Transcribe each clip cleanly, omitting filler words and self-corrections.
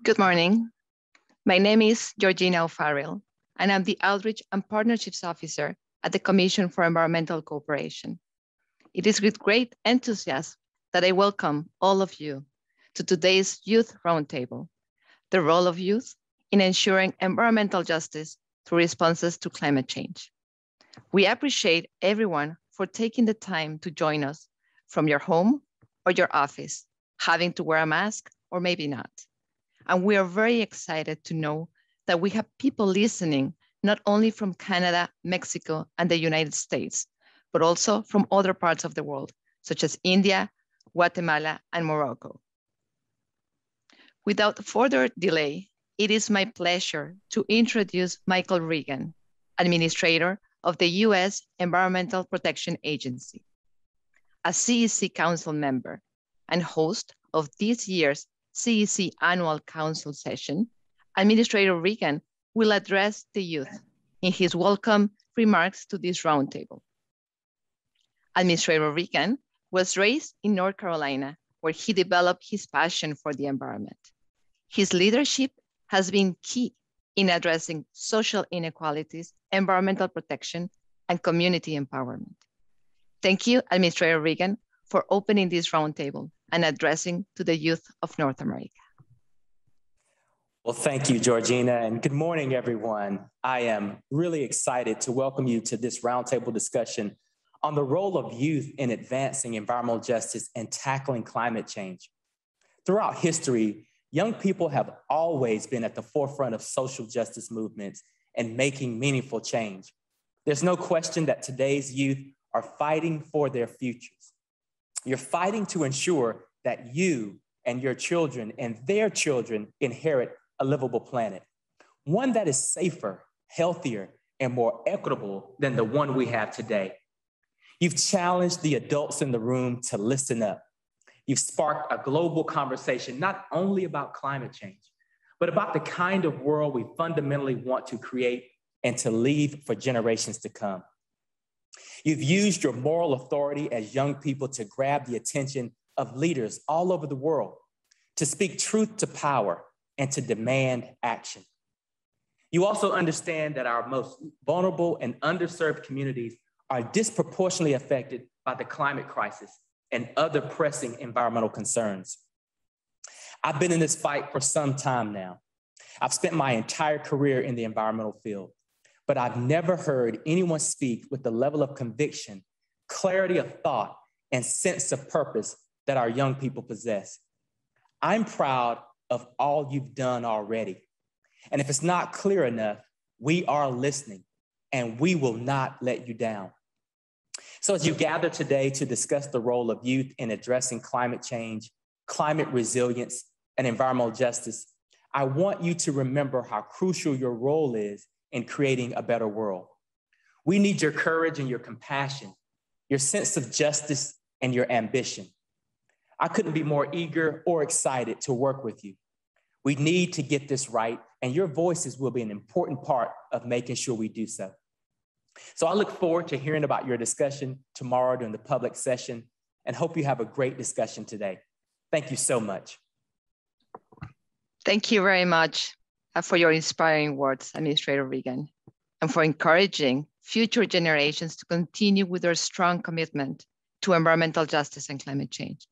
Good morning. My name is Georgina O'Farrell, and I'm the Outreach and Partnerships Officer at the Commission for Environmental Cooperation. It is with great enthusiasm that I welcome all of you to today's Youth Roundtable, the role of youth in ensuring environmental justice through responses to climate change. We appreciate everyone for taking the time to join us from your home or your office, having to wear a mask or maybe not. And we are very excited to know that we have people listening, not only from Canada, Mexico, and the United States, but also from other parts of the world, such as India, Guatemala, and Morocco. Without further delay, it is my pleasure to introduce Michael Regan, Administrator of the U.S. Environmental Protection Agency. A CEC Council member and host of this year's CEC Annual Council Session, Administrator Regan will address the youth in his welcome remarks to this roundtable. Administrator Regan was raised in North Carolina, where he developed his passion for the environment. His leadership has been key in addressing social inequalities, environmental protection, and community empowerment. Thank you, Administrator Regan, for opening this roundtable and addressing to the youth of North America. Well, thank you, Georgina, and good morning, everyone. I am really excited to welcome you to this roundtable discussion on the role of youth in advancing environmental justice and tackling climate change. Throughout history, young people have always been at the forefront of social justice movements and making meaningful change. There's no question that today's youth are fighting for their futures. You're fighting to ensure that you and your children and their children inherit a livable planet, one that is safer, healthier, and more equitable than the one we have today. You've challenged the adults in the room to listen up. You've sparked a global conversation, not only about climate change, but about the kind of world we fundamentally want to create and to leave for generations to come. You've used your moral authority as young people to grab the attention of leaders all over the world, to speak truth to power and to demand action. You also understand that our most vulnerable and underserved communities are disproportionately affected by the climate crisis and other pressing environmental concerns. I've been in this fight for some time now. I've spent my entire career in the environmental field, but I've never heard anyone speak with the level of conviction, clarity of thought, and sense of purpose that our young people possess. I'm proud of all you've done already. And if it's not clear enough, we are listening and we will not let you down. So as you gather today to discuss the role of youth in addressing climate change, climate resilience, and environmental justice, I want you to remember how crucial your role is in creating a better world. We need your courage and your compassion, your sense of justice and your ambition. I couldn't be more eager or excited to work with you. We need to get this right, and your voices will be an important part of making sure we do so. So I look forward to hearing about your discussion tomorrow during the public session and hope you have a great discussion today. Thank you so much. Thank you very much for your inspiring words, Administrator Regan, and for encouraging future generations to continue with their strong commitment to environmental justice and climate change.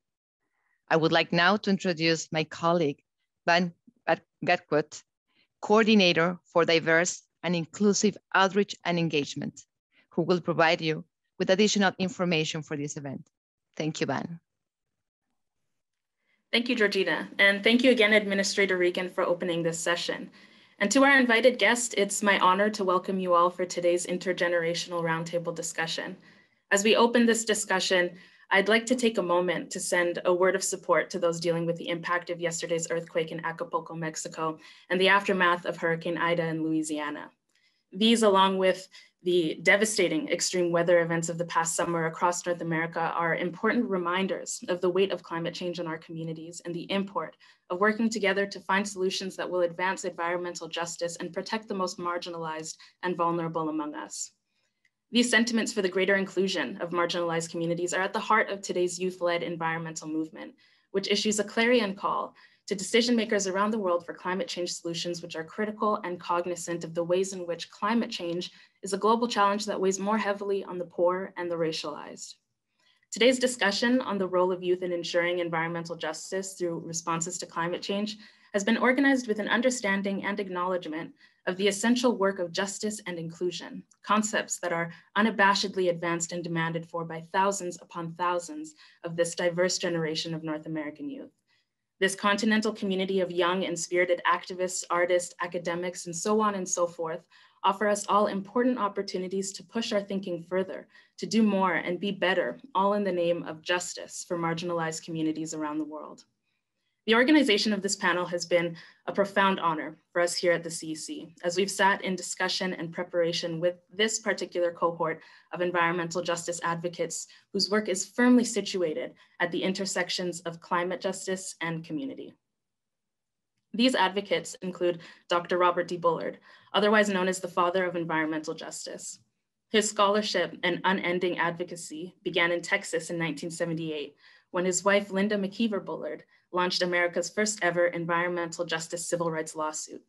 I would like now to introduce my colleague, Van Gatquet, Coordinator for Diverse and Inclusive Outreach and Engagement, who will provide you with additional information for this event. Thank you, Van. Thank you, Georgina. And thank you again, Administrator Regan, for opening this session. And to our invited guests, it's my honor to welcome you all for today's intergenerational roundtable discussion. As we open this discussion, I'd like to take a moment to send a word of support to those dealing with the impact of yesterday's earthquake in Acapulco, Mexico, and the aftermath of Hurricane Ida in Louisiana. These, along with the devastating extreme weather events of the past summer across North America, are important reminders of the weight of climate change in our communities and the import of working together to find solutions that will advance environmental justice and protect the most marginalized and vulnerable among us. These sentiments for the greater inclusion of marginalized communities are at the heart of today's youth-led environmental movement, which issues a clarion call to decision makers around the world for climate change solutions which are critical and cognizant of the ways in which climate change is a global challenge that weighs more heavily on the poor and the racialized. Today's discussion on the role of youth in ensuring environmental justice through responses to climate change has been organized with an understanding and acknowledgement of the essential work of justice and inclusion, concepts that are unabashedly advanced and demanded for by thousands upon thousands of this diverse generation of North American youth. This continental community of young and spirited activists, artists, academics, and so on and so forth offer us all important opportunities to push our thinking further, to do more and be better, all in the name of justice for marginalized communities around the world. The organization of this panel has been a profound honor for us here at the CEC, as we've sat in discussion and preparation with this particular cohort of environmental justice advocates whose work is firmly situated at the intersections of climate justice and community. These advocates include Dr. Robert D. Bullard, otherwise known as the father of environmental justice. His scholarship and unending advocacy began in Texas in 1978, when his wife, Linda McKeever Bullard, launched America's first ever environmental justice civil rights lawsuit.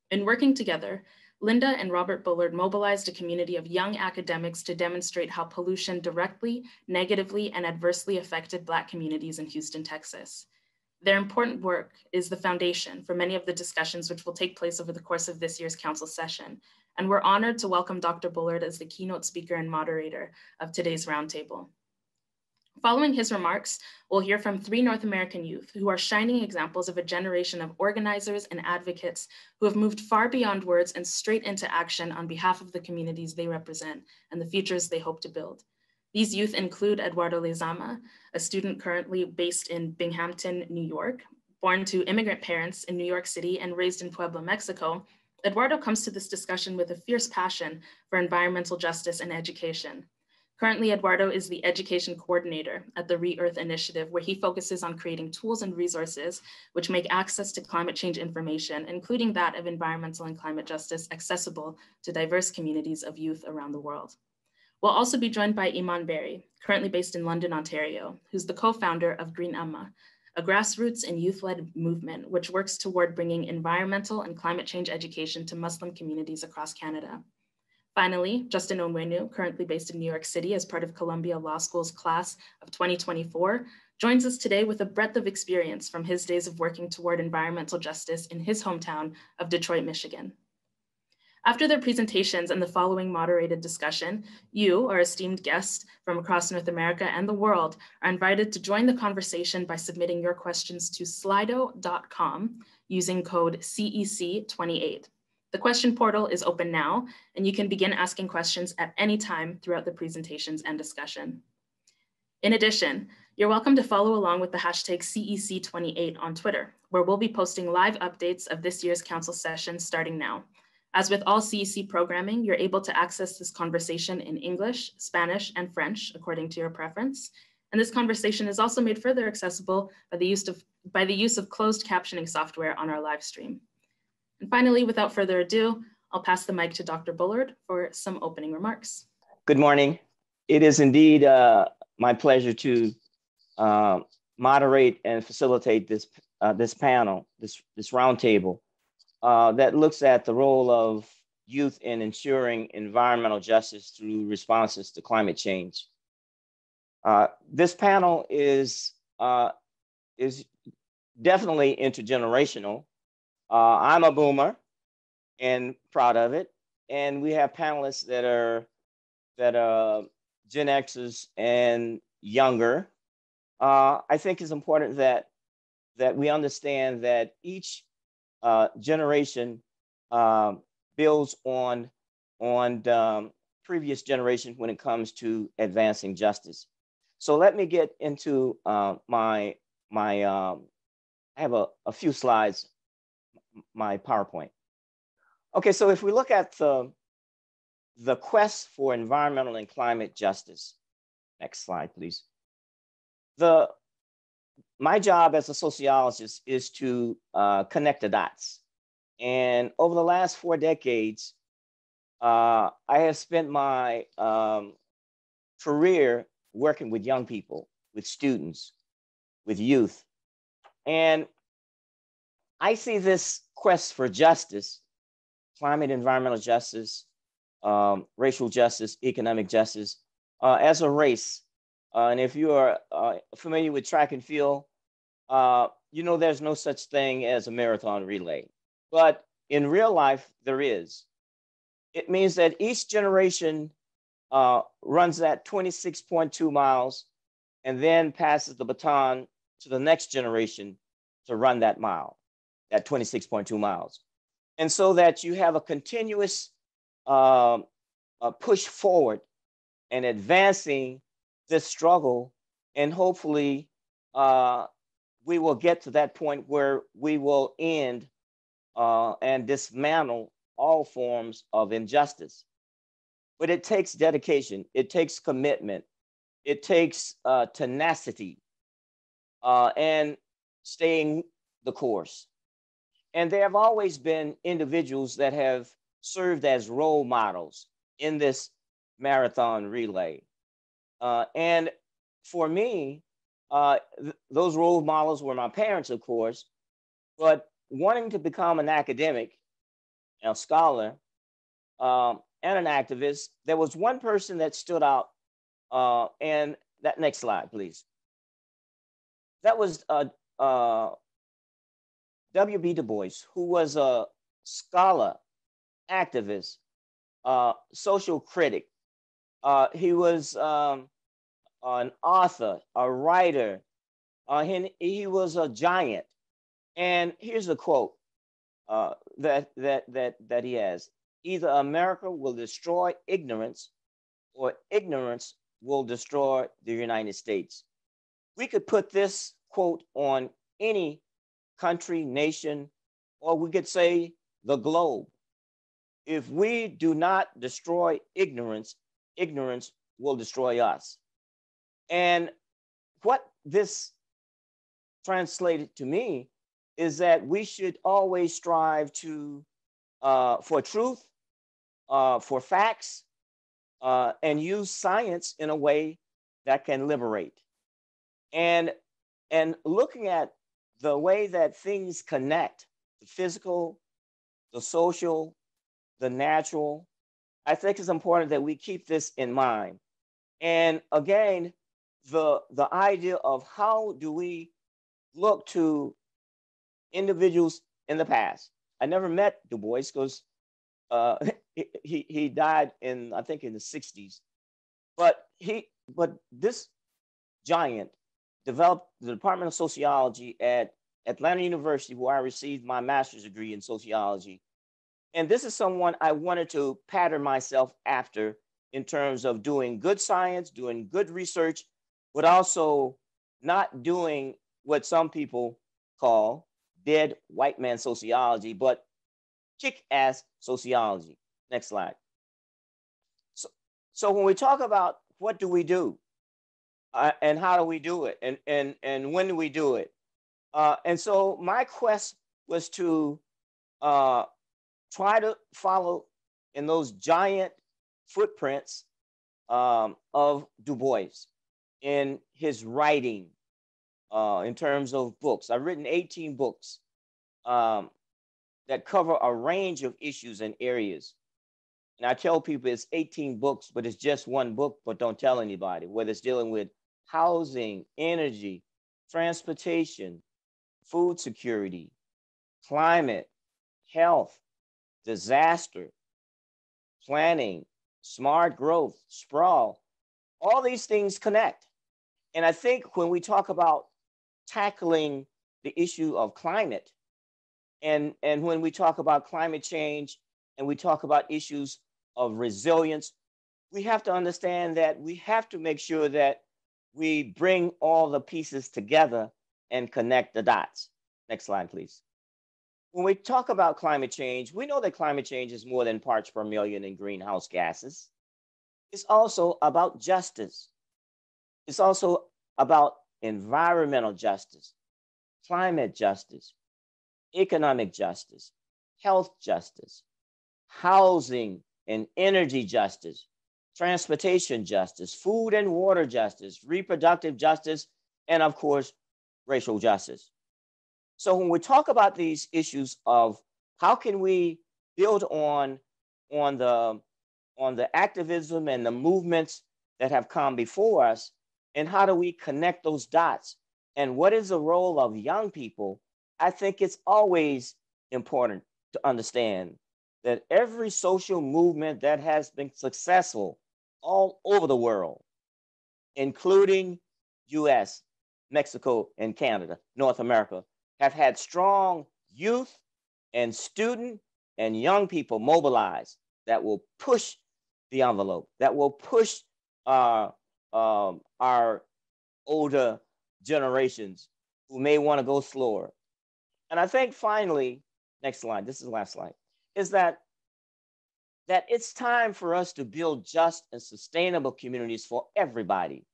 In working together, Linda and Robert Bullard mobilized a community of young academics to demonstrate how pollution directly, negatively, and adversely affected Black communities in Houston, Texas. Their important work is the foundation for many of the discussions which will take place over the course of this year's council session. And we're honored to welcome Dr. Bullard as the keynote speaker and moderator of today's roundtable. Following his remarks, we'll hear from 3 North American youth who are shining examples of a generation of organizers and advocates who have moved far beyond words and straight into action on behalf of the communities they represent and the futures they hope to build. These youth include Eduardo Lezama, a student currently based in Binghamton, New York. Born to immigrant parents in New York City and raised in Puebla, Mexico, Eduardo comes to this discussion with a fierce passion for environmental justice and education. Currently, Eduardo is the education coordinator at the Re-Earth Initiative, where he focuses on creating tools and resources which make access to climate change information, including that of environmental and climate justice, accessible to diverse communities of youth around the world. We'll also be joined by Iman, currently based in London, Ontario, who's the co-founder of Green Amma, a grassroots and youth-led movement which works toward bringing environmental and climate change education to Muslim communities across Canada. Finally, Justin Onwenu, currently based in New York City as part of Columbia Law School's class of 2024, joins us today with a breadth of experience from his days of working toward environmental justice in his hometown of Detroit, Michigan. After their presentations and the following moderated discussion, you, our esteemed guests from across North America and the world, are invited to join the conversation by submitting your questions to slido.com using code CEC28. The question portal is open now, and you can begin asking questions at any time throughout the presentations and discussion. In addition, you're welcome to follow along with the hashtag CEC28 on Twitter, where we'll be posting live updates of this year's council session starting now. As with all CEC programming, you're able to access this conversation in English, Spanish, and French, according to your preference. And this conversation is also made further accessible by the use of closed captioning software on our live stream. And finally, without further ado, I'll pass the mic to Dr. Bullard for some opening remarks. Good morning. It is indeed my pleasure to moderate and facilitate this panel, this roundtable that looks at the role of youth in ensuring environmental justice through responses to climate change. This panel is definitely intergenerational. I'm a boomer and proud of it. And we have panelists that are Gen Xers and younger. I think it's important that we understand that each generation builds on previous generation when it comes to advancing justice. So let me get into I have a few slides, my PowerPoint. Okay, so if we look at the quest for environmental and climate justice, next slide, please. My job as a sociologist is to connect the dots. And over the last 4 decades, I have spent my career working with young people, with students, with youth. And I see this quest for justice, climate, environmental justice, racial justice, economic justice, as a race. And if you are familiar with track and field, you know there's no such thing as a marathon relay. But in real life, there is. It means that each generation runs that 26.2 miles and then passes the baton to the next generation to run that mile, that 26.2 miles. And so that you have a continuous push forward and advancing this struggle. And hopefully we will get to that point where we will end and dismantle all forms of injustice. But it takes dedication, it takes commitment, it takes tenacity and staying the course. And there have always been individuals that have served as role models in this marathon relay. And for me, those role models were my parents, of course, but wanting to become an academic, a scholar, and an activist, there was one person that stood out, and that next slide, please. That was W.B. Du Bois, who was a scholar, activist, social critic. He was an author, a writer. He was a giant. And here's a quote that he has: either America will destroy ignorance, or ignorance will destroy the United States. We could put this quote on any country, nation, or we could say the globe. If we do not destroy ignorance, ignorance will destroy us. And what this translated to me is that we should always strive to for truth, for facts, and use science in a way that can liberate. And looking at the way that things connect, the physical, the social, the natural, I think it's important that we keep this in mind. And again, the idea of how do we look to individuals in the past. I never met Du Bois because he died in, I think, in the 60s. But this giant developed the Department of Sociology at Atlanta University, where I received my master's degree in sociology. And this is someone I wanted to pattern myself after in terms of doing good science, doing good research, but also not doing what some people call dead white man sociology, but kick-ass sociology. Next slide. So when we talk about what do we do and how do we do it and when do we do it? And so my quest was to try to follow in those giant footprints of Du Bois in his writing, in terms of books. I've written 18 books that cover a range of issues and areas. And I tell people it's 18 books, but it's just one book, but don't tell anybody, whether it's dealing with housing, energy, transportation, food security, climate, health, disaster, planning, smart growth, sprawl. All these things connect. And I think when we talk about tackling the issue of climate, and when we talk about climate change and we talk about issues of resilience, we have to understand that we have to make sure that we bring all the pieces together and connect the dots. Next slide, please. When we talk about climate change, we know that climate change is more than parts per million in greenhouse gases. It's also about justice. It's also about environmental justice, climate justice, economic justice, health justice, housing and energy justice, transportation justice, food and water justice, reproductive justice, and of course, racial justice. So when we talk about these issues of how can we build on the activism and the movements that have come before us, and how do we connect those dots? And what is the role of young people? I think it's always important to understand that every social movement that has been successful all over the world, including US, Mexico, and Canada, North America, have had strong youth and student and young people mobilized that will push the envelope, that will push our older generations who may want to go slower. And I think finally, next slide, this is the last slide, is that it's time for us to build just and sustainable communities for everybody,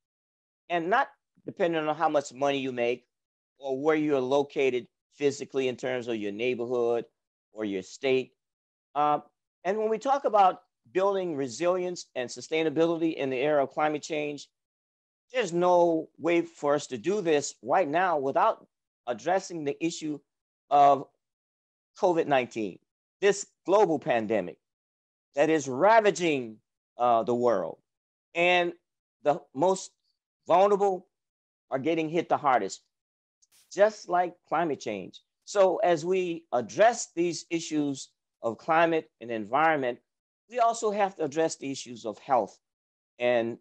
and not depending on how much money you make or where you're located physically in terms of your neighborhood or your state. And when we talk about building resilience and sustainability in the era of climate change, there's no way for us to do this right now without addressing the issue of COVID-19, this global pandemic that is ravaging the world. And the most vulnerable are getting hit the hardest, just like climate change. So as we address these issues of climate and environment, we also have to address the issues of health and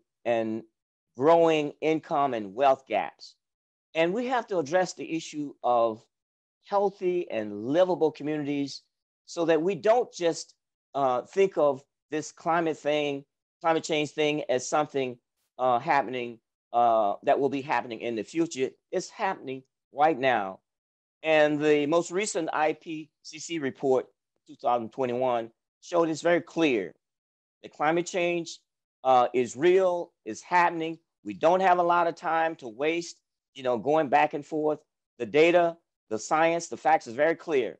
growing income and wealth gaps. And we have to address the issue of healthy and livable communities so that we don't just think of this climate change thing as something happening that will be happening in the future. It's happening right now. And the most recent IPCC report, 2021, showed it's very clear that climate change is real, is happening. We don't have a lot of time to waste, going back and forth. The data, the science, the facts is very clear.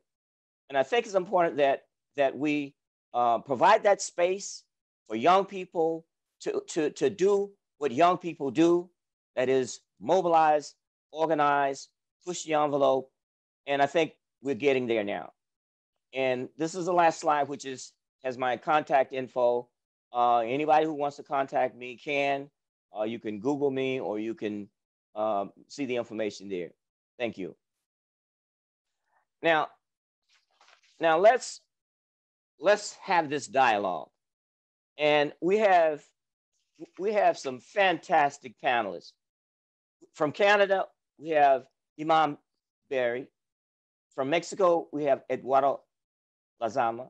And I think it's important that we provide that space for young people to do what young people do, that is mobilize, organize, push the envelope. And I think we're getting there now. And this is the last slide, which has my contact info. Anybody who wants to contact me can. You can Google me, or you can see the information there. Thank you. Now let's have this dialogue. And we have some fantastic panelists. From Canada, we have Iman Berry. From Mexico, we have Eduardo Lezama.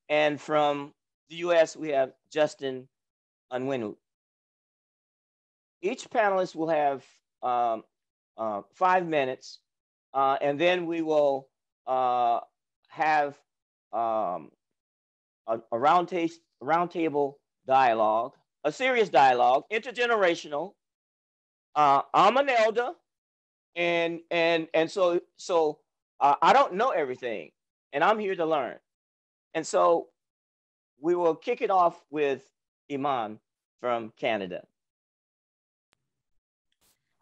And from the US, we have Justin Onwenu. Each panelist will have 5 minutes, and then we will have a roundtable dialogue, a serious dialogue, intergenerational. I'm an elder, and so I don't know everything, and I'm here to learn. And so we will kick it off with Iman from Canada.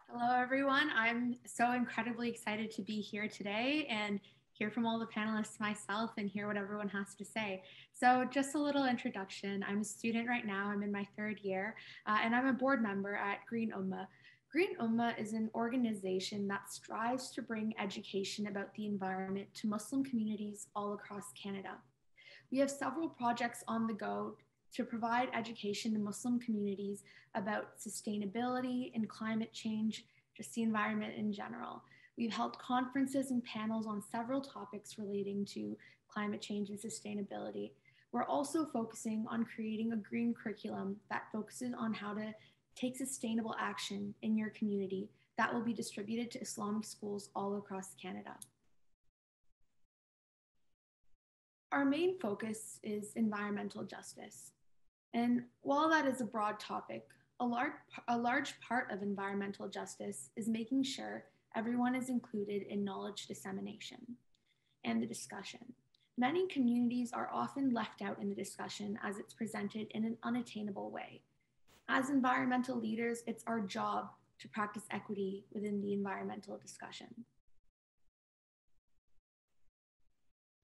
Hello, everyone. I'm so incredibly excited to be here today and hear from all the panelists myself and hear what everyone has to say. So just a little introduction. I'm a student right now. I'm in my 3rd year, and I'm a board member at Green Ummah. Green Ummah is an organization that strives to bring education about the environment to Muslim communities all across Canada. We have several projects on the go to provide education to Muslim communities about sustainability and climate change, just the environment in general. We've held conferences and panels on several topics relating to climate change and sustainability. We're also focusing on creating a green curriculum that focuses on how to take sustainable action in your community that will be distributed to Islamic schools all across Canada. Our main focus is environmental justice. And while that is a broad topic, a large part of environmental justice is making sure everyone is included in knowledge dissemination and the discussion. Many communities are often left out in the discussion as it's presented in an unattainable way. As environmental leaders, it's our job to practice equity within the environmental discussion.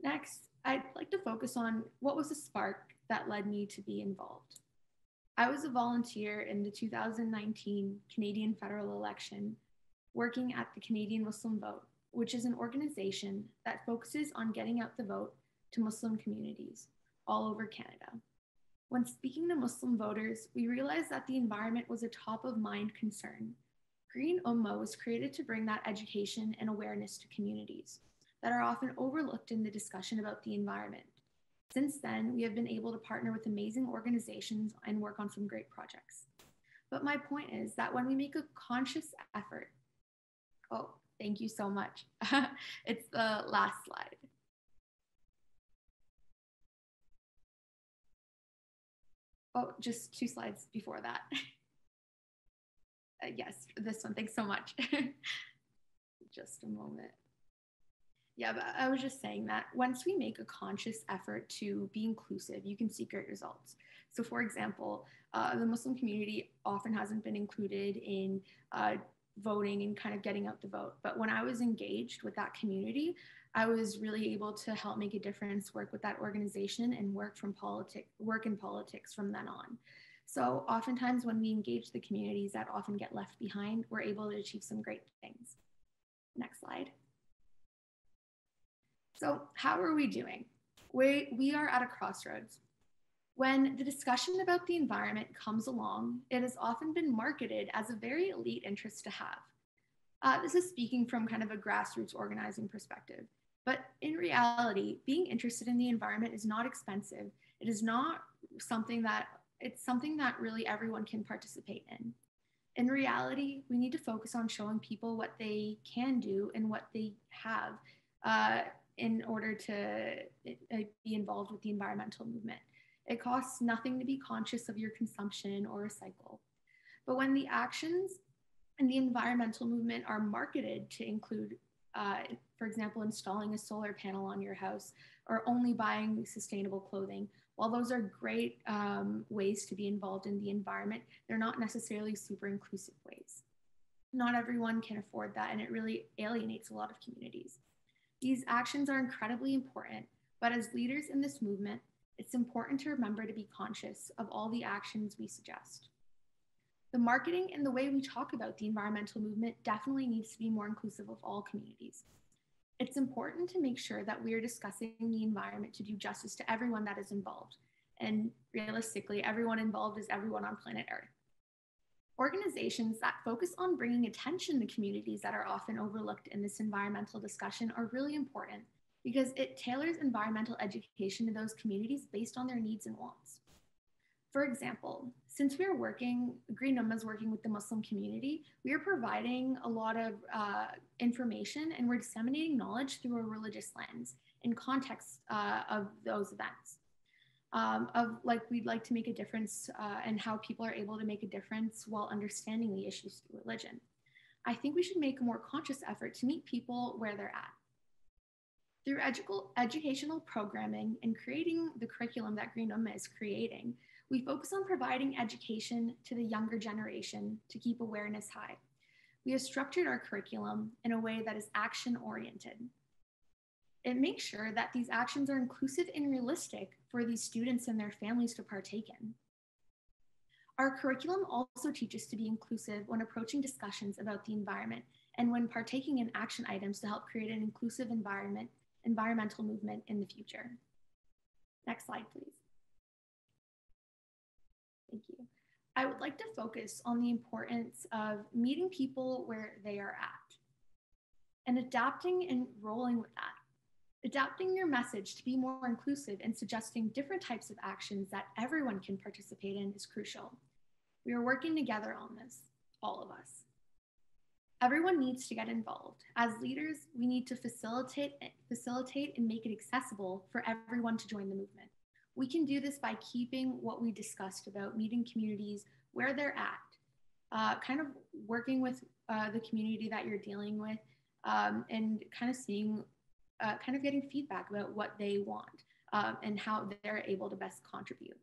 Next, I'd like to focus on what was the spark that led me to be involved. I was a volunteer in the 2019 Canadian federal election, working at the Canadian Muslim Vote, which is an organization that focuses on getting out the vote to Muslim communities all over Canada. When speaking to Muslim voters, we realized that the environment was a top of mind concern. Green Ummah was created to bring that education and awareness to communities that are often overlooked in the discussion about the environment. Since then, we have been able to partner with amazing organizations and work on some great projects. But my point is that when we make a conscious effort, oh, thank you so much. It's the last slide. Oh, just 2 slides before that. Yes, this one, thanks so much. Just a moment. Yeah, but I was just saying that once we make a conscious effort to be inclusive, you can see great results. So for example, the Muslim community often hasn't been included in voting and kind of getting out the vote. But when I was engaged with that community, I was really able to help make a difference, work with that organization, and work in politics from then on. So oftentimes when we engage the communities that often get left behind, we're able to achieve some great things. Next slide. So how are we doing? We are at a crossroads. When the discussion about the environment comes along, it has often been marketed as a very elite interest to have. This is speaking from kind of a grassroots organizing perspective. But in reality, being interested in the environment is not expensive. It is not something that, it's something that really everyone can participate in. In reality, we need to focus on showing people what they can do and what they have in order to be involved with the environmental movement. It costs nothing to be conscious of your consumption or recycle. But when the actions in the environmental movement are marketed to include, for example, installing a solar panel on your house or only buying sustainable clothing, while those are great ways to be involved in the environment, they're not necessarily super inclusive ways. Not everyone can afford that, and it really alienates a lot of communities. These actions are incredibly important, but as leaders in this movement, it's important to remember to be conscious of all the actions we suggest. The marketing and the way we talk about the environmental movement definitely needs to be more inclusive of all communities. It's important to make sure that we are discussing the environment to do justice to everyone that is involved. And realistically, everyone involved is everyone on planet Earth. Organizations that focus on bringing attention to communities that are often overlooked in this environmental discussion are really important because it tailors environmental education to those communities based on their needs and wants. For example, since we are working, Green Ummah is working with the Muslim community, we are providing a lot of information and we're disseminating knowledge through a religious lens in context of those events. We'd like to make a difference and how people are able to make a difference while understanding the issues through religion. I think we should make a more conscious effort to meet people where they're at. Through educational programming and creating the curriculum that Green Ummah is creating, we focus on providing education to the younger generation to keep awareness high. We have structured our curriculum in a way that is action-oriented. It makes sure that these actions are inclusive and realistic for these students and their families to partake in. Our curriculum also teaches to be inclusive when approaching discussions about the environment and when partaking in action items to help create an inclusive environmental movement in the future. Next slide, please. Thank you. I would like to focus on the importance of meeting people where they are at and adapting and rolling with that. Adapting your message to be more inclusive and suggesting different types of actions that everyone can participate in is crucial. We are working together on this, all of us. Everyone needs to get involved. As leaders, we need to facilitate and make it accessible for everyone to join the movement. We can do this by keeping what we discussed about meeting communities where they're at, kind of working with the community that you're dealing with and kind of seeing, kind of getting feedback about what they want and how they're able to best contribute.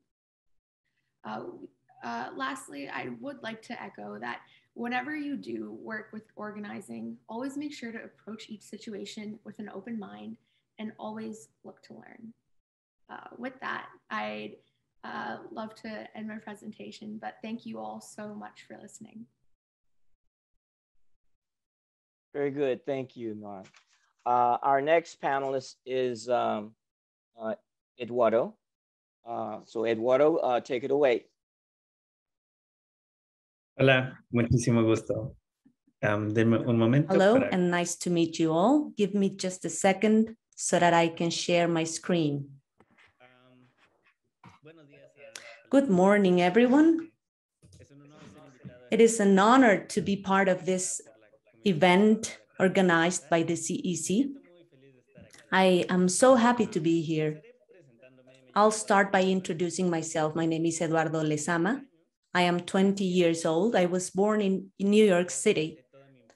Lastly, I would like to echo that whenever you do work with organizing, always make sure to approach each situation with an open mind and always look to learn. With that, I'd love to end my presentation, but thank you all so much for listening. Very good, thank you, Iman. Our next panelist is Eduardo. So Eduardo, take it away. Hola, muchísimo gusto. Denme un momento. Hello, and nice to meet you all. Give me just a second so that I can share my screen. Good morning, everyone. It is an honor to be part of this event organized by the CEC. I am so happy to be here. I'll start by introducing myself. My name is Eduardo Lezama. I am 20 years old. I was born in New York City.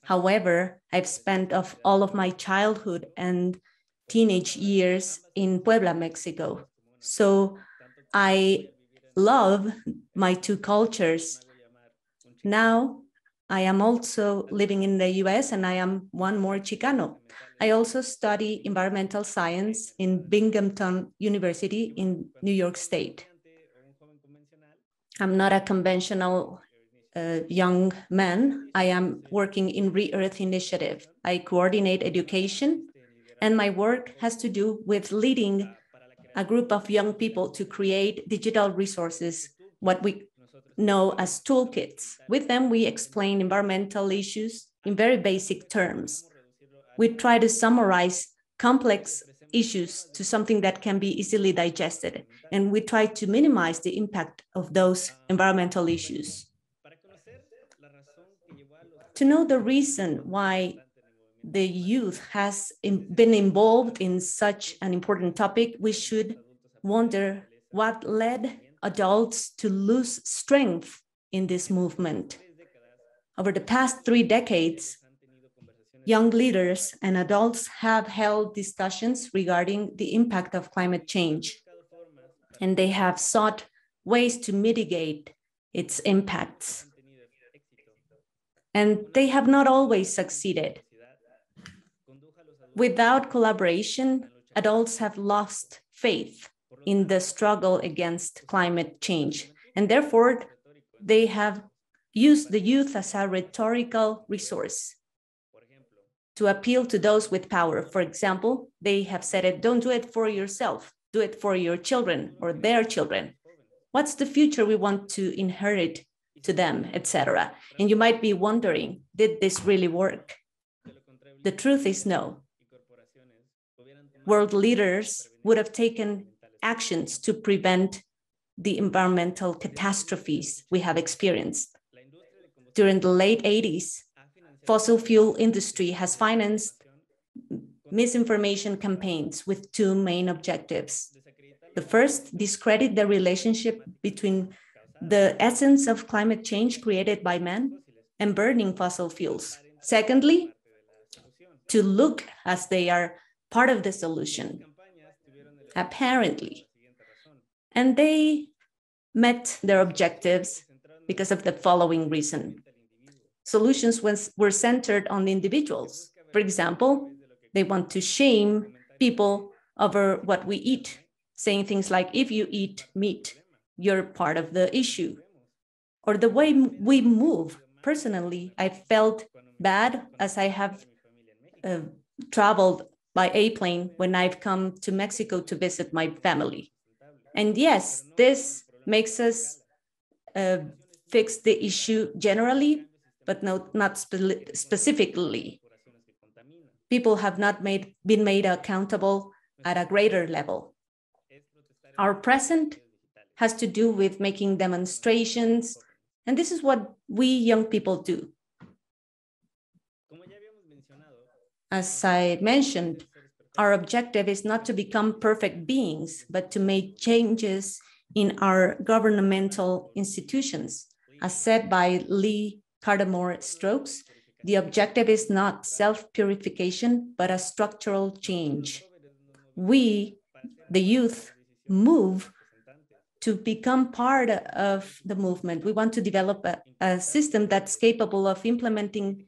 However, I've spent all of my childhood and teenage years in Puebla, Mexico. So I love my two cultures. Now, I am also living in the US and I am one more Chicano. I also study environmental science in Binghamton University in New York State. I'm not a conventional young man. I am working in Re-Earth Initiative. I coordinate education, and my work has to do with leading a group of young people to create digital resources, what we know as toolkits. With them, we explain environmental issues in very basic terms. We try to summarize complex issues to something that can be easily digested, and we try to minimize the impact of those environmental issues. To know the reason why the youth has been involved in such an important topic, we should wonder what led adults to lose strength in this movement. Over the past 3 decades, young leaders and adults have held discussions regarding the impact of climate change, and they have sought ways to mitigate its impacts. And they have not always succeeded. Without collaboration, adults have lost faith in the struggle against climate change, and therefore they have used the youth as a rhetorical resource to appeal to those with power. For example, they have said it, don't do it for yourself, do it for your children or their children. What's the future we want to inherit to them, etc. And you might be wondering, did this really work? The truth is no. World leaders would have taken actions to prevent the environmental catastrophes we have experienced. During the late 80s, fossil fuel industry has financed misinformation campaigns with 2 main objectives. The first, discredit the relationship between the essence of climate change created by man and burning fossil fuels. Secondly, to look as they are part of the solution, apparently. And they met their objectives because of the following reason. Solutions were centered on the individuals. For example, they want to shame people over what we eat, saying things like, if you eat meat, you're part of the issue. Or the way we move. Personally, I felt bad as I have traveled by airplane when I've come to Mexico to visit my family. And yes, this makes us fix the issue generally, but not specifically. People have not been made accountable at a greater level. Our present has to do with making demonstrations, and this is what we young people do. As I mentioned, our objective is not to become perfect beings, but to make changes in our governmental institutions. As said by Lee Cardamore Stokes, the objective is not self-purification, but a structural change. We, the youth, move to become part of the movement. We want to develop a system that's capable of implementing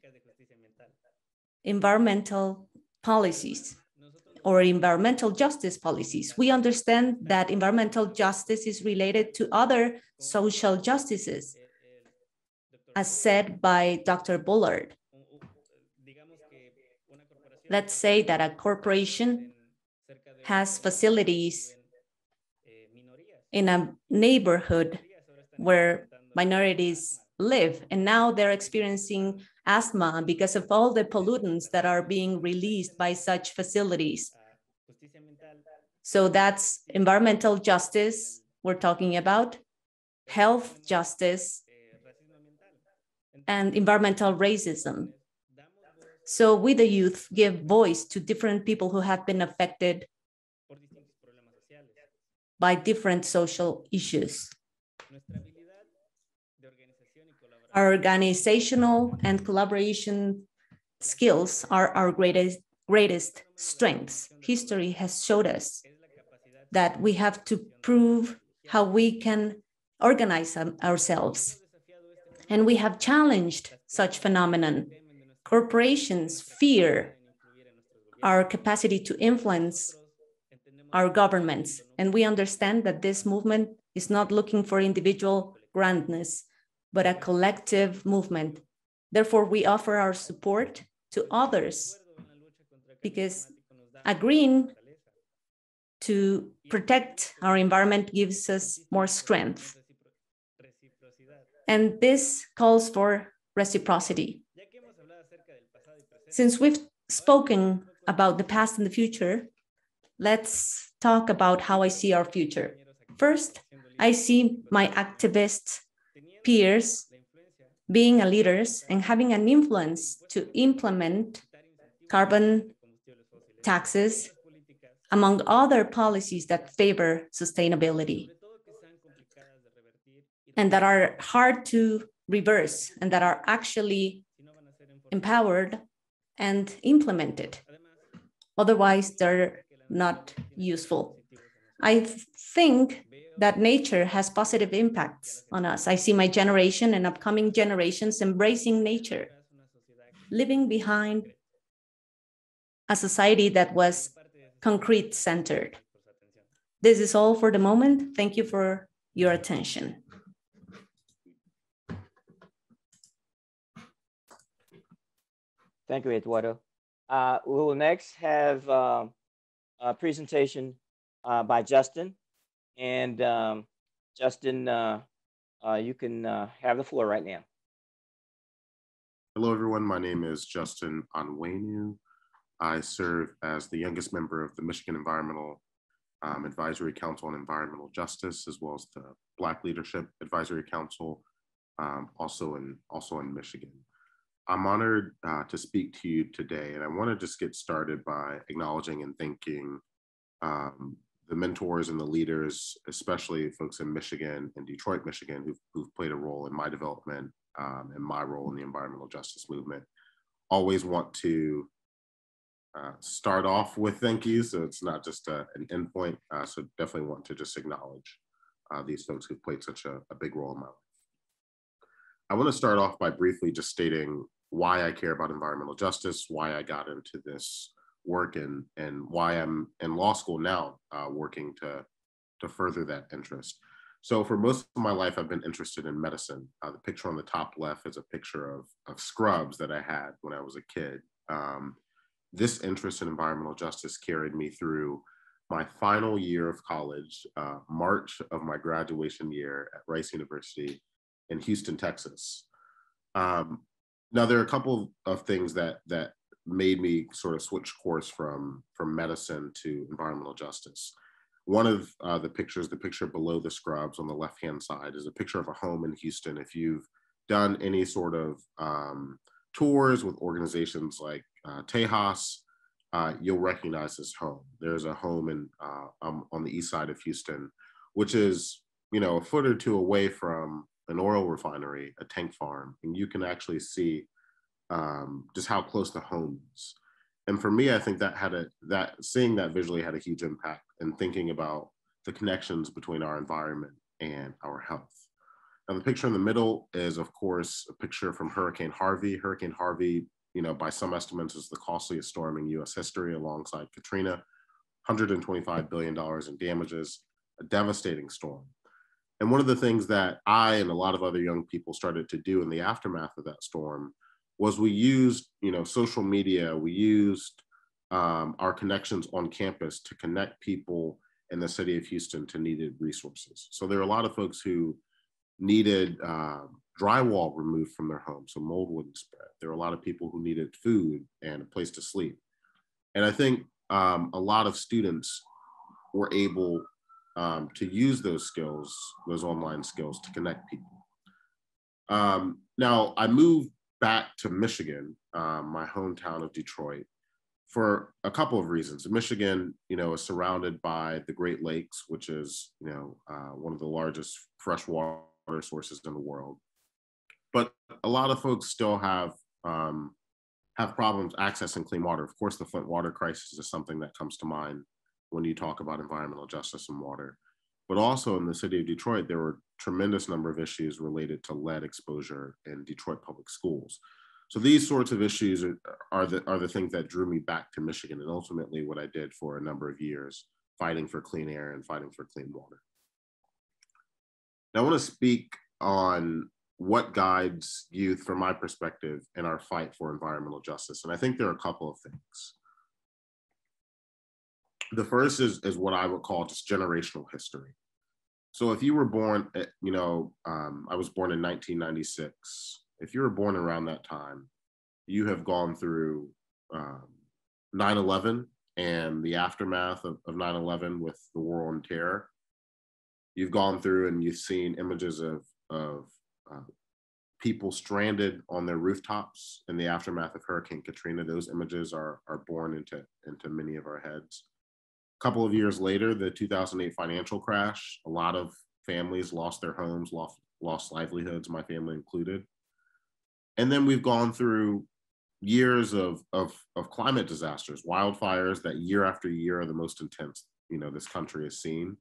environmental policies. or environmental justice policies. We understand that environmental justice is related to other social justices, as said by Dr. Bullard. Let's say that a corporation has facilities in a neighborhood where minorities live, and now they're experiencing asthma because of all the pollutants that are being released by such facilities. So that's environmental justice we're talking about, health justice, and environmental racism. So we, the youth, give voice to different people who have been affected by different social issues. Our organizational and collaboration skills are our greatest strengths. History has showed us that we have to prove how we can organize ourselves. And we have challenged such phenomenon. Corporations fear our capacity to influence our governments. And we understand that this movement is not looking for individual grandness, but a collective movement. Therefore, we offer our support to others, because agreeing to protect our environment gives us more strength. And this calls for reciprocity. Since we've spoken about the past and the future, let's talk about how I see our future. First, I see my activist peers being leaders and having an influence to implement carbon taxes, among other policies that favor sustainability and that are hard to reverse and that are actually empowered and implemented. Otherwise, they're not useful. I think that nature has positive impacts on us. I see my generation and upcoming generations embracing nature, leaving behind a society that was concrete-centered. This is all for the moment. Thank you for your attention. Thank you, Eduardo. We will next have a presentation by Justin. And Justin, you can have the floor right now. Hello, everyone. My name is Justin Onwenu. I serve as the youngest member of the Michigan Environmental Advisory Council on Environmental Justice, as well as the Black Leadership Advisory Council, also in Michigan. I'm honored to speak to you today, and I want to just get started by acknowledging and thanking the mentors and the leaders, especially folks in Michigan and Detroit, Michigan, who've played a role in my development and my role in the environmental justice movement. Always want to start off with thank you, so it's not just an endpoint. So definitely want to just acknowledge these folks who've played such a big role in my life. I want to start off by briefly just stating why I care about environmental justice, why I got into this work, and why I'm in law school now, working to further that interest. So for most of my life, I've been interested in medicine. The picture on the top left is a picture of scrubs that I had when I was a kid. This interest in environmental justice carried me through my final year of college, March of my graduation year at Rice University in Houston, Texas. Now, there are a couple of things that made me sort of switch course from medicine to environmental justice. One of the pictures, the picture below the scrubs on the left-hand side, is a picture of a home in Houston. If you've done any sort of tours with organizations like Tejas, you'll recognize this home. There's a home on the east side of Houston, which is, a foot or two away from an oil refinery, a tank farm, and you can actually see just how close the home is. And for me, I think seeing that visually had a huge impact in thinking about the connections between our environment and our health. Now, the picture in the middle is, of course, a picture from Hurricane Harvey. Hurricane Harvey by some estimates is the costliest storm in US history alongside Katrina, $125 billion in damages, a devastating storm. And one of the things that I and a lot of other young people started to do in the aftermath of that storm was we used, social media, we used our connections on campus to connect people in the city of Houston to needed resources. So there are a lot of folks who needed drywall removed from their home so mold wouldn't spread. There are a lot of people who needed food and a place to sleep. And I think a lot of students were able to use those skills, those online skills, to connect people. Now, I moved back to Michigan, my hometown of Detroit, for a couple of reasons. Michigan, is surrounded by the Great Lakes, which is, one of the largest freshwater sources in the world. But a lot of folks still have problems accessing clean water. Of course, the Flint water crisis is something that comes to mind when you talk about environmental justice and water. But also in the city of Detroit, there were a tremendous number of issues related to lead exposure in Detroit public schools. So these sorts of issues are the things that drew me back to Michigan, and ultimately what I did for a number of years, fighting for clean air and fighting for clean water. Now I want to speak on what guides youth from my perspective in our fight for environmental justice. And I think there are a couple of things. The first is what I would call just generational history. So if you were born, I was born in 1996. If you were born around that time, you have gone through 9/11 and the aftermath of 9/11 with the war on terror. You've gone through and you've seen images of people stranded on their rooftops in the aftermath of Hurricane Katrina. Those images are born into many of our heads. A couple of years later, the 2008 financial crash, a lot of families lost their homes, lost livelihoods, my family included. And then we've gone through years of climate disasters, wildfires that year after year are the most intense, this country has seen.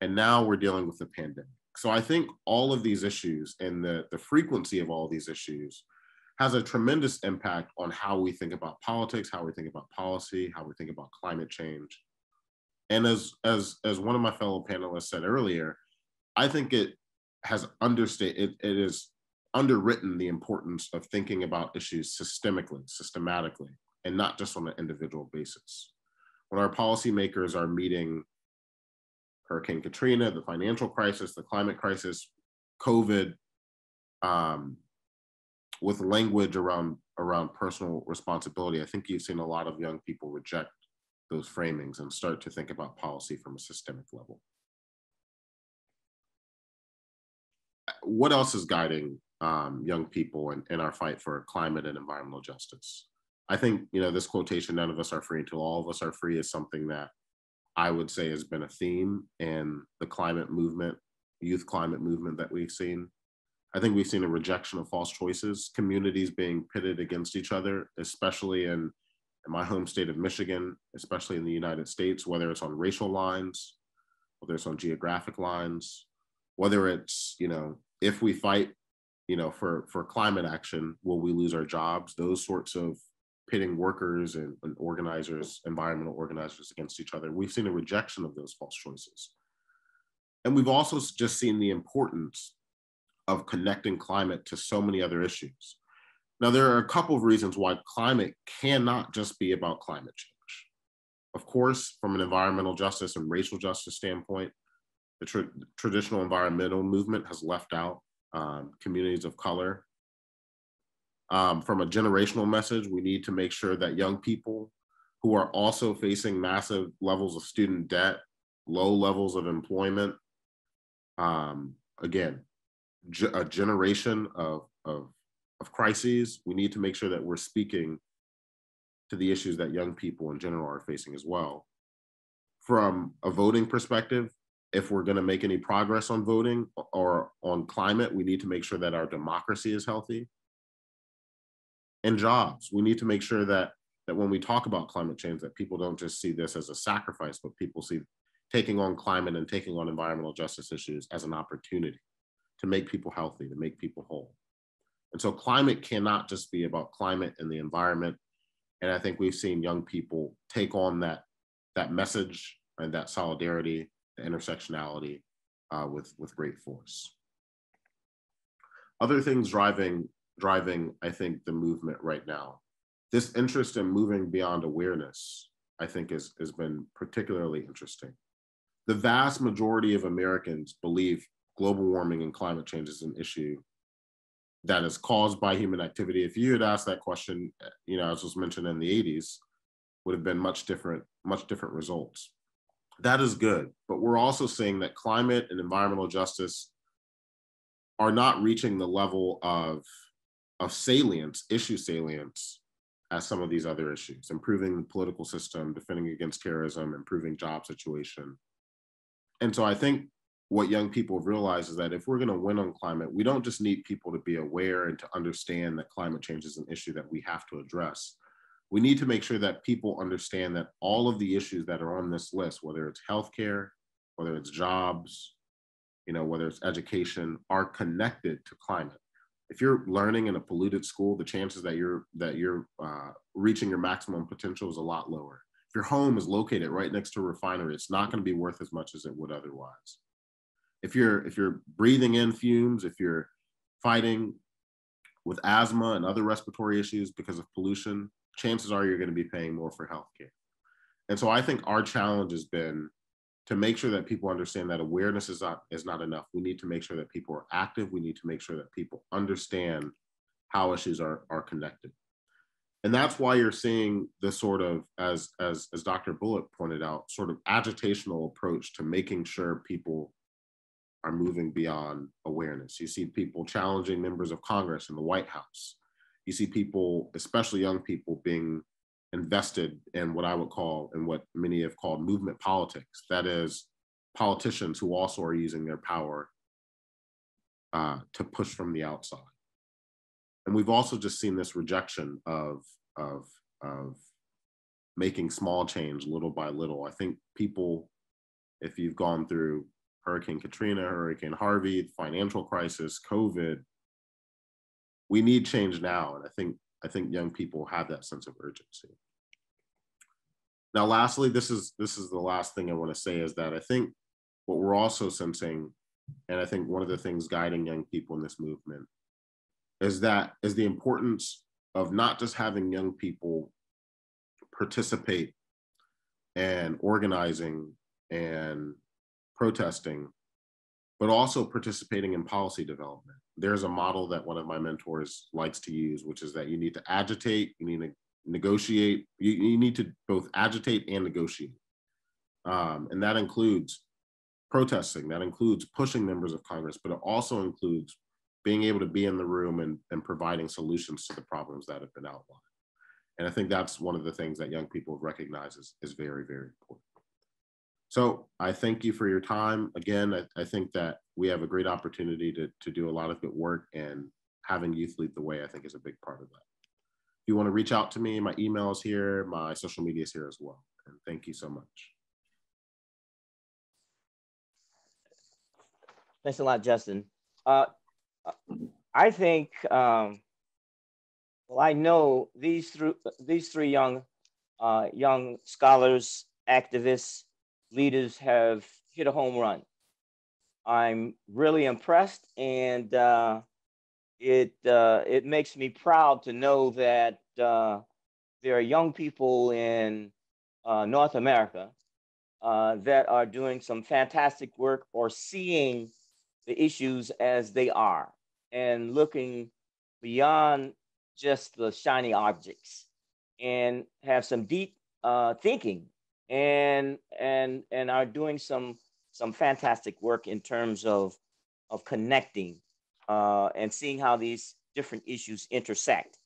And now we're dealing with the pandemic. So I think all of these issues and the frequency of all these issues has a tremendous impact on how we think about politics, how we think about policy, how we think about climate change. And as one of my fellow panelists said earlier, I think it has underwritten the importance of thinking about issues systematically, and not just on an individual basis. When our policymakers are meeting Hurricane Katrina, the financial crisis, the climate crisis, COVID, with language around personal responsibility, I think you've seen a lot of young people reject those framings and start to think about policy from a systemic level. What else is guiding young people in our fight for climate and environmental justice? I think, this quotation, "None of us are free until all of us are free," is something that I would say has been a theme in the climate movement, youth climate movement that we've seen. I think we've seen a rejection of false choices, communities being pitted against each other, especially in my home state of Michigan, especially in the United States, whether it's on racial lines, whether it's on geographic lines, whether it's, if we fight, for climate action, will we lose our jobs? Those sorts of pitting workers and organizers, environmental organizers against each other. We've seen a rejection of those false choices. And we've also just seen the importance of connecting climate to so many other issues. Now, there are a couple of reasons why climate cannot just be about climate change. Of course, from an environmental justice and racial justice standpoint, the traditional environmental movement has left out communities of color. From a generational message, we need to make sure that young people who are also facing massive levels of student debt, low levels of employment, again, a generation of crises, we need to make sure that we're speaking to the issues that young people in general are facing as well. From a voting perspective, if we're going to make any progress on voting or on climate, we need to make sure that our democracy is healthy. And jobs, we need to make sure that when we talk about climate change, that people don't just see this as a sacrifice, but people see taking on climate and taking on environmental justice issues as an opportunity to make people healthy, to make people whole. And so climate cannot just be about climate and the environment. And I think we've seen young people take on that message and that solidarity, the intersectionality with great force. Other things driving, I think, the movement right now. This interest in moving beyond awareness, I think, has been particularly interesting. The vast majority of Americans believe global warming and climate change is an issue that is caused by human activity. If you had asked that question, as was mentioned in the 80s, would have been much different results. That is good, but we're also seeing that climate and environmental justice are not reaching the level of salience, issue salience, as some of these other issues, improving the political system, defending against terrorism, improving job situation. And so I think what young people have realized is that if we're gonna win on climate, we don't just need people to be aware and to understand that climate change is an issue that we have to address. We need to make sure that people understand that all of the issues that are on this list, whether it's healthcare, whether it's jobs, whether it's education, are connected to climate. If you're learning in a polluted school, the chances that you're reaching your maximum potential is a lot lower. If your home is located right next to a refinery, it's not going to be worth as much as it would otherwise. If you're breathing in fumes, if you're fighting with asthma and other respiratory issues because of pollution, chances are you're going to be paying more for healthcare. And so I think our challenge has been to make sure that people understand that awareness is not enough. We need to make sure that people are active. We need to make sure that people understand how issues are connected. And that's why you're seeing this sort of, as Dr. Bullard pointed out, sort of agitational approach to making sure people are moving beyond awareness. You see people challenging members of Congress in the White House. You see people, especially young people, being invested in what I would call, and what many have called, movement politics. That is, politicians who also are using their power to push from the outside. And we've also just seen this rejection of making small change little by little. I think people, if you've gone through Hurricane Katrina, Hurricane Harvey, financial crisis, COVID, we need change now. And I think young people have that sense of urgency. Now, lastly, this is the last thing I want to say, is that I think what we're also sensing, and I think one of the things guiding young people in this movement is the importance of not just having young people participate and organizing and protesting, but also participating in policy development. There's a model that one of my mentors likes to use, which is that you need to agitate, you need to negotiate, you need to both agitate and negotiate. And that includes protesting, that includes pushing members of Congress, but it also includes being able to be in the room and providing solutions to the problems that have been outlined. And I think that's one of the things that young people recognize is very, very important. So I thank you for your time. Again, I think that we have a great opportunity to do a lot of good work, and having youth lead the way, I think, is a big part of that. If you want to reach out to me, my email is here, my social media is here as well. And thank you so much. Thanks a lot, Justin. I think, well, I know these three young scholars, activists, leaders have hit a home run. I'm really impressed, and it makes me proud to know that there are young people in North America that are doing some fantastic work, or seeing the issues as they are and looking beyond just the shiny objects, and have some deep thinking, and are doing some fantastic work in terms of connecting and seeing how these different issues intersect.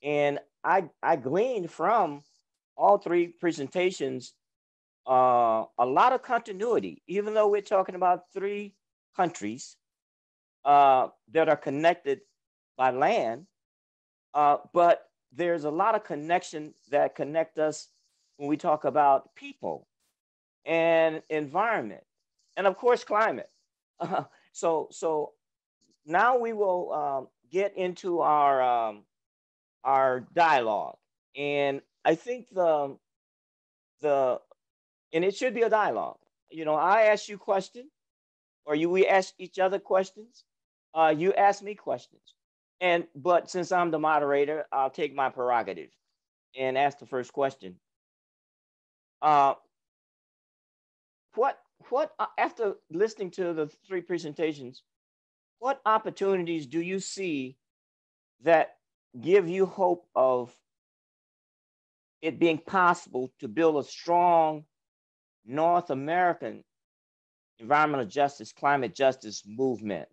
And I gleaned from all three presentations a lot of continuity, even though we're talking about three countries that are connected by land, but there's a lot of connection that connect us when we talk about people and environment, and of course climate. So now we will get into our dialogue. And I think and it should be a dialogue. You know, I ask you questions, or we ask each other questions. You ask me questions. But since I'm the moderator, I'll take my prerogative and ask the first question. After listening to the three presentations, what opportunities do you see that give you hope of it being possible to build a strong North American environmental justice, climate justice movement?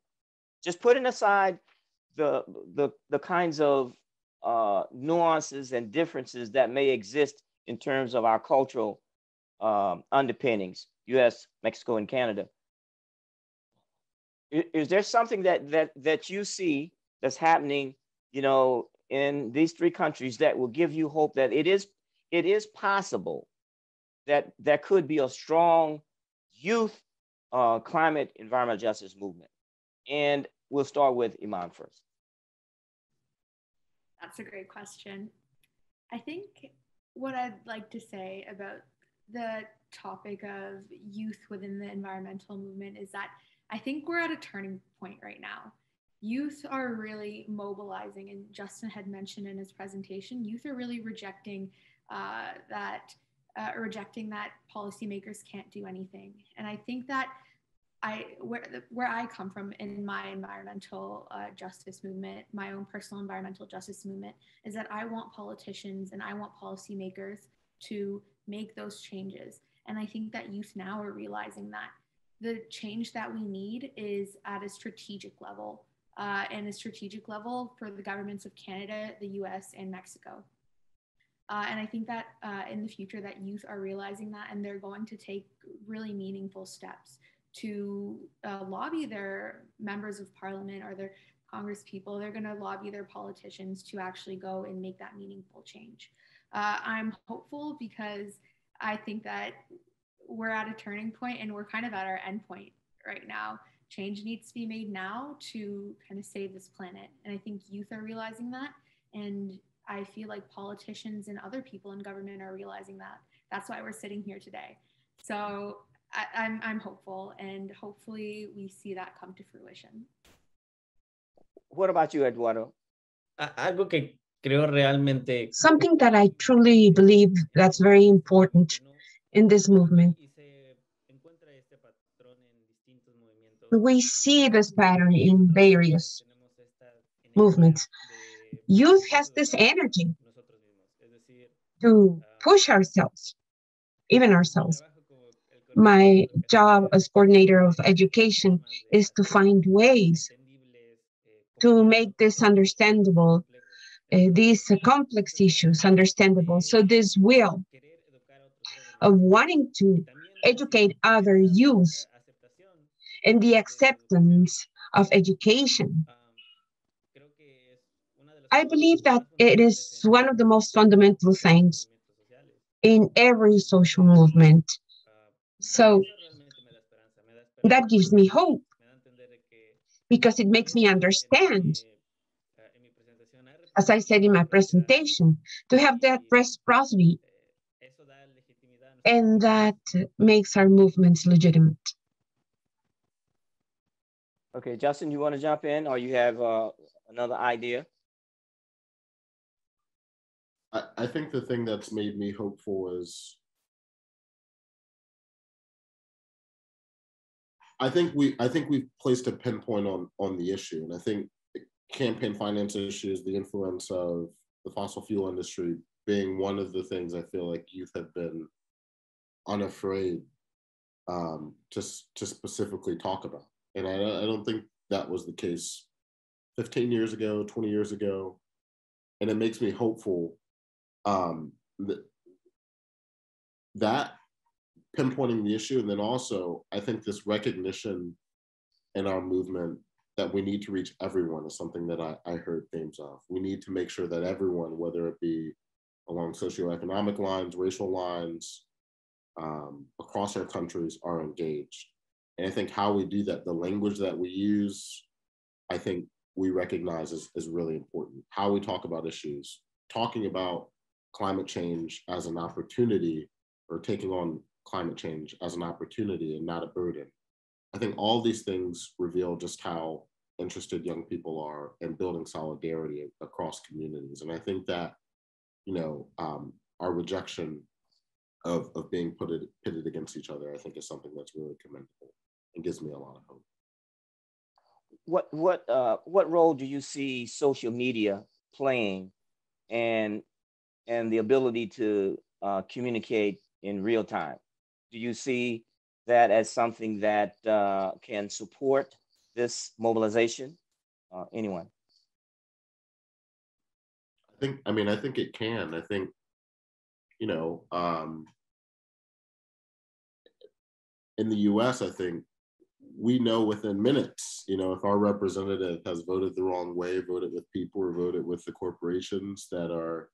Just putting aside the kinds of nuances and differences that may exist in terms of our cultural underpinnings, US, Mexico, and Canada. Is there something that you see that's happening, you know, in these three countries that will give you hope that it is possible that there could be a strong youth climate environmental justice movement? And we'll start with Iman first. That's a great question. I think what I'd like to say about the topic of youth within the environmental movement is that I think we're at a turning point right now. Youth are really mobilizing, and Justin had mentioned in his presentation, youth are really rejecting that policymakers can't do anything. And I think that where I come from in my environmental justice movement, my own personal environmental justice movement, is that I want politicians and I want policymakers to make those changes. And I think that youth now are realizing that the change that we need is at a strategic level, and a strategic level for the governments of Canada, the US, and Mexico. And I think that in the future that youth are realizing that, and they're going to take really meaningful steps to lobby their members of parliament or their Congress people. They're going to lobby their politicians to actually go and make that meaningful change. I'm hopeful because I think that we're at a turning point and we're kind of at our end point right now. Change needs to be made now to kind of save this planet. And I think youth are realizing that. And I feel like politicians and other people in government are realizing that. That's why we're sitting here today. So I'm hopeful, and hopefully we see that come to fruition. What about you, Eduardo? Algo que creo realmente. Something that I truly believe that's very important in this movement. We see this pattern in various movements. Youth has this energy to push ourselves, even ourselves. My job as coordinator of education is to find ways to make this understandable, these complex issues understandable. So this will of wanting to educate other youth and the acceptance of education. I believe that it is one of the most fundamental things in every social movement. So that gives me hope because it makes me understand, as I said in my presentation, to have that reciprocity, and that makes our movements legitimate. Okay, Justin, you want to jump in, or you have another idea? I think the thing that's made me hopeful is I think we've placed a pinpoint on the issue, and I think campaign finance issues, the influence of the fossil fuel industry being one of the things I feel like youth have been unafraid to specifically talk about. And I don't think that was the case 15 years ago, 20 years ago. And it makes me hopeful that pinpointing the issue, and then also I think this recognition in our movement that we need to reach everyone is something that I heard themes of. We need to make sure that everyone, whether it be along socioeconomic lines, racial lines, across our countries, are engaged. And I think how we do that, the language that we use, I think we recognize is really important. How we talk about issues, talking about climate change as an opportunity, or taking on climate change as an opportunity and not a burden. I think all these things reveal just how interested young people are in building solidarity across communities. And I think that, you know, our rejection of being pitted against each other, I think is something that's really commendable and gives me a lot of hope. What role do you see social media playing and the ability to communicate in real time? Do you see that as something that can support this mobilization? Anyone? I think it can. I think, you know, in the US, I think we know within minutes, you know, if our representative has voted the wrong way, voted with people, or voted with the corporations that are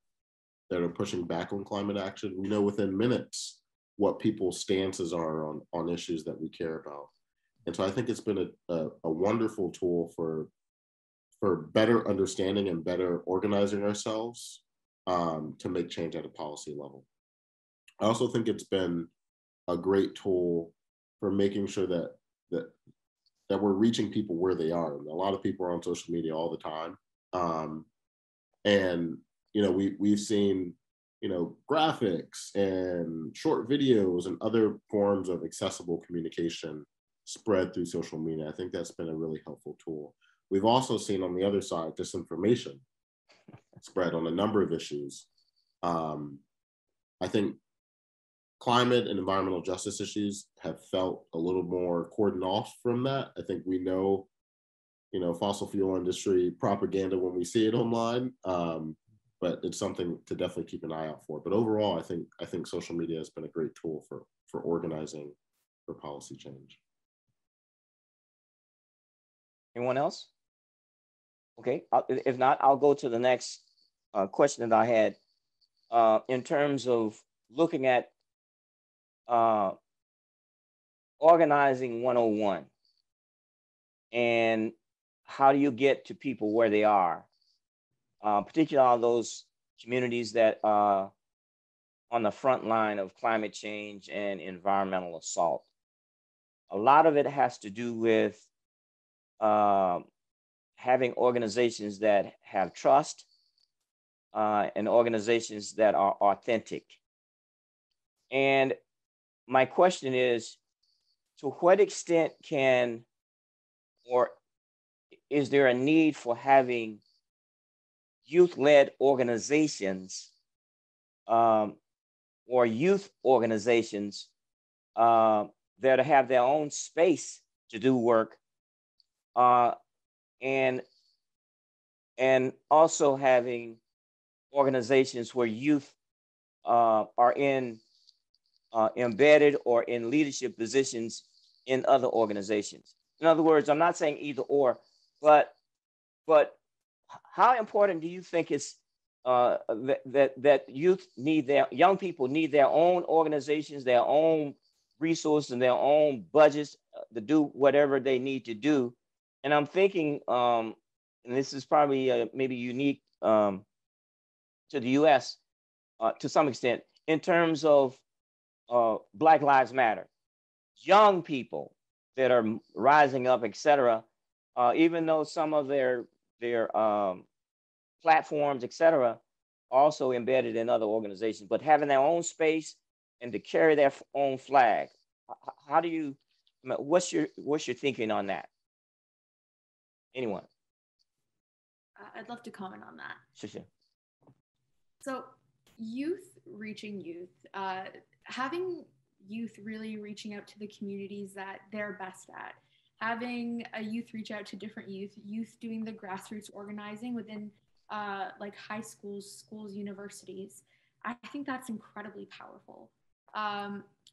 pushing back on climate action, we know within minutes what people's stances are on issues that we care about. And so I think it's been a wonderful tool for better understanding and better organizing ourselves to make change at a policy level. I also think it's been a great tool for making sure that we're reaching people where they are. A lot of people are on social media all the time. And, you know, we've seen, you know, graphics and short videos and other forms of accessible communication spread through social media. I think that's been a really helpful tool. We've also seen on the other side, disinformation spread on a number of issues. I think climate and environmental justice issues have felt a little more cordoned off from that. I think we know, you know, fossil fuel industry propaganda when we see it online, but it's something to definitely keep an eye out for. But overall, I think social media has been a great tool for organizing for policy change. Anyone else? Okay, if not, I'll go to the next question that I had in terms of looking at organizing 101 and how do you get to people where they are, particularly all those communities that are on the front line of climate change and environmental assault. A lot of it has to do with having organizations that have trust and organizations that are authentic. And my question is, to what extent can, or is there a need for having youth-led organizations or youth organizations that have their own space to do work, and also having organizations where youth are embedded or in leadership positions in other organizations? In other words, I'm not saying either or, but how important do you think is that young people need their own organizations, their own resources, and their own budgets to do whatever they need to do? And I'm thinking, and this is probably maybe unique to the US to some extent, in terms of Black Lives Matter. Young people that are rising up, et cetera, even though some of their platforms, et cetera, also embedded in other organizations, but having their own space and to carry their own flag. How do you, what's your thinking on that? Anyone? I'd love to comment on that. Sure. So youth reaching youth, having youth really reaching out to the communities that they're best at, having a youth reach out to different youth doing the grassroots organizing within like high schools, universities. I think that's incredibly powerful.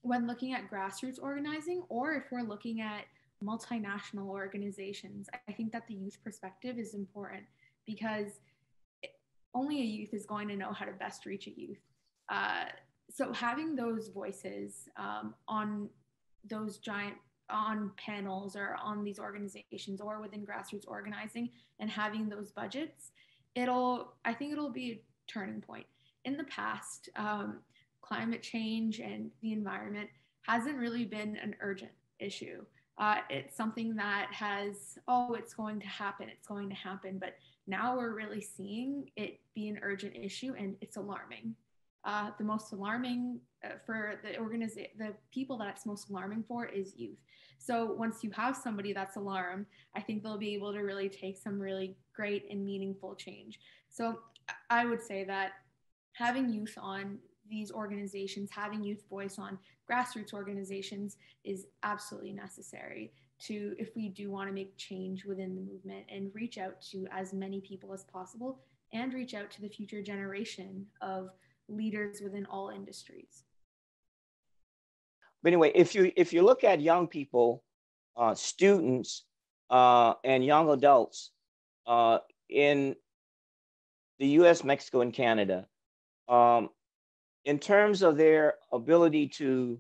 When looking at grassroots organizing, or if we're looking at multinational organizations, I think that the youth perspective is important, because only a youth is going to know how to best reach a youth. So having those voices on those giant on panels or on these organizations or within grassroots organizing and having those budgets, I think it'll be a turning point. In the past, climate change and the environment hasn't really been an urgent issue. It's something that has, it's going to happen. But now we're really seeing it be an urgent issue, and it's alarming. The most alarming for the people that it's most alarming for is youth. So once you have somebody that's alarmed, I think they'll be able to really take some really great and meaningful change. So I would say that having youth on these organizations, having youth voice on grassroots organizations is absolutely necessary if we do want to make change within the movement and reach out to as many people as possible and reach out to the future generation of leaders within all industries. But anyway, if you look at young people, students, and young adults in the US, Mexico, and Canada, in terms of their ability to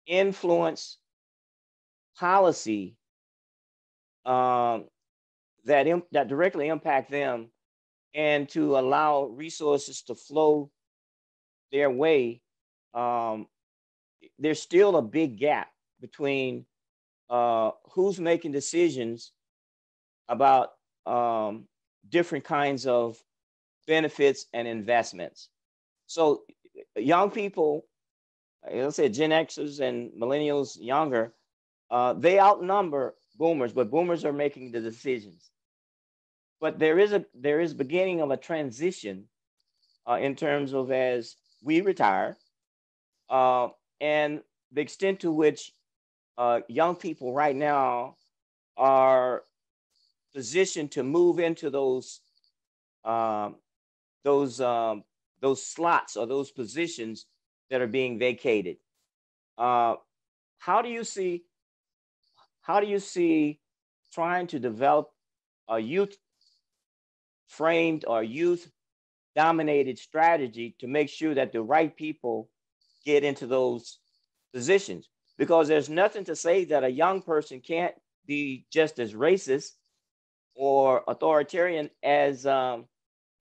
influence policy that directly impact them and to allow resources to flow their way, there's still a big gap between who's making decisions about different kinds of benefits and investments. So young people, let's say Gen Xers and millennials younger, they outnumber boomers, but boomers are making the decisions. But there is beginning of a transition in terms of as we retire, and the extent to which young people right now are positioned to move into those slots or those positions that are being vacated. How do you see trying to develop a youth framed or youth dominated strategy to make sure that the right people get into those positions? Because there's nothing to say that a young person can't be just as racist or authoritarian as an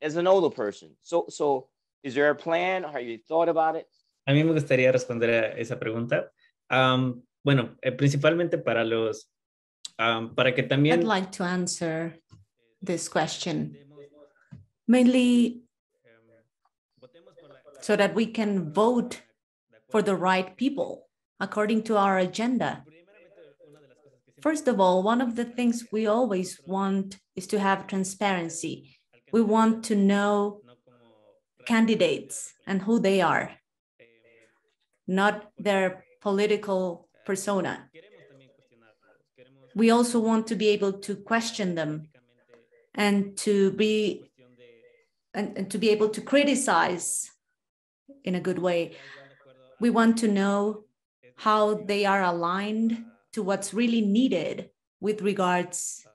older person. So is there a plan? Have you thought about it? A mí me gustaría responder a esa pregunta. Bueno, principalmente para que también... I'd like to answer this question, mainly so that we can vote for the right people according to our agenda. First of all, one of the things we always want is to have transparency. We want to know candidates and who they are, not their political persona. We also want to be able to question them and to be able to criticize in a good way. We want to know how they are aligned to what's really needed with regards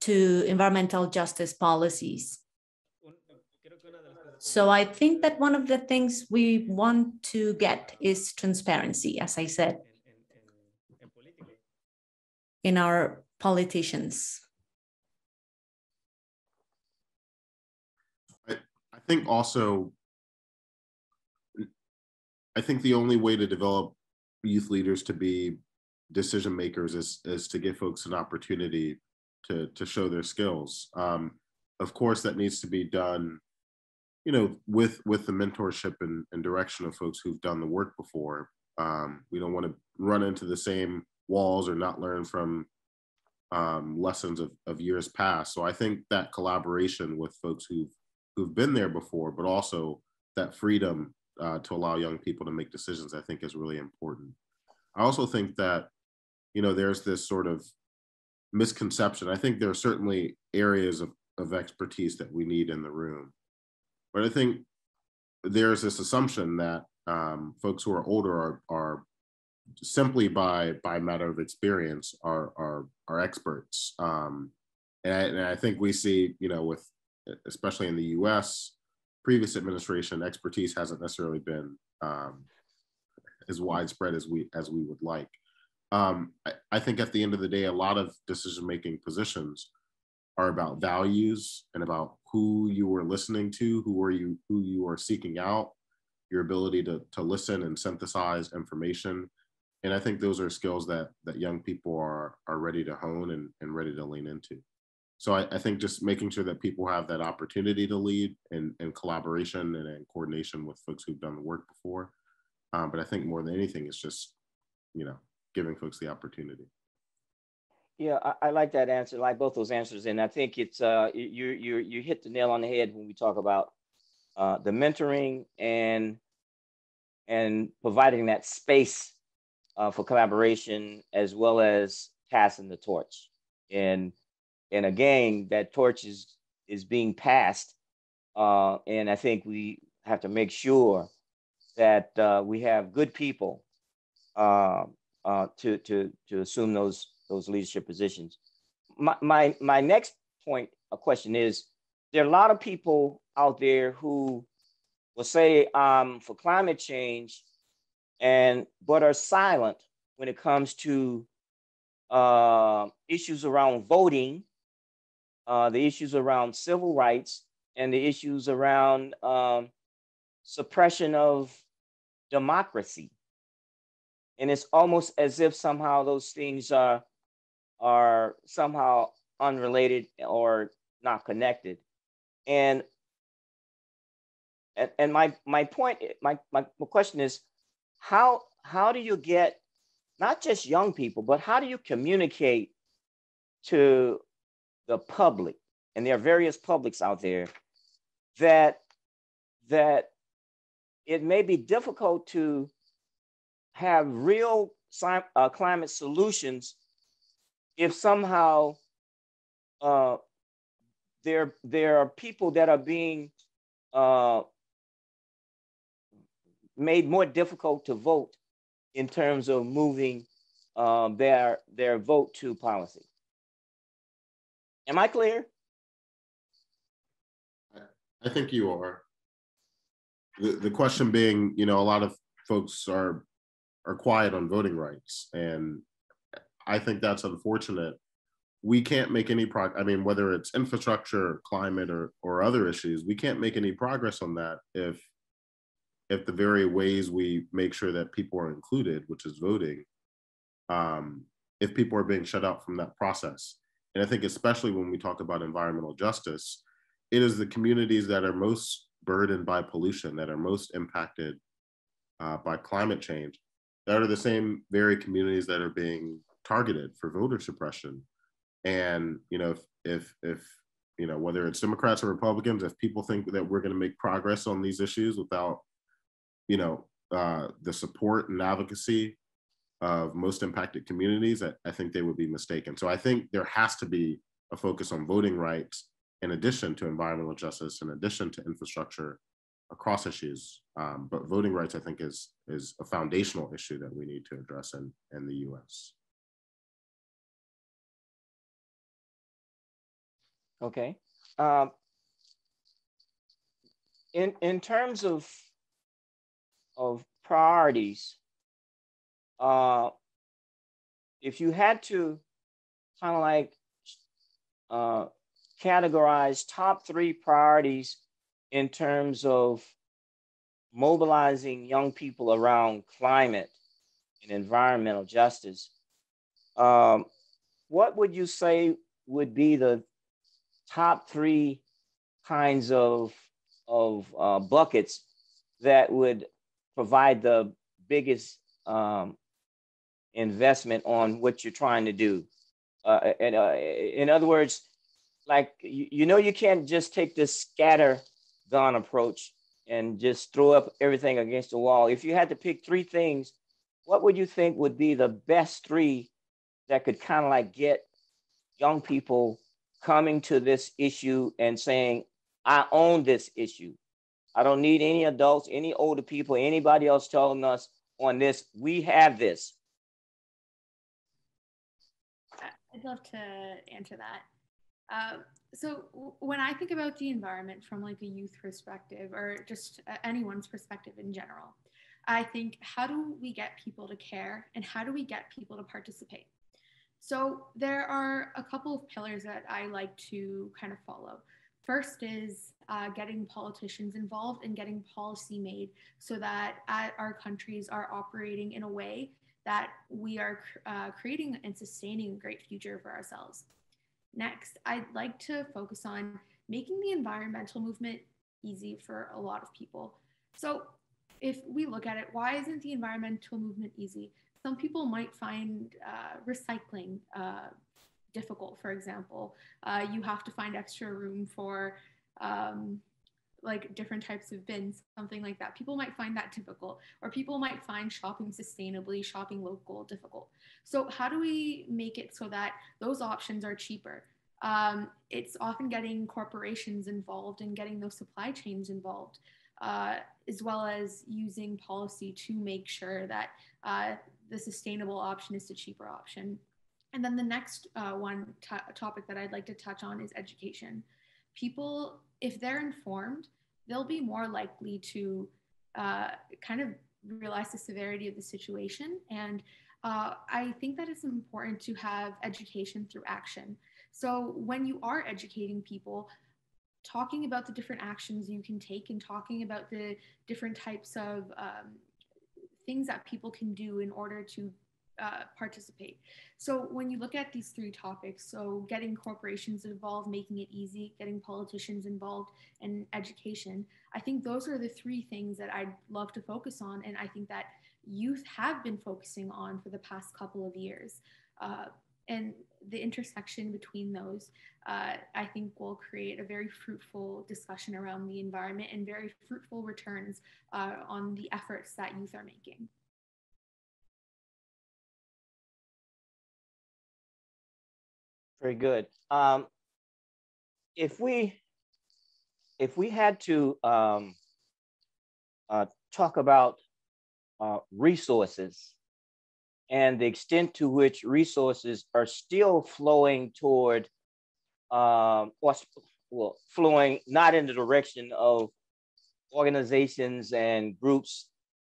to environmental justice policies. So I think that one of the things we want to get is transparency, as I said, in our politicians. I think also, I think the only way to develop youth leaders to be decision makers is to give folks an opportunity to show their skills. Of course, that needs to be done, with the mentorship and direction of folks who've done the work before. We don't want to run into the same walls or not learn from lessons of years past. So I think that collaboration with folks who've been there before, but also that freedom to allow young people to make decisions, I think is really important. I also think that, there's this sort of misconception. I think there are certainly areas of expertise that we need in the room. But I think there's this assumption that folks who are older are simply by matter of experience are experts. And I think we see, especially in the US, previous administration, expertise hasn't necessarily been as widespread as we would like. I think at the end of the day, a lot of decision-making positions are about values and about who you are listening to, who you are seeking out, your ability to listen and synthesize information. And I think those are skills that young people are ready to hone and ready to lean into. So I think just making sure that people have that opportunity to lead in collaboration and in coordination with folks who've done the work before. But I think more than anything, it's just, giving folks the opportunity. Yeah, I like that answer, I like both those answers. And I think it's, you hit the nail on the head when we talk about the mentoring and providing that space for collaboration, as well as passing the torch. And again, that torch is being passed. And I think we have to make sure that we have good people to assume those leadership positions. My next point, a question is, there are a lot of people out there who will say for climate change, but are silent when it comes to issues around voting, the issues around civil rights, and the issues around suppression of democracy. And it's almost as if somehow those things are somehow unrelated or not connected. And my point, my question is, how do you get not just young people, but how do you communicate to the public, and there are various publics out there, that it may be difficult to have real climate solutions if somehow there are people that are being made more difficult to vote in terms of moving their vote to policy. Am I clear? I think you are. The question being, a lot of folks are quiet on voting rights, and I think that's unfortunate. We can't make any progress. I mean, whether it's infrastructure, or climate, or other issues, we can't make any progress on that if the very ways we make sure that people are included, which is voting, if people are being shut out from that process. And I think especially when we talk about environmental justice, it is the communities that are most burdened by pollution, that are most impacted by climate change, that are the same very communities that are being targeted for voter suppression. And if whether it's Democrats or Republicans, if people think that we're going to make progress on these issues without the support and advocacy of most impacted communities, I think they would be mistaken. So I think there has to be a focus on voting rights in addition to environmental justice, in addition to infrastructure across issues. But voting rights, I think, is a foundational issue that we need to address in the US. Okay. In terms of priorities, if you had to kind of like categorize top 3 priorities in terms of mobilizing young people around climate and environmental justice, what would you say would be the top 3 kinds of buckets that would provide the biggest investment on what you're trying to do? In other words, like, you can't just take this scatter gun approach and just throw up everything against the wall. If you had to pick 3 things, what would you think would be the best 3 that could kind of like get young people coming to this issue and saying, I own this issue. I don't need any adults, any older people, anybody else telling us on this. We have this. I'd love to answer that. So when I think about the environment from like a youth perspective, or just anyone's perspective in general, I think, how do we get people to care and how do we get people to participate? So there are a couple of pillars that I like to kind of follow. First is getting politicians involved and getting policy made so that our countries are operating in a way that we are creating and sustaining a great future for ourselves. Next, I'd like to focus on making the environmental movement easy for a lot of people. So if we look at it, why isn't the environmental movement easy? Some people might find recycling difficult, for example. You have to find extra room for like different types of bins, something like that. People might find that difficult, or people might find shopping sustainably, shopping local difficult. So how do we make it so that those options are cheaper? It's often getting corporations involved and getting those supply chains involved, as well as using policy to make sure that the sustainable option is the cheaper option. And then the next topic that I'd like to touch on is education. People, if they're informed, they'll be more likely to kind of realize the severity of the situation. And I think that it's important to have education through action. So when you are educating people, talking about the different actions you can take and talking about the different types of things that people can do in order to participate. So when you look at these three topics, so getting corporations involved, making it easy, getting politicians involved, and education, I think those are the three things that I'd love to focus on. And I think that youth have been focusing on for the past couple of years. And the intersection between those, I think will create a very fruitful discussion around the environment and very fruitful returns on the efforts that youth are making. Very good. If we had to talk about resources and the extent to which resources are still flowing toward, flowing not in the direction of organizations and groups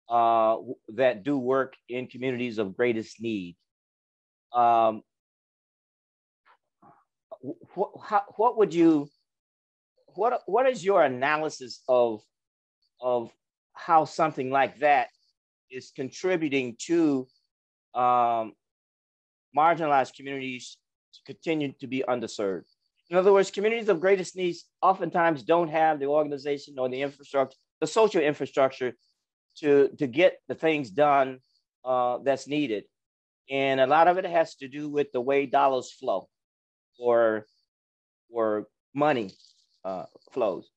that do work in communities of greatest need. What is your analysis of how something like that is contributing to marginalized communities to continue to be underserved? In other words, communities of greatest needs oftentimes don't have the organization or the infrastructure, the social infrastructure to get the things done that's needed. And a lot of it has to do with the way dollars flow or money flows.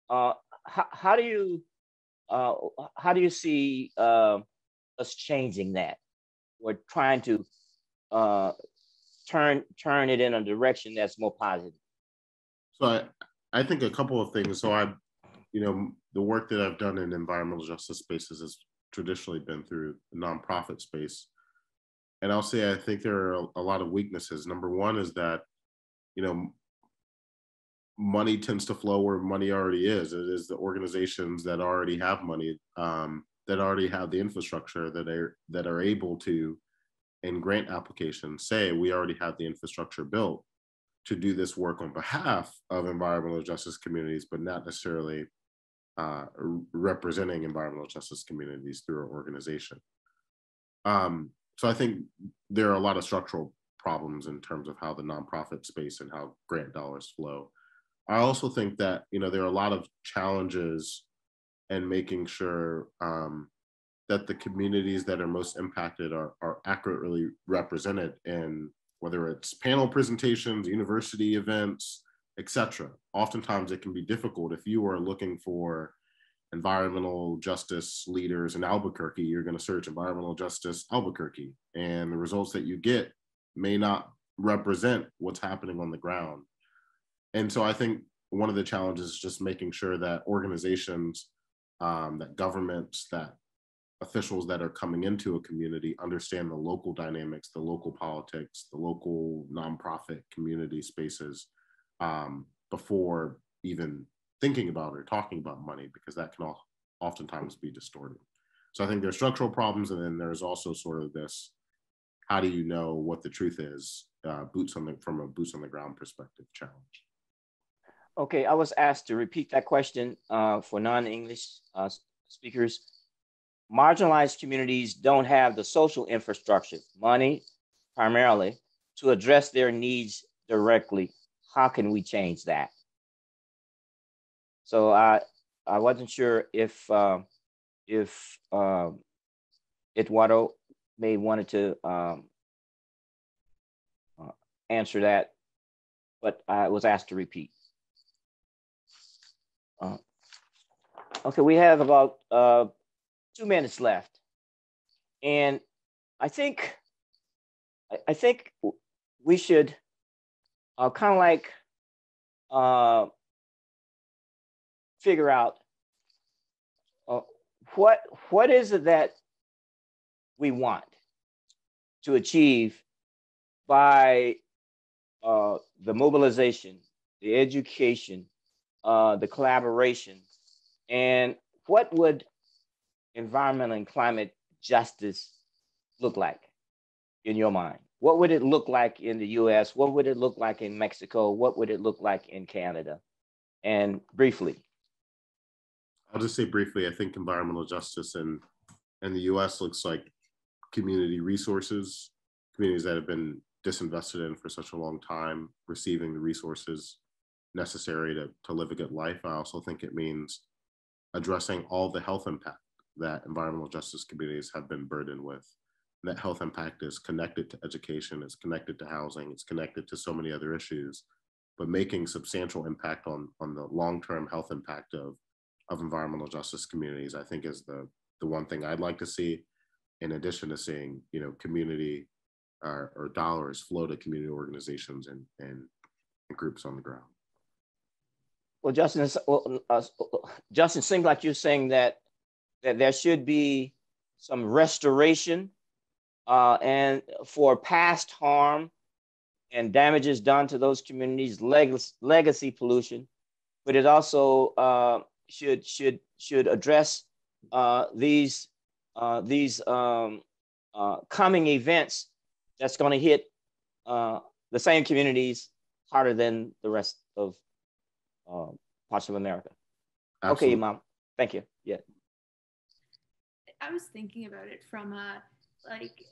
How do you see us changing that? We're trying to turn it in a direction that's more positive. So I think a couple of things. So the work that I've done in environmental justice spaces has traditionally been through the nonprofit space. And I'll say, I think there are a lot of weaknesses. Number one is that, money tends to flow where money already is. It is the organizations that already have money, that already have the infrastructure that are able to, in grant applications, say we already have the infrastructure built to do this work on behalf of environmental justice communities, but not necessarily representing environmental justice communities through our organization. So I think there are a lot of structural problems in terms of how the nonprofit space and how grant dollars flow. I also think that, there are a lot of challenges in making sure that the communities that are most impacted are accurately represented in whether it's panel presentations, university events, etc. Oftentimes it can be difficult if you are looking for environmental justice leaders in Albuquerque, you're going to search environmental justice Albuquerque, and the results that you get may not represent what's happening on the ground. And so I think one of the challenges is just making sure that organizations, that governments, that officials that are coming into a community understand the local dynamics, the local politics, the local nonprofit community spaces before even thinking about or talking about money, because that can oftentimes be distorted. So I think there's structural problems, and then there's also sort of this, how do you know what the truth is, from a boots on the ground perspective challenge. Okay, I was asked to repeat that question for non-English speakers. Marginalized communities don't have the social infrastructure, money primarily, to address their needs directly. How can we change that? So I wasn't sure if Eduardo may wanted to answer that, but I was asked to repeat. Okay, we have about 2 minutes left, and I think we should kind of like figure out what is it that we want to achieve by the mobilization, the education, the collaboration, and what would environmental and climate justice look like in your mind? What would it look like in the US? What would it look like in Mexico? What would it look like in Canada? And briefly. I'll just say briefly, I think environmental justice in the US looks like community resources, communities that have been disinvested in for such a long time, receiving the resources necessary to live a good life. I also think it means addressing all the health impact that environmental justice communities have been burdened with. And that health impact is connected to education, it's connected to housing, it's connected to so many other issues, but making substantial impact on the long-term health impact of environmental justice communities, I think is the one thing I'd like to see, in addition to seeing, you know, community or dollars flow to community organizations and groups on the ground. Well, Justin, Justin, seems like you're saying that there should be some restoration and for past harm and damages done to those communities, legacy pollution, but it also should address these coming events that's going to hit the same communities harder than the rest of parts of America. Absolutely. Okay, Mom. Thank you. Yeah. I was thinking about it from like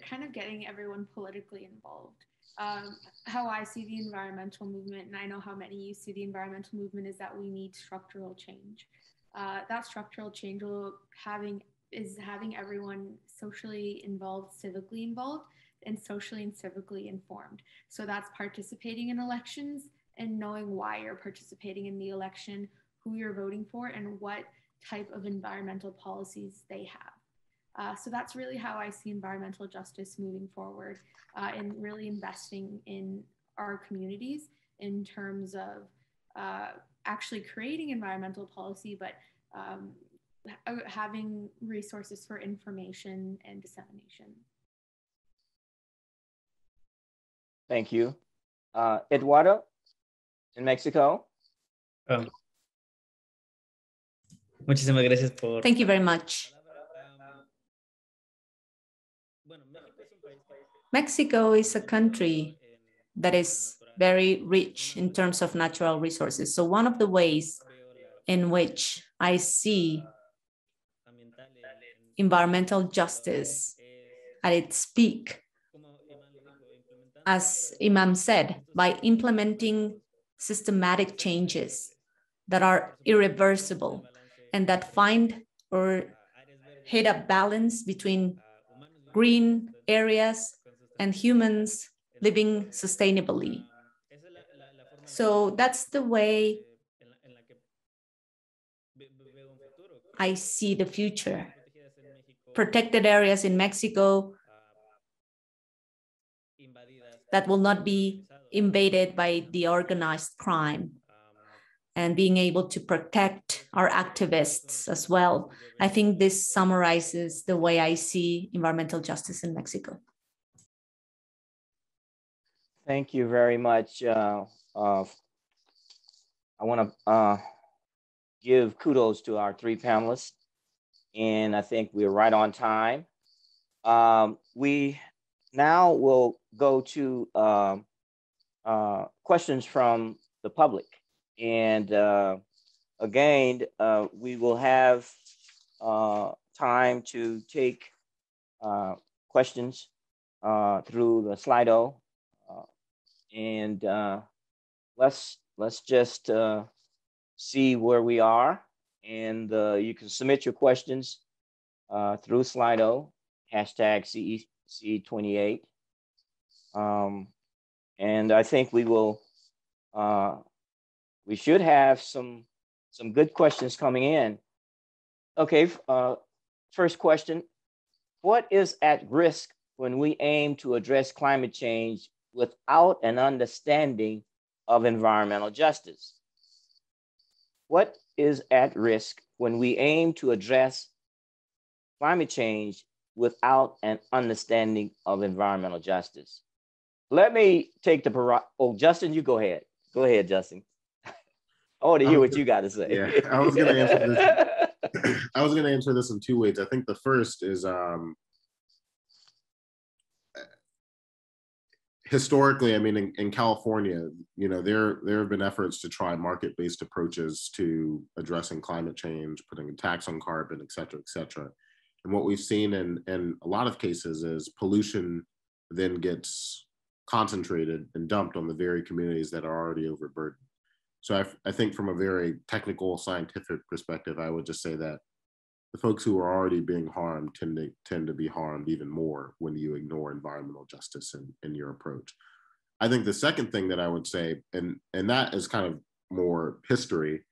kind of getting everyone politically involved. How I see the environmental movement, and I know how many you see the environmental movement, is that we need structural change. That structural change is having everyone socially involved, civically involved, and socially and civically informed. So that's participating in elections and knowing why you're participating in the election, who you're voting for, and what type of environmental policies they have. So that's really how I see environmental justice moving forward, and really investing in our communities in terms of actually creating environmental policy, but having resources for information and dissemination. Thank you. Eduardo, in Mexico. Muchísimas gracias por... Thank you very much. Mexico is a country that is very rich in terms of natural resources. So one of the ways in which I see environmental justice at its peak, as Iman said, by implementing systematic changes that are irreversible and that find or hit a balance between green areas and humans living sustainably. So that's the way I see the future. Protected areas in Mexico that will not be invaded by the organized crime, and being able to protect our activists as well. I think this summarizes the way I see environmental justice in Mexico. Thank you very much. I want to give kudos to our three panelists. and I think we're right on time. We now will go to questions from the public. And again, we will have time to take questions through the Slido. And let's just see where we are. And you can submit your questions through Slido, hashtag CEC28. And I think we will, we should have some good questions coming in. Okay, first question. What is at risk when we aim to address climate change without an understanding of environmental justice? What is at risk when we aim to address climate change without an understanding of environmental justice? Let me take the, oh, Justin, you go ahead. Go ahead, Justin. I want to hear what you got to say. Yeah, I was going to answer this. I was going to answer this in two ways. I think the first is historically, I mean, in California, you know, there have been efforts to try market-based approaches to addressing climate change, putting a tax on carbon, et cetera, et cetera. And what we've seen in a lot of cases is pollution then gets concentrated and dumped on the very communities that are already overburdened. So I think from a very technical, scientific perspective, I would just say that the folks who are already being harmed tend to be harmed even more when you ignore environmental justice in your approach. I think the second thing that I would say, and that is kind of more history,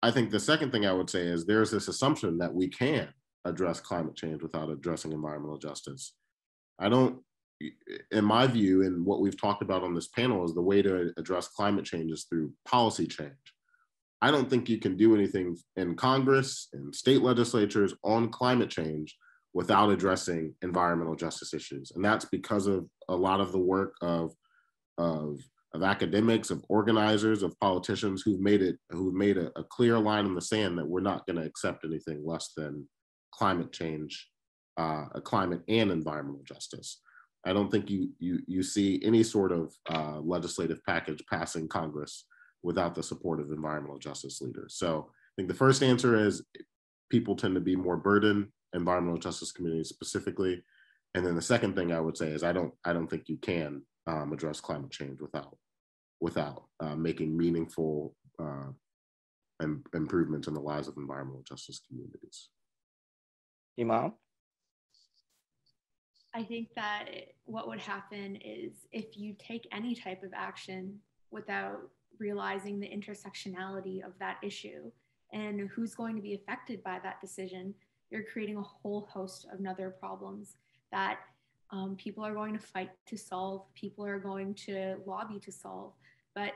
I think the second thing I would say is there's this assumption that we can address climate change without addressing environmental justice. I don't, in my view, and what we've talked about on this panel, is the way to address climate change is through policy change. I don't think you can do anything in Congress and state legislatures on climate change without addressing environmental justice issues. And that's because of a lot of the work of academics, of organizers, of politicians who've made a clear line in the sand that we're not going to accept anything less than climate change, climate and environmental justice. I don't think you see any sort of legislative package passing Congress without the support of environmental justice leaders. So I think the first answer is people tend to be more burdened, environmental justice communities specifically. And then the second thing I would say is I don't think you can address climate change without making meaningful improvements in the lives of environmental justice communities. Iman? I think that what would happen is if you take any type of action without realizing the intersectionality of that issue and who's going to be affected by that decision, you're creating a whole host of other problems that people are going to fight to solve, people are going to lobby to solve. But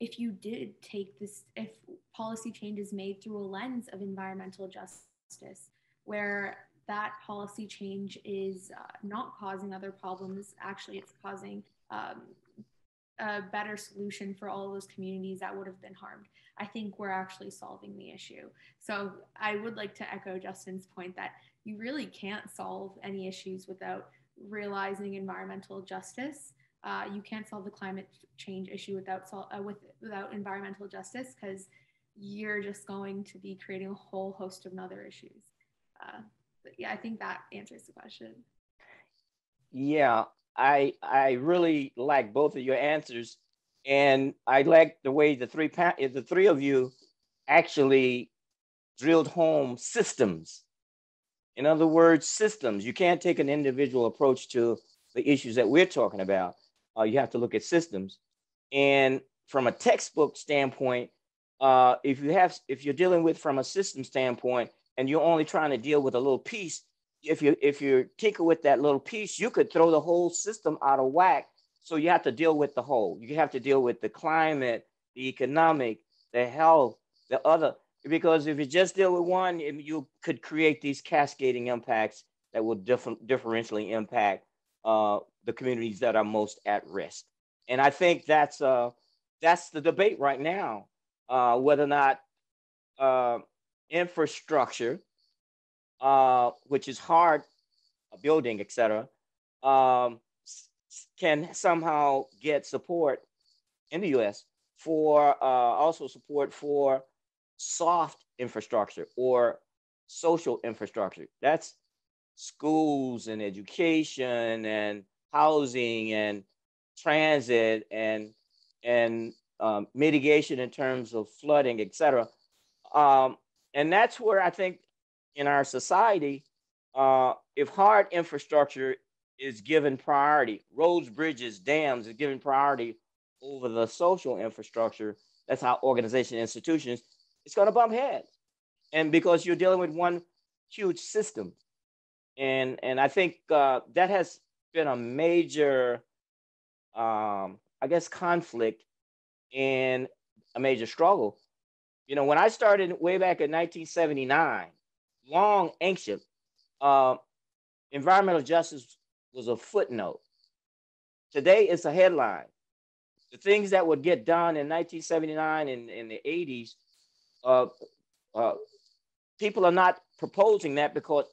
if you did take this, if policy change is made through a lens of environmental justice, where that policy change is not causing other problems, actually it's causing a better solution for all of those communities that would have been harmed, I think we're actually solving the issue. So I would like to echo Justin's point that you really can't solve any issues without realizing environmental justice. You can't solve the climate change issue without environmental justice, because you're just going to be creating a whole host of other issues. But yeah, I think that answers the question. Yeah, I really like both of your answers, and I like the way the three of you actually drilled home systems. In other words, systems. You can't take an individual approach to the issues that we're talking about. You have to look at systems. And from a textbook standpoint, if you're dealing with from a system standpoint, and you're only trying to deal with a little piece, if you tinker with that little piece, you could throw the whole system out of whack. So you have to deal with the whole. You have to deal with the climate, the economic, the health, the other. Because if you just deal with one, you could create these cascading impacts that will differentially impact the communities that are most at risk. And I think that's the debate right now, whether or not infrastructure which is hard building, etc., can somehow get support in the US for also support for soft infrastructure or social infrastructure. That's schools and education and housing and transit and mitigation in terms of flooding, etc. And that's where I think in our society, if hard infrastructure is given priority, roads, bridges, dams is given priority over the social infrastructure, that's how organization institutions, it's going to bump heads. And because you're dealing with one huge system. And I think that has been a major, I guess, conflict and a major struggle. You know, when I started way back in 1979, long, ancient, environmental justice was a footnote. Today, it's a headline. The things that would get done in 1979 and in the 80s, people are not proposing that because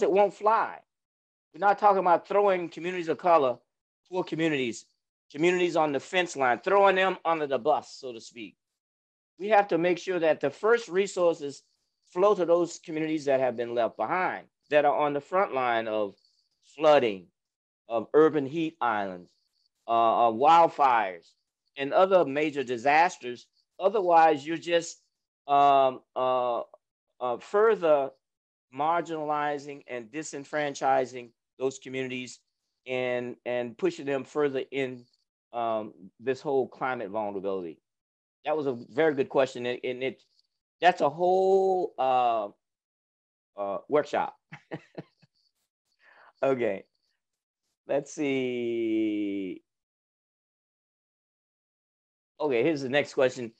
it won't fly. We're not talking about throwing communities of color, poor communities on the fence line, throwing them under the bus, so to speak. We have to make sure that the first resources flow to those communities that have been left behind, that are on the front line of flooding, of urban heat islands, of wildfires, and other major disasters. Otherwise, you're just further marginalizing and disenfranchising those communities and pushing them further in this whole climate vulnerability. That was a very good question, and that's a whole workshop. Okay, let's see. Okay, here's the next question.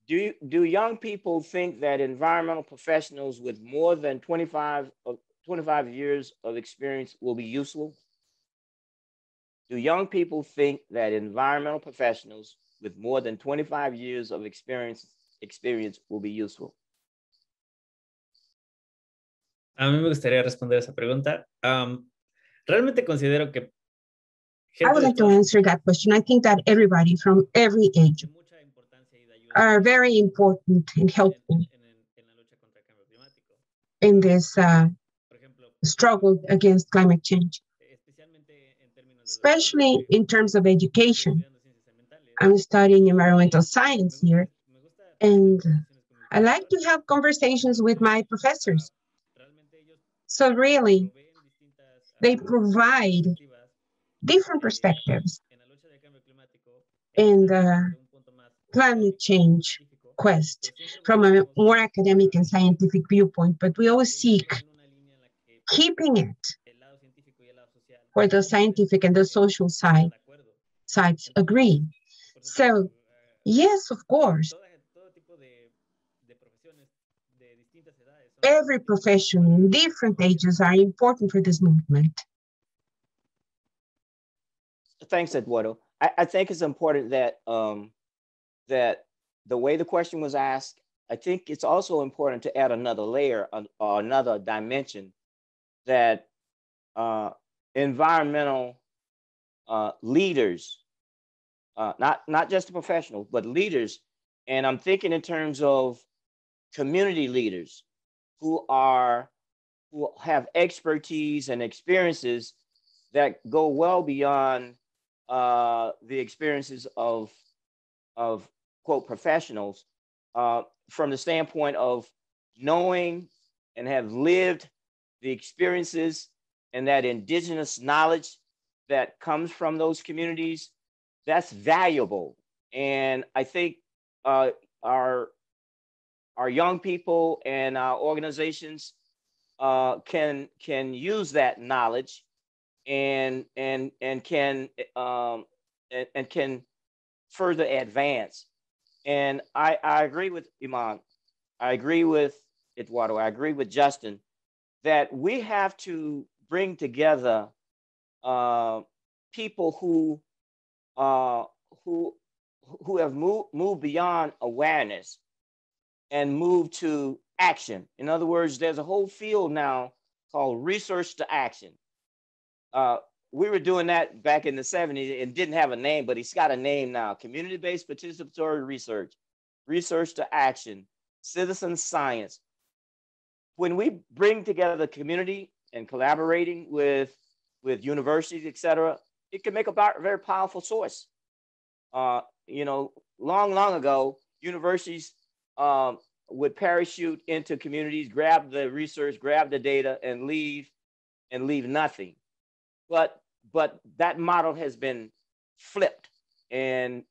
Do young people think that environmental professionals with more than 25 years of experience will be useful? Do young people think that environmental professionals with more than 25 years of experience will be useful? A mí me gustaría responder esa pregunta. Realmente considero que I would like to answer that question. I think that everybody from every age are very important and helpful in this struggle against climate change, especially in terms of education. I'm studying environmental science here, and I like to have conversations with my professors. So really, they provide different perspectives in the climate change quest from a more academic and scientific viewpoint, but we always seek keeping it where the scientific and the social sides agree. So yes, of course, every profession in different ages are important for this movement. Thanks, Eduardo. I think it's important that that the way the question was asked, I think it's also important to add another layer or another dimension that environmental leaders, not just the professionals, but leaders, and I'm thinking in terms of community leaders who have expertise and experiences that go well beyond the experiences of quote professionals, from the standpoint of knowing and have lived the experiences and that indigenous knowledge that comes from those communities. That's valuable, and I think our young people and our organizations can use that knowledge and can further advance. And I agree with Iman. I agree with Eduardo. I agree with Justin that we have to bring together people who have moved beyond awareness and moved to action. In other words, there's a whole field now called research to action. We were doing that back in the 70s and didn't have a name, but it's got a name now: community-based participatory research, research to action, citizen science. When we bring together the community and collaborating with universities, et cetera, it can make a very powerful source. You know, long ago, universities would parachute into communities, grab the research, grab the data, and leave nothing. But that model has been flipped, and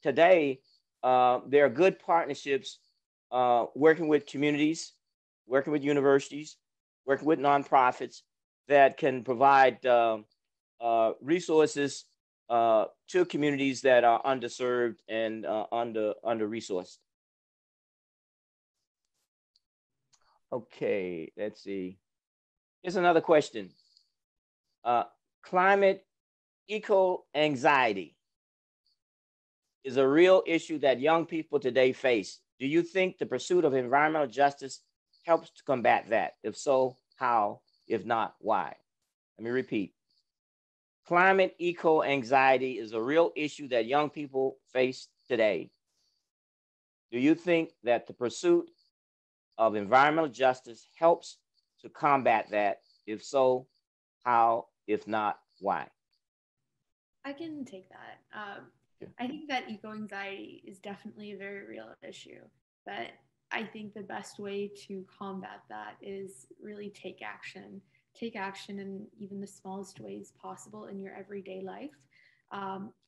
today there are good partnerships working with communities, working with universities, working with nonprofits that can provide resources to communities that are underserved and under-resourced. Okay, let's see. Here's another question. Climate eco-anxiety is a real issue that young people today face. Do you think the pursuit of environmental justice helps to combat that? If so, how? If not, why? Let me repeat. Climate eco-anxiety is a real issue that young people face today. Do you think that the pursuit of environmental justice helps to combat that? If so, how? If not, why? I can take that. I think that eco-anxiety is definitely a very real issue, but I think the best way to combat that is really take action in even the smallest ways possible in your everyday life.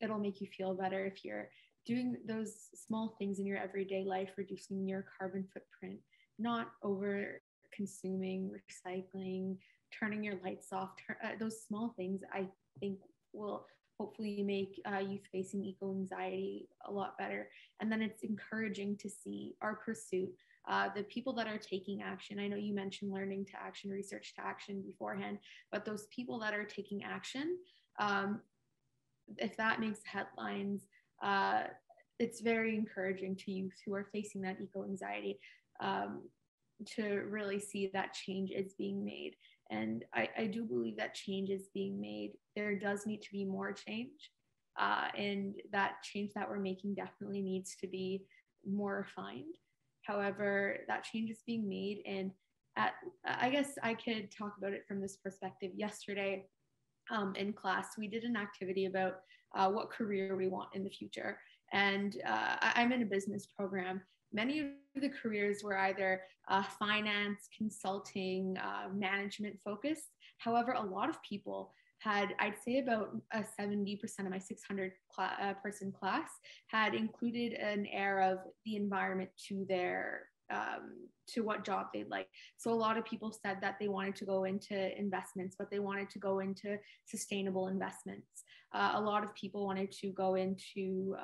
It'll make you feel better if you're doing those small things in your everyday life, reducing your carbon footprint, not over consuming, recycling, turning your lights off. Those small things I think will hopefully make youth facing eco-anxiety a lot better. And then it's encouraging to see our pursuit, the people that are taking action. I know you mentioned learning to action, research to action beforehand, but those people that are taking action, if that makes headlines, it's very encouraging to youth who are facing that eco-anxiety to really see that change is being made. And I do believe that change is being made. There does need to be more change. And that change that we're making definitely needs to be more refined. However, that change is being made. And I guess I could talk about it from this perspective. Yesterday in class, we did an activity about what career we want in the future. And I'm in a business program. Many of the careers were either finance, consulting, management focused. However, a lot of people had, I'd say about 70% of my 600 person class had included an air of the environment to their to what job they'd like. So a lot of people said that they wanted to go into investments, but they wanted to go into sustainable investments. A lot of people wanted to go into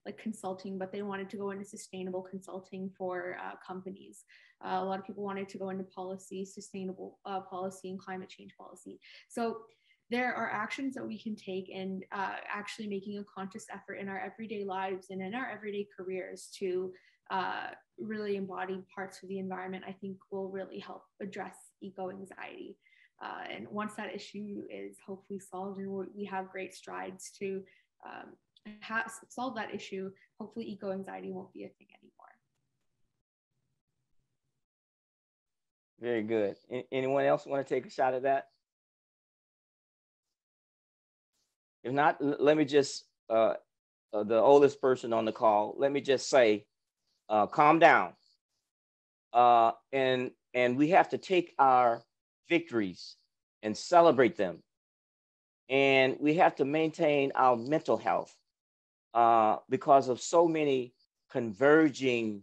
like consulting, but they wanted to go into sustainable consulting for companies. A lot of people wanted to go into policy, sustainable policy and climate change policy. So there are actions that we can take, and actually making a conscious effort in our everyday lives and in our everyday careers to really embody parts of the environment, I think will really help address eco-anxiety. And once that issue is hopefully solved and we have great strides to solve that issue, hopefully eco-anxiety won't be a thing anymore. Very good. Anyone else want to take a shot at that? If not, let me just, the oldest person on the call, let me just say, calm down. And we have to take our victories and celebrate them. And we have to maintain our mental health because of so many converging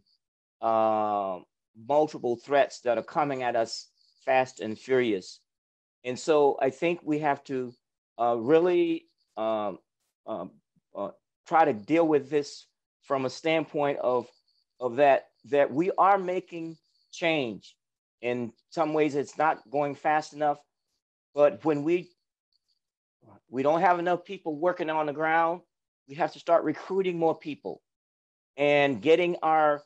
multiple threats that are coming at us fast and furious. And so I think we have to really try to deal with this from a standpoint of that we are making change. In some ways, it's not going fast enough, but when we don't have enough people working on the ground, we have to start recruiting more people and getting our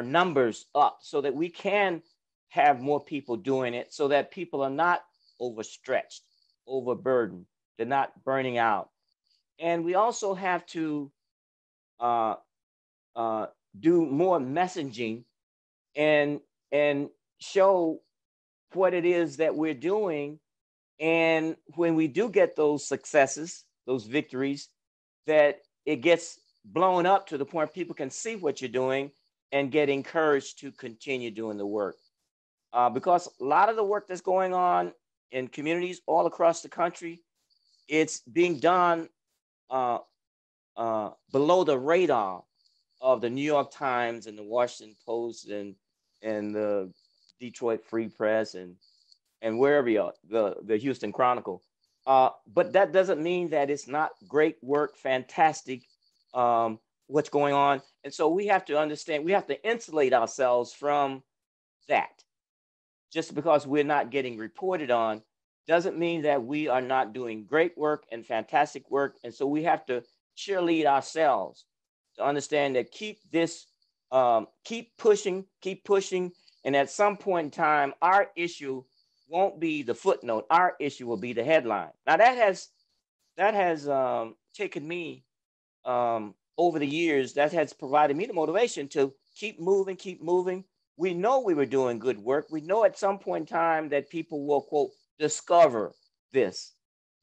numbers up so that we can have more people doing it, so that people are not overstretched, overburdened, they're not burning out. And we also have to do more messaging and show what it is that we're doing. And when we do get those successes, those victories, that it gets blown up to the point people can see what you're doing and get encouraged to continue doing the work. Because a lot of the work that's going on in communities all across the country, it's being done below the radar of the New York Times and the Washington Post and the Detroit Free Press and wherever you are, the Houston Chronicle. But that doesn't mean that it's not great work, fantastic, what's going on. And so we have to understand, we have to insulate ourselves from that. Just because we're not getting reported on doesn't mean that we are not doing great work and fantastic work. And so we have to cheerlead ourselves to understand that keep pushing. And at some point in time, our issue won't be the footnote. Our issue will be the headline. Now that has taken me over the years, that has provided me the motivation to keep moving. We know we were doing good work. We know at some point in time that people will, quote, discover this.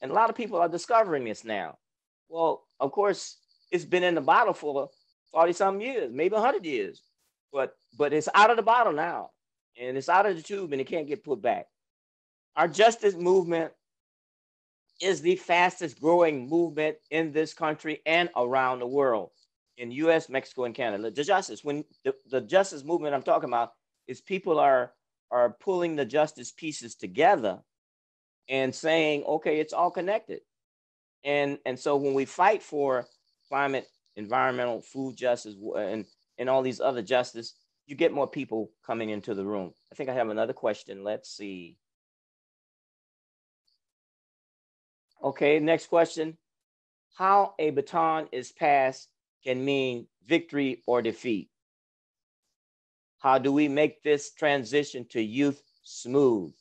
And a lot of people are discovering this now. Well, of course, it's been in the bottle for 40-some years, maybe 100 years, but it's out of the bottle now, and it's out of the tube, and it can't get put back. Our justice movement is the fastest growing movement in this country and around the world, in US, Mexico, and Canada. The justice movement I'm talking about is people are pulling the justice pieces together and saying, okay, it's all connected. And so when we fight for climate, environmental, food justice, and all these other justice, you get more people coming into the room. I think I have another question. Let's see. Okay, next question. How a baton is passed can mean victory or defeat. How do we make this transition to youth smooth?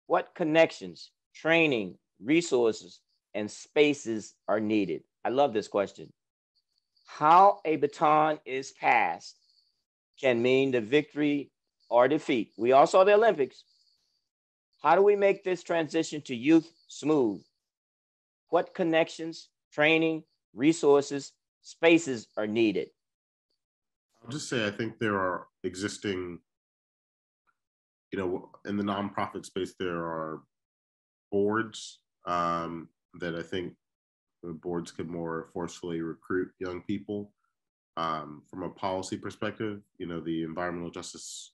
What connections, training, resources, and spaces are needed? I love this question. How a baton is passed can mean the victory or defeat. We all saw the Olympics. How do we make this transition to youth smooth? What connections, training, resources, spaces are needed? I'll just say, I think there are existing, in the nonprofit space, there are boards that I think the boards could more forcefully recruit young people. From a policy perspective, the Environmental Justice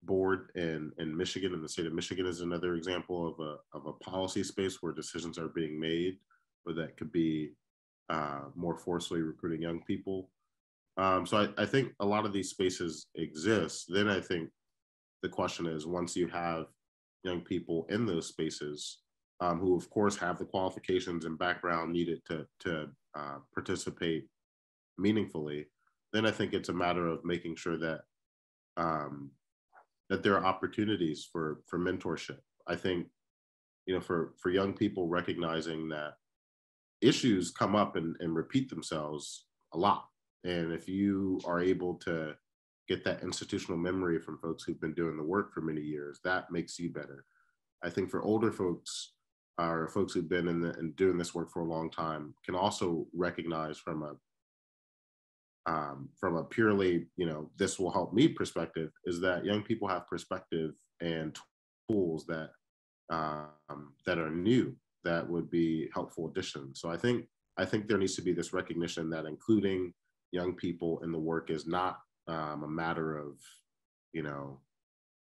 Board in Michigan, in the state of Michigan, is another example of a policy space where decisions are being made, where that could be more forcefully recruiting young people. So I think a lot of these spaces exist. Then I think the question is, once you have young people in those spaces, who of course have the qualifications and background needed to participate meaningfully, then I think it's a matter of making sure that that there are opportunities for mentorship. I think, for young people, recognizing that issues come up and repeat themselves a lot. And if you are able to get that institutional memory from folks who've been doing the work for many years, that makes you better. I think for older folks, or folks who've been and doing this work for a long time, can also recognize from a purely, this will help me perspective, is that young people have perspective and tools that are new, that would be helpful additions. So I think there needs to be this recognition that including young people in the work is not a matter of,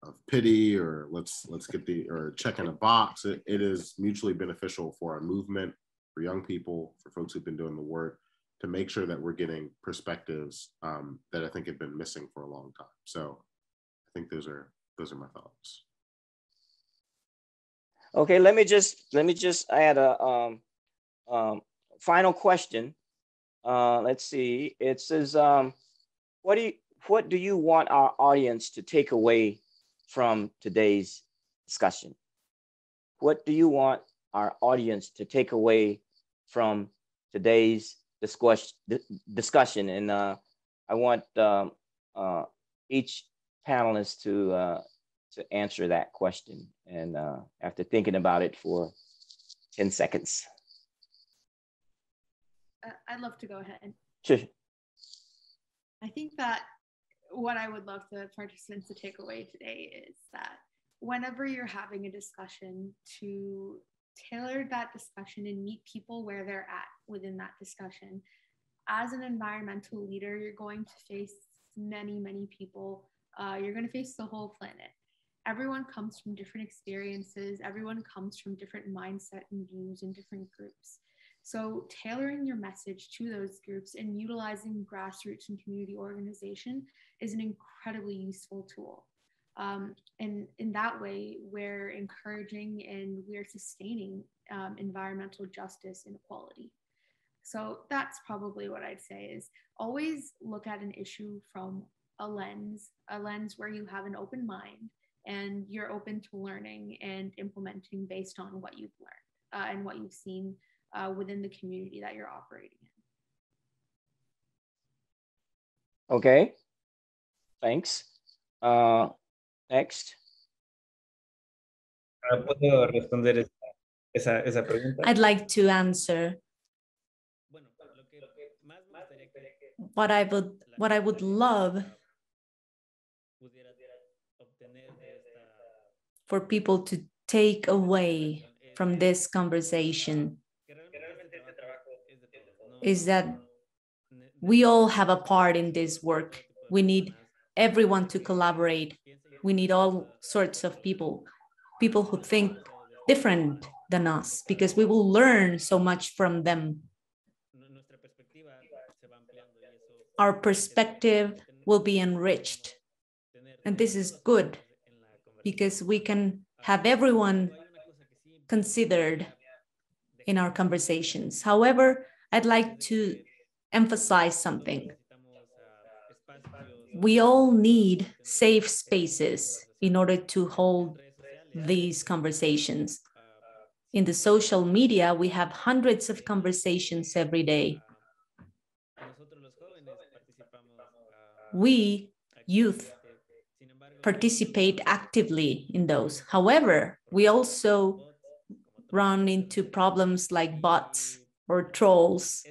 of pity or let's get or checking a box. It is mutually beneficial for our movement, for young people, for folks who've been doing the work, to make sure that we're getting perspectives that I think have been missing for a long time. So I think those are my thoughts. Okay, let me just add a final question. let's see. It says, what do you want our audience to take away from today's discussion? What do you want our audience to take away from today's discussion? And I want each panelist to answer that question, and after thinking about it for 10 seconds. I'd love to go ahead. Sure. I think that what I would love the participants to take away today is that whenever you're having a discussion, to tailor that discussion and meet people where they're at within that discussion. As an environmental leader, you're going to face many, many people. You're going to face the whole planet. Everyone comes from different experiences. Everyone comes from different mindset and views in different groups. So tailoring your message to those groups and utilizing grassroots and community organization is an incredibly useful tool. And in that way, we're encouraging and we're sustaining environmental justice and equality. So that's probably what I'd say is always look at an issue from a lens where you have an open mind and you're open to learning and implementing based on what you've learned and what you've seen within the community that you're operating in. Okay, thanks. Next. ¿Puedo responder esa pregunta? I'd like to answer. What I would love for people to take away from this conversation is that we all have a part in this work. We need everyone to collaborate. We need all sorts of people who think different than us, because we will learn so much from them. Our perspective will be enriched. And this is good because we can have everyone considered in our conversations. However, I'd like to emphasize something. We all need safe spaces in order to hold these conversations. In the social media, we have hundreds of conversations every day. We, youth, participate actively in those. However, we also run into problems like bots or trolls,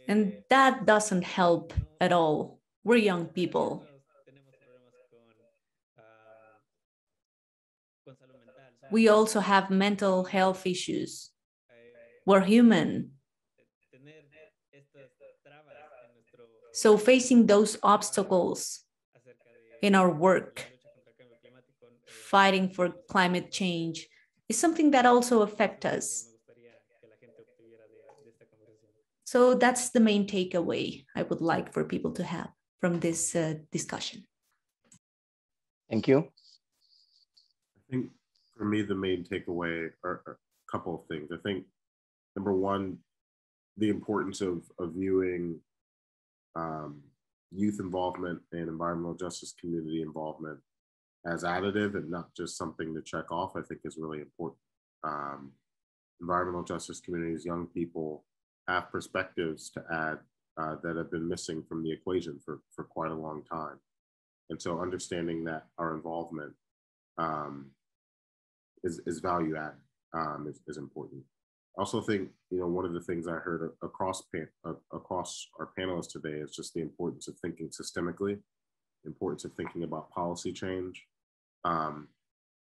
and that doesn't help at all. We're young people. We also have mental health issues. We're human. So facing those obstacles in our work, fighting for climate change, is something that also affects us. So that's the main takeaway I would like for people to have from this discussion. Thank you. I think for me, the main takeaway are a couple of things. I think number one, the importance of viewing youth involvement and environmental justice community involvement as additive and not just something to check off, I think is really important. Environmental justice communities, young people have perspectives to add that have been missing from the equation for quite a long time. And so understanding that our involvement is value add is important. I also think, one of the things I heard across our panelists today is just the importance of thinking systemically, importance of thinking about policy change, and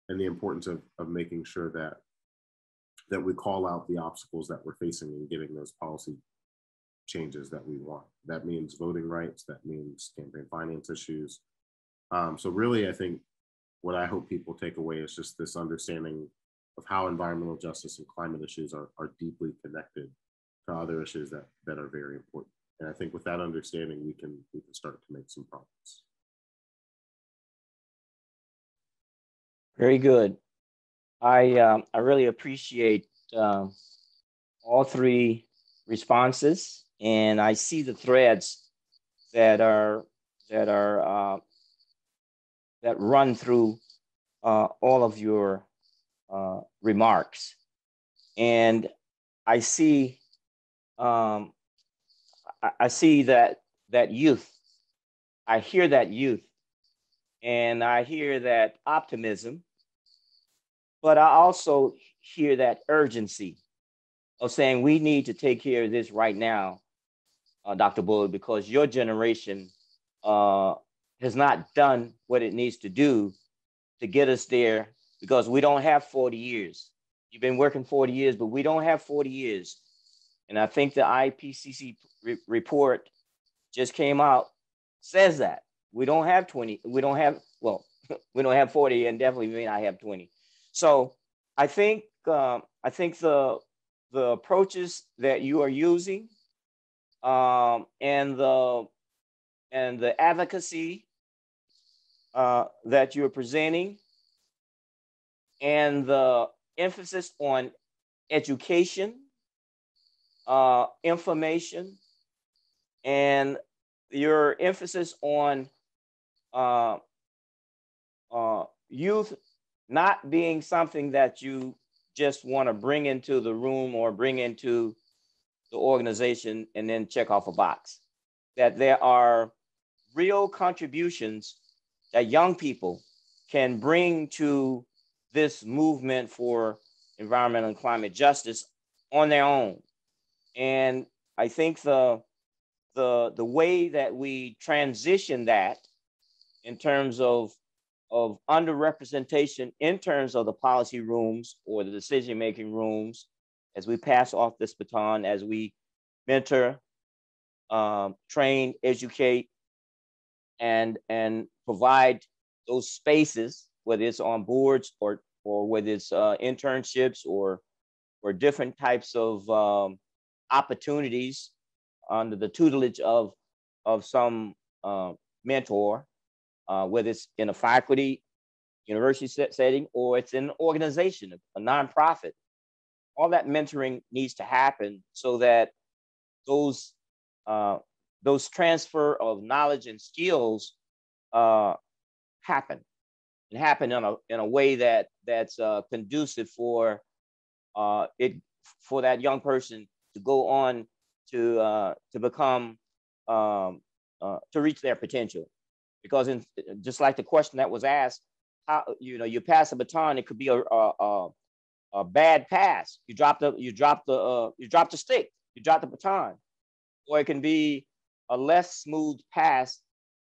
the importance of making sure that we call out the obstacles that we're facing in getting those policy changes that we want. That means voting rights, that means campaign finance issues. So really, I think what I hope people take away is just this understanding of how environmental justice and climate issues are deeply connected to other issues that are very important. And I think with that understanding, we can start to make some progress. Very good. I really appreciate all three responses, and I see the threads that run through all of your remarks, and I see that youth. I hear that youth, and I hear that optimism, but I also hear that urgency of saying we need to take care of this right now, Dr. Bullard, because your generation has not done what it needs to do to get us there, because we don't have 40 years. You've been working 40 years, but we don't have 40 years. And I think the IPCC report just came out, says that. We don't have 20, we don't have 40, and definitely may not have 20. So I think the approaches that you are using and the advocacy that you're presenting, and the emphasis on education, information, and your emphasis on youth not being something that you just want to bring into the room or bring into the organization and then check off a box. That there are real contributions that young people can bring to this movement for environmental and climate justice on their own. And I think the way that we transition that in terms of underrepresentation in terms of the policy rooms or the decision-making rooms, as we pass off this baton, as we mentor, train, educate, and provide those spaces, whether it's on boards or whether it's internships or different types of opportunities under the tutelage of some mentor, whether it's in a faculty, university setting, or it's in an organization, a nonprofit. All that mentoring needs to happen so that those transfer of knowledge and skills happen, and happen in a way that's conducive for that young person to go on to become to reach their potential. Because just like the question that was asked, how you pass a baton, it could be a bad pass. You drop the stick, you drop the baton, or it can be a less smooth pass,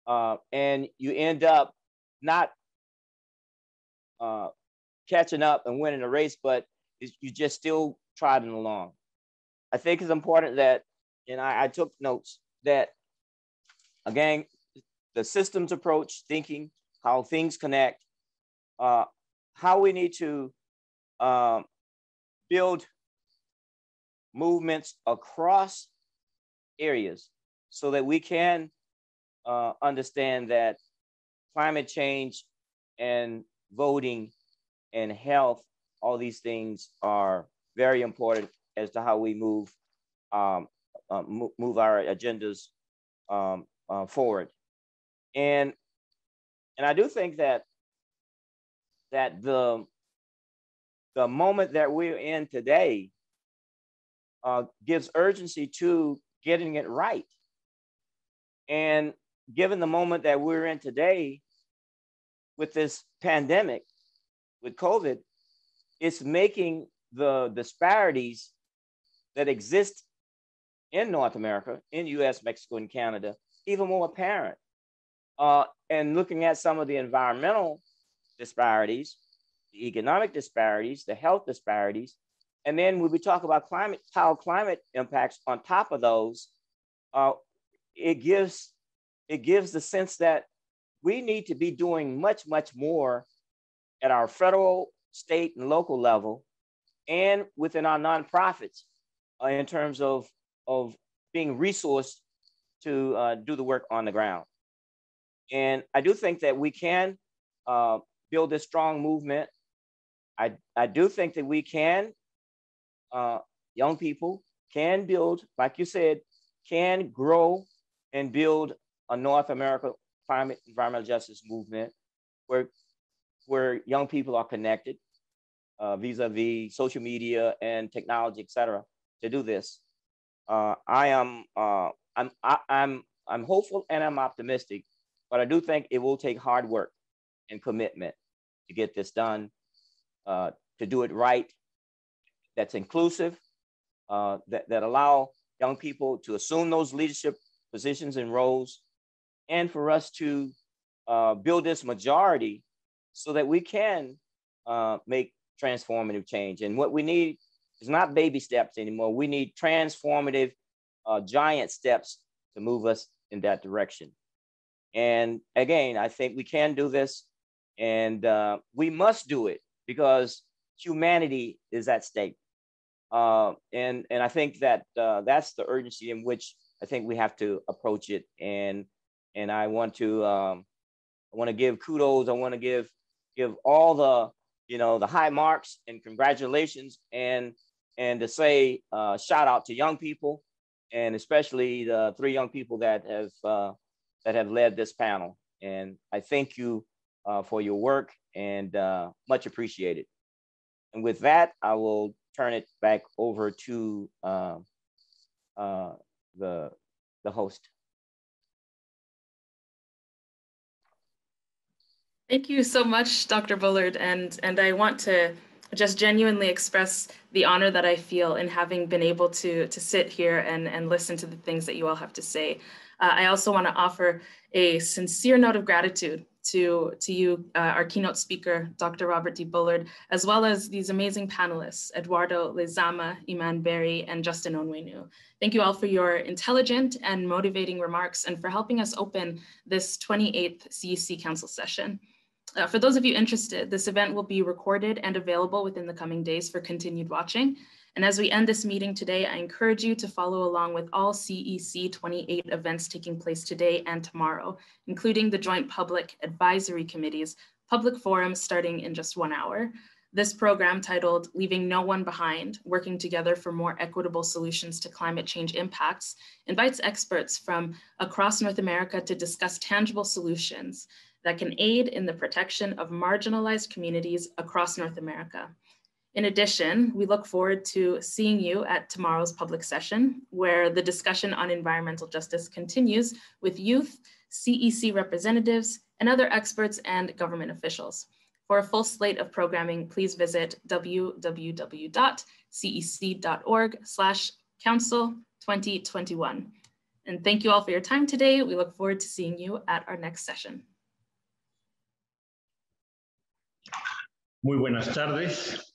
and you end up not catching up and winning a race, but you just still trotting along. I think it's important that, and I took notes, that again, the systems approach, thinking, how things connect, how we need to build movements across areas so that we can understand that climate change and voting and health, all these things are very important as to how we move our agendas forward. And I do think that the moment that we're in today gives urgency to getting it right. And given the moment that we're in today with this pandemic, with COVID, it's making the disparities that exist in North America, in US, Mexico, and Canada, even more apparent. And looking at some of the environmental disparities, the economic disparities, the health disparities, and then when we talk about climate, how climate impacts on top of those, it gives the sense that we need to be doing much, much more at our federal, state, and local level, and within our nonprofits in terms of being resourced to do the work on the ground. And I do think that we can build this strong movement. I do think that we can, young people can build, like you said, can grow and build a North America climate environmental justice movement where young people are connected vis-a-vis social media and technology, et cetera, to do this. I'm hopeful and I'm optimistic, but I do think it will take hard work and commitment to get this done, to do it right, that's inclusive, that allow young people to assume those leadership positions and roles, and for us to build this majority so that we can make transformative change. And what we need is not baby steps anymore. We need transformative giant steps to move us in that direction. And again, I think we can do this, and we must do it because humanity is at stake. And I think that that's the urgency in which I think we have to approach it. And I want to give kudos. I want to give all the the high marks and congratulations, and to say shout out to young people, and especially the 3 young people that have led this panel. And I thank you for your work, and much appreciated. And with that, I will turn it back over to the host. Thank you so much, Dr. Bullard. And I want to just genuinely express the honor that I feel in having been able to sit here and listen to the things that you all have to say. I also want to offer a sincere note of gratitude to you, our keynote speaker, Dr. Robert D. Bullard, as well as these amazing panelists, Eduardo, Lezama, Iman, and Justin Onwenu. Thank you all for your intelligent and motivating remarks and for helping us open this 28th CEC Council session. For those of you interested, this event will be recorded and available within the coming days for continued watching. And as we end this meeting today, I encourage you to follow along with all CEC 28 events taking place today and tomorrow, including the Joint Public Advisory Committee's public forum starting in just 1 hour. This program, titled Leaving No One Behind, Working Together for More Equitable Solutions to Climate Change Impacts, invites experts from across North America to discuss tangible solutions that can aid in the protection of marginalized communities across North America. In addition, we look forward to seeing you at tomorrow's public session, where the discussion on environmental justice continues with youth, CEC representatives, and other experts and government officials. For a full slate of programming, please visit www.cec.org/council2021. And thank you all for your time today. We look forward to seeing you at our next session. Muy buenas tardes.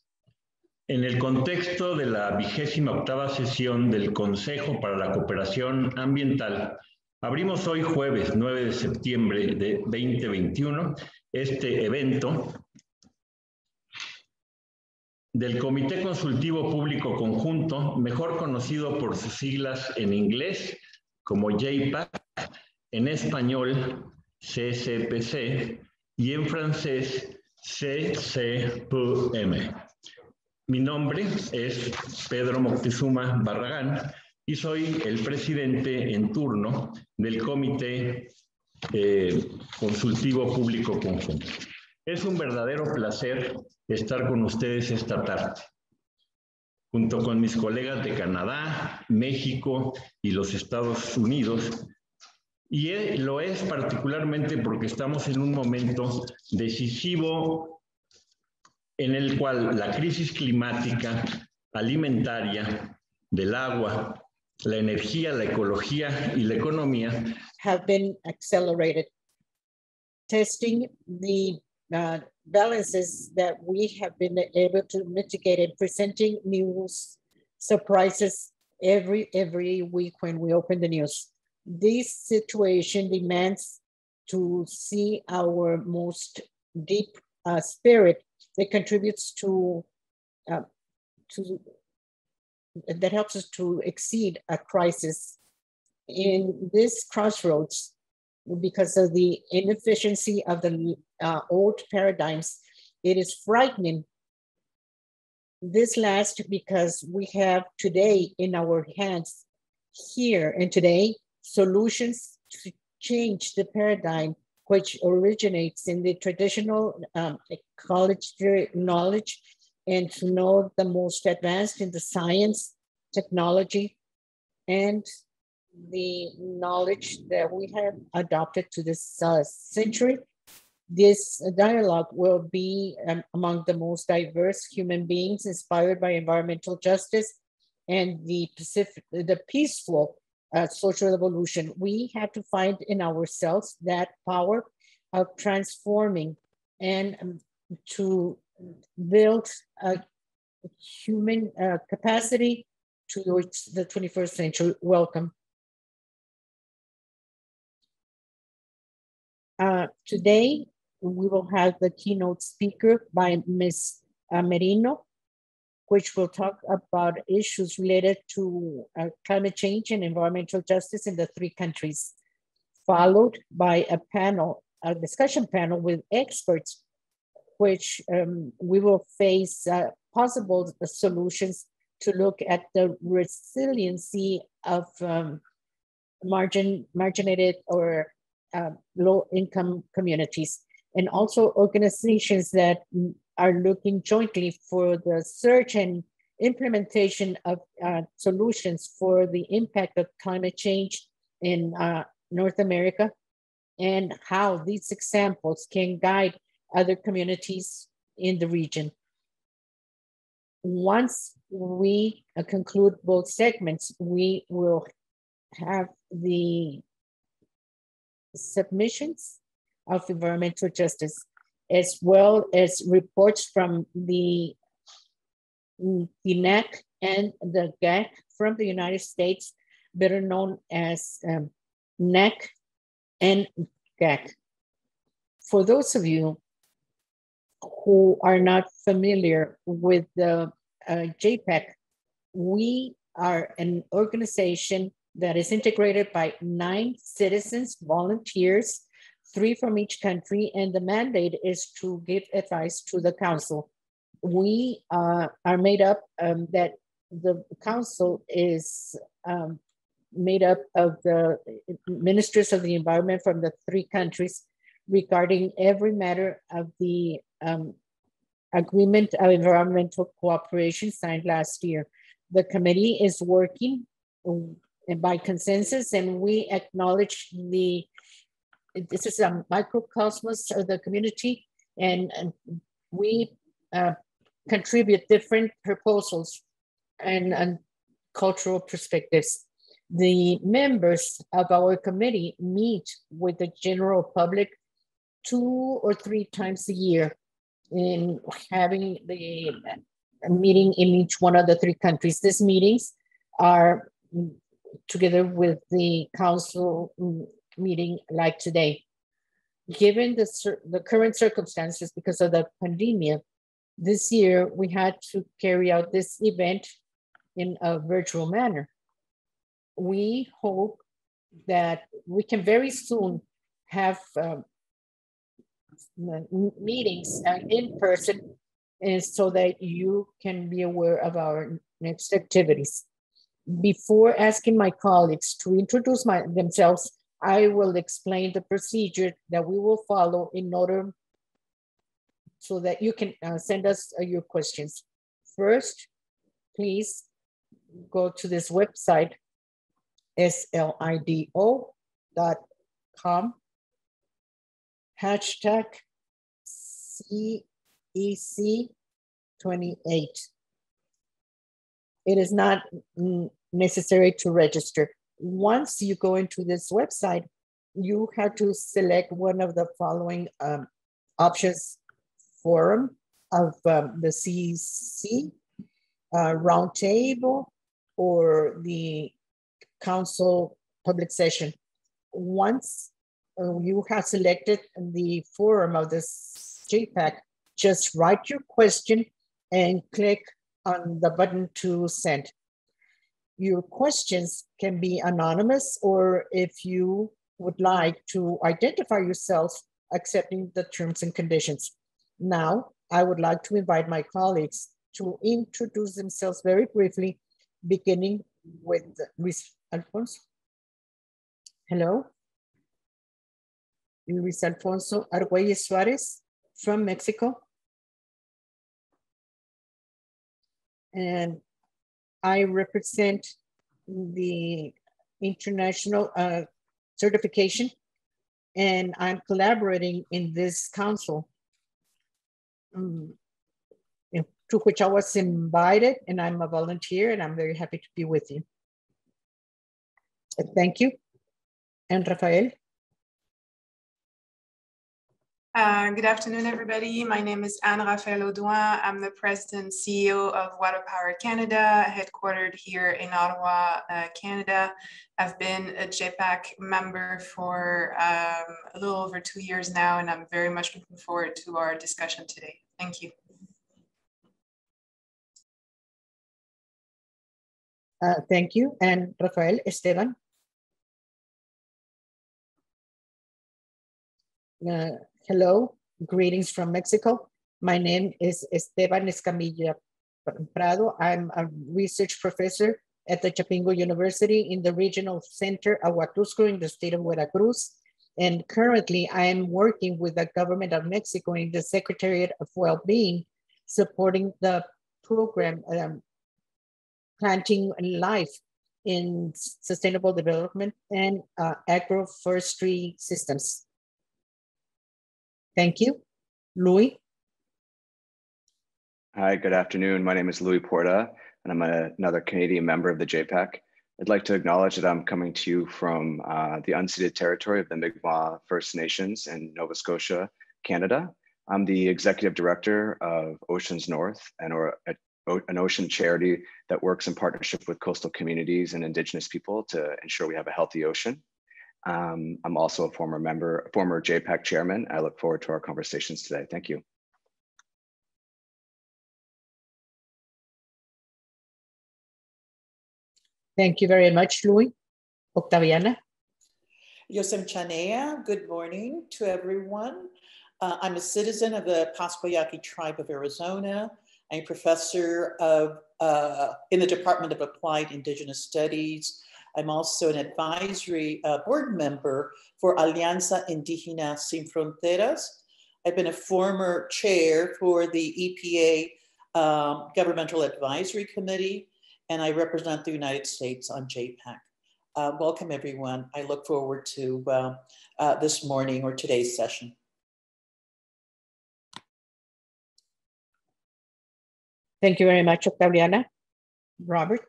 En el contexto de la 28ª sesión del Consejo para la Cooperación Ambiental, abrimos hoy jueves 9 de septiembre de 2021 este evento del Comité Consultivo Público Conjunto, mejor conocido por sus siglas en inglés como JPAC, en español CCPC y en francés CCPM. Mi nombre es Pedro Moctezuma Barragán y soy el presidente en turno del Comité Consultivo Público Conjunto. Es un verdadero placer estar con ustedes esta tarde, junto con mis colegas de Canadá, México y los Estados Unidos. Y lo es particularmente porque estamos en un momento decisivo en el cual la crisis climática, alimentaria, del agua, la energía, la ecología y la economía have been accelerated. Testing the balances that we have been able to mitigate and presenting news surprises every week when we open the news. This situation demands to see our most deep spirit that contributes to that helps us to exceed a crisis. In this crossroads, because of the inefficiency of the old paradigms, it is frightening This last because we have today in our hands here and today solutions to change the paradigm which originates in the traditional ecological knowledge and to know the most advanced in the science, technology, and the knowledge that we have adopted to this century. This dialogue will be among the most diverse human beings inspired by environmental justice and the peaceful social evolution. We have to find in ourselves that power of transforming and to build a human capacity towards the 21st century. Welcome. Today, we will have the keynote speaker by Ms. Merino, which will talk about issues related to climate change and environmental justice in the 3 countries, followed by a discussion panel with experts, which we will face possible solutions to look at the resiliency of marginated or low-income communities, and also organizations that are looking jointly for the search and implementation of solutions for the impact of climate change in North America, and how these examples can guide other communities in the region. Once we conclude both segments, we will have the submissions of environmental justice, as well as reports from the NEC and the GAC from the United States, better known as NEC and GAC. For those of you who are not familiar with the JPAC, we are an organization that is integrated by 9 citizens, volunteers, 3 from each country, and the mandate is to give advice to the council. We are made up that the council is made up of the ministers of the environment from the 3 countries regarding every matter of the agreement of environmental cooperation signed last year. The committee is working by consensus, and we acknowledge this is a microcosmos of the community, and we contribute different proposals and cultural perspectives. The members of our committee meet with the general public 2 or 3 times a year, in having the meeting in each one of the 3 countries. These meetings are together with the council meeting like today. Given the current circumstances because of the pandemic, this year we had to carry out this event in a virtual manner. We hope that we can very soon have meetings in person, and so that you can be aware of our next activities. Before asking my colleagues to introduce themselves, I will explain the procedure that we will follow in order so that you can send us your questions. First, please go to this website, slido.com, hashtag CEC28. It is not necessary to register. Once you go into this website, you have to select one of the following options: forum of the CEC Roundtable, or the council public session. Once you have selected the forum of this JPAC, just write your question and click on the button to send. Your questions can be anonymous, or if you would like to identify yourself, accepting the terms and conditions. Now, I would like to invite my colleagues to introduce themselves very briefly, beginning with Luis Alfonso. Hello. Luis Alfonso Argüelles Suarez from Mexico. And I represent the international certification, and I'm collaborating in this council to which I was invited, and I'm a volunteer, and I'm very happy to be with you. Thank you. And Rafael? Good afternoon, everybody. My name is Anne Raphael Audouin. I'm the president and CEO of Water Power Canada, headquartered here in Ottawa, Canada. I've been a JPAC member for a little over 2 years now, and I'm very much looking forward to our discussion today. Thank you. Thank you. And Rafael, Esteban? Hello, greetings from Mexico. My name is Esteban Escamilla Prado. I'm a research professor at the Chapingo University in the regional center Aguatusco in the state of Veracruz. And currently I am working with the government of Mexico in the Secretariat of Well-Being, supporting the program Planting Life in Sustainable Development and Agroforestry Systems. Thank you. Louis? Hi, good afternoon. My name is Louis Porta, and I'm another Canadian member of the JPAC. I'd like to acknowledge that I'm coming to you from the unceded territory of the Mi'kmaq First Nations in Nova Scotia, Canada. I'm the executive director of Oceans North, and an ocean charity that works in partnership with coastal communities and Indigenous people to ensure we have a healthy ocean. I'm also a former JPAC chairman. I look forward to our conversations today. Thank you. Thank you very much, Louis. Octaviana? Yosem Chanea, good morning to everyone. I'm a citizen of the Pascoyaqui tribe of Arizona. I'm a professor in the Department of Applied Indigenous Studies. I'm also an advisory board member for Alianza Indígena Sin Fronteras. I've been a former chair for the EPA Governmental Advisory Committee, and I represent the United States on JPAC. Welcome, everyone. I look forward to this morning or today's session. Thank you very much, Octaviana. Robert?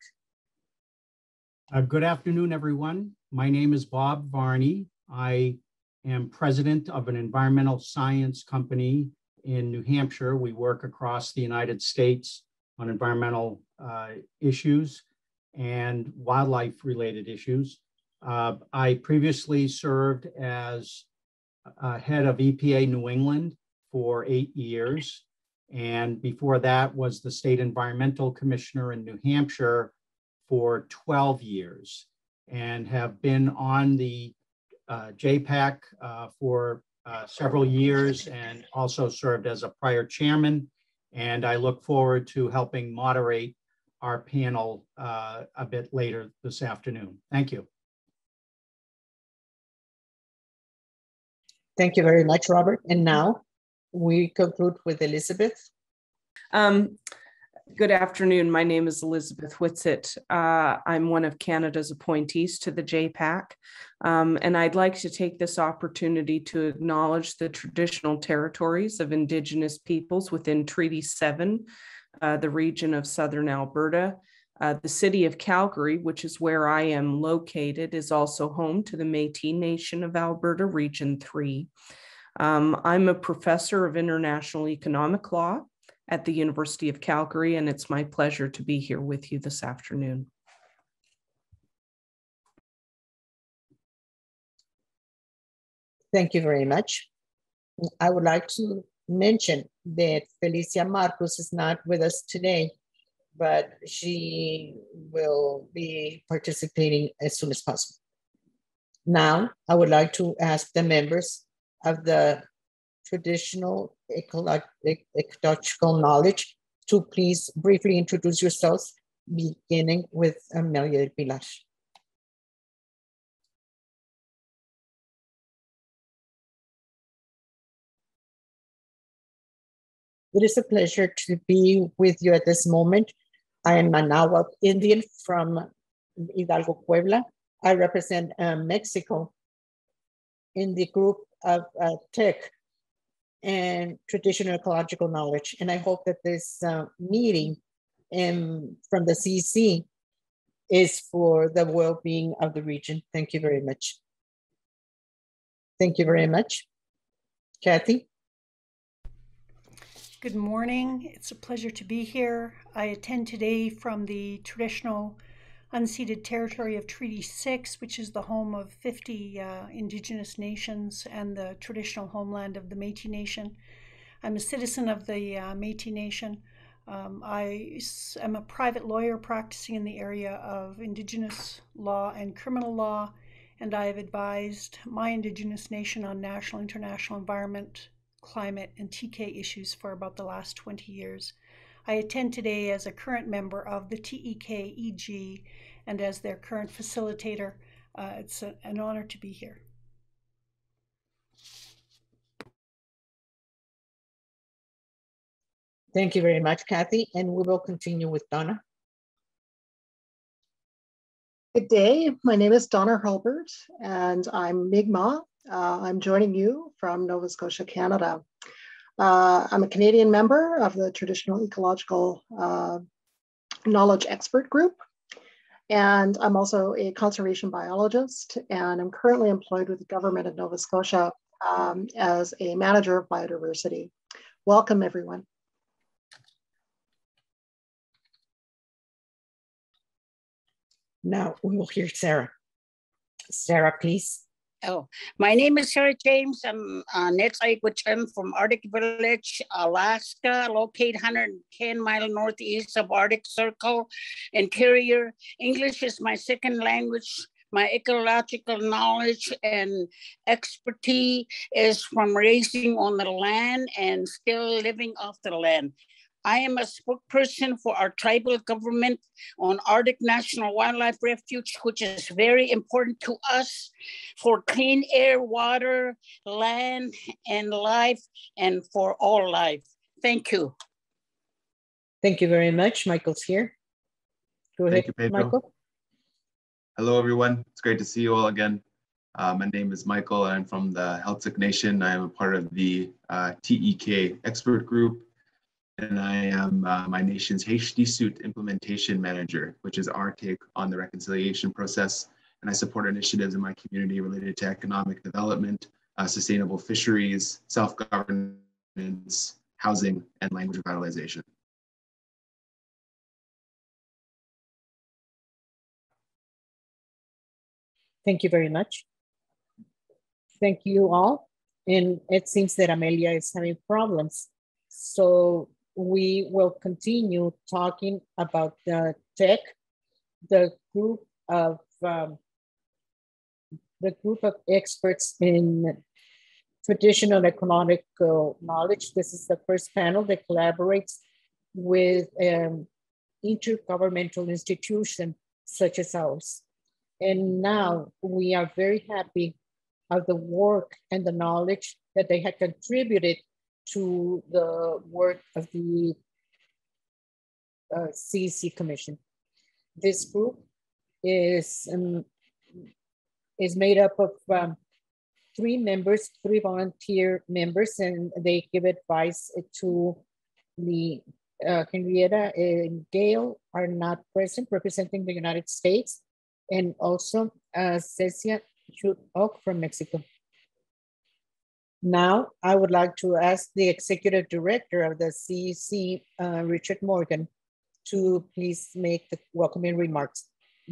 Good afternoon, everyone. My name is Bob Varney. I am president of an environmental science company in New Hampshire. We work across the United States on environmental issues and wildlife-related issues. I previously served as head of EPA New England for 8 years. And before that was the state environmental commissioner in New Hampshire for 12 years, and have been on the JPAC for several years, and also served as a prior chairman. And I look forward to helping moderate our panel a bit later this afternoon. Thank you. Thank you very much, Robert. And now we conclude with Elizabeth. Good afternoon. My name is Elizabeth Whitsitt. I'm one of Canada's appointees to the JPAC, and I'd like to take this opportunity to acknowledge the traditional territories of Indigenous peoples within Treaty 7, the region of Southern Alberta. The city of Calgary, which is where I am located, is also home to the Métis Nation of Alberta, Region 3. I'm a professor of international economic law at the University of Calgary, and it's my pleasure to be here with you this afternoon. Thank you very much. I would like to mention that Felicia Marcos is not with us today, but she will be participating as soon as possible. Now, I would like to ask the members of the traditional ecological knowledge to please briefly introduce yourselves, beginning with Amelia del Pilar. It is a pleasure to be with you at this moment. I am a Nahuatl Indian from Hidalgo, Puebla. I represent Mexico in the group of TEKEG and traditional ecological knowledge. And I hope that this meeting from the CEC is for the well-being of the region. Thank you very much. Thank you very much. Kathy? Good morning. It's a pleasure to be here. I attend today from the traditional unceded territory of Treaty 6, which is the home of 50 Indigenous nations and the traditional homeland of the Métis Nation. I'm a citizen of the Métis Nation. I am a private lawyer practicing in the area of Indigenous law and criminal law, and I have advised my Indigenous nation on national, international environment, climate, and TK issues for about the last 20 years. I attend today as a current member of the TEKEG and as their current facilitator. It's an honor to be here. Thank you very much, Kathy. And we will continue with Donna. Good day. My name is Donna Hurlbert, and I'm Mi'kmaq. I'm joining you from Nova Scotia, Canada. I'm a Canadian member of the Traditional Ecological Knowledge Expert Group, and I'm also a conservation biologist, and I'm currently employed with the government of Nova Scotia as a manager of biodiversity. Welcome, everyone. Now we will hear Sarah. Sarah, please. Oh, my name is Sarah James. I'm next Equitable from Arctic Village, Alaska, located 110 miles northeast of Arctic Circle. Interior. English is my second language. My ecological knowledge and expertise is from raising on the land and still living off the land. I am a spokesperson for our tribal government on Arctic National Wildlife Refuge, which is very important to us for clean air, water, land, and life, and for all life. Thank you. Thank you very much. Michael's here. Go ahead, Thank you, Pedro. Michael. Hello, everyone. It's great to see you all again. My name is Michael. I'm from the Heiltsuk Nation. I am a part of the TEK Expert Group. And I am my nation's HD Suit Implementation Manager, which is our take on the reconciliation process. And I support initiatives in my community related to economic development, sustainable fisheries, self-governance, housing, and language revitalization. Thank you very much. Thank you all. And it seems that Amelia is having problems. So we will continue talking about the TEK, the group of experts in traditional ecological knowledge. This is the first panel that collaborates with intergovernmental institutions such as ours. And now we are very happy of the work and the knowledge that they have contributed to the work of the CEC Commission. This group is made up of 3 members, 3 volunteer members, and they give advice to the Henrietta and Gail are not present, representing the United States, and also Cecia Chut-Ok from Mexico. Now, I would like to ask the Executive Director of the CEC, Richard Morgan, to please make the welcoming remarks.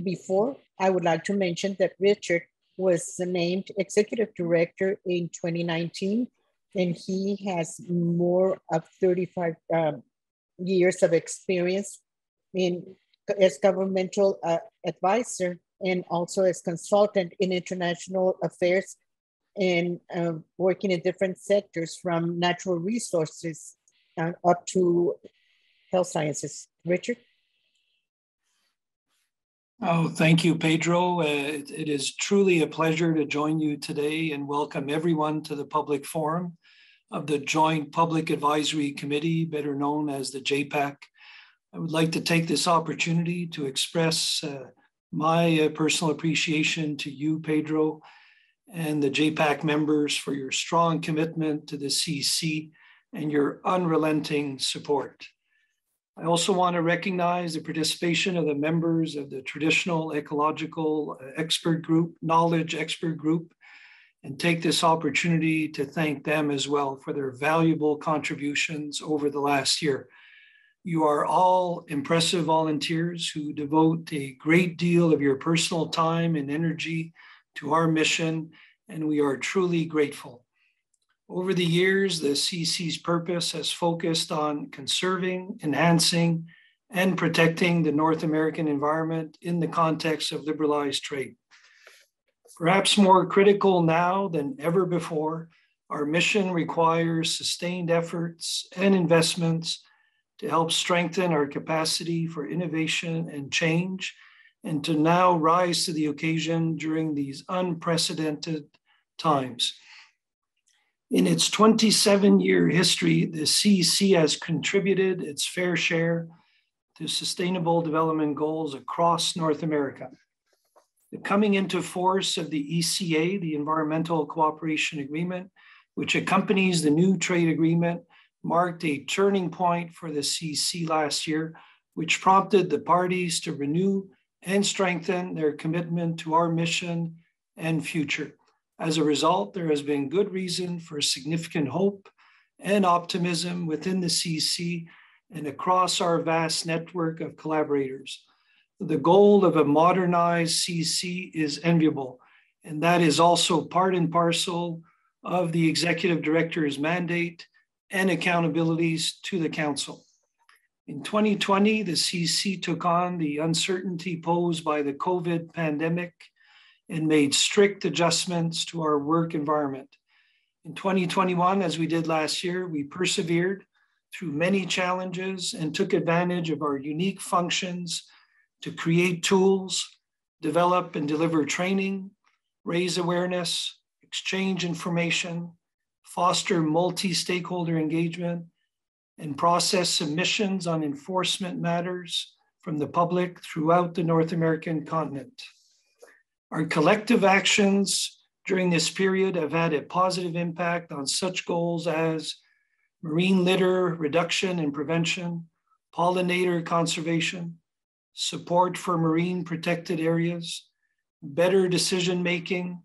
Before, I would like to mention that Richard was named Executive Director in 2019, and he has more of 35 years of experience as governmental advisor and also as consultant in international affairs and working in different sectors from natural resources up to Health Sciences. Richard? Oh, thank you, Pedro. It is truly a pleasure to join you today and welcome everyone to the public forum of the Joint Public Advisory Committee, better known as the JPAC. I would like to take this opportunity to express my personal appreciation to you, Pedro, and the JPAC members for your strong commitment to the CEC and your unrelenting support. I also want to recognize the participation of the members of the Traditional Ecological Expert Group, Knowledge Expert Group, and take this opportunity to thank them as well for their valuable contributions over the last year. You are all impressive volunteers who devote a great deal of your personal time and energy to our mission, and we are truly grateful. Over the years, the CEC's purpose has focused on conserving, enhancing, and protecting the North American environment in the context of liberalized trade. Perhaps more critical now than ever before, our mission requires sustained efforts and investments to help strengthen our capacity for innovation and change, and to now rise to the occasion during these unprecedented times. In its 27-year history, the CEC has contributed its fair share to sustainable development goals across North America. The coming into force of the ECA, the Environmental Cooperation Agreement, which accompanies the new trade agreement, marked a turning point for the CEC last year, which prompted the parties to renew and strengthen their commitment to our mission and future. As a result, there has been good reason for significant hope and optimism within the CEC and across our vast network of collaborators. The goal of a modernized CEC is enviable, and that is also part and parcel of the Executive Director's mandate and accountabilities to the Council. In 2020, the CEC took on the uncertainty posed by the COVID pandemic and made strict adjustments to our work environment. In 2021, as we did last year, we persevered through many challenges and took advantage of our unique functions to create tools, develop and deliver training, raise awareness, exchange information, foster multi-stakeholder engagement, and process submissions on enforcement matters from the public throughout the North American continent. Our collective actions during this period have had a positive impact on such goals as marine litter reduction and prevention, pollinator conservation, support for marine protected areas, better decision-making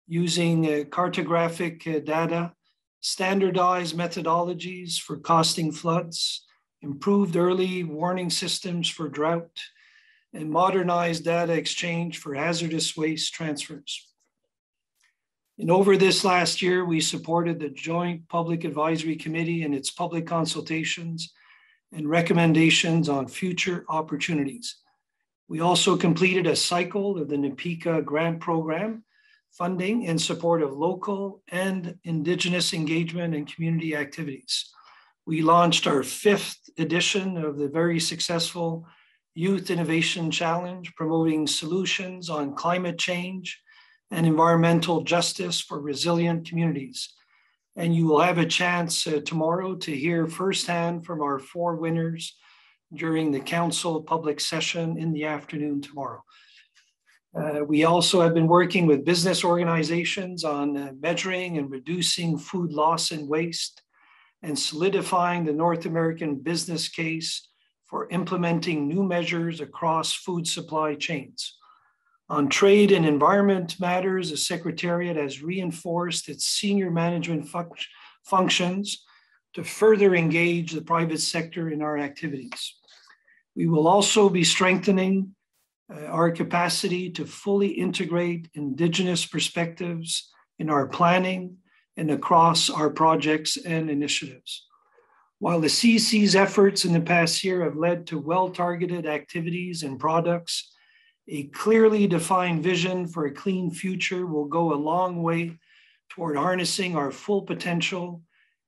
using cartographic data, standardized methodologies for costing floods, improved early warning systems for drought, and modernized data exchange for hazardous waste transfers. And over this last year, we supported the Joint Public Advisory Committee in its public consultations and recommendations on future opportunities. We also completed a cycle of the NPICA grant program, funding in support of local and Indigenous engagement and community activities. We launched our 5th edition of the very successful Youth Innovation Challenge, promoting solutions on climate change and environmental justice for resilient communities. And you will have a chance tomorrow to hear firsthand from our 4 winners during the council public session in the afternoon tomorrow. We also have been working with business organizations on measuring and reducing food loss and waste, and solidifying the North American business case for implementing new measures across food supply chains. On trade and environment matters, the Secretariat has reinforced its senior management functions to further engage the private sector in our activities. We will also be strengthening our capacity to fully integrate Indigenous perspectives in our planning and across our projects and initiatives. While the CEC's efforts in the past year have led to well-targeted activities and products, a clearly defined vision for a clean future will go a long way toward harnessing our full potential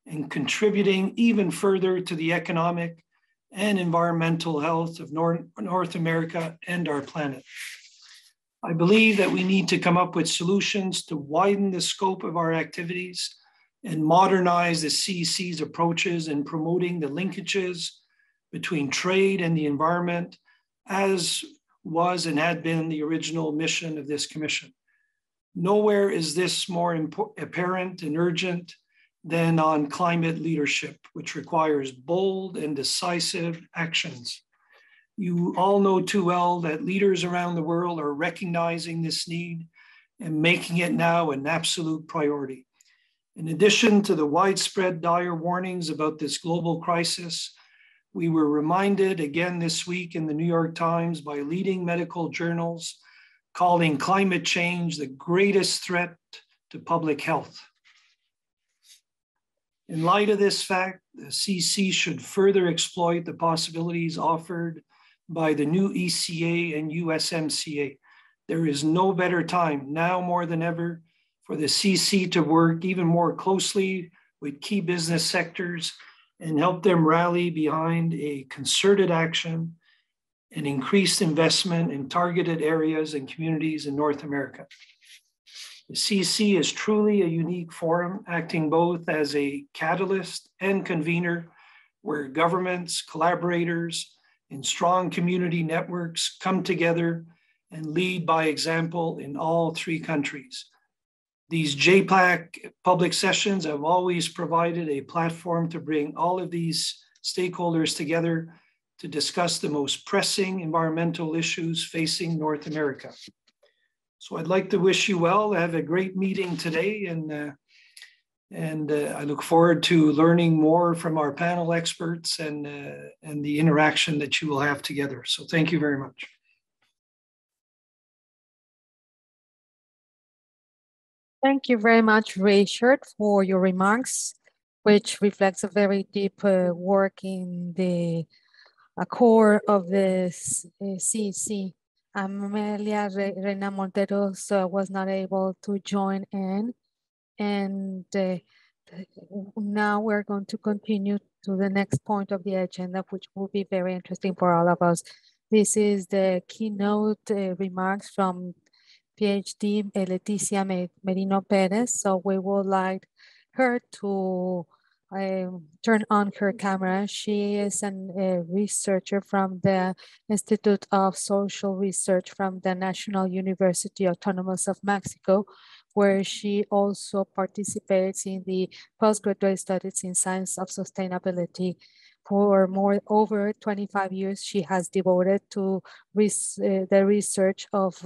and contributing even further to the economic and environmental health of North America and our planet. I believe that we need to come up with solutions to widen the scope of our activities and modernize the CEC's approaches in promoting the linkages between trade and the environment, as was and had been the original mission of this commission. Nowhere is this more apparent and urgent than on climate leadership, which requires bold and decisive actions. You all know too well that leaders around the world are recognizing this need and making it now an absolute priority. In addition to the widespread dire warnings about this global crisis, we were reminded again this week in the New York Times by leading medical journals calling climate change the greatest threat to public health. In light of this fact, the CEC should further exploit the possibilities offered by the new ECA and USMCA. There is no better time, now more than ever, for the CEC to work even more closely with key business sectors and help them rally behind a concerted action and increased investment in targeted areas and communities in North America. The CEC is truly a unique forum, acting both as a catalyst and convener, where governments, collaborators, and strong community networks come together and lead by example in all three countries. These JPAC public sessions have always provided a platform to bring all of these stakeholders together to discuss the most pressing environmental issues facing North America. So I'd like to wish you well, have a great meeting today, and I look forward to learning more from our panel experts and the interaction that you will have together. So thank you very much. Thank you very much, Richard, for your remarks, which reflects a very deep work in the core of the CEC. Amelia Reina Monteros was not able to join in, and now we're going to continue to the next point of the agenda, which will be very interesting for all of us. This is the keynote remarks from PhD Leticia Merino Pérez. So we would like her to turn on her camera. She is a researcher from the Institute of Social Research from the National University Autonomous of Mexico, where she also participates in the postgraduate studies in science of sustainability. For over 25 years, she has devoted to the research of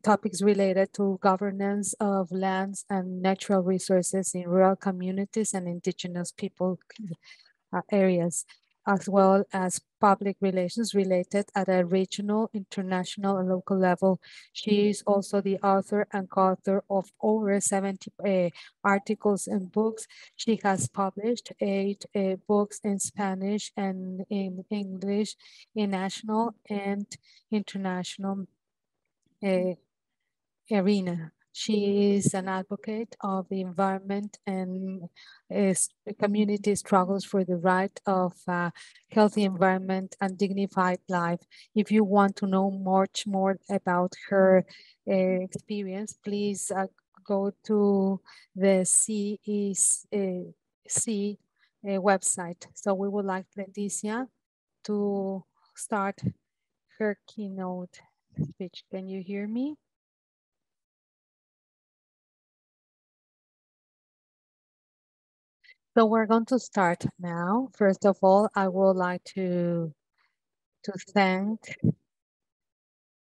topics related to governance of lands and natural resources in rural communities and indigenous people areas, as well as public relations related at a regional, international, and local level. She is also the author and co-author of over 70 articles and books. She has published 8 books in Spanish and in English in national and international arena. She is an advocate of the environment and community struggles for the right of healthy environment and dignified life. If you want to know much more about her experience, please go to the CEC website. So we would like Leticia to start her keynote speech. Can you hear me? So we're going to start now. First of all, I would like to thank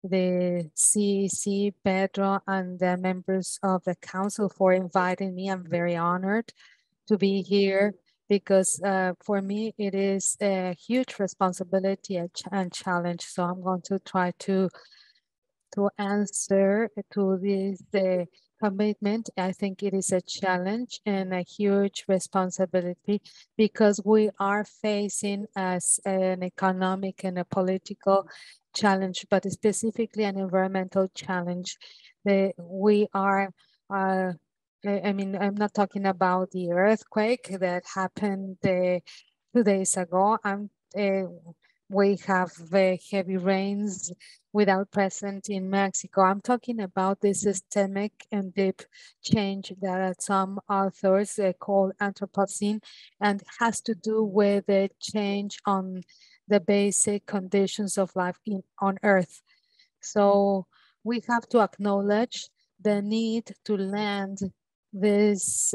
the CEC, Pedro, and the members of the council for inviting me. I'm very honored to be here because for me, it is a huge responsibility and challenge. So I'm going to try to answer to this commitment. I think it is a challenge and a huge responsibility because we are facing as an economic and a political challenge, but specifically an environmental challenge. We are, I mean, I'm not talking about the earthquake that happened 2 days ago. I'm we have heavy rains without precedent in Mexico. I'm talking about the systemic and deep change that some authors call Anthropocene, and has to do with the change on the basic conditions of life on Earth. So we have to acknowledge the need to land this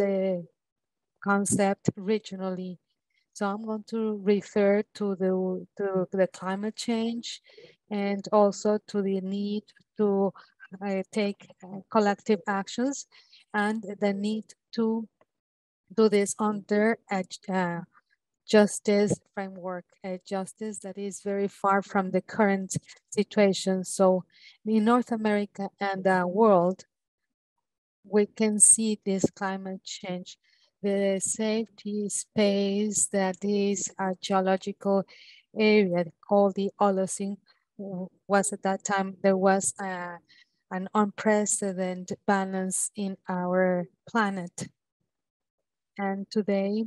concept regionally. So I'm going to refer to the climate change and also to the need to take collective actions and the need to do this under a justice framework, a justice that is very far from the current situation. So in North America and the world, we can see this climate change. The safety space that is a geological area called the Holocene was at that time, there was an unprecedented balance in our planet. And today,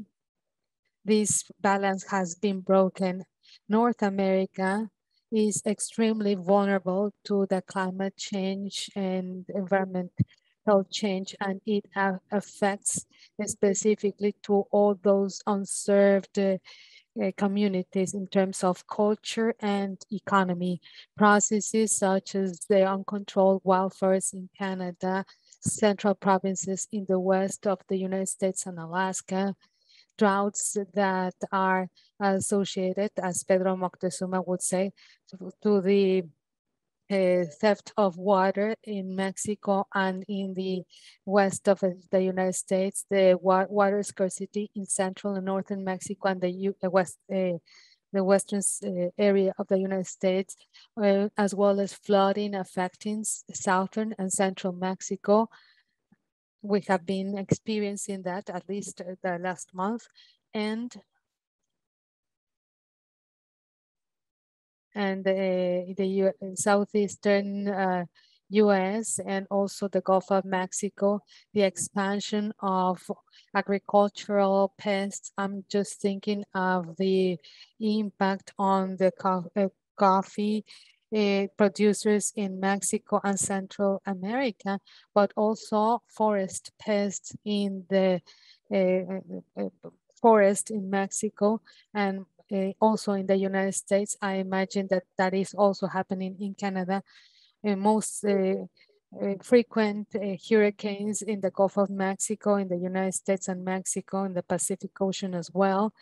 this balance has been broken. North America is extremely vulnerable to the climate change and environmental change, and it affects specifically to all those unserved communities in terms of culture and economy. Processes such as the uncontrolled wildfires in Canada, central provinces in the west of the United States and Alaska, droughts that are associated, as Pedro Moctezuma would say, to the theft of water in Mexico and in the west of the United States, the water scarcity in central and northern Mexico and the western area of the United States, as well as flooding affecting southern and central Mexico. We have been experiencing that at least the last month, and the southeastern US and also the Gulf of Mexico, the expansion of agricultural pests. I'm just thinking of the impact on the coffee producers in Mexico and Central America, but also forest pests in the forest in Mexico and also in the United States. I imagine that that is also happening in Canada. Most frequent hurricanes in the Gulf of Mexico, in the United States and Mexico, in the Pacific Ocean as well.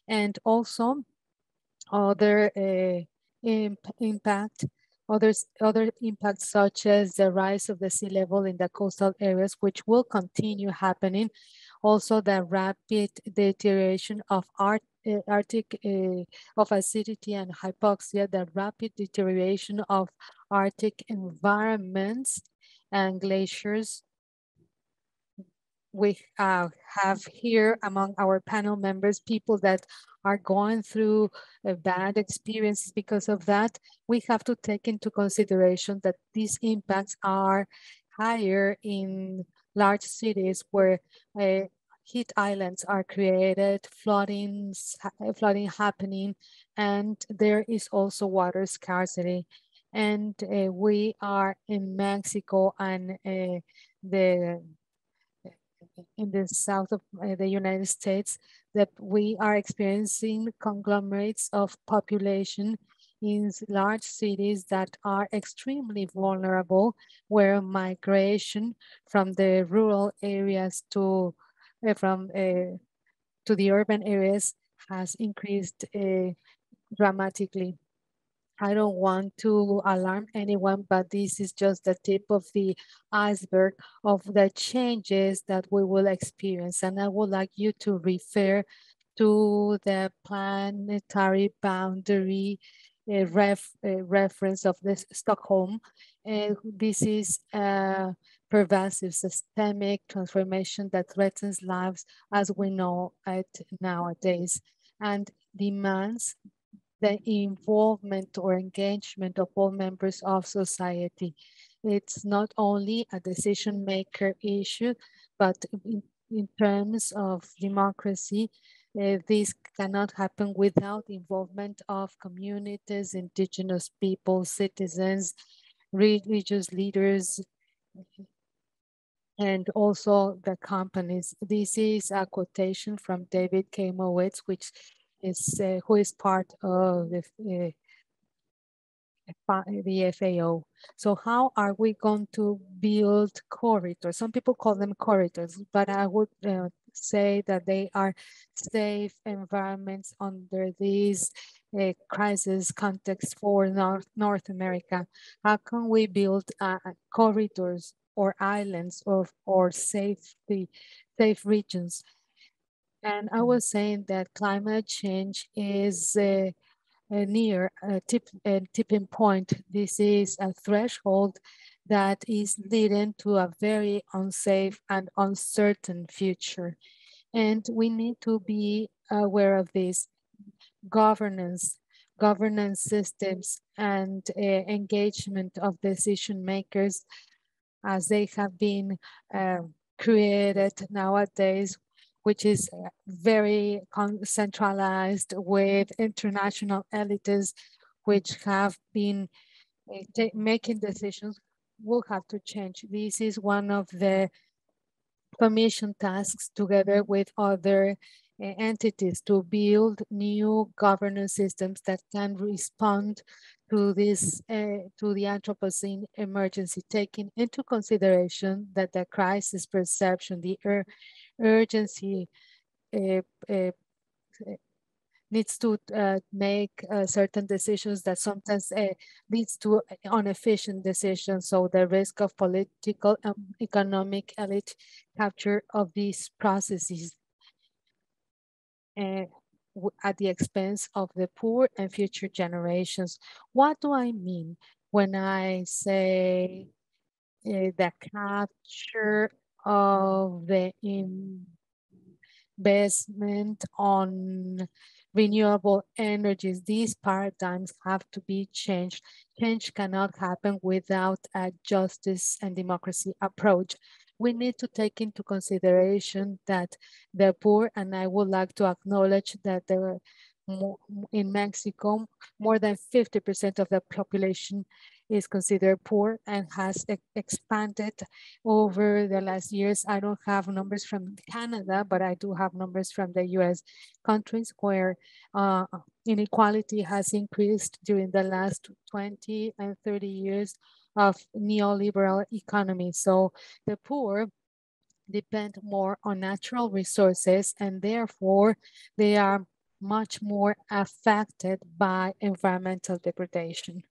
And also other other impacts such as the rise of the sea level in the coastal areas, which will continue happening. Also the rapid deterioration of Arctic of acidity and hypoxia, the rapid deterioration of Arctic environments and glaciers. We have here among our panel members people that are going through bad experiences because of that. We have to take into consideration that these impacts are higher in large cities where heat islands are created, flooding happening, and there is also water scarcity. And we are in Mexico and in the south of the United States, that we are experiencing conglomerates of population in large cities that are extremely vulnerable, where migration from the rural areas to the urban areas has increased dramatically. I don't want to alarm anyone, but this is just the tip of the iceberg of the changes that we will experience. And I would like you to refer to the planetary boundary reference of this Stockholm. This is a pervasive systemic transformation that threatens lives as we know it nowadays and demands the involvement or engagement of all members of society. It's not only a decision maker issue, but in terms of democracy, This cannot happen without involvement of communities, indigenous people, citizens, religious leaders, and also the companies. This is a quotation from David K. Mowitz, which is who is part of the FAO. So how are we going to build corridors? Some people call them corridors, but I would say that they are safe environments under this crisis context for North America. How can we build corridors or islands or safe regions? And I was saying that climate change is near a tipping point. This is a threshold that is leading to a very unsafe and uncertain future. And we need to be aware of this. Governance systems, and engagement of decision makers as they have been created nowadays, which is very centralized with international elites, which have been making decisions, will have to change. This is one of the Commission tasks together with other entities to build new governance systems that can respond to this, to the Anthropocene emergency, taking into consideration that the crisis perception, the urgency needs to make certain decisions that sometimes leads to inefficient decisions. So the risk of political and economic elite capture of these processes at the expense of the poor and future generations. What do I mean when I say the capture of the investment on renewable energies? These paradigms have to be changed. Change cannot happen without a justice and democracy approach. We need to take into consideration that the poor, and I would like to acknowledge that in Mexico, more than 50% of the population is considered poor and has expanded over the last years. I don't have numbers from Canada, but I do have numbers from the US countries where inequality has increased during the last 20 and 30 years of neoliberal economy. So the poor depend more on natural resources, and therefore they are much more affected by environmental degradation.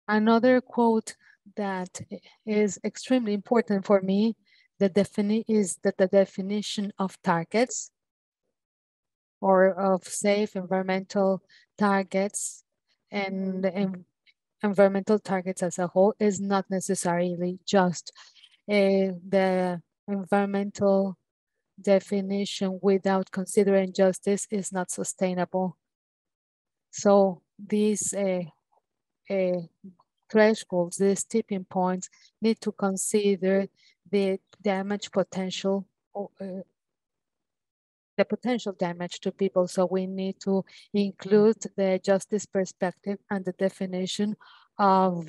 Another quote that is extremely important for me is that the definition of targets or of safe environmental targets and environmental targets as a whole is not necessarily just. The environmental definition without considering justice is not sustainable. So these thresholds, these tipping points, need to consider the damage potential, the potential damage to people. So we need to include the justice perspective and the definition of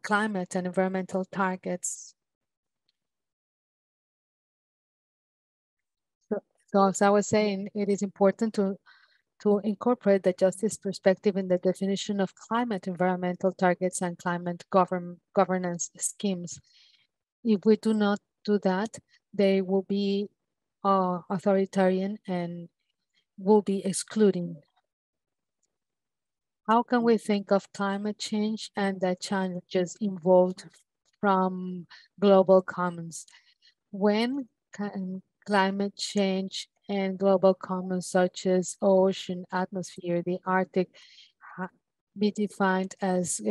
climate and environmental targets. So as I was saying, it is important to incorporate the justice perspective in the definition of climate environmental targets and climate governance schemes. If we do not do that, they will be authoritarian and will be excluding. How can we think of climate change and the challenges involved from global commons? When can climate change and global commons such as ocean, atmosphere, the Arctic be defined as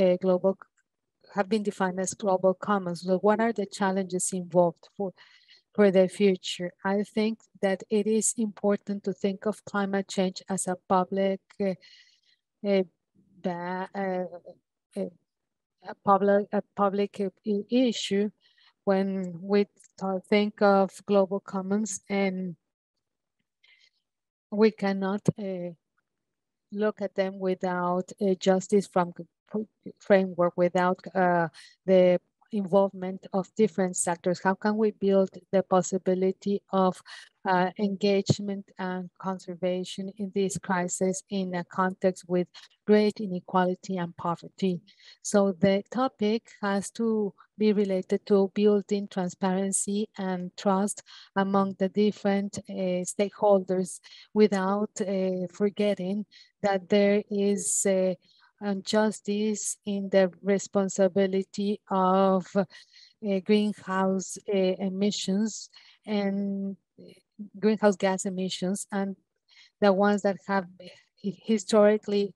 have been defined as global commons? So what are the challenges involved for the future? I think that it is important to think of climate change as a public issue when we think of global commons, and we cannot look at them without a justice framework, without the involvement of different sectors. How can we build the possibility of engagement and conservation in this crisis in a context with great inequality and poverty? So the topic has to be related to building transparency and trust among the different stakeholders, without forgetting that there is injustice in the responsibility of greenhouse emissions and greenhouse gas emissions, and the ones that have historically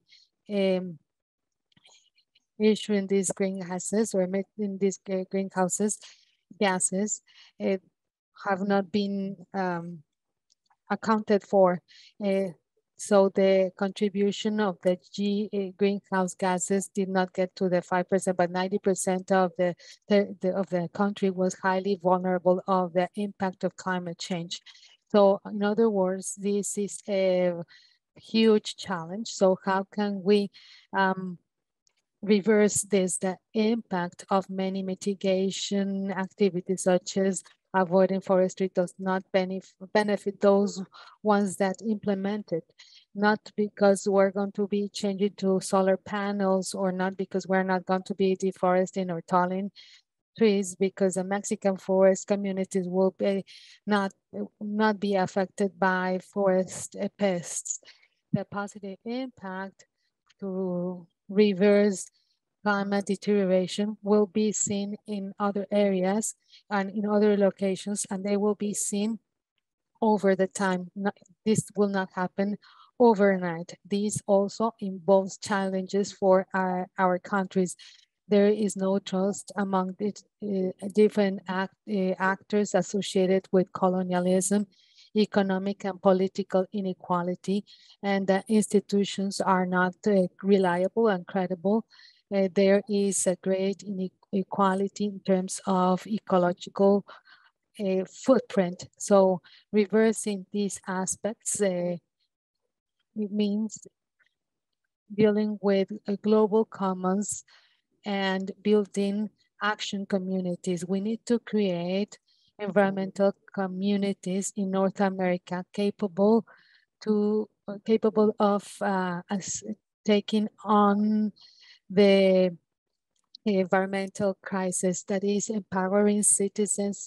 issuing these greenhouses or emitting these greenhouses gases have not been accounted for. So the contribution of the greenhouse gases did not get to the 5%, but 90% of the country was highly vulnerable of the impact of climate change. So in other words, this is a huge challenge. So how can we reverse this? The impact of many mitigation activities, such as avoiding forestry, does not benefit those ones that implement it, not because we're going to be changing to solar panels, or not because we're not going to be deforesting or talling trees, because the Mexican forest communities will be not be affected by forest pests. The positive impact to reverse climate deterioration will be seen in other areas and in other locations, and they will be seen over the time. This will not happen overnight. This also involves challenges for our countries. There is no trust among the different actors associated with colonialism, economic and political inequality, and the institutions are not reliable and credible. There is a great inequality in terms of ecological footprint. So reversing these aspects, it means dealing with global commons and building action communities. We need to create environmental communities in North America capable of taking on the environmental crisis, that is empowering citizens,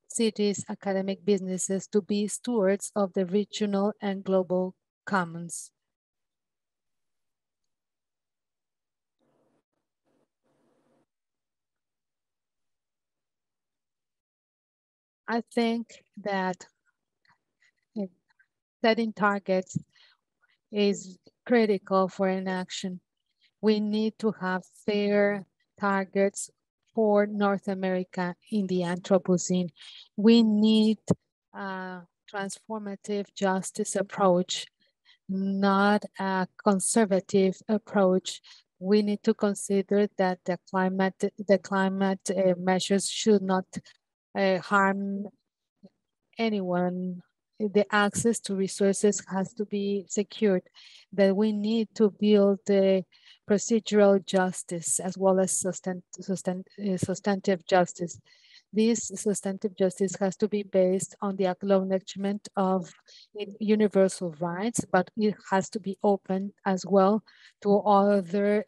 cities, academic businesses to be stewards of the regional and global commons. I think that setting targets is critical for inaction. We need to have fair targets for North America in the Anthropocene. We need a transformative justice approach, not a conservative approach. We need to consider that the climate measures should not harm anyone. The access to resources has to be secured, that we need to build the procedural justice as well as substantive justice. This substantive justice has to be based on the acknowledgement of universal rights, but it has to be open as well to other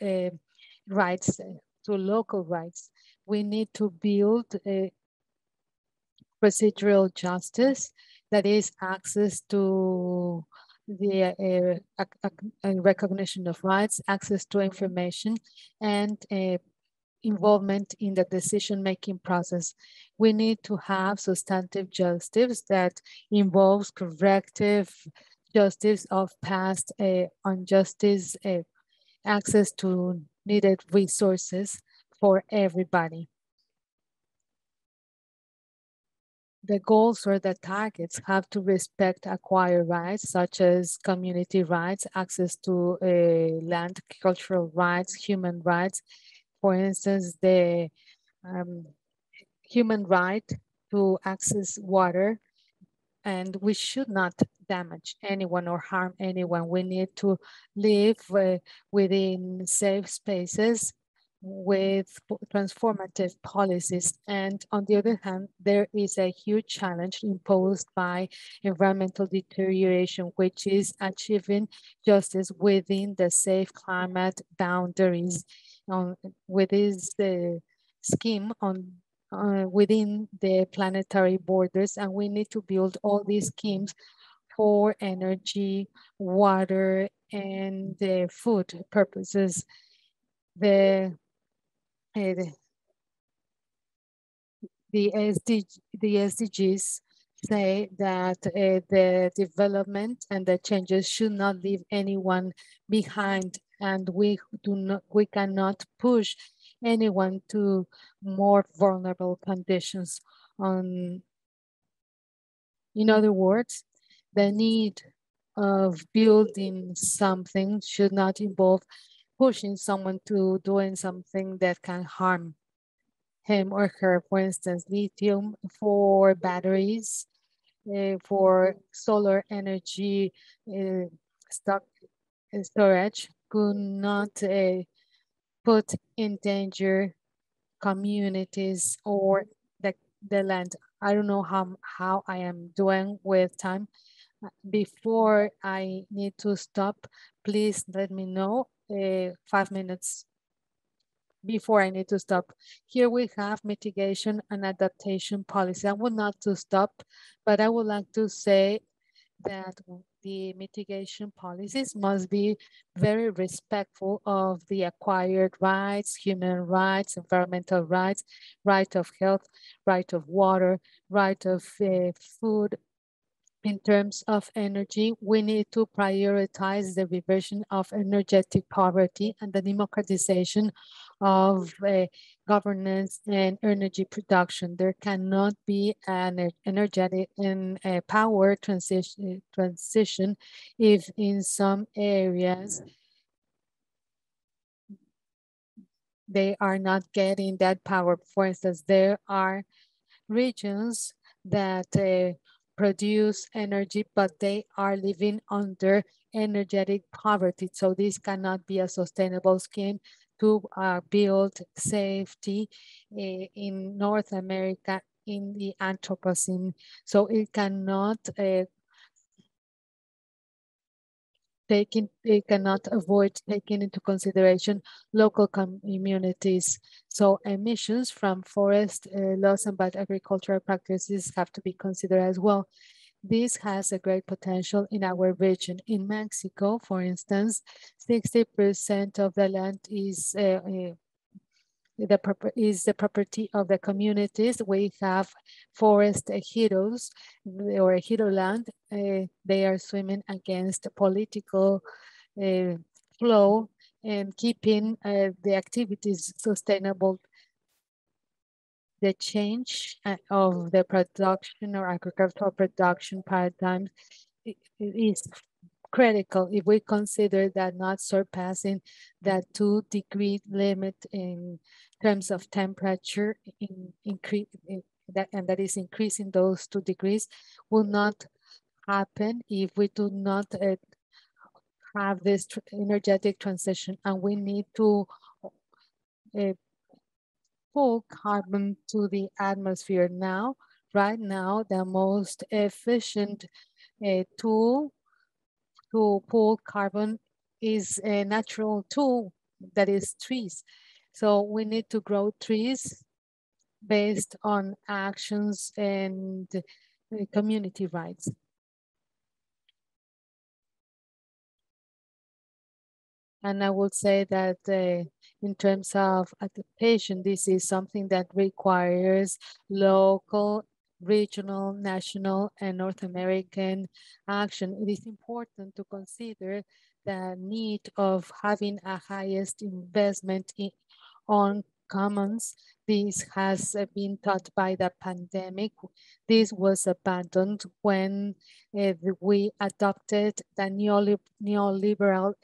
rights, to local rights. We need to build a procedural justice, that is access to the recognition of rights, access to information, and involvement in the decision-making process. We need to have substantive justice that involves corrective justice of past injustice, access to needed resources for everybody. The goals or the targets have to respect acquired rights, such as community rights, access to land, cultural rights, human rights. For instance, the human right to access water, and we should not damage anyone or harm anyone. We need to live within safe spaces with transformative policies. And on the other hand, there is a huge challenge imposed by environmental deterioration, which is achieving justice within the safe climate boundaries. With this scheme within the planetary borders, and we need to build all these schemes for energy, water, and food purposes. The SDGs say that the development and the changes should not leave anyone behind, and we cannot push anyone to more vulnerable conditions. In other words, the need of building something should not involve pushing someone to doing something that can harm him or her. For instance, lithium for batteries, for solar energy storage could not put in danger communities or the land. I don't know how I am doing with time. Before I need to stop, please let me know 5 minutes before I need to stop. Here we have mitigation and adaptation policy. I would not to stop, but I would like to say that the mitigation policies must be very respectful of the acquired rights, human rights, environmental rights, right of health, right of water, right of food. In terms of energy, we need to prioritize the reversion of energetic poverty and the democratization of governance and energy production. There cannot be an energetic and power transition if in some areas they are not getting that power. For instance, there are regions that produce energy, but they are living under energetic poverty. So this cannot be a sustainable scheme to build safety in North America in the Anthropocene. So it cannot it cannot avoid taking into consideration local communities. So emissions from forest loss and bad agricultural practices have to be considered as well. This has a great potential in our region. In Mexico, for instance, 60% of the land is the property of the communities. We have forest ejidos or ejido land. They are swimming against political flow and keeping the activities sustainable. The change of the production or agricultural production paradigm is critical if we consider that not surpassing that 2-degree limit in terms of temperature that is increasing those 2 degrees will not happen if we do not have this energetic transition, and we need to pull carbon to the atmosphere now. Right now, the most efficient tool to pull carbon is a natural tool, that is trees. So we need to grow trees based on actions and community rights. And I would say that in terms of adaptation, this is something that requires local, regional, national, and North American action. It is important to consider the need of having a highest investment on commons. This has been taught by the pandemic. This was abandoned when we adopted the neoliberal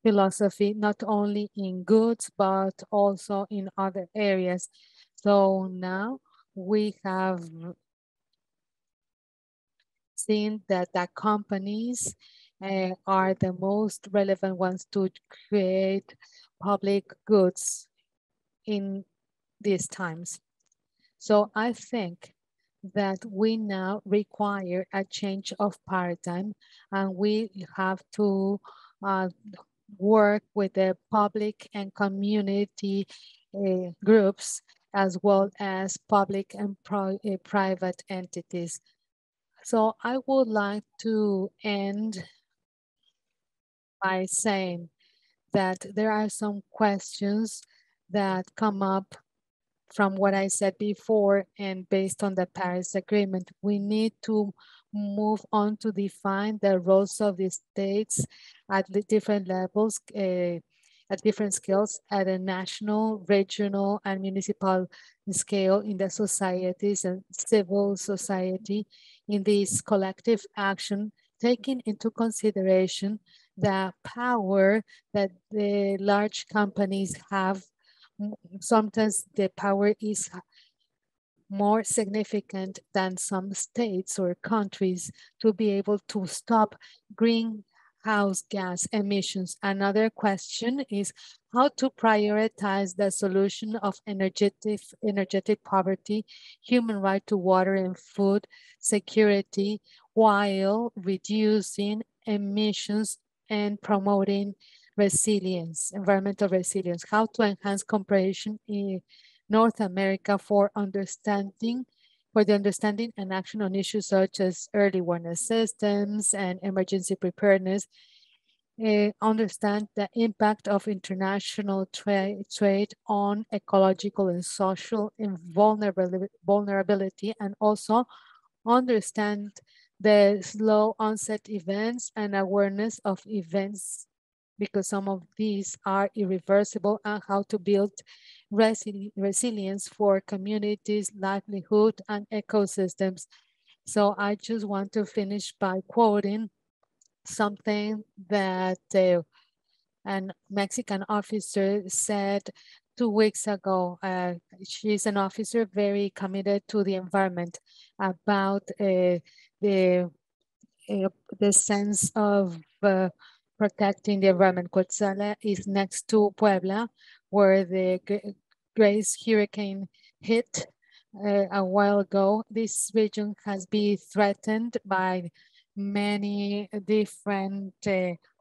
philosophy, not only in goods, but also in other areas. So now we have seen that the companies are the most relevant ones to create public goods in these times. So I think that we now require a change of paradigm, and we have to work with the public and community groups, as well as public and private entities. So I would like to end by saying that there are some questions that come up from what I said before, and based on the Paris Agreement, we need to move on to define the roles of the states at the different levels, at different scales, at a national, regional, and municipal scale in the societies and civil society in this collective action, taking into consideration the power that the large companies have. Sometimes the power is more significant than some states or countries to be able to stop greenhouse gas emissions. Another question is how to prioritize the solution of energetic poverty, human right to water and food security, while reducing emissions and promoting resilience, environmental resilience, how to enhance cooperation in North America for the understanding and action on issues such as early warning systems and emergency preparedness, understand the impact of international trade on ecological and social vulnerability, and also understand the slow onset events and awareness of events, because some of these are irreversible, and how to build resilience for communities, livelihood, and ecosystems. So I just want to finish by quoting something that a Mexican officer said 2 weeks ago. She's an officer very committed to the environment, about the sense of protecting the environment. Coatzala is next to Puebla, where the Grace hurricane hit a while ago. This region has been threatened by many different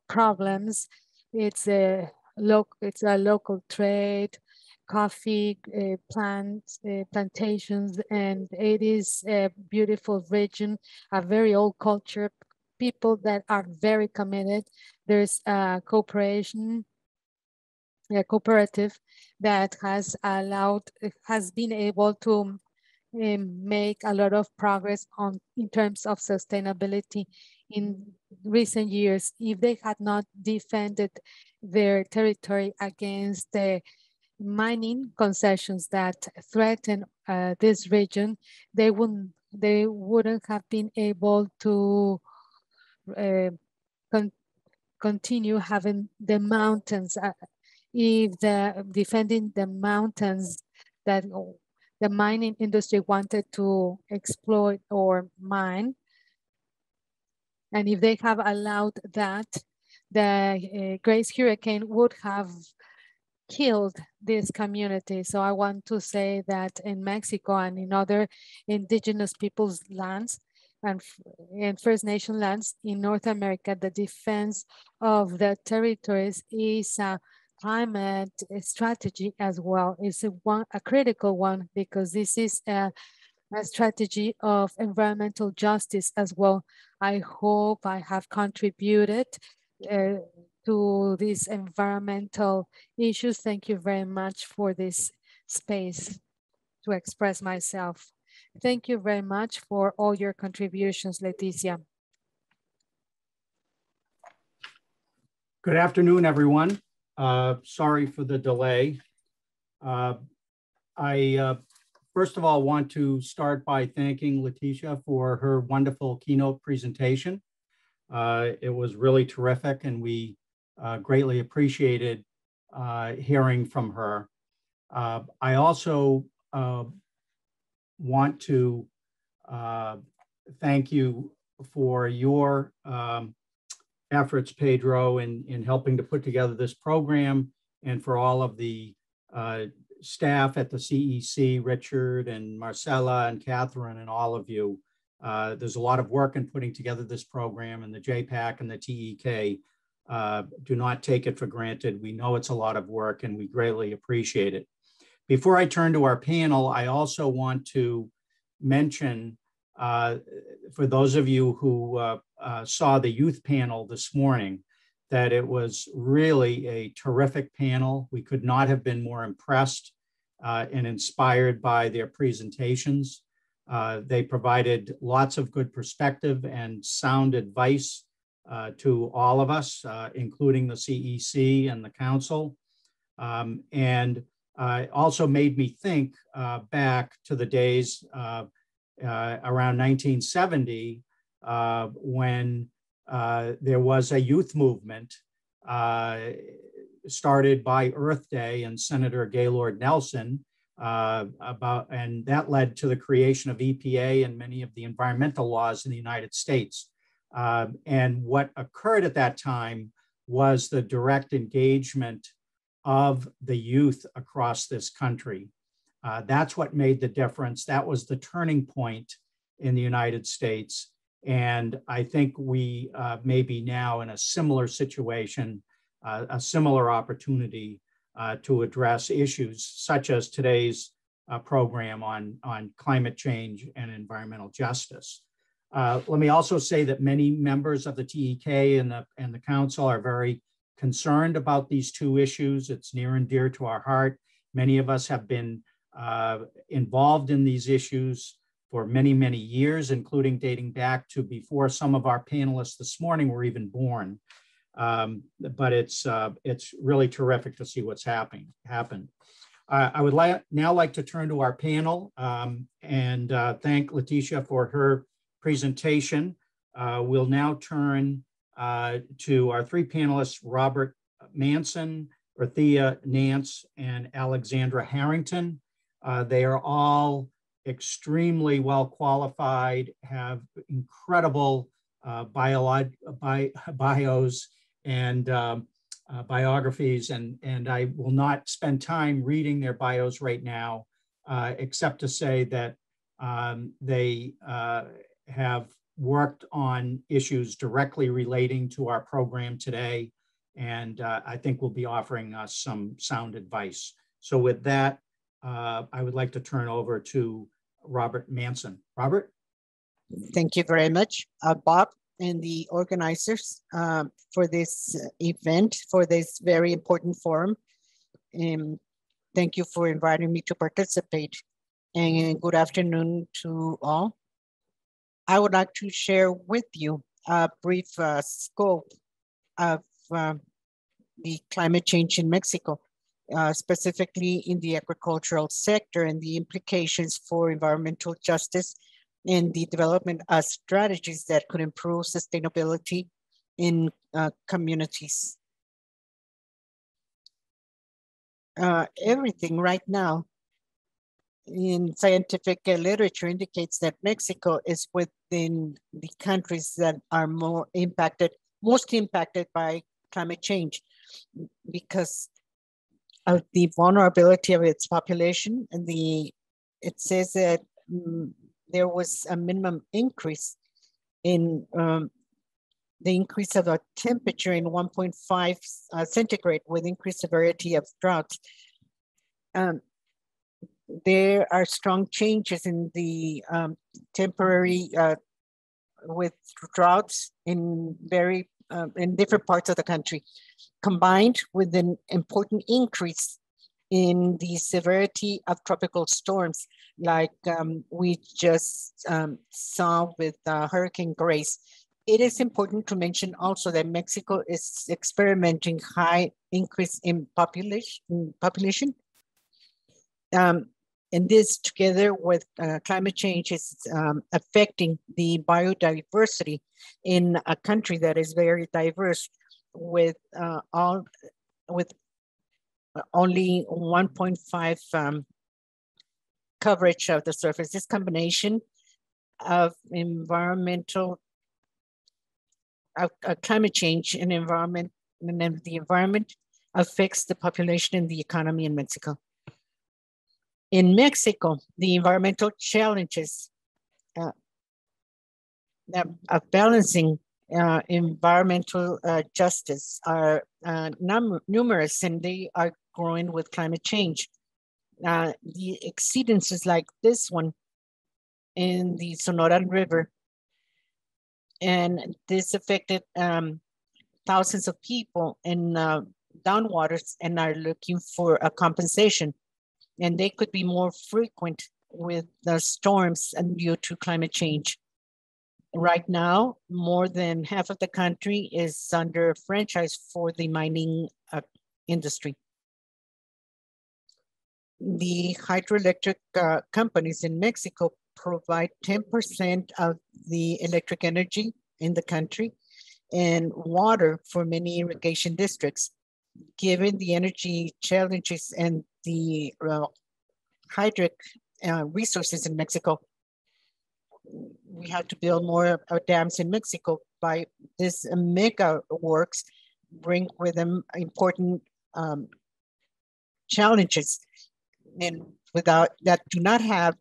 problems. It's a local trade, coffee plantations, and it is a beautiful region, a very old culture, people that are very committed. There's a cooperative that has been able to make a lot of progress in terms of sustainability in recent years. If they had not defended their territory against the mining concessions that threaten this region, they wouldn't have been able to continue having the mountains. If defending the mountains that the mining industry wanted to exploit or mine, and if they have allowed that, the Grace hurricane would have killed this community. So I want to say that in Mexico and in other indigenous peoples' lands and First Nation lands in North America, the defense of the territories is a climate strategy as well. It's a critical one, because this is a strategy of environmental justice as well. I hope I have contributed to these environmental issues. Thank you very much for this space to express myself. Thank you very much for all your contributions, Leticia. Good afternoon, everyone. Sorry for the delay. I first of all want to start by thanking Leticia for her wonderful keynote presentation. It was really terrific, and we greatly appreciated hearing from her. I also want to thank you for your efforts, Pedro, in helping to put together this program, and for all of the staff at the CEC, Richard and Marcella and Catherine and all of you. There's a lot of work in putting together this program, and the JPAC and the TEK do not take it for granted. We know it's a lot of work and we greatly appreciate it. Before I turn to our panel, I also want to mention, for those of you who saw the youth panel this morning, that it was really a terrific panel. We could not have been more impressed and inspired by their presentations. They provided lots of good perspective and sound advice to all of us, including the CEC and the council. And also made me think back to the days around 1970 when there was a youth movement started by Earth Day and Senator Gaylord Nelson and that led to the creation of EPA and many of the environmental laws in the United States. And what occurred at that time was the direct engagement of the youth across this country. That's what made the difference. That was the turning point in the United States. And I think we may be now in a similar situation, a similar opportunity to address issues such as today's program on climate change and environmental justice. Let me also say that many members of the TEK and the council are very concerned about these two issues. It's near and dear to our heart. Many of us have been involved in these issues for many, many years, including dating back to before some of our panelists this morning were even born. But it's really terrific to see what's happened. I would now like to turn to our panel and thank Leticia for her presentation. We'll now turn to our three panelists, Robert Manson, Orthea Nance, and Alexandra Harrington. They are all extremely well qualified, have incredible bios and biographies, and I will not spend time reading their bios right now, except to say that they have worked on issues directly relating to our program today, and I think will be offering us some sound advice. So with that, I would like to turn over to Robert Manson. Robert? Thank you very much, Bob, and the organizers for this event, for this very important forum. Thank you for inviting me to participate, and good afternoon to all. I would like to share with you a brief scope of the climate change in Mexico, specifically in the agricultural sector and the implications for environmental justice and the development of strategies that could improve sustainability in communities. Everything right now in scientific literature indicates that Mexico is within the countries that are most impacted by climate change because of the vulnerability of its population. And it says that there was a minimum increase in the increase of a temperature in 1.5 centigrade with increased severity of droughts. There are strong changes in the temporary with droughts in different parts of the country, combined with an important increase in the severity of tropical storms, like we just saw with Hurricane Grace. It is important to mention also that Mexico is experimenting high increase in population. And this, together with climate change, is affecting the biodiversity in a country that is very diverse. with only 1.5 coverage of the surface. This combination of climate change and environment, and then the environment affects the population and the economy in Mexico. In Mexico, the environmental challenges of balancing environmental justice are numerous, and they are growing with climate change. The exceedances like this one in the Sonora River, and this affected thousands of people in downwaters and are looking for a compensation. And they could be more frequent with the storms and due to climate change. Right now, more than half of the country is under franchise for the mining industry. The hydroelectric companies in Mexico provide 10% of the electric energy in the country and water for many irrigation districts. Given the energy challenges and the hydric resources in Mexico, we have to build more dams in Mexico. By this mega works bring with them important challenges, and without that do not have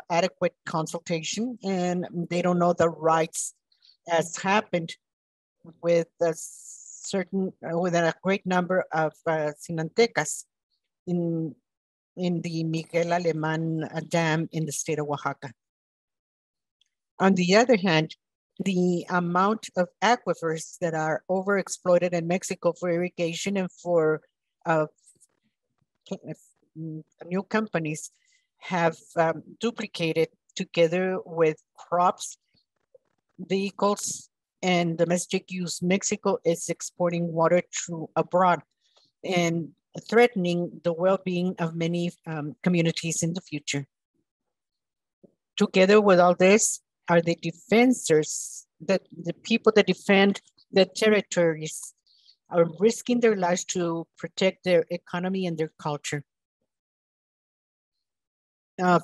adequate consultation, and they don't know the rights, as happened with with a great number of Sinantecas in the Miguel Aleman Dam in the state of Oaxaca. On the other hand, the amount of aquifers that are overexploited in Mexico for irrigation and for new companies have duplicated, together with crops, vehicles, and domestic use. Mexico is exporting water to abroad and threatening the well-being of many communities in the future. Together with all this are the defenders, the people that defend the territories are risking their lives to protect their economy and their culture. Of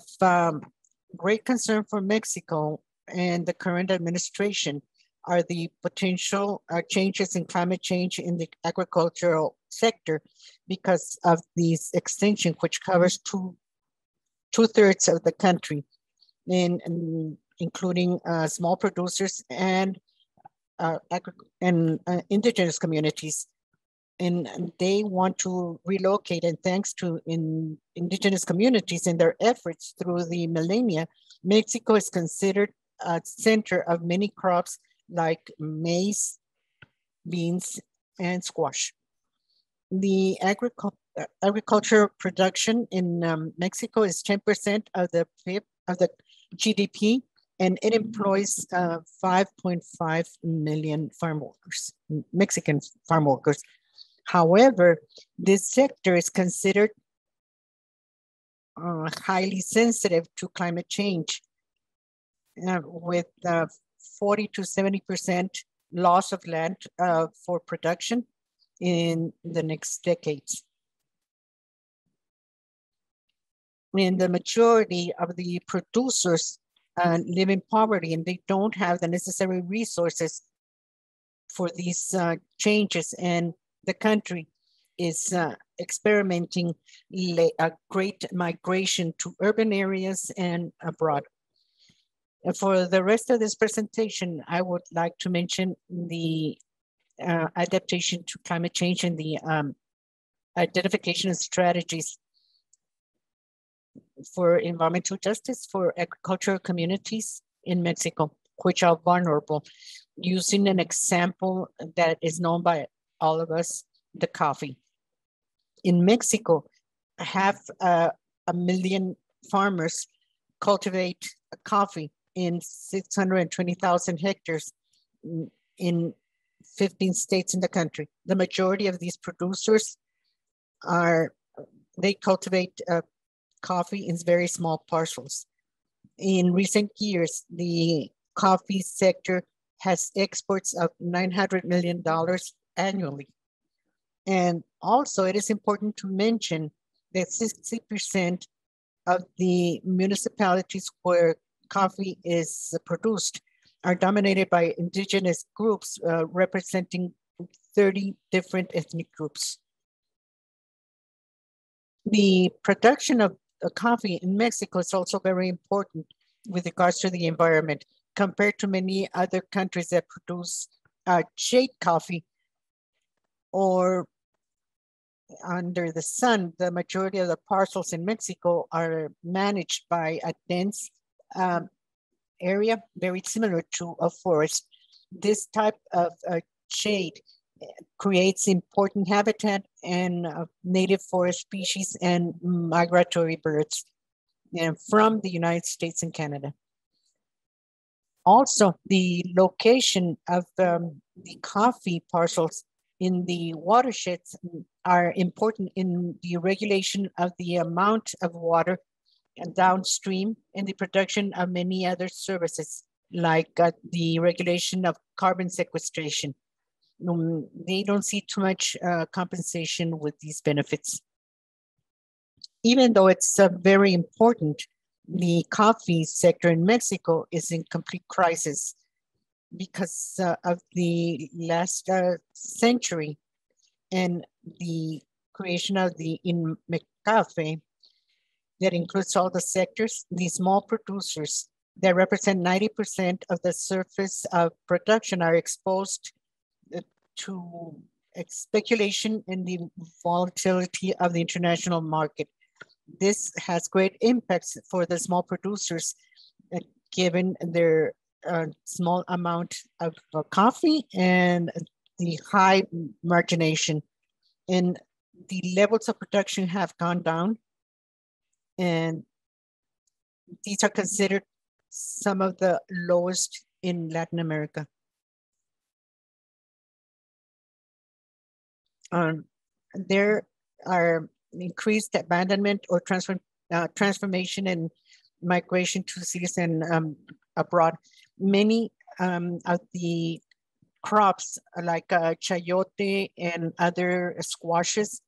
great concern for Mexico and the current administration are the potential changes in climate change in the agricultural sector because of this extension, which covers two-thirds of the country, and including small producers and indigenous communities. And they want to relocate, and thanks to indigenous communities and their efforts through the millennia, Mexico is considered a center of many crops like maize, beans, and squash. The agricultural production in Mexico is 10% of the PIB, of the GDP, and it employs 5.5 million farm workers, Mexican farm workers. However, this sector is considered highly sensitive to climate change, with 40 to 70% loss of land for production in the next decades. And the majority of the producers live in poverty, and they don't have the necessary resources for these changes, and the country is experimenting a great migration to urban areas and abroad. And for the rest of this presentation, I would like to mention the adaptation to climate change and the identification of strategies for environmental justice for agricultural communities in Mexico, which are vulnerable, using an example that is known by all of us, the coffee. In Mexico, half a million farmers cultivate coffee in 620,000 hectares in 15 states in the country. The majority of these producers they cultivate coffee in very small parcels. In recent years, the coffee sector has exports of $900 million annually. And also it is important to mention that 60% of the municipalities where coffee is produced are dominated by indigenous groups representing 30 different ethnic groups. The production of coffee in Mexico is also very important with regards to the environment compared to many other countries that produce shade coffee or under the sun. The majority of the parcels in Mexico are managed by a dense area, very similar to a forest. This type of shade creates important habitat and native forest species and migratory birds from the United States and Canada. Also, the location of the coffee parcels in the watersheds are important in the regulation of the amount of water downstream and the production of many other services, like the regulation of carbon sequestration. They don't see too much compensation with these benefits. Even though it's very important, the coffee sector in Mexico is in complete crisis because of the last century and the creation of the INMECAFE that includes all the sectors. The small producers that represent 90% of the surface of production are exposed to speculation and the volatility of the international market. This has great impacts for the small producers given their small amount of coffee and the high margination. And the levels of production have gone down, and these are considered some of the lowest in Latin America. There are increased abandonment or transformation and migration to cities and abroad. Many of the crops like chayote and other squashes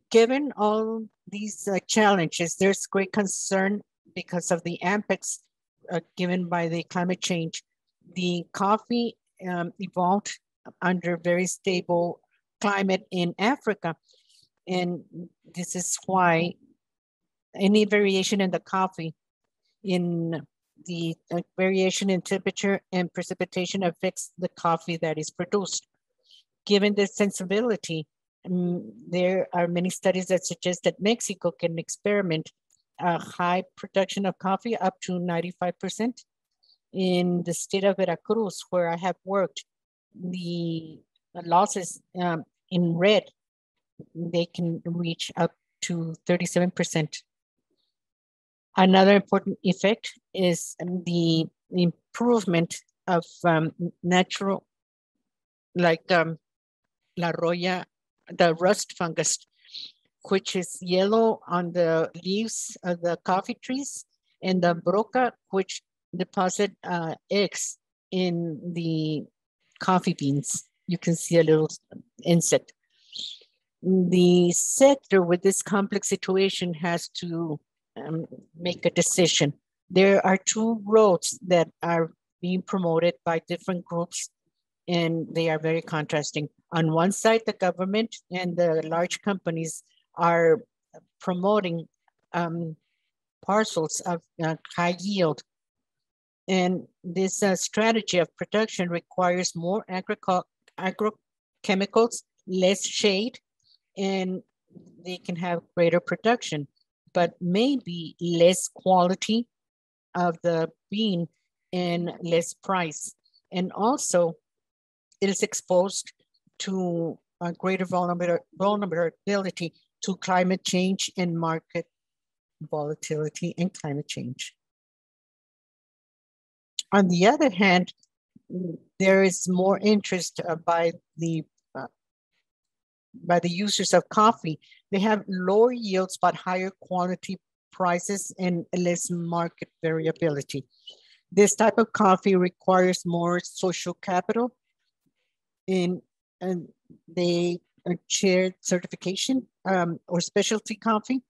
given all these challenges, there's great concern because of the impacts given by the climate change. The coffee evolved under very stable climate in Africa. And this is why any variation in the coffee, in the variation in temperature and precipitation affects the coffee that is produced. Given this sensibility, there are many studies that suggest that Mexico can experiment a high production of coffee up to 95%. In the state of Veracruz, where I have worked, the losses in red, they can reach up to 37%. Another important effect is the improvement of natural, like La Roya, the rust fungus, which is yellow on the leaves of the coffee trees, and the broca, which deposit eggs in the coffee beans. You can see a little insect. The sector with this complex situation has to make a decision. There are two roads that are being promoted by different groups, and they are very contrasting. On one side, the government and the large companies are promoting parcels of high yield. And this strategy of production requires more agrochemicals, less shade, and they can have greater production, but maybe less quality of the bean and less price. And also, it is exposed to a greater vulnerability to climate change and market volatility and climate change. On the other hand, there is more interest by the users of coffee. They have lower yields, but higher quality prices and less market variability. This type of coffee requires more social capital, and they shared certification or specialty coffee.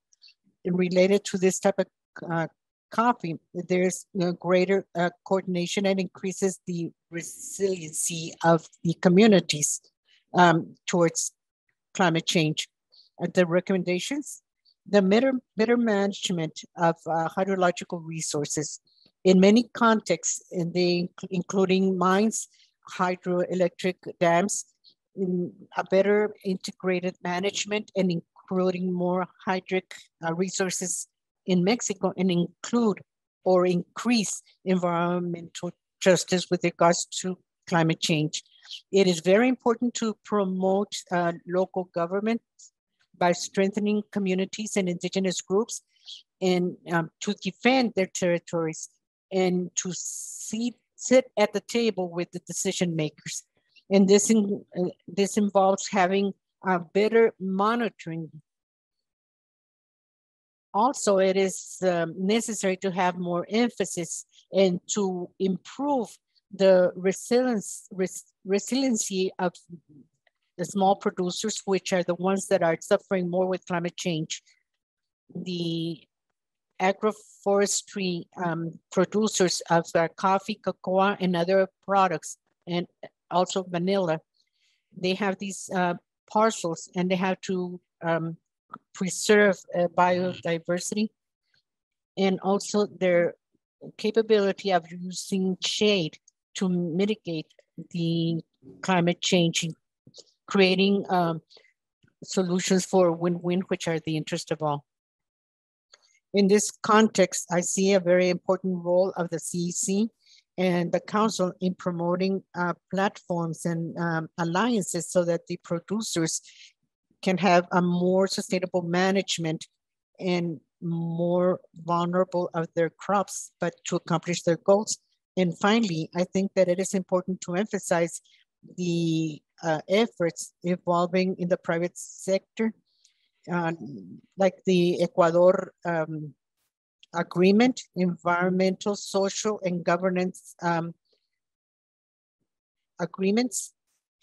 And related to this type of coffee, there's greater coordination and increases the resiliency of the communities towards climate change. The recommendations, the better management of hydrological resources in many contexts, including mines, hydroelectric dams, in a better integrated management and including more hydric resources in Mexico, and include or increase environmental justice with regards to climate change. It is very important to promote local government by strengthening communities and indigenous groups, and to defend their territories, and to sit at the table with the decision makers. And this involves having a better monitoring. Also, it is necessary to have more emphasis and to improve the resiliency of the small producers, which are the ones that are suffering more with climate change. The agroforestry producers of coffee, cocoa, and other products, and also vanilla, they have these parcels, and they have to preserve biodiversity, and also their capability of using shade to mitigate the climate change, creating solutions for win-win, which are the interest of all. In this context, I see a very important role of the CEC and the Council in promoting platforms and alliances so that the producers can have a more sustainable management and more vulnerable of their crops, but to accomplish their goals. And finally, I think that it is important to emphasize the efforts evolving in the private sector, like the Ecuador agreement, environmental, social, and governance agreements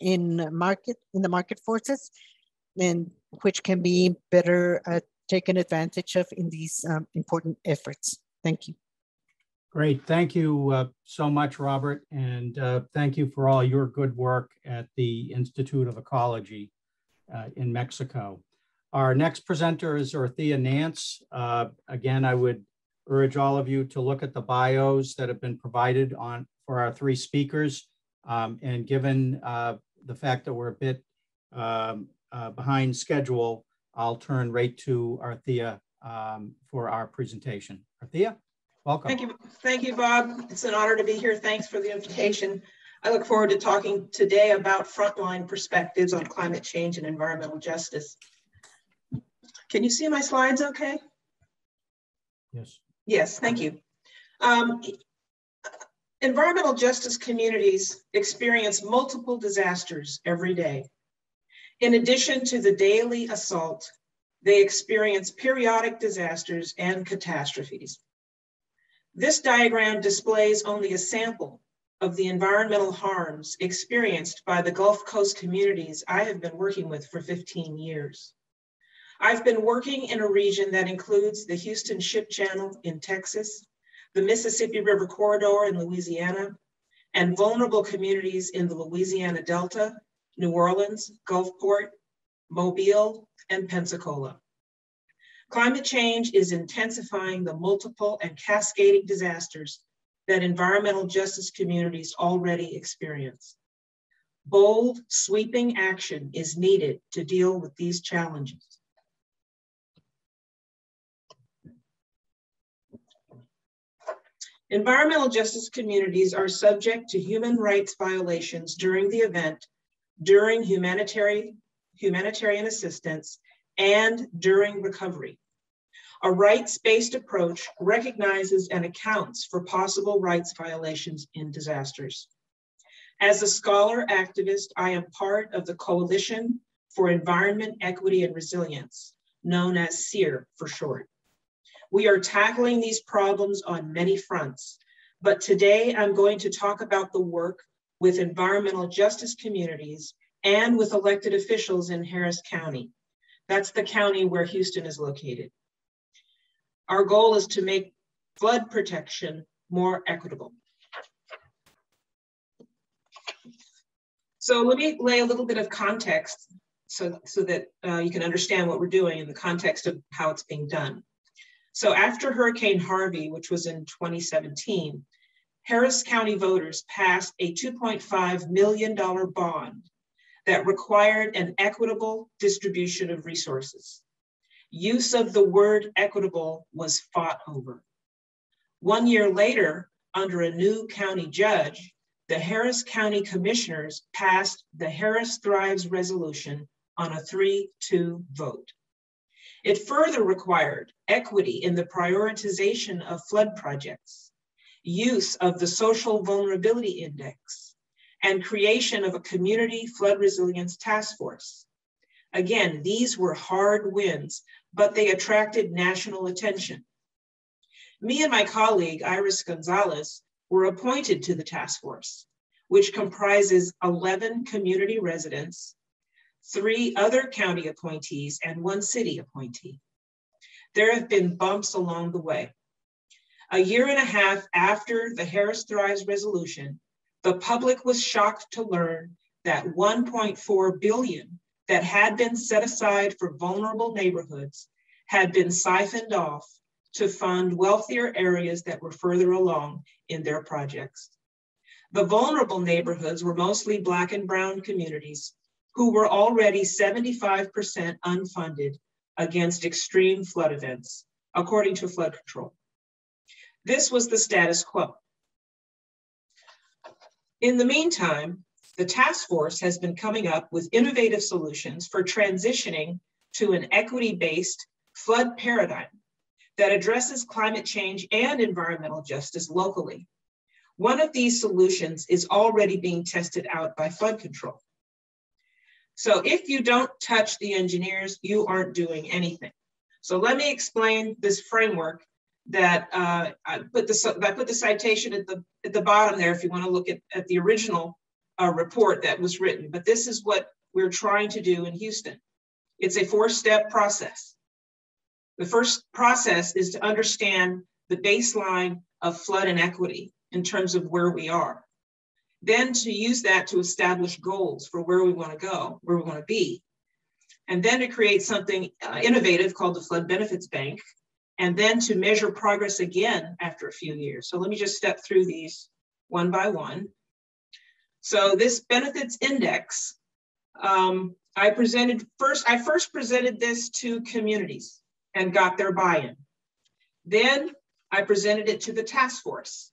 in the market forces, and which can be better taken advantage of in these important efforts. Thank you. Great, thank you so much, Robert, and thank you for all your good work at the Institute of Ecology in Mexico. Our next presenter is Orthea Nance. Again, I would urge all of you to look at the bios that have been provided for our three speakers. And given the fact that we're a bit behind schedule, I'll turn right to Orthea for our presentation. Orthea, welcome. Thank you, Bob. It's an honor to be here. Thanks for the invitation. I look forward to talking today about frontline perspectives on climate change and environmental justice. Can you see my slides okay? Yes. Yes, thank you. Environmental justice communities experience multiple disasters every day. In addition to the daily assault, they experience periodic disasters and catastrophes. This diagram displays only a sample of the environmental harms experienced by the Gulf Coast communities I have been working with for 15 years. I've been working in a region that includes the Houston Ship Channel in Texas, the Mississippi River Corridor in Louisiana, and vulnerable communities in the Louisiana Delta, New Orleans, Gulfport, Mobile, and Pensacola. Climate change is intensifying the multiple and cascading disasters that environmental justice communities already experience. Bold, sweeping action is needed to deal with these challenges. Environmental justice communities are subject to human rights violations during the event, during humanitarian assistance, and during recovery. A rights-based approach recognizes and accounts for possible rights violations in disasters. As a scholar activist, I am part of the Coalition for Environment, Equity, and Resilience, known as CEER for short. We are tackling these problems on many fronts, But today I'm going to talk about the work with environmental justice communities and with elected officials in Harris County. That's the county where Houston is located. Our goal is to make flood protection more equitable. So let me lay a little bit of context so that you can understand what we're doing in the context of how it's being done. So after Hurricane Harvey, which was in 2017, Harris County voters passed a $2.5 million bond that required an equitable distribution of resources. Use of the word equitable was fought over. 1 year later, under a new county judge, the Harris County Commissioners passed the Harris Thrives Resolution on a 3-2 vote. It further required equity in the prioritization of flood projects, use of the Social Vulnerability Index, and creation of a community flood resilience task force. Again, these were hard wins, but they attracted national attention. Me and my colleague, Iris Gonzalez, were appointed to the task force, which comprises 11 community residents, 3 other county appointees, and 1 city appointee. There have been bumps along the way. A year and a half after the Harris Thrives resolution, the public was shocked to learn that $1.4 billion that had been set aside for vulnerable neighborhoods had been siphoned off to fund wealthier areas that were further along in their projects. The vulnerable neighborhoods were mostly Black and brown communities who were already 75% unfunded against extreme flood events, according to flood control. This was the status quo. In the meantime, the task force has been coming up with innovative solutions for transitioning to an equity-based flood paradigm that addresses climate change and environmental justice locally. One of these solutions is already being tested out by flood control. So if you don't touch the engineers, you aren't doing anything. So let me explain this framework that I put the citation at the bottom there if you want to look at the original report that was written, but this is what we're trying to do in Houston. It's a 4-step process. The first process is to understand the baseline of flood inequity in terms of where we are. Then to use that to establish goals for where we want to go, where we want to be. And then to create something innovative called the Flood Benefits Bank, and then to measure progress again after a few years. So let me just step through these one by one. So this benefits index, I first presented this to communities and got their buy-in. Then I presented it to the task force,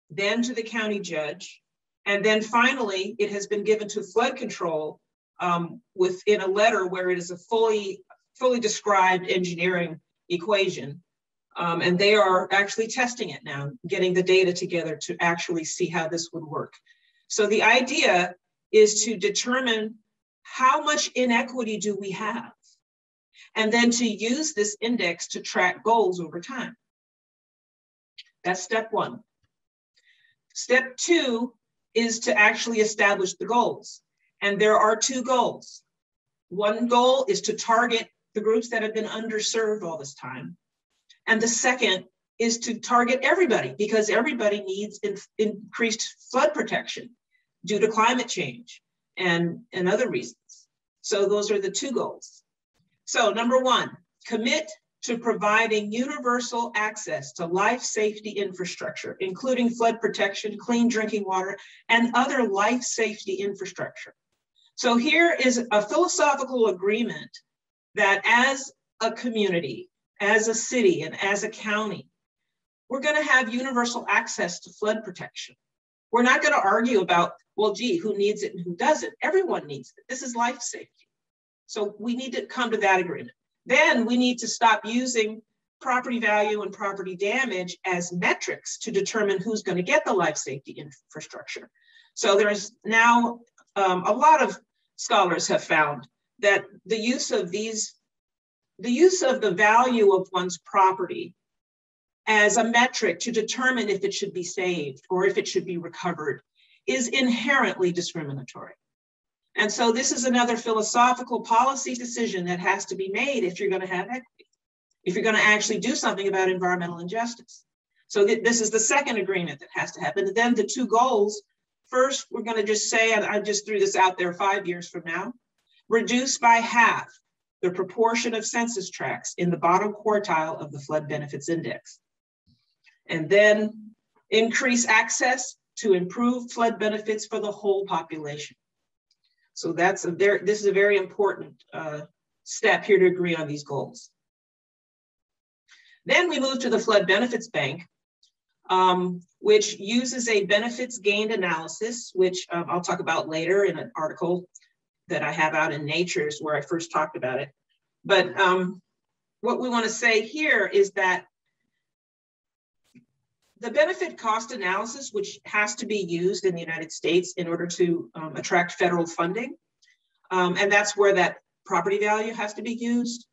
then to the county judge, and then finally it has been given to flood control within a letter where it is a fully described engineering equation. And they are actually testing it now, getting the data together to actually see how this would work. So the idea is to determine how much inequity do we have, and then to use this index to track goals over time. That's step one. Step two is to actually establish the goals. And there are 2 goals. One goal is to target the groups that have been underserved all this time. And the second is to target everybody, because everybody needs increased flood protection due to climate change and other reasons. So those are the 2 goals. So number 1, commit to providing universal access to life safety infrastructure, including flood protection, clean drinking water, and other life safety infrastructure. So here is a philosophical agreement that as a community, as a city, and as a county, we're going to have universal access to flood protection. We're not going to argue about, well, gee, who needs it and who doesn't? Everyone needs it. This is life safety. So we need to come to that agreement. Then we need to stop using property value and property damage as metrics to determine who's going to get the life safety infrastructure. So there's now a lot of scholars have found that the use of the value of one's property as a metric to determine if it should be saved or if it should be recovered is inherently discriminatory. And so this is another philosophical policy decision that has to be made if you're going to have equity, if you're going to actually do something about environmental injustice. So this is the second agreement that has to happen. And then the two goals, first, we're going to just say, and I just threw this out there 5 years from now, reduce by half the proportion of census tracts in the bottom quartile of the flood benefits index. And then increase access to improved flood benefits for the whole population. So this is a very important step here to agree on these goals. Then we move to the Flood Benefits Bank, which uses a benefits gained analysis, which I'll talk about later in an article that I have out in Nature is where I first talked about it. But what we want to say here is that the benefit cost analysis, which has to be used in the United States in order to attract federal funding, and that's where that property value has to be used.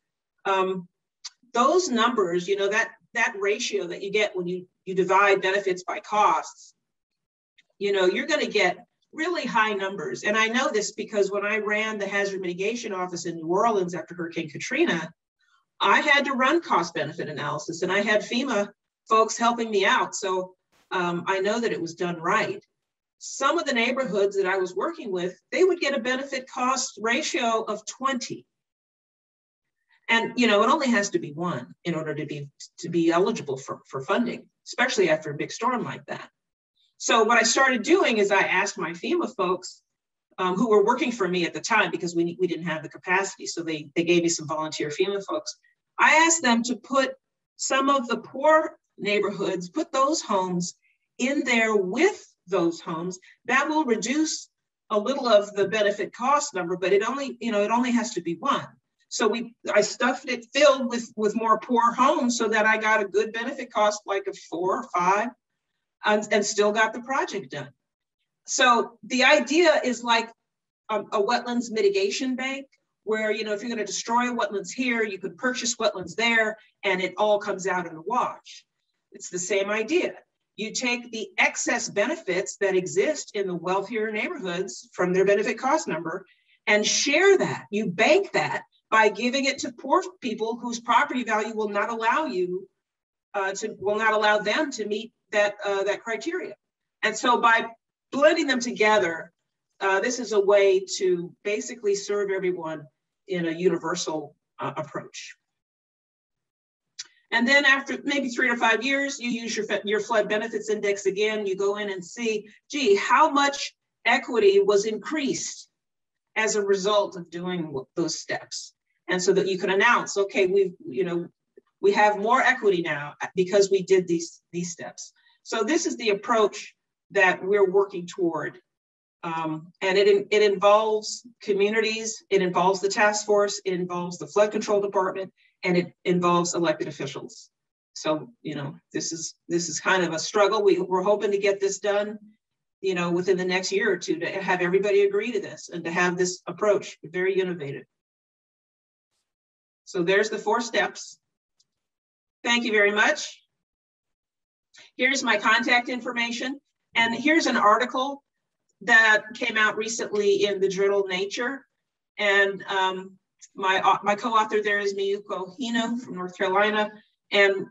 Those numbers, you know, that ratio that you get when you divide benefits by costs, you know, you're going to get really high numbers. And I know this because when I ran the hazard mitigation office in New Orleans after Hurricane Katrina, I had to run cost benefit analysis and I had FEMA folks helping me out. So I know that it was done right. Some of the neighborhoods that I was working with, they would get a benefit cost ratio of 20. And, you know, it only has to be 1 in order to be eligible for funding, especially after a big storm like that. So what I started doing is I asked my FEMA folks who were working for me at the time because we didn't have the capacity. So they gave me some volunteer FEMA folks. I asked them to put some of the poor neighborhoods, put those homes in there with those homes. That will reduce a little of the benefit cost number, but it only has to be 1. So I stuffed it filled with more poor homes so that I got a good benefit cost like a 4 or 5 and still got the project done. So the idea is like a wetlands mitigation bank where, you know, if you're going to destroy wetlands here, you could purchase wetlands there and it all comes out in the wash. It's the same idea. You take the excess benefits that exist in the wealthier neighborhoods from their benefit cost number and share that. You bank that by giving it to poor people whose property value will not allow them to meet that criteria. And so by blending them together, this is a way to basically serve everyone in a universal approach. And then after maybe 3 or 5 years, you use your flood benefits index again. You go in and see, gee, how much equity was increased as a result of doing those steps. And so that you can announce, okay, we have more equity now because we did these steps. So this is the approach that we're working toward. And it involves communities, it involves the task force, it involves the flood control department, and it involves elected officials. So, you know, this is kind of a struggle. We're hoping to get this done, you know, within the next year or two to have everybody agree to this and to have this approach very innovative. So there's the 4 steps. Thank you very much. Here's my contact information. And here's an article that came out recently in the journal Nature. And my co-author there is Miyuko Hino from North Carolina. And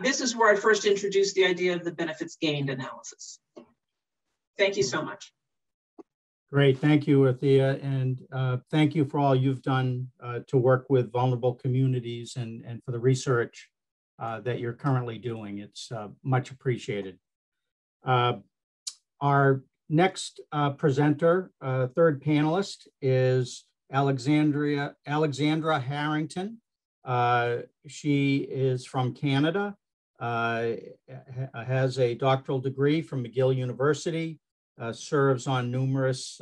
this is where I first introduced the idea of the benefits gained analysis. Thank you so much. Great, thank you, Athea, and thank you for all you've done to work with vulnerable communities and for the research that you're currently doing. It's much appreciated. Our next presenter, third panelist, is Alexandra Harrington. She is from Canada, has a doctoral degree from McGill University, serves on numerous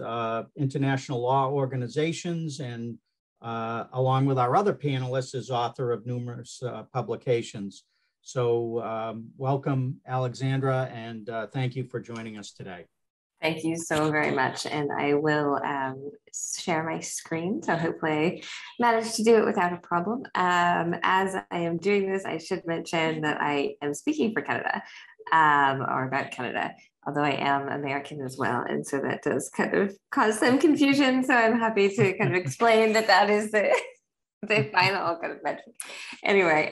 international law organizations, and along with our other panelists is author of numerous publications. So welcome, Alexandra, and thank you for joining us today. Thank you so very much. And I will share my screen. So hopefully I managed to do it without a problem. As I am doing this, I should mention that I am speaking for Canada or about Canada, although I am American as well. And so that does kind of cause some confusion. So I'm happy to kind of explain that that is the final kind of metric. Anyway,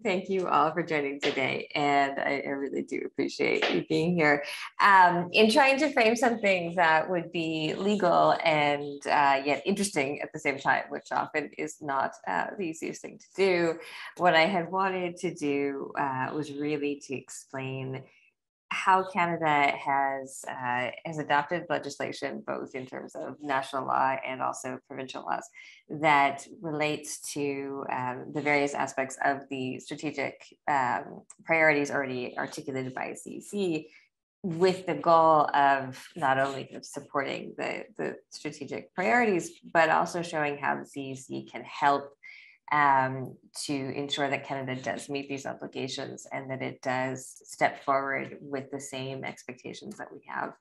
thank you all for joining today. And I really do appreciate you being here. In trying to frame something that would be legal and yet interesting at the same time, which often is not the easiest thing to do, what I had wanted to do was really to explain how Canada has adopted legislation, both in terms of national law and also provincial laws, that relates to the various aspects of the strategic priorities already articulated by CEC, with the goal of not only supporting the strategic priorities, but also showing how the CEC can help to ensure that Canada does meet these obligations and that it does step forward with the same expectations that we have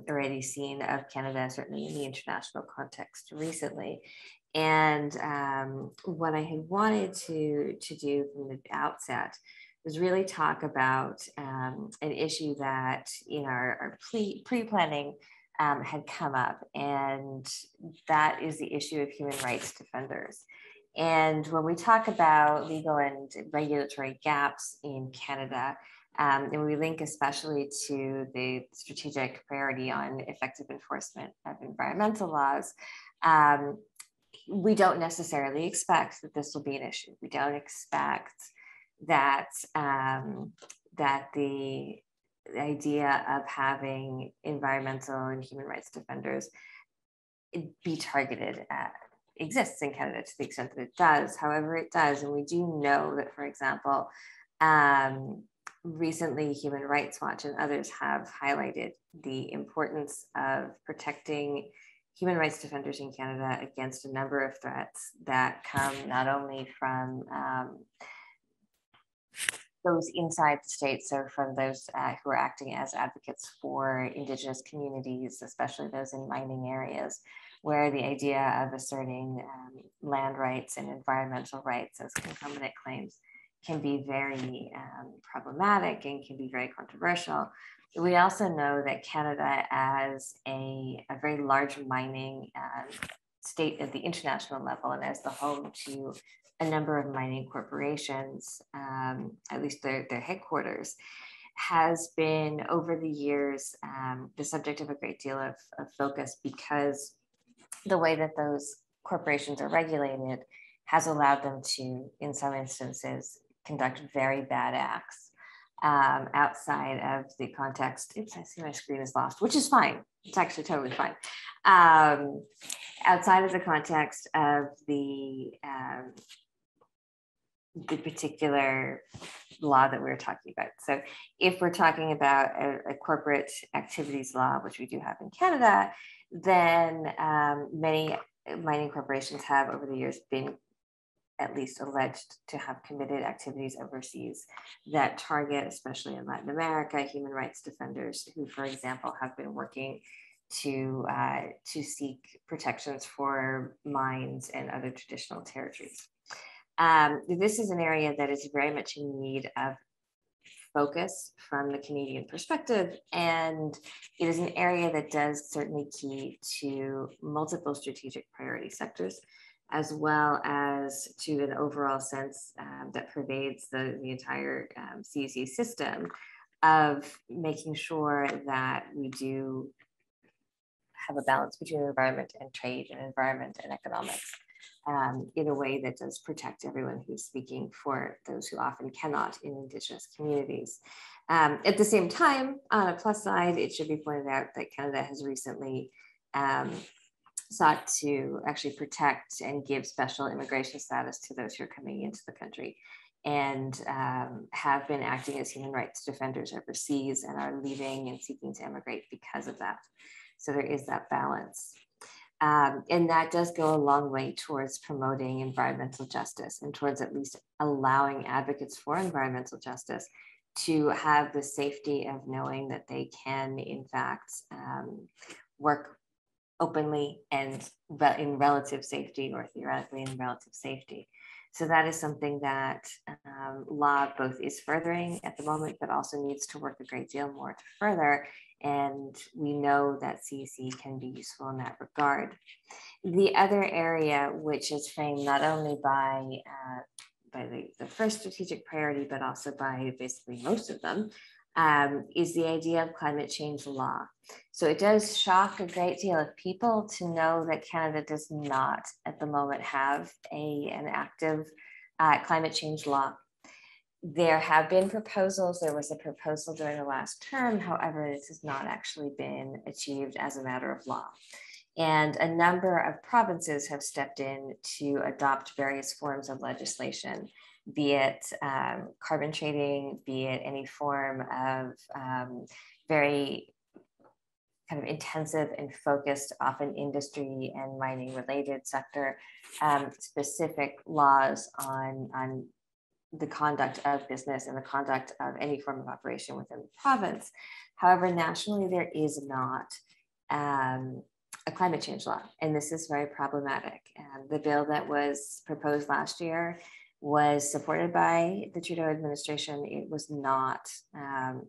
already seen of Canada, certainly in the international context recently. And what I had wanted to do from the outset was really talk about an issue that in our pre-planning had come up, and that is the issue of human rights defenders. And when we talk about legal and regulatory gaps in Canada, and we link especially to the strategic priority on effective enforcement of environmental laws, we don't necessarily expect that this will be an issue. We don't expect that, that the idea of having environmental and human rights defenders be targeted at exists in Canada to the extent that it does. However, it does, and we do know that, for example, recently Human Rights Watch and others have highlighted the importance of protecting human rights defenders in Canada against a number of threats that come not only from those inside the state, so from those who are acting as advocates for Indigenous communities, especially those in mining areas, where the idea of asserting land rights and environmental rights as concomitant claims can be very problematic and can be very controversial. We also know that Canada, as a very large mining state at the international level and as the home to a number of mining corporations, at least their headquarters, has been over the years the subject of a great deal of focus, because the way that those corporations are regulated has allowed them to, in some instances, conduct very bad acts outside of the context. Oops, I see my screen is lost, which is fine. It's actually totally fine. Outside of the context of the particular law that we're talking about. So if we're talking about a corporate activities law, which we do have in Canada, then many mining corporations have over the years been at least alleged to have committed activities overseas that target, especially in Latin America, human rights defenders who, for example, have been working to seek protections for mines and other traditional territories. This is an area that is very much in need of focus from the Canadian perspective, and it is an area that does certainly key to multiple strategic priority sectors, as well as to an overall sense that pervades the entire CEC system of making sure that we do have a balance between environment and trade and environment and economics in a way that does protect everyone who's speaking for those who often cannot in Indigenous communities. At the same time, on a plus side, it should be pointed out that Canada has recently sought to actually protect and give special immigration status to those who are coming into the country, and have been acting as human rights defenders overseas and are leaving and seeking to immigrate because of that. So there is that balance. And that does go a long way towards promoting environmental justice and towards at least allowing advocates for environmental justice to have the safety of knowing that they can, in fact, work openly and in relative safety, or theoretically in relative safety. So that is something that law both is furthering at the moment, but also needs to work a great deal more to further. And we know that CEC can be useful in that regard. The other area, which is framed not only by the first strategic priority, but also by basically most of them, is the idea of climate change law. So it does shock a great deal of people to know that Canada does not at the moment have an active climate change law. There have been proposals. There was a proposal during the last term. However, this has not actually been achieved as a matter of law. And a number of provinces have stepped in to adopt various forms of legislation, be it carbon trading, be it any form of very kind of intensive and focused, often industry and mining related sector, specific laws on the conduct of business and the conduct of any form of operation within the province. However, nationally, there is not a climate change law, and this is very problematic. The bill that was proposed last year was supported by the Trudeau administration. It was not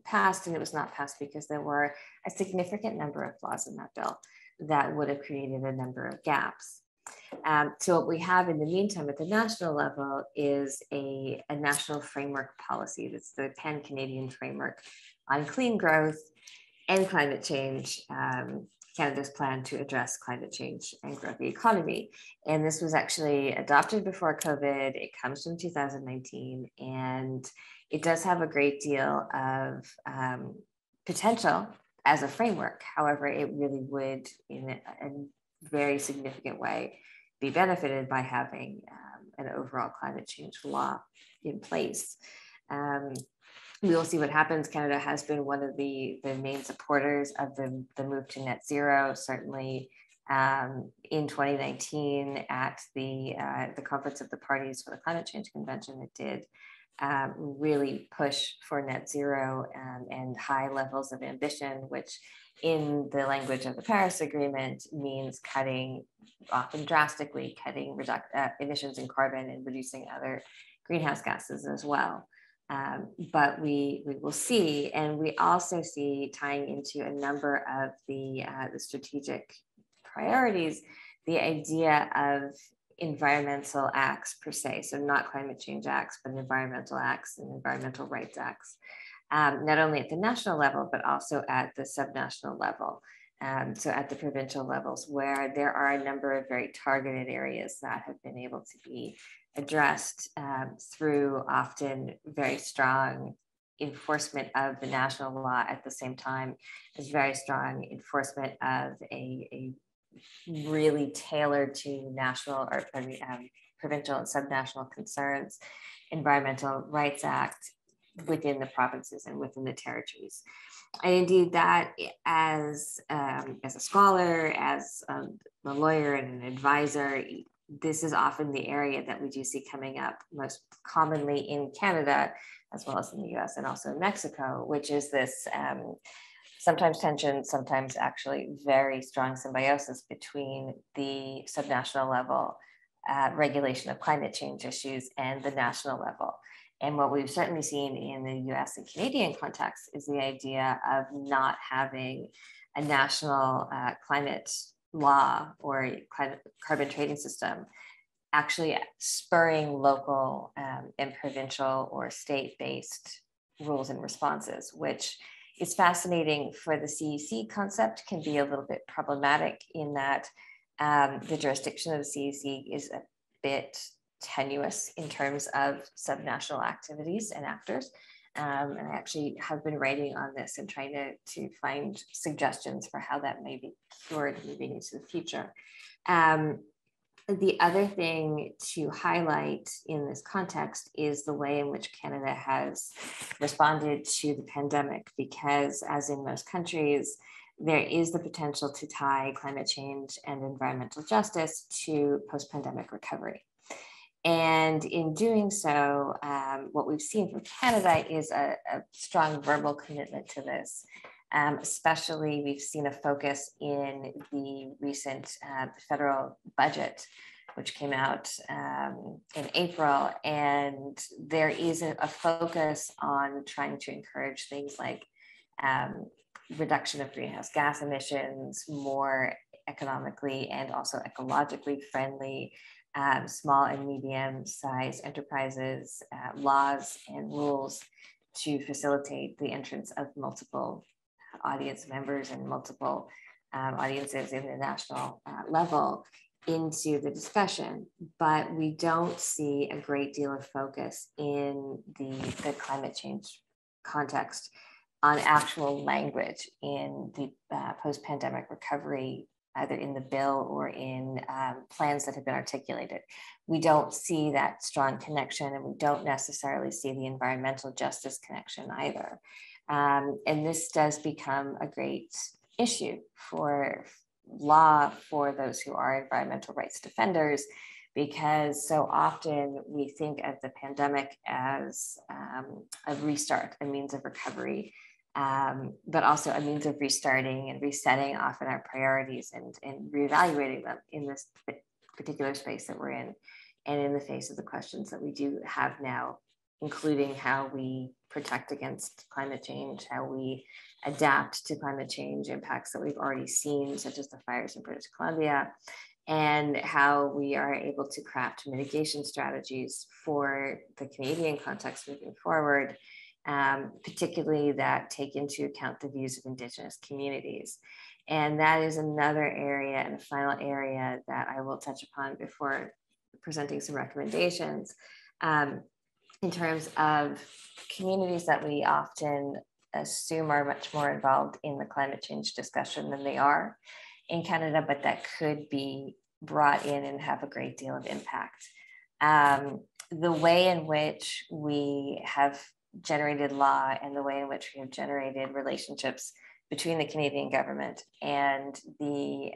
passed, and it was not passed because there were a significant number of flaws in that bill that would have created a number of gaps. So what we have in the meantime at the national level is a national framework policy. That's the Pan-Canadian Framework on Clean Growth and Climate Change, Canada's plan to address climate change and grow the economy. And this was actually adopted before COVID. It comes from 2019, and it does have a great deal of potential as a framework. However, it really would, in a very significant way, be benefited by having an overall climate change law in place. We will see what happens. Canada has been one of the main supporters of the move to net zero. Certainly in 2019 at the Conference of the Parties for the Climate Change Convention, it did really push for net zero and high levels of ambition, which in the language of the Paris Agreement means cutting, often drastically cutting emissions in carbon and reducing other greenhouse gases as well. But we will see, and we also see, tying into a number of the strategic priorities, the idea of environmental acts per se, so not climate change acts, but environmental acts and environmental rights acts, not only at the national level, but also at the subnational level. So at the provincial levels, where there are a number of very targeted areas that have been able to be addressed through often very strong enforcement of the national law at the same time as very strong enforcement of a really tailored to national or provincial and subnational concerns, Environmental Rights Act within the provinces and within the territories. And indeed that as a scholar, as a lawyer and an advisor, this is often the area that we do see coming up most commonly in Canada, as well as in the US and also in Mexico, which is this sometimes tension, sometimes actually very strong symbiosis between the subnational level regulation of climate change issues and the national level. And what we've certainly seen in the US and Canadian context is the idea of not having a national climate law or carbon trading system actually spurring local and provincial or state-based rules and responses, which is fascinating for the CEC concept, can be a little bit problematic in that the jurisdiction of the CEC is a bit tenuous in terms of subnational activities and actors. And I actually have been writing on this and trying to find suggestions for how that may be cured moving into the future. The other thing to highlight in this context is the way in which Canada has responded to the pandemic, because as in most countries, there is the potential to tie climate change and environmental justice to post-pandemic recovery. And in doing so, what we've seen from Canada is a strong verbal commitment to this. Especially, we've seen a focus in the recent federal budget, which came out in April. And there is a focus on trying to encourage things like reduction of greenhouse gas emissions, more economically and also ecologically friendly small and medium-sized enterprises, laws and rules to facilitate the entrance of multiple audience members and multiple audiences in the national level into the discussion. But we don't see a great deal of focus in the climate change context on actual language in the post-pandemic recovery, either in the bill or in plans that have been articulated. We don't see that strong connection, and we don't necessarily see the environmental justice connection either. And this does become a great issue for law for those who are environmental rights defenders, because so often we think of the pandemic as a restart, a means of recovery, but also a means of restarting and resetting often our priorities and reevaluating them in this particular space that we're in, and in the face of the questions that we do have now, including how we protect against climate change, how we adapt to climate change impacts that we've already seen, such as the fires in British Columbia, and how we are able to craft mitigation strategies for the Canadian context moving forward, particularly that take into account the views of Indigenous communities. And that is another area and a final area that I will touch upon before presenting some recommendations in terms of communities that we often assume are much more involved in the climate change discussion than they are in Canada, but that could be brought in and have a great deal of impact. The way in which we have generated law and the way in which we have generated relationships between the Canadian government and the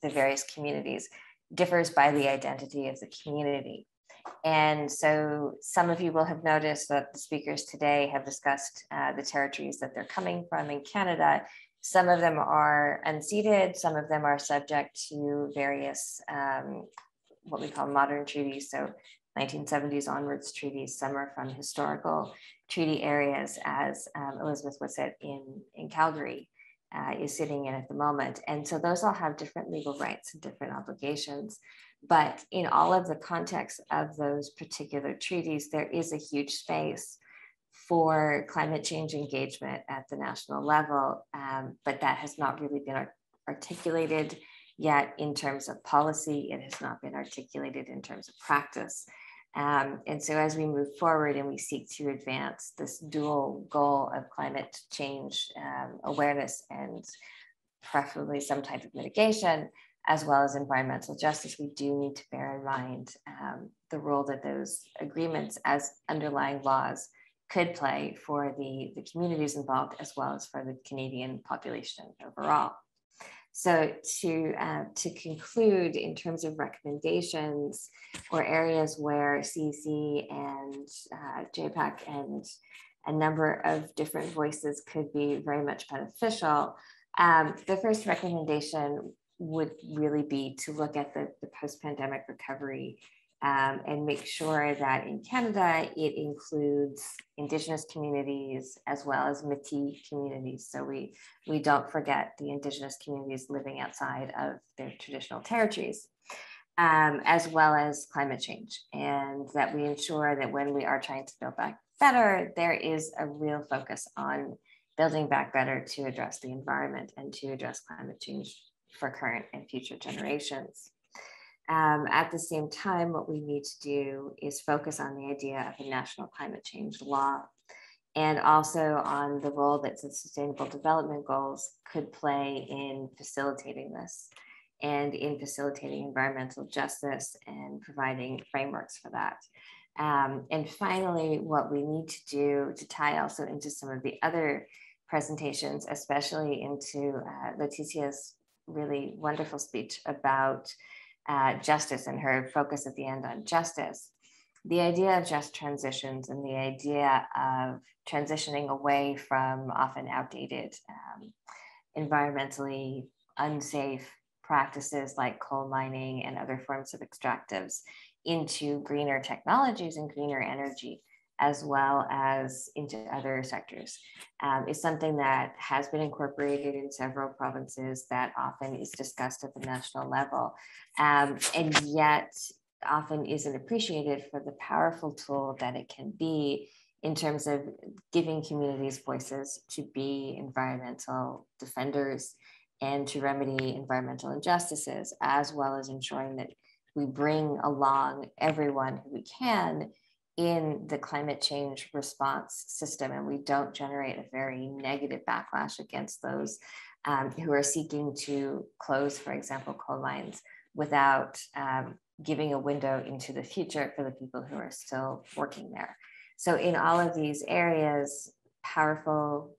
various communities differs by the identity of the community. And so some of you will have noticed that the speakers today have discussed the territories that they're coming from in Canada. Some of them are unceded, some of them are subject to various what we call modern treaties, so 1970s onwards treaties. Some are from historical treaty areas, as Elizabeth Whitsett in Calgary is sitting in at the moment. And so those all have different legal rights and different obligations. But in all of the context of those particular treaties, there is a huge space for climate change engagement at the national level, but that has not really been articulated yet in terms of policy. It has not been articulated in terms of practice. And so as we move forward and we seek to advance this dual goal of climate change awareness and preferably some type of mitigation, as well as environmental justice, we do need to bear in mind the role that those agreements as underlying laws could play for the communities involved, as well as for the Canadian population overall. So to conclude, in terms of recommendations or areas where CEC and JPAC and a number of different voices could be very much beneficial, the first recommendation would really be to look at the post-pandemic recovery and make sure that in Canada, it includes Indigenous communities as well as Métis communities. So we don't forget the Indigenous communities living outside of their traditional territories, as well as climate change. And that we ensure that when we are trying to build back better, there is a real focus on building back better to address the environment and to address climate change for current and future generations. At the same time, what we need to do is focus on the idea of a national climate change law, and also on the role that the Sustainable Development Goals could play in facilitating this and in facilitating environmental justice and providing frameworks for that. And finally, what we need to do to tie also into some of the other presentations, especially into Leticia's really wonderful speech about justice and her focus at the end on justice. The idea of just transitions and the idea of transitioning away from often outdated, environmentally unsafe practices like coal mining and other forms of extractives into greener technologies and greener energy, as well as into other sectors, is something that has been incorporated in several provinces, that often is discussed at the national level, and yet often isn't appreciated for the powerful tool that it can be in terms of giving communities voices to be environmental defenders and to remedy environmental injustices, as well as ensuring that we bring along everyone who we can in the climate change response system, and we don't generate a very negative backlash against those who are seeking to close, for example, coal mines without giving a window into the future for the people who are still working there. So in all of these areas, powerful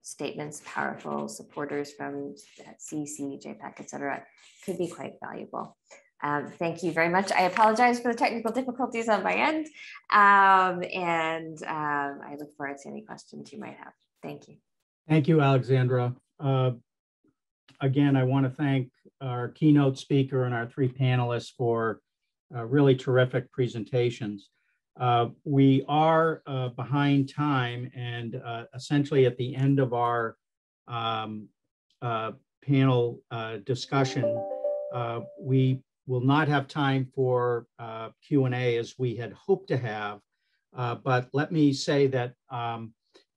statements, powerful supporters from CEC, JPAC, et cetera, could be quite valuable. Thank you very much. I apologize for the technical difficulties on my end. I look forward to any questions you might have. Thank you. Thank you, Alexandra. Again, I want to thank our keynote speaker and our three panelists for really terrific presentations. We are behind time, and essentially at the end of our panel discussion, we will not have time for Q&A as we had hoped to have, but let me say that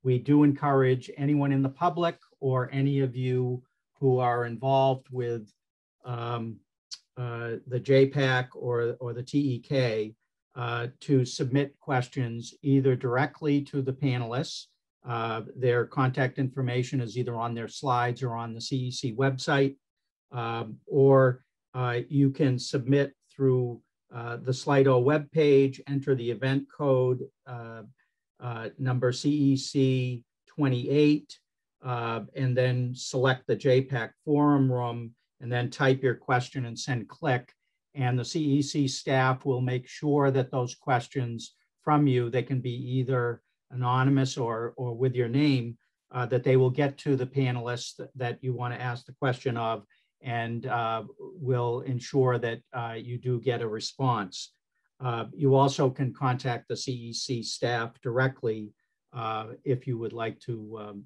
we do encourage anyone in the public or any of you who are involved with the JPAC or the TEK to submit questions either directly to the panelists. Their contact information is either on their slides or on the CEC website, or you can submit through the Slido webpage, enter the event code number CEC 28, and then select the JPAC forum room, and then type your question and send click. And the CEC staff will make sure that those questions from you, they can be either anonymous or with your name, that they will get to the panelists that you want to ask the question of, and will ensure that you do get a response. You also can contact the CEC staff directly if you would like to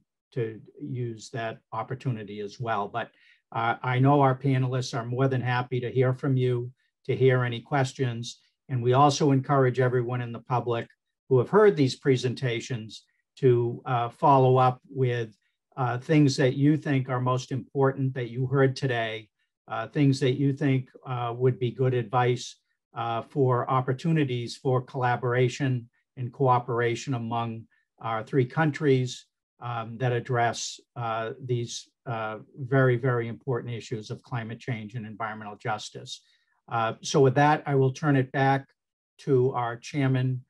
use that opportunity as well. But I know our panelists are more than happy to hear from you, to hear any questions. And we also encourage everyone in the public who have heard these presentations to follow up with things that you think are most important that you heard today, things that you think would be good advice for opportunities for collaboration and cooperation among our three countries that address these very, very important issues of climate change and environmental justice. So with that, I will turn it back to our chairman,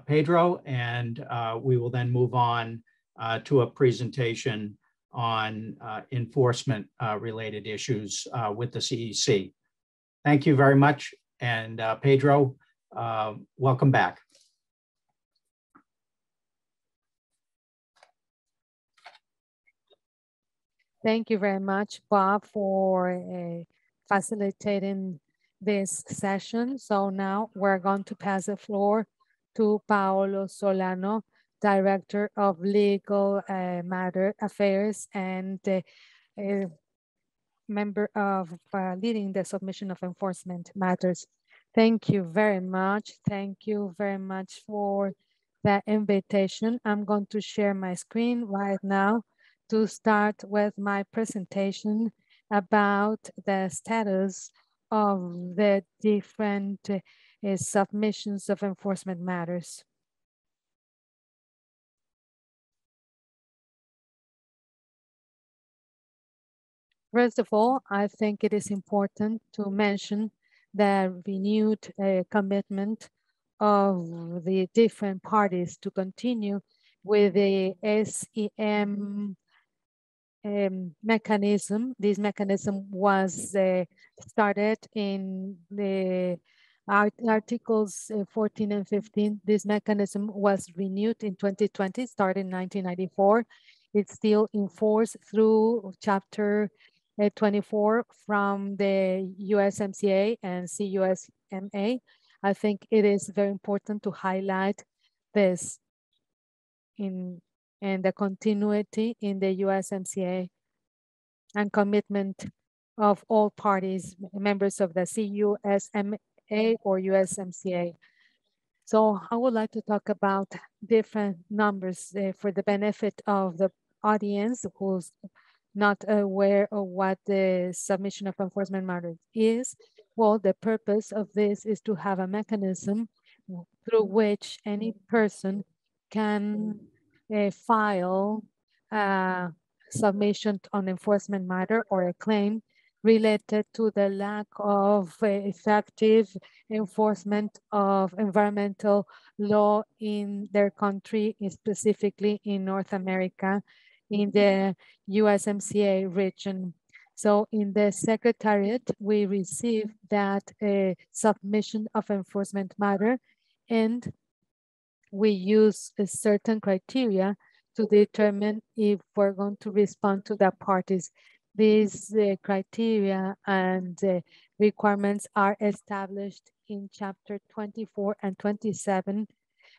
Pedro, and we will then move on to a presentation on enforcement related issues with the CEC. Thank you very much. And Pedro, welcome back. Thank you very much, Bob, for facilitating this session. So now we're going to pass the floor to Paolo Solano, Director of Legal Matter Affairs and member of leading the submission of enforcement matters. Thank you very much. Thank you very much for that invitation. I'm going to share my screen right now to start with my presentation about the status of the different submissions of enforcement matters. First of all, I think it is important to mention the renewed commitment of the different parties to continue with the SEM mechanism. This mechanism was started in the Articles 14 and 15. This mechanism was renewed in 2020, started in 1994. It's still in force through Chapter 24 from the USMCA and CUSMA. I think it is very important to highlight this in the continuity in the USMCA and commitment of all parties, members of the CUSMA or USMCA. So I would like to talk about different numbers for the benefit of the audience who's not aware of what the submission of enforcement matters is. Well, the purpose of this is to have a mechanism through which any person can file a submission on enforcement matter or a claim related to the lack of effective enforcement of environmental law in their country, specifically in North America, in the USMCA region. So in the Secretariat, we received that submission of enforcement matter, and we use a certain criteria to determine if we're going to respond to the parties. These criteria and requirements are established in Chapter 24 and 27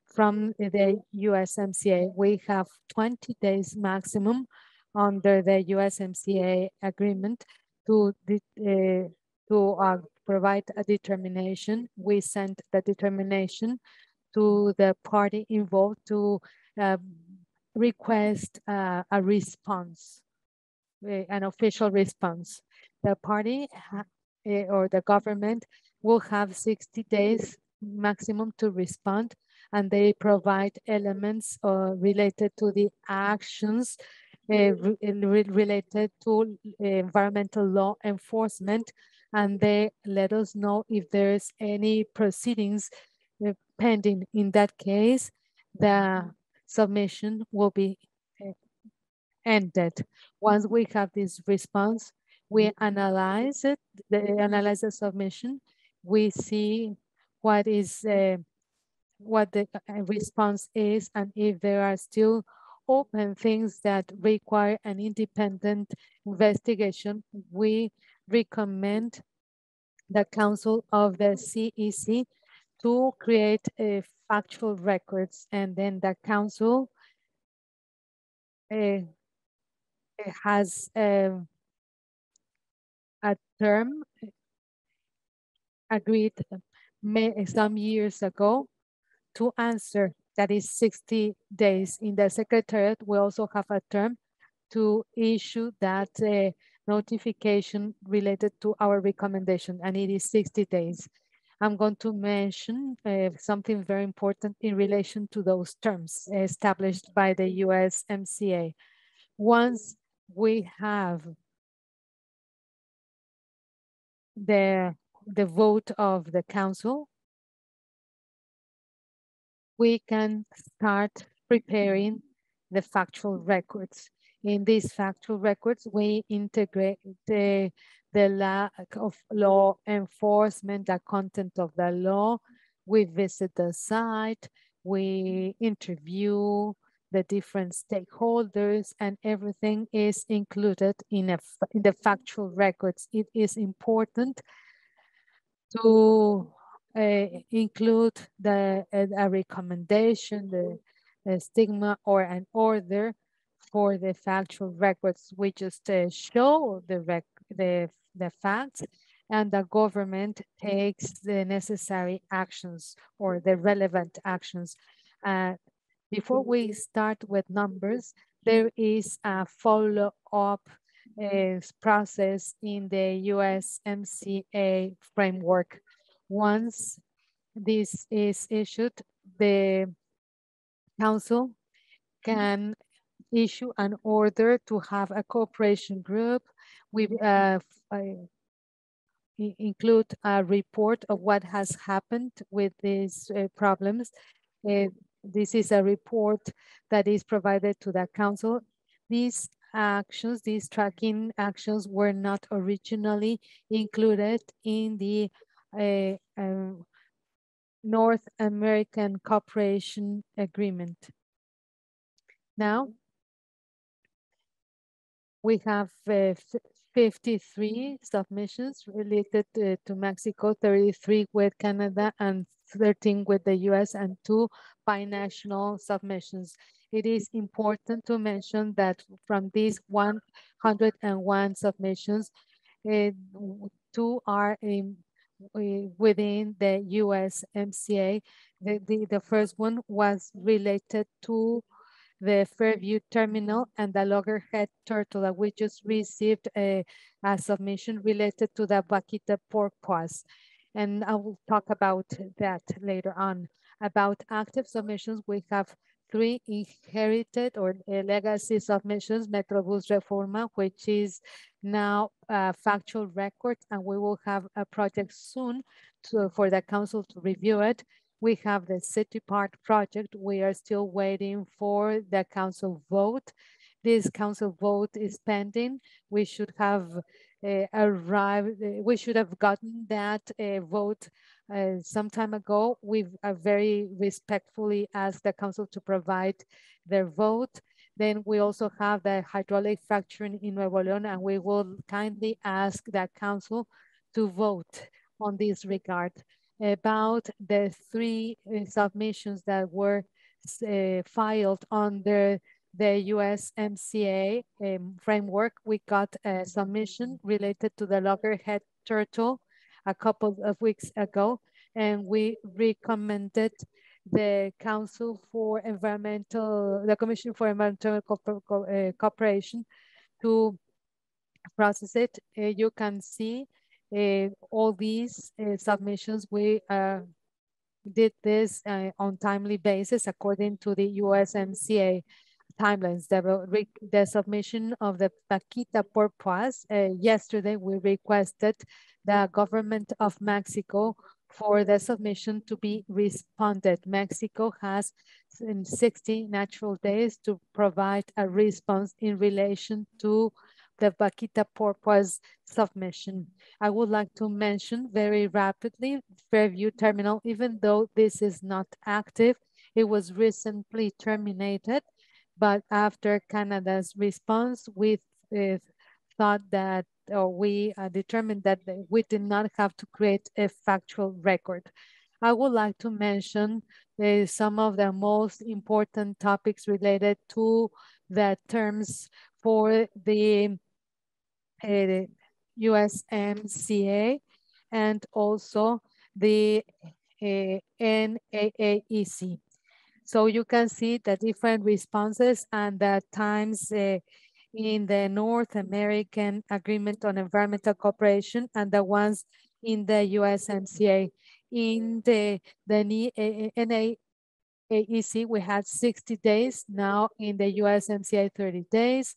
from the USMCA. We have 20 days maximum under the USMCA agreement to provide a determination. We sent the determination to the party involved to request a response, an official response. The party or the government will have 60 days maximum to respond, and they provide elements related to the actions related to environmental law enforcement, and they let us know if there's any proceedings pending. In that case, the submission will be ended. Once we have this response, we analyze it, analyze the submission. We see what is what the response is, and if there are still open things that require an independent investigation, we recommend the Council of the CEC to create factual records, and then the Council has a term agreed some years ago to answer, that is 60 days. In the Secretariat, we also have a term to issue that notification related to our recommendation, and it is 60 days. I'm going to mention something very important in relation to those terms established by the USMCA. Once we have the vote of the Council, we can start preparing the factual records. In these factual records, we integrate the lack of law enforcement, the content of the law. We visit the site, we interview the different stakeholders, and everything is included in the factual records. It is important to include a recommendation, the stigma, or an order for the factual records. We just show the facts, and the government takes the necessary actions or the relevant actions. Before we start with numbers, there is a follow-up process in the USMCA framework. Once this is issued, the Council can issue an order to have a cooperation group. We include a report of what has happened with these problems. This is a report that is provided to the Council. This actions, these tracking actions were not originally included in the North American Cooperation Agreement. Now, we have 53 submissions related to Mexico, 33 with Canada, and 13 with the US, and 2 binational submissions. It is important to mention that from these 101 submissions, 2 are within the USMCA. The first one was related to the Fairview terminal and the loggerhead turtle that we just received a submission related to the vaquita porpoise. And I will talk about that later on. About active submissions, we have 3 inherited or legacy submissions, Metrobus Reforma, which is now a factual record, and we will have a project soon for the council to review it. We have the City Park project. We are still waiting for the council vote. This council vote is pending. We should have we should have gotten that vote some time ago. We've very respectfully asked the council to provide their vote. Then we also have the hydraulic fracturing in Nuevo León, and we will kindly ask that council to vote on this regard. About the 3 submissions that were filed under the USMCA framework, we got a submission related to the loggerhead turtle a couple of weeks ago, and we recommended the Council for Environmental, the Commission for Environmental Cooperation to process it. You can see all these submissions. We did this on timely basis according to the USMCA timelines. The submission of the vaquita porpoise, yesterday we requested the government of Mexico for the submission to be responded. Mexico has 60 natural days to provide a response in relation to the vaquita porpoise submission. I would like to mention very rapidly Fairview Terminal, even though this is not active, it was recently terminated, but after Canada's response, we thought that, or we determined that we did not have to create a factual record. I would like to mention some of the most important topics related to the terms for the USMCA and also the NAAEC. So you can see the different responses and the times in the North American Agreement on Environmental Cooperation and the ones in the USMCA. In the NAAEC, we had 60 days. Now in the USMCA, 30 days.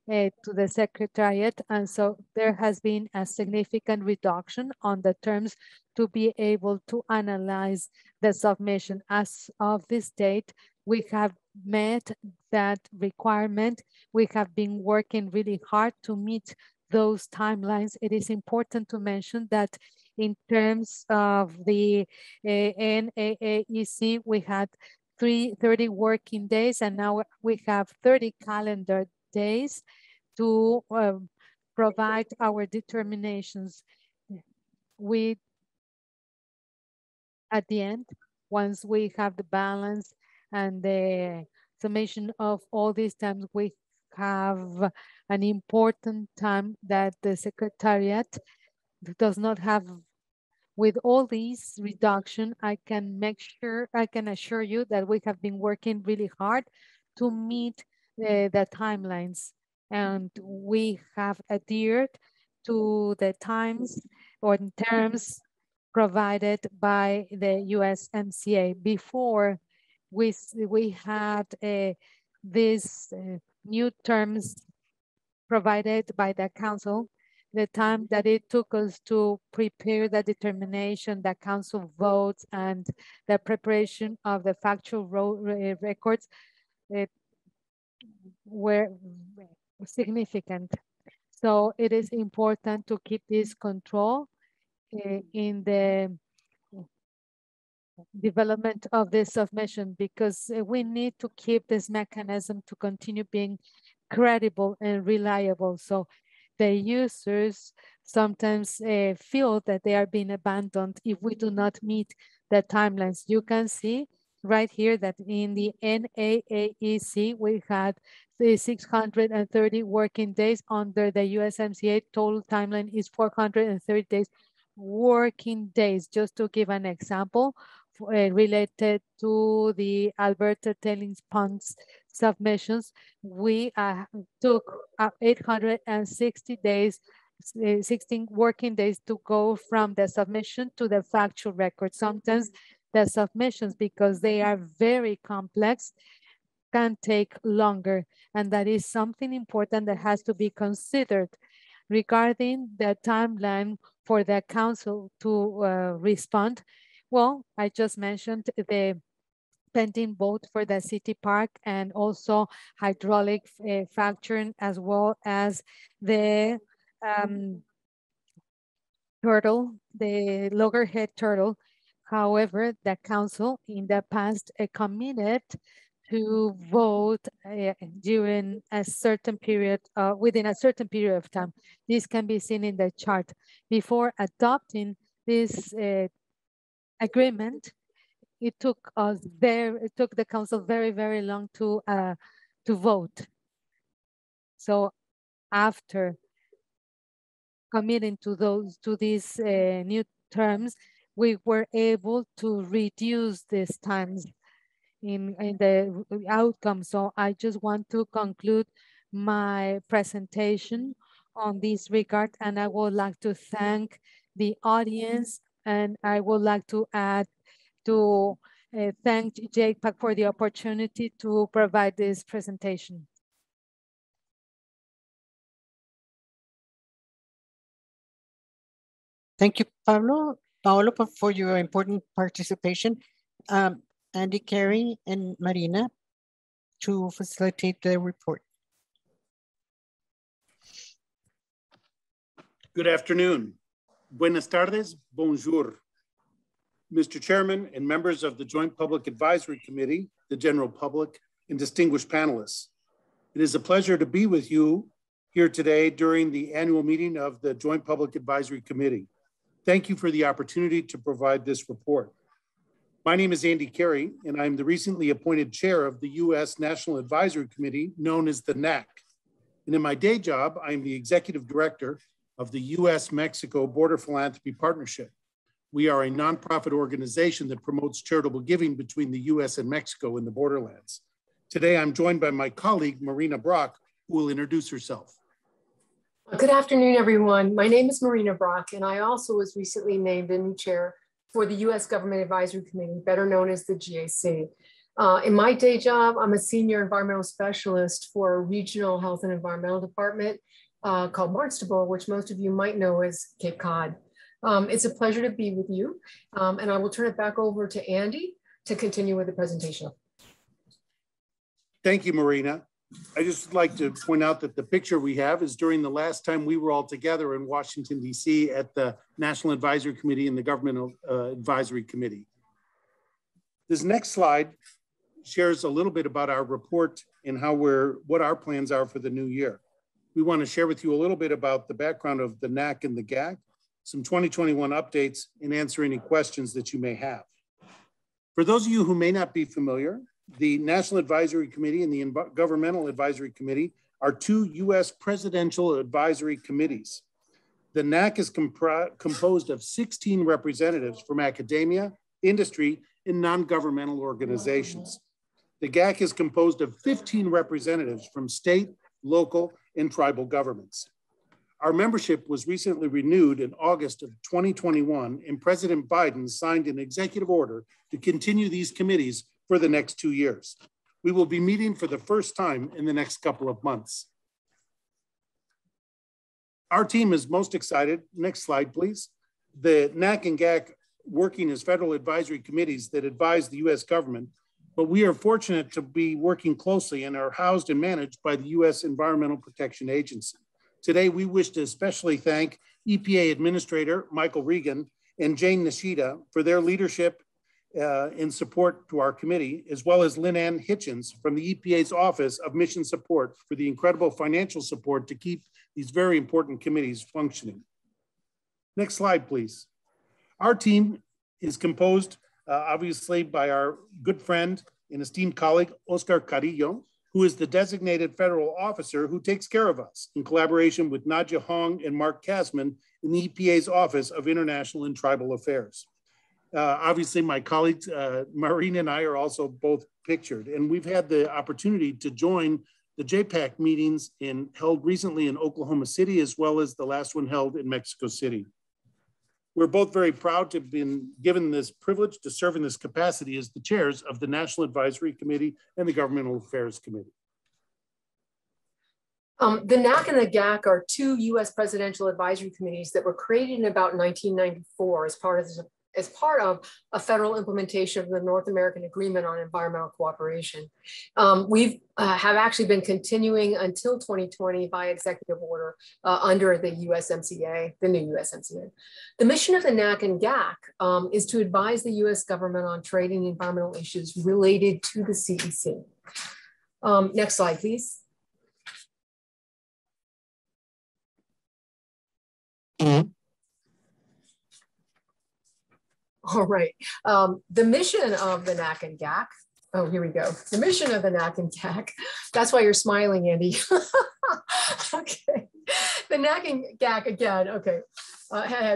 To the Secretariat, and so there has been a significant reduction on the terms to be able to analyze the submission. As of this date, we have met that requirement. We have been working really hard to meet those timelines. It is important to mention that in terms of the NAAEC, we had 30 working days, and now we have 30 calendar days to provide our determinations. We, at the end, once we have the balance and the summation of all these times, we have an important time that the Secretariat does not have. With all these reduction, I can assure you that we have been working really hard to meet the timelines, and we have adhered to the times or terms provided by the USMCA. Before we had these new terms provided by the council, the time that it took us to prepare the determination, the council votes, and the preparation of the factual records, were significant. So it is important to keep this control in the development of this submission, because we need to keep this mechanism to continue being credible and reliable. So the users sometimes feel that they are being abandoned if we do not meet the timelines. You can see right here that in the NAAEC, we had the 630 working days. Under the USMCA, total timeline is 430 days. Working days, just to give an example, related to the Alberta tailings ponds submissions, we took 860 days, 16 working days to go from the submission to the factual record. Sometimes the submissions, because they are very complex, can take longer, and that is something important that has to be considered. Regarding the timeline for the council to respond, well, I just mentioned the pending vote for the city park and also hydraulic fracturing, as well as the turtle, the loggerhead turtle. However, the council in the past committed to vote during a certain period, within a certain period of time. This can be seen in the chart. Before adopting this agreement, it took the council very, very long to vote. So after committing to these new terms, we were able to reduce these times in the outcome. So I just want to conclude my presentation on this regard, and I would like to thank the audience, and I would like to add to thank JPAC for the opportunity to provide this presentation. Thank you, Paolo, for your important participation. Andy, Carey, and Marina to facilitate the report. Good afternoon. Buenas tardes, bonjour. Mr. Chairman and members of the Joint Public Advisory Committee, the general public, and distinguished panelists. It is a pleasure to be with you here today during the annual meeting of the Joint Public Advisory Committee. Thank you for the opportunity to provide this report. My name is Andy Carey, and I'm the recently appointed chair of the U.S. National Advisory Committee, known as the NAC. And in my day job, I am the executive director of the U.S.-Mexico Border Philanthropy Partnership. We are a nonprofit organization that promotes charitable giving between the U.S. and Mexico in the borderlands. Today, I'm joined by my colleague, Marina Brock, who will introduce herself. Good afternoon, everyone. My name is Marina Brock, and I also was recently named a new chair for the U.S. Government Advisory Committee, better known as the GAC. In my day job, I'm a senior environmental specialist for a regional health and environmental department called Barnstable, which most of you might know as Cape Cod. It's a pleasure to be with you, and I will turn it back over to Andy to continue with the presentation. Thank you, Marina. I just like to point out that the picture we have is during the last time we were all together in Washington, D.C. at the National Advisory Committee and the Governmental Advisory Committee. This next slide shares a little bit about our report and what our plans are for the new year. We want to share with you a little bit about the background of the NAC and the GAC, some 2021 updates, and answer any questions that you may have. For those of you who may not be familiar, the National Advisory Committee and the Governmental Advisory Committee are two U.S. presidential advisory committees. The NAC is composed of 16 representatives from academia, industry, and non-governmental organizations. The GAC is composed of 15 representatives from state, local, and tribal governments. Our membership was recently renewed in August of 2021, and President Biden signed an executive order to continue these committees for the next 2 years. We will be meeting for the first time in the next couple of months. Our team is most excited. Next slide, please. The NAC and GAC, working as federal advisory committees that advise the U.S. government, but we are fortunate to be working closely and are housed and managed by the U.S. Environmental Protection Agency. Today, we wish to especially thank EPA Administrator Michael Regan and Jane Nishida for their leadership in support to our committee, as well as Lynn Ann Hitchens from the EPA's Office of Mission Support for the incredible financial support to keep these very important committees functioning. Next slide, please. Our team is composed obviously by our good friend and esteemed colleague, Oscar Carrillo, who is the designated federal officer who takes care of us in collaboration with Nadia Hong and Mark Kasman in the EPA's Office of International and Tribal Affairs. Obviously, my colleagues, Maureen and I are also both pictured, and we've had the opportunity to join the JPAC meetings held recently in Oklahoma City, as well as the last one held in Mexico City. We're both very proud to have been given this privilege to serve in this capacity as the chairs of the National Advisory Committee and the Governmental Affairs Committee. The NAC and the GAC are two U.S. presidential advisory committees that were created in about 1994 as part of a federal implementation of the North American Agreement on Environmental Cooperation. We have actually been continuing until 2020 by executive order under the USMCA, the new USMCA. The mission of the NAC and GAC is to advise the US government on trade and environmental issues related to the CEC. Next slide, please. All right. The mission of the NAC and GAC, oh, here we go. The mission of the NAC and GAC, that's why you're smiling, Andy. Okay. The NAC and GAC again, okay,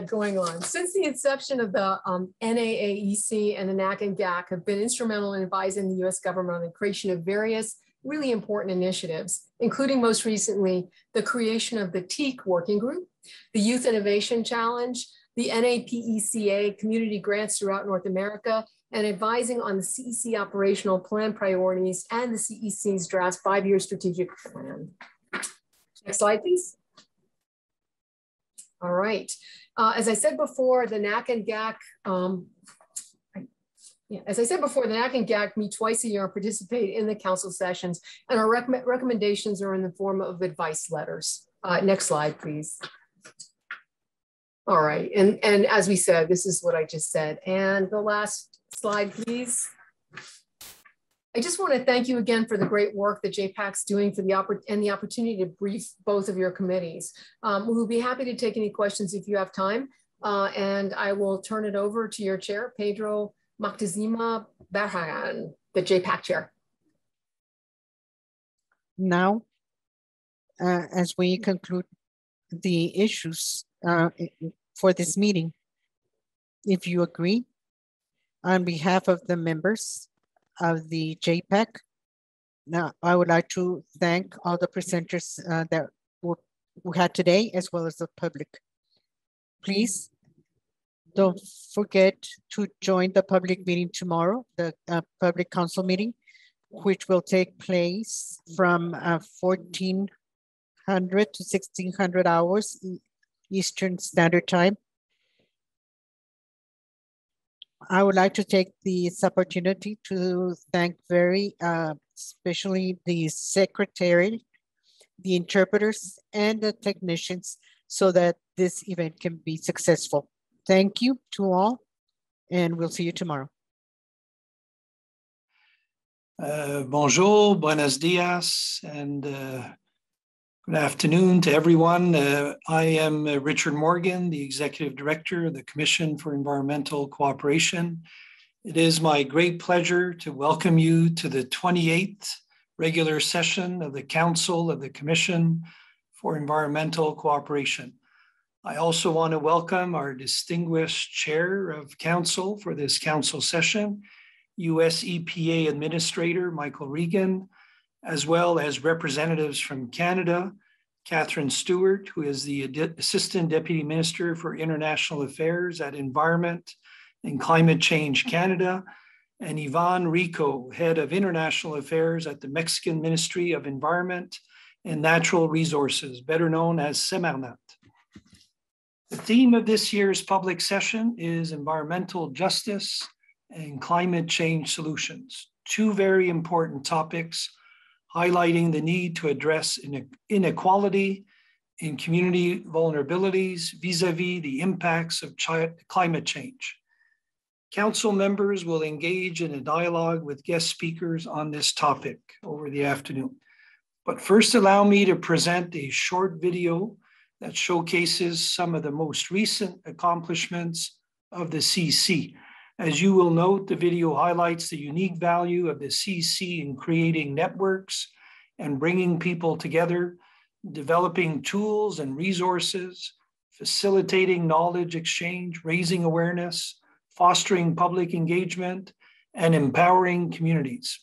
going on. Since the inception of the NAAEC and the NAC and GAC have been instrumental in advising the US government on the creation of various really important initiatives, including most recently, the creation of the TEKEG working group, the Youth Innovation Challenge, the NAPECA community grants throughout North America, and advising on the CEC operational plan priorities and the CEC's draft 5-year strategic plan. Next slide, please. All right. As I said before, the NAC and GAC, the NAC and GAC meet twice a year and participate in the council sessions, and our recommendations are in the form of advice letters. Next slide, please. All right, and as we said, this is what I just said. And the last slide, please. I just want to thank you again for the great work that JPAC's doing for the opportunity to brief both of your committees. We'll be happy to take any questions if you have time. And I will turn it over to your chair, Pedro Moctezuma Barragan, the JPAC chair. Now, as we conclude the issues for this meeting, if you agree, on behalf of the members of the JPAC, now I would like to thank all the presenters that we had today, as well as the public. Please don't forget to join the public meeting tomorrow, the public council meeting, which will take place from 1400 to 1600 hours Eastern Standard Time. I would like to take this opportunity to thank very especially the secretary, the interpreters, and the technicians so that this event can be successful. Thank you to all, and we'll see you tomorrow. Bonjour, buenos dias, and good afternoon to everyone. I am Richard Morgan, the Executive Director of the Commission for Environmental Cooperation. It is my great pleasure to welcome you to the 28th regular session of the Council of the Commission for Environmental Cooperation. I also want to welcome our distinguished Chair of Council for this Council session, US EPA Administrator Michael Regan, as well as representatives from Canada, Catherine Stewart, who is the Assistant Deputy Minister for International Affairs at Environment and Climate Change Canada, and Ivan Rico, Head of International Affairs at the Mexican Ministry of Environment and Natural Resources, better known as Semarnat. The theme of this year's public session is environmental justice and climate change solutions, two very important topics, highlighting the need to address inequality in community vulnerabilities vis-a-vis the impacts of climate change. Council members will engage in a dialogue with guest speakers on this topic over the afternoon. But first, allow me to present a short video that showcases some of the most recent accomplishments of the CEC. As you will note, the video highlights the unique value of the CEC in creating networks and bringing people together, developing tools and resources, facilitating knowledge exchange, raising awareness, fostering public engagement, and empowering communities.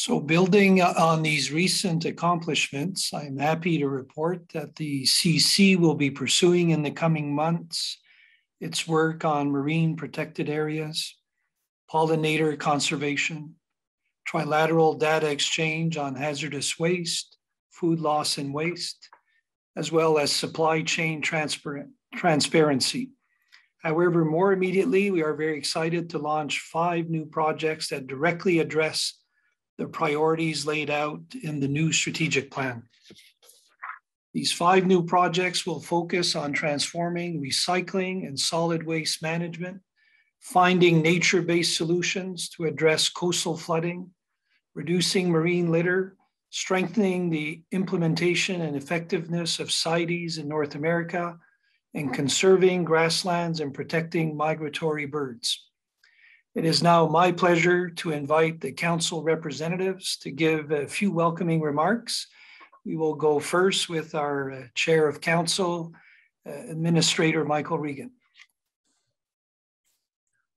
So building on these recent accomplishments, I'm happy to report that the CEC will be pursuing in the coming months its work on marine protected areas, pollinator conservation, trilateral data exchange on hazardous waste, food loss and waste, as well as supply chain transparency. However, more immediately, we are very excited to launch 5 new projects that directly address the priorities laid out in the new strategic plan. These 5 new projects will focus on transforming recycling and solid waste management, finding nature-based solutions to address coastal flooding, reducing marine litter, strengthening the implementation and effectiveness of CITES in North America, and conserving grasslands and protecting migratory birds. It is now my pleasure to invite the council representatives to give a few welcoming remarks. We will go first with our Chair of Council, Administrator Michael Regan.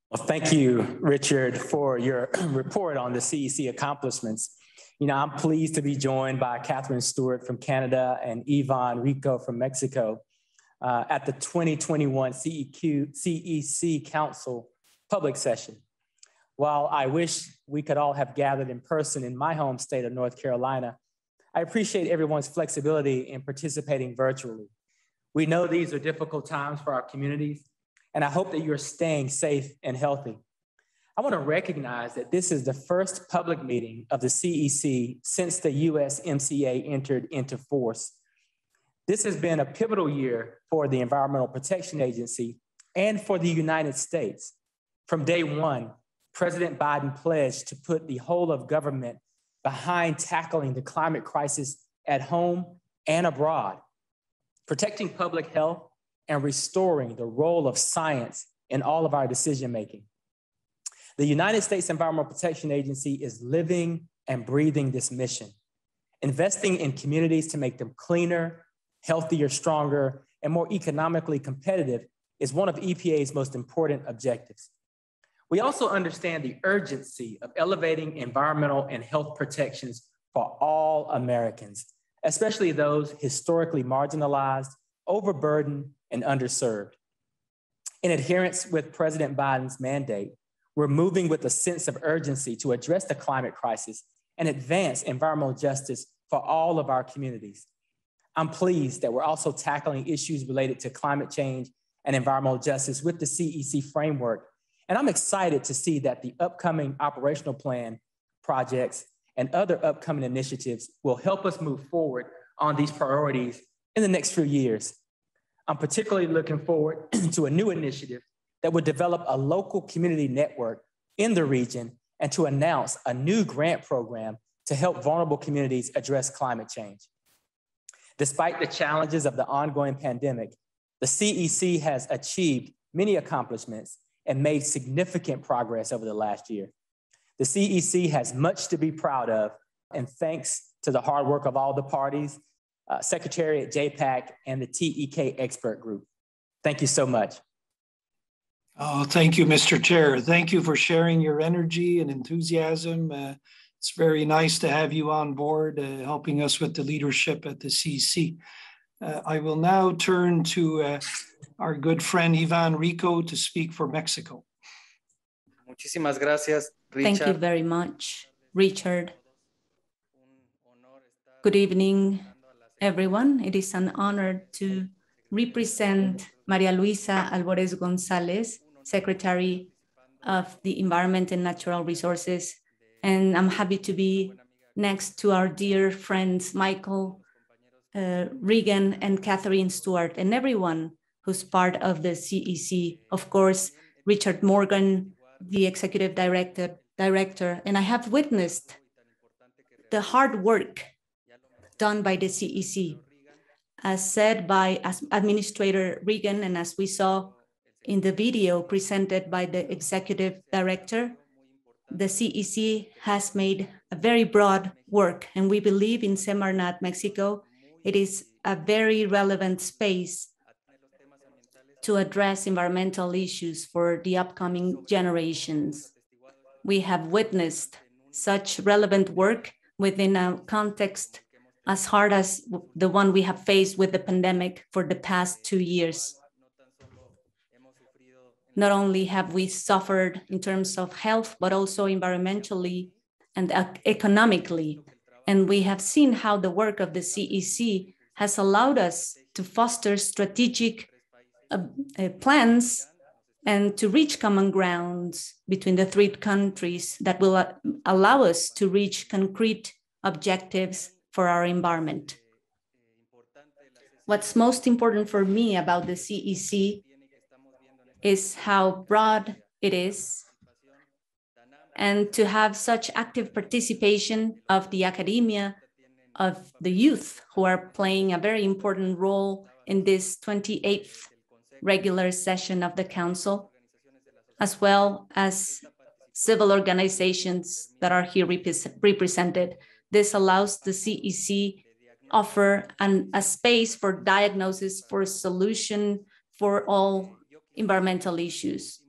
Well, thank you, Richard, for your report on the CEC accomplishments. I'm pleased to be joined by Catherine Stewart from Canada and Iman Rico from Mexico at the 2021 CEC Council public session. While I wish we could all have gathered in person in my home state of North Carolina, I appreciate everyone's flexibility in participating virtually. We know these are difficult times for our communities, and I hope that you're staying safe and healthy. I want to recognize that this is the first public meeting of the CEC since the USMCA entered into force. This has been a pivotal year for the Environmental Protection Agency and for the United States. From day one, President Biden pledged to put the whole of government behind tackling the climate crisis at home and abroad, protecting public health and restoring the role of science in all of our decision-making. The United States Environmental Protection Agency is living and breathing this mission, investing in communities to make them cleaner, healthier, stronger, and more economically competitive is one of EPA's most important objectives. We also understand the urgency of elevating environmental and health protections for all Americans, especially those historically marginalized, overburdened, and underserved. In adherence with President Biden's mandate, we're moving with a sense of urgency to address the climate crisis and advance environmental justice for all of our communities. I'm pleased that we're also tackling issues related to climate change and environmental justice with the CEC framework. And I'm excited to see that the upcoming operational plan projects and other upcoming initiatives will help us move forward on these priorities in the next few years. I'm particularly looking forward to a new initiative that would develop a local community network in the region and to announce a new grant program to help vulnerable communities address climate change. Despite the challenges of the ongoing pandemic, the CEC has achieved many accomplishments and made significant progress over the last year. The CEC has much to be proud of, and thanks to the hard work of all the parties, Secretariat, JPAC, and the TEKEG Expert Group. Thank you so much. Oh, thank you, Mr. Chair. Thank you for sharing your energy and enthusiasm. It's very nice to have you on board, helping us with the leadership at the CEC. I will now turn to our good friend Iman Rico to speak for Mexico. Muchísimas gracias, Richard. Thank you very much, Richard. Good evening, everyone. It is an honor to represent Maria Luisa Alvarez Gonzalez, Secretary of the Environment and Natural Resources. And I'm happy to be next to our dear friends, Michael Regan and Catherine Stewart, and everyone who's part of the CEC. Of course, Richard Morgan, the Executive Director, and I have witnessed the hard work done by the CEC. As said by Administrator Regan, and as we saw in the video presented by the Executive Director, the CEC has made a very broad work, and we believe in Semarnat, Mexico, it is a very relevant space to address environmental issues for the upcoming generations. We have witnessed such relevant work within a context as hard as the one we have faced with the pandemic for the past 2 years. Not only have we suffered in terms of health, but also environmentally and economically. And we have seen how the work of the CEC has allowed us to foster strategic plans and to reach common grounds between the three countries that will allow us to reach concrete objectives for our environment. What's most important for me about the CEC is how broad it is, and to have such active participation of the academia, of the youth, who are playing a very important role in this 28th regular session of the Council, as well as civil organizations that are here represented. This allows the CEC offer a space for diagnosis, for solution for all environmental issues.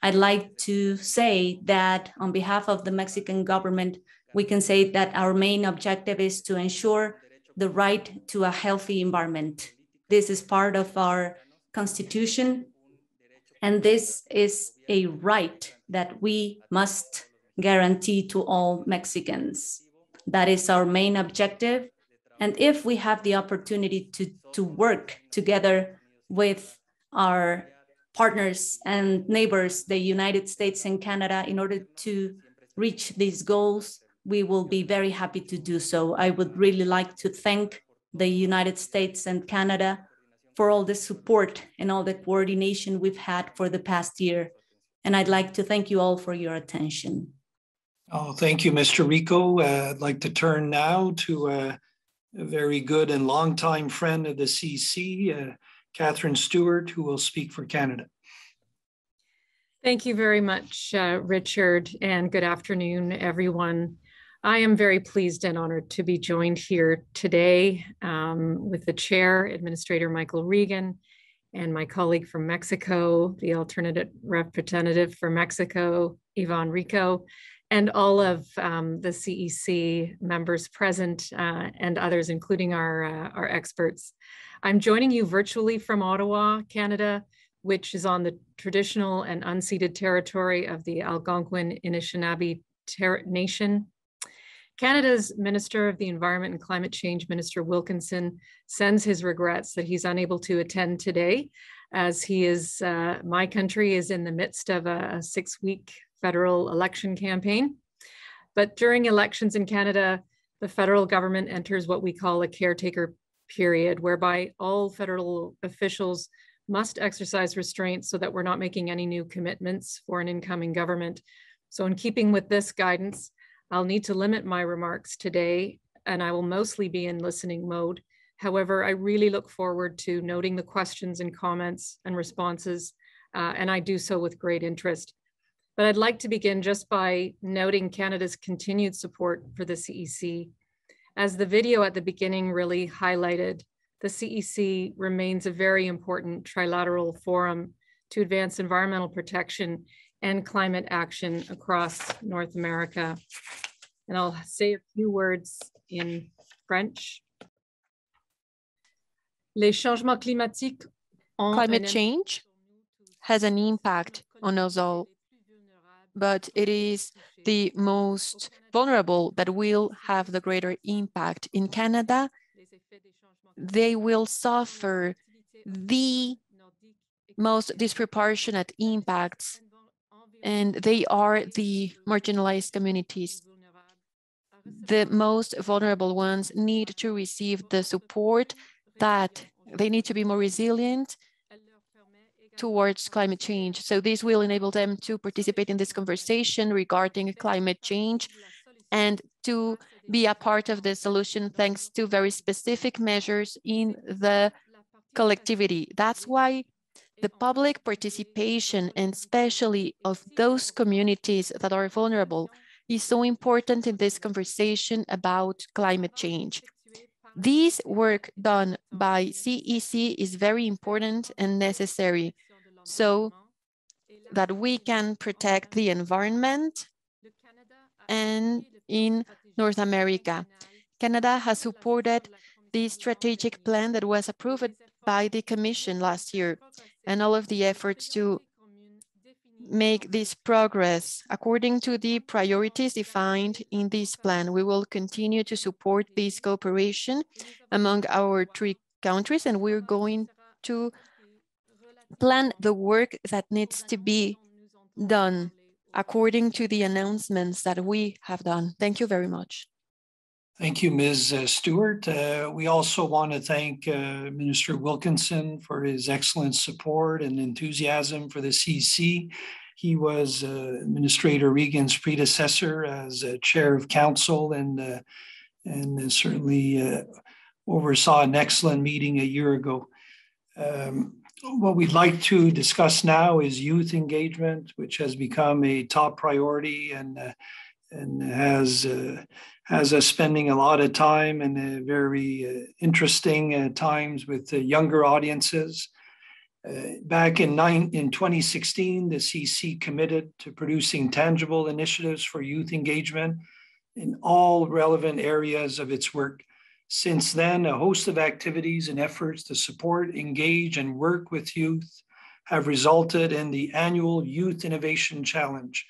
I'd like to say that on behalf of the Mexican government, we can say that our main objective is to ensure the right to a healthy environment. This is part of our Constitution, and this is a right that we must guarantee to all Mexicans. That is our main objective. And if we have the opportunity to work together with our partners and neighbors, the United States and Canada, in order to reach these goals, we will be very happy to do so. I would really like to thank the United States and Canada for all the support and all the coordination we've had for the past year. And I'd like to thank you all for your attention. Oh, thank you, Mr. Rico. I'd like to turn now to a very good and longtime friend of the CEC, Catherine Stewart, who will speak for Canada. Thank you very much, Richard, and good afternoon, everyone. I am very pleased and honored to be joined here today with the chair, Administrator Michael Regan, and my colleague from Mexico, the alternate representative for Mexico, Ivan Rico, and all of the CEC members present and others, including our experts. I'm joining you virtually from Ottawa, Canada, which is on the traditional and unceded territory of the Algonquin Anishinaabe Nation. Canada's Minister of the Environment and Climate Change, Minister Wilkinson, sends his regrets that he's unable to attend today, as my country is in the midst of a 6-week federal election campaign. But during elections in Canada, the federal government enters what we call a caretaker period, whereby all federal officials must exercise restraint so that we're not making any new commitments for an incoming government. So in keeping with this guidance, I'll need to limit my remarks today, and I will mostly be in listening mode. However, I really look forward to noting the questions and comments and responses, and I do so with great interest. But I'd like to begin just by noting Canada's continued support for the CEC. As the video at the beginning really highlighted, the CEC remains a very important trilateral forum to advance environmental protection and climate action across North America. And I'll say a few words in French. Climate change has an impact on us all, but it is the most vulnerable that will have the greater impact. In Canada, they will suffer the most disproportionate impacts, and they are the marginalized communities. The most vulnerable ones need to receive the support that they need to be more resilient towards climate change. So this will enable them to participate in this conversation regarding climate change and to be a part of the solution thanks to very specific measures in the collectivity. That's why the public participation, and especially of those communities that are vulnerable, is so important in this conversation about climate change. This work done by CEC is very important and necessary so that we can protect the environment. And in North America, Canada has supported the strategic plan that was approved by the Commission last year, and all of the efforts to make this progress according to the priorities defined in this plan. We will continue to support this cooperation among our 3 countries, and we're going to plan the work that needs to be done according to the announcements that we have done. Thank you very much. Thank you, Ms. Stewart. We also want to thank Minister Wilkinson for his excellent support and enthusiasm for the CEC. He was Administrator Regan's predecessor as chair of council and certainly oversaw an excellent meeting a year ago. What we'd like to discuss now is youth engagement, which has become a top priority and has us spending a lot of time and very interesting times with younger audiences. Back in 2016, the CEC committed to producing tangible initiatives for youth engagement in all relevant areas of its work. Since then, a host of activities and efforts to support, engage, and work with youth have resulted in the annual Youth Innovation Challenge,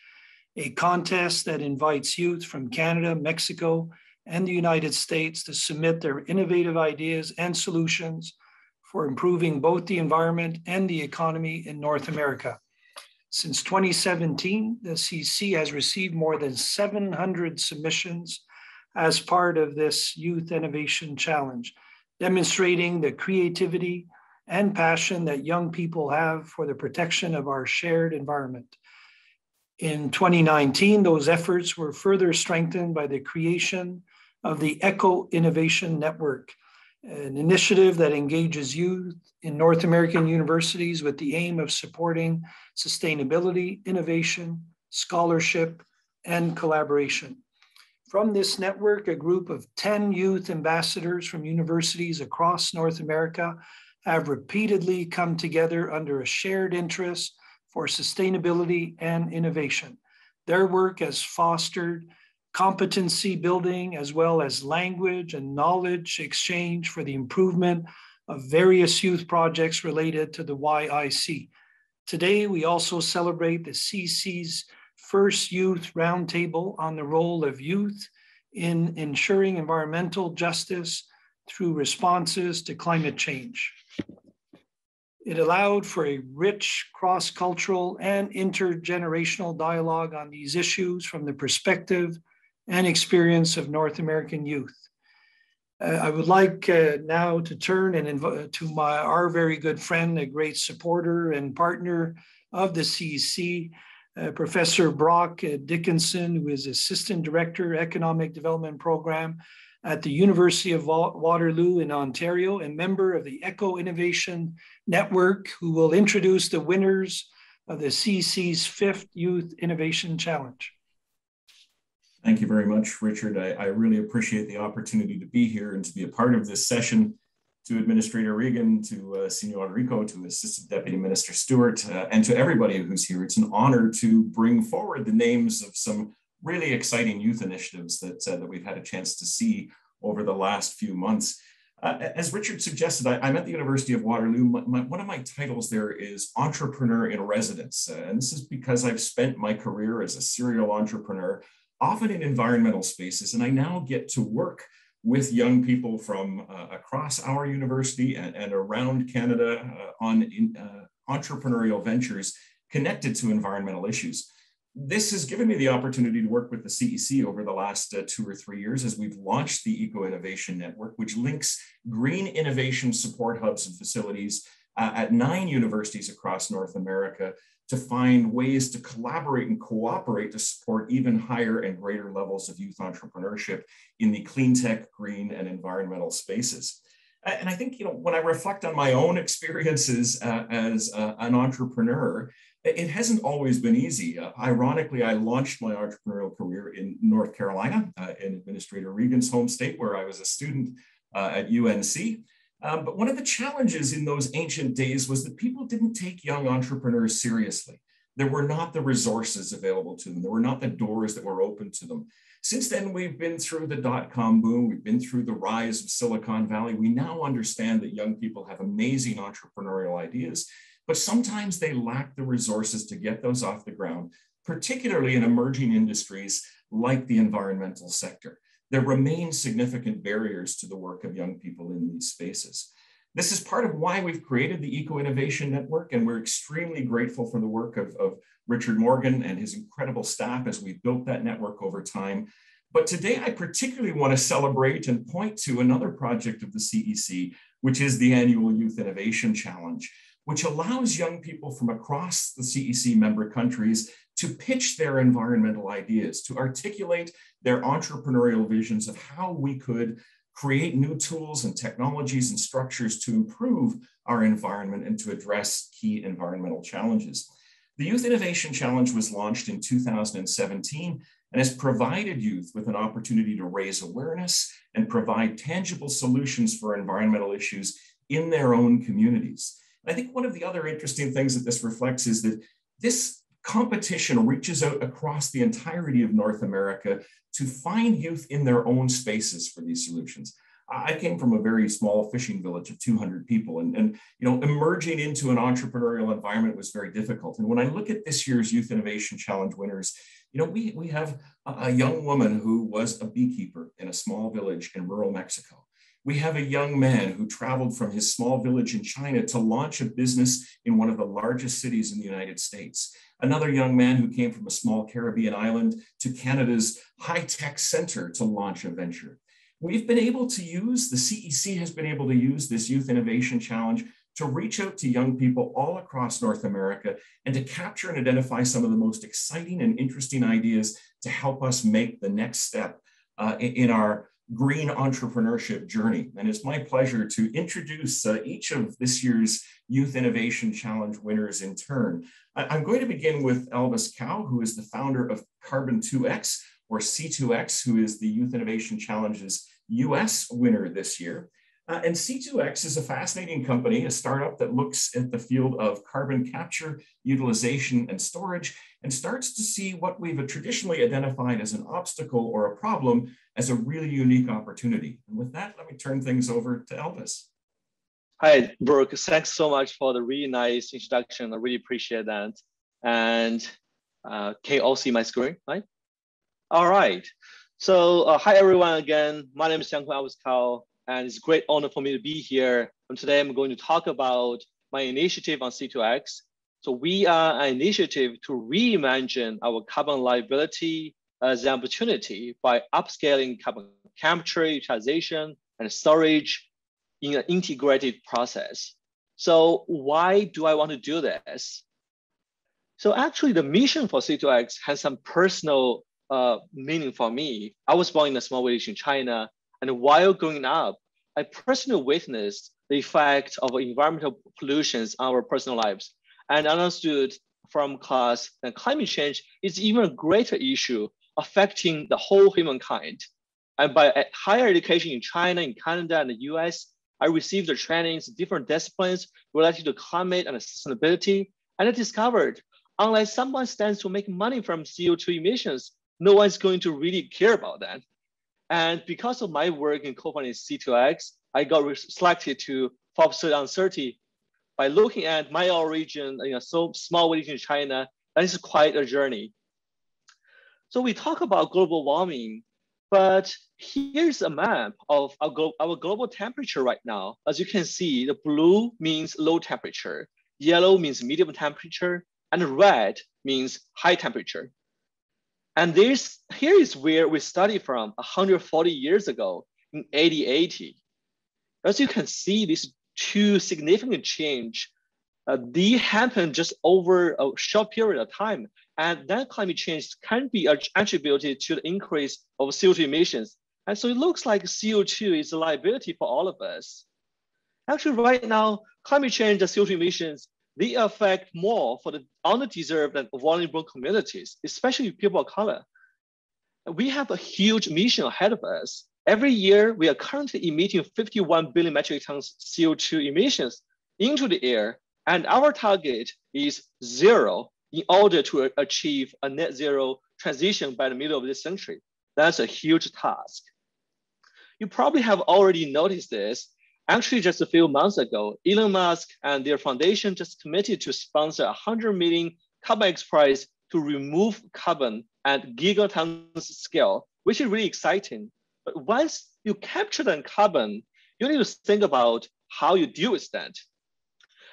a contest that invites youth from Canada, Mexico, and the United States to submit their innovative ideas and solutions for improving both the environment and the economy in North America. Since 2017, the CEC has received more than 700 submissions as part of this Youth Innovation Challenge, demonstrating the creativity and passion that young people have for the protection of our shared environment. In 2019, those efforts were further strengthened by the creation of the Eco Innovation Network, an initiative that engages youth in North American universities with the aim of supporting sustainability, innovation, scholarship, and collaboration. From this network, a group of 10 youth ambassadors from universities across North America have repeatedly come together under a shared interest for sustainability and innovation. Their work has fostered competency building as well as language and knowledge exchange for the improvement of various youth projects related to the YIC. Today, we also celebrate the CEC's first Youth Roundtable on the role of youth in ensuring environmental justice through responses to climate change. It allowed for a rich cross-cultural and intergenerational dialogue on these issues from the perspective and experience of North American youth. I would like now to turn to our very good friend, a great supporter and partner of the CEC, Professor Brock Dickinson, who is Assistant Director, Economic Development Program at the University of Waterloo in Ontario, and member of the Eco Innovation Network, who will introduce the winners of the CEC's 5th Youth Innovation Challenge. Thank you very much, Richard. I really appreciate the opportunity to be here and to be a part of this session. To Administrator Regan, to Senor Rico, to Assistant Deputy Minister Stewart, and to everybody who's here. It's an honor to bring forward the names of some really exciting youth initiatives that we've had a chance to see over the last few months. As Richard suggested, I'm at the University of Waterloo. One of my titles there is Entrepreneur in Residence. And this is because I've spent my career as a serial entrepreneur, often in environmental spaces, and I now get to work with young people from across our university and around Canada on entrepreneurial ventures connected to environmental issues. This has given me the opportunity to work with the CEC over the last 2 or 3 years as we've launched the Eco Innovation Network, which links green innovation support hubs and facilities at 9 universities across North America to find ways to collaborate and cooperate to support even higher and greater levels of youth entrepreneurship in the clean tech, green, and environmental spaces. And I think, when I reflect on my own experiences as an entrepreneur, it hasn't always been easy. Ironically, I launched my entrepreneurial career in North Carolina, in Administrator Regan's home state, where I was a student at UNC. But one of the challenges in those ancient days was that people didn't take young entrepreneurs seriously. There were not the resources available to them. There were not the doors that were open to them. Since then, we've been through the dot-com boom. We've been through the rise of Silicon Valley. We now understand that young people have amazing entrepreneurial ideas. but sometimes they lack the resources to get those off the ground, particularly in emerging industries like the environmental sector. There remain significant barriers to the work of young people in these spaces. This is part of why we've created the Eco-Innovation Network, and we're extremely grateful for the work of Richard Morgan and his incredible staff as we built that network over time. But today I particularly want to celebrate and point to another project of the CEC, which is the annual Youth Innovation Challenge, which allows young people from across the CEC member countries to pitch their environmental ideas, to articulate their entrepreneurial visions of how we could create new tools and technologies and structures to improve our environment and to address key environmental challenges. The Youth Innovation Challenge was launched in 2017 and has provided youth with an opportunity to raise awareness and provide tangible solutions for environmental issues in their own communities. And I think one of the other interesting things that this reflects is that this competition reaches out across the entirety of North America to find youth in their own spaces for these solutions. I came from a very small fishing village of 200 people, and you know, emerging into an entrepreneurial environment was very difficult. And when I look at this year's Youth Innovation Challenge winners, you know, we have a young woman who was a beekeeper in a small village in rural Mexico. We have a young man who traveled from his small village in China to launch a business in one of the largest cities in the United States. Another young man who came from a small Caribbean island to Canada's high-tech center to launch a venture. We've been able to use, the CEC has been able to use this Youth Innovation Challenge to reach out to young people all across North America and to capture and identify some of the most exciting and interesting ideas to help us make the next step in our green entrepreneurship journey. And it's my pleasure to introduce each of this year's Youth Innovation Challenge winners in turn. I'm going to begin with Elvis Cow, who is the founder of Carbon 2X, or C2X, who is the Youth Innovation Challenge's US winner this year. And C2X is a fascinating company, a startup that looks at the field of carbon capture, utilization, and storage, and starts to see what we've traditionally identified as an obstacle or a problem as a really unique opportunity. And with that, let me turn things over to Elvis. Hi, Brooke. Thanks so much for the really nice introduction. I really appreciate that. And can you all see my screen, right? All right. So hi, everyone, again. My name is Elvis Cow, and it's a great honor for me to be here. And today I'm going to talk about my initiative on C2X. So we are an initiative to reimagine our carbon liability as an opportunity by upscaling carbon capture, utilization, and storage in an integrated process. So why do I want to do this? So actually the mission for C2X has some personal meaning for me. I was born in a small village in China, and while growing up, I personally witnessed the effect of environmental pollutions on our personal lives, and understood from class that climate change is even a greater issue affecting the whole humankind. And by higher education in China, in Canada, and the US, I received the trainings in different disciplines related to climate and sustainability, and I discovered, unless someone stands to make money from CO2 emissions, no one's going to really care about that. And because of my work in co-founding C2X, I got selected to Forbes 30 on 30. By looking at my origin in a so small village in China, that is quite a journey. So we talk about global warming, but here's a map of our global temperature right now. As you can see, the blue means low temperature, yellow means medium temperature, and red means high temperature. And here is where we studied from 140 years ago in 1880. As you can see, these two significant change, they happen just over a short period of time. And that climate change can be attributed to the increase of CO2 emissions. And so it looks like CO2 is a liability for all of us. Actually, right now, climate change and CO2 emissions, they affect more for the underdeserved and vulnerable communities, especially people of color. We have a huge mission ahead of us. Every year, we are currently emitting 51 billion metric tons CO2 emissions into the air, and our target is 0 in order to achieve a net zero transition by the middle of this century. That's a huge task. You probably have already noticed this. Actually, just a few months ago, Elon Musk and their foundation just committed to sponsor 100 million carbon exercise to remove carbon at gigatons scale, which is really exciting. But once you capture that carbon, you need to think about how you deal with that.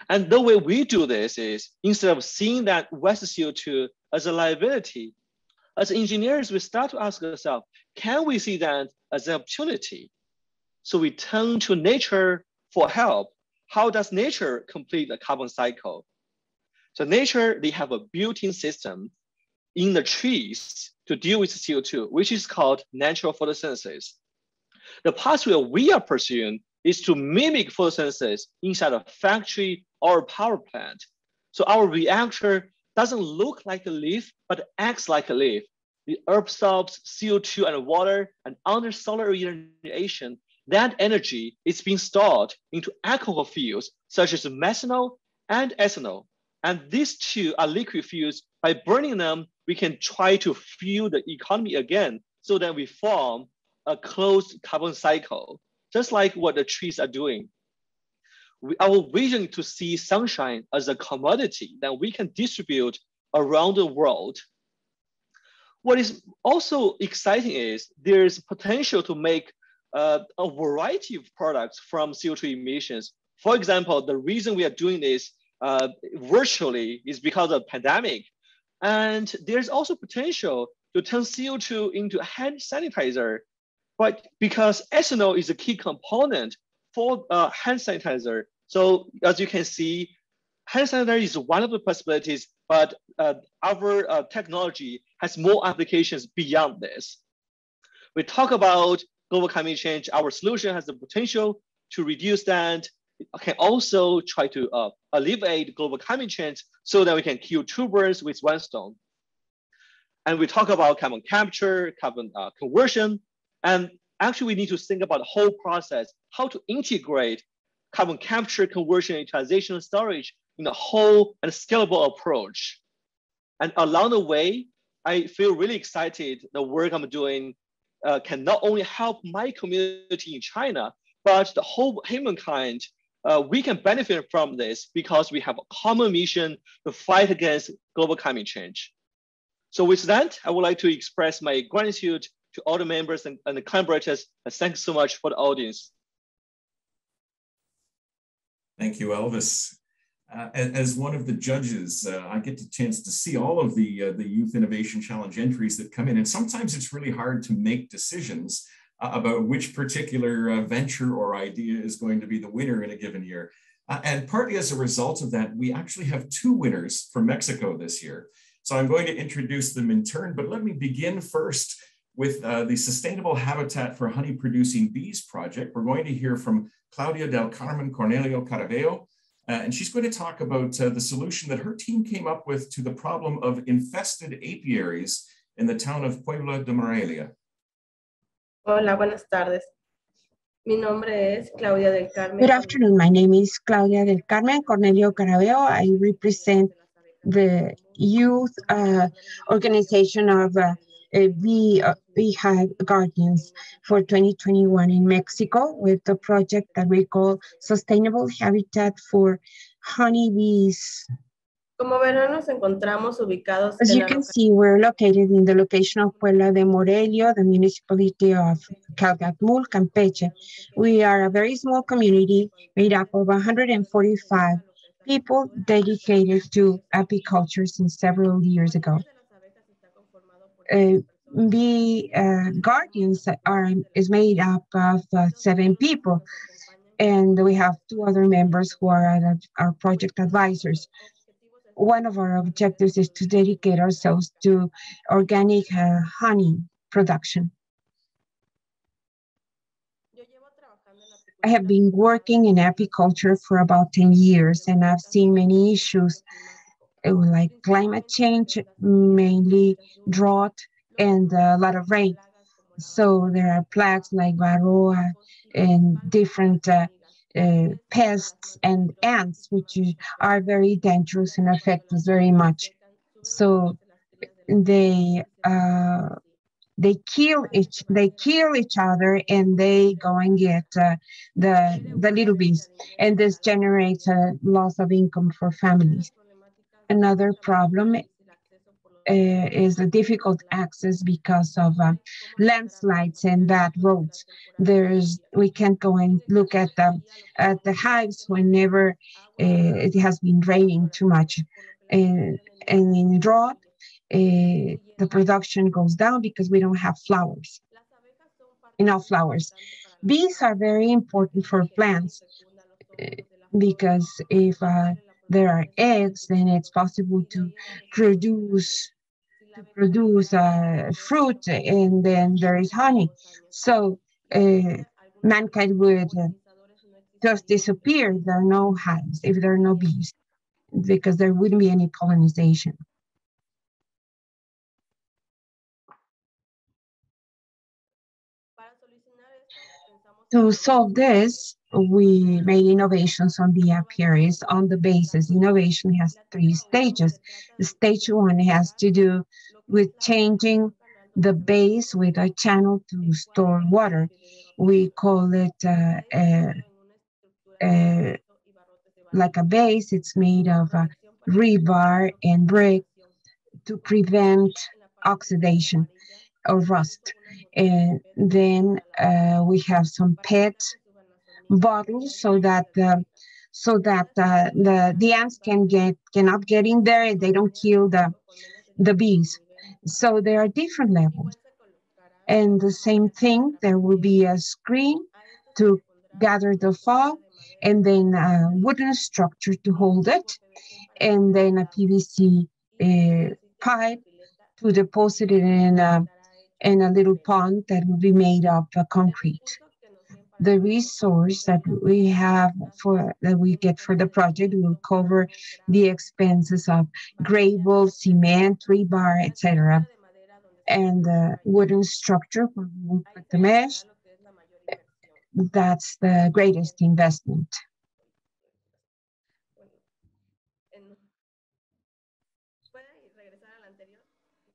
And the way we do this is, instead of seeing that waste CO2 as a liability, as engineers, we start to ask ourselves, can we see that as an opportunity? So we turn to nature for help. How does nature complete the carbon cycle? So nature, they have a built-in system in the trees to deal with CO2, which is called natural photosynthesis. The pathway we are pursuing is to mimic photosynthesis inside a factory or a power plant. So our reactor doesn't look like a leaf, but acts like a leaf. It absorbs CO2 and water, and under solar irradiation, that energy is being stored into alcohol fuels, such as methanol and ethanol. And these two are liquid fuels. By burning them, we can try to fuel the economy again, so that we form a closed carbon cycle, just like what the trees are doing. Our vision to see sunshine as a commodity that we can distribute around the world. What is also exciting is there's potential to make a variety of products from CO2 emissions. For example, the reason we are doing this virtually is because of the pandemic. And there's also potential to turn CO2 into hand sanitizer, but because ethanol is a key component for hand sanitizer. So as you can see, hand sanitizer is one of the possibilities, but our technology has more applications beyond this. We talk about global climate change. Our solution has the potential to reduce that. It can also try to alleviate global climate change so that we can kill two birds with one stone. And we talk about carbon capture, carbon conversion, and actually we need to think about the whole process, how to integrate carbon capture, conversion, utilization, and storage in a whole and scalable approach. And along the way, I feel really excited the work I'm doing can not only help my community in China, but the whole humankind. We can benefit from this because we have a common mission to fight against global climate change. So with that, I would like to express my gratitude to all the members and the collaborators, and thanks so much for the audience. Thank you, Elvis. As one of the judges, I get the chance to see all of the Youth Innovation Challenge entries that come in, and sometimes it's really hard to make decisions about which particular venture or idea is going to be the winner in a given year. And partly as a result of that, we actually have two winners from Mexico this year. So I'm going to introduce them in turn, but let me begin first with the Sustainable Habitat for Honey Producing Bees project. We're going to hear from Claudia del Carmen Cornelio Carabeo, and she's going to talk about the solution that her team came up with to the problem of infested apiaries in the town of Puebla de Morelia. Hola, buenas tardes. Mi nombre es Claudia del Carmen. Good afternoon. My name is Claudia del Carmen Cornelio Carabeo. I represent the youth organization of Beehive Guardians for 2021 in Mexico with the project that we call Sustainable Habitat for Honeybees. Como verán, nos encontramos ubicados As you can see, we're located in the location of Puebla de Morelia, the municipality of Calakmul, Campeche. We are a very small community made up of 145 people dedicated to apiculture since several years ago. The Guardians is made up of 7 people, and we have 2 other members who are our project advisors. One of our objectives is to dedicate ourselves to organic honey production. I have been working in apiculture for about 10 years, and I've seen many issues like climate change, mainly drought, and a lot of rain. So there are plagues like varroa and different pests and ants, which are very dangerous and affect us very much. So they they kill each other, and they go and get the little bees, and this generates a loss of income for families. Another problem is the difficult access because of landslides and bad roads. We can't go and look at the hives whenever it has been raining too much, and in drought the production goes down because we don't have enough flowers. Bees are very important for plants because if there are eggs, then it's possible to produce fruit, and then there is honey. So mankind would just disappear if there are no hives, if there are no bees, because there wouldn't be any pollination. To solve this, we made innovations on the apiaries on the basis. Innovation has 3 stages. The stage 1 has to do with changing the base with a channel to store water. We call it like a base. It's made of rebar and brick to prevent oxidation or rust. And then we have some PET bottles so that the ants cannot get in there and they don't kill the bees. So there are different levels. And the same thing, there will be a screen to gather the fog, and then a wooden structure to hold it, and then a PVC pipe to deposit it in a little pond that will be made of concrete. The resource that we get for the project will cover the expenses of gravel, cement, rebar, etc. And the wooden structure where we will put the mesh, that's the greatest investment.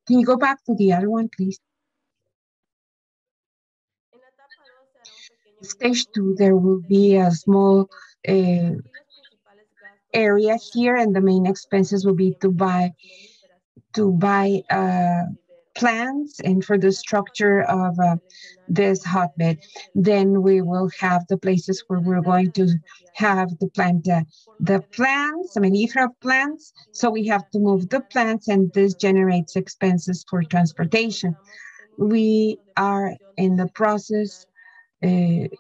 Can you go back to the other one, please? Stage 2, there will be a small area here, and the main expenses will be to buy plants and for the structure of this hotbed. Then we will have the places where we're going to have the plants, melifera plants. So we have to move the plants, and this generates expenses for transportation. We are in the process and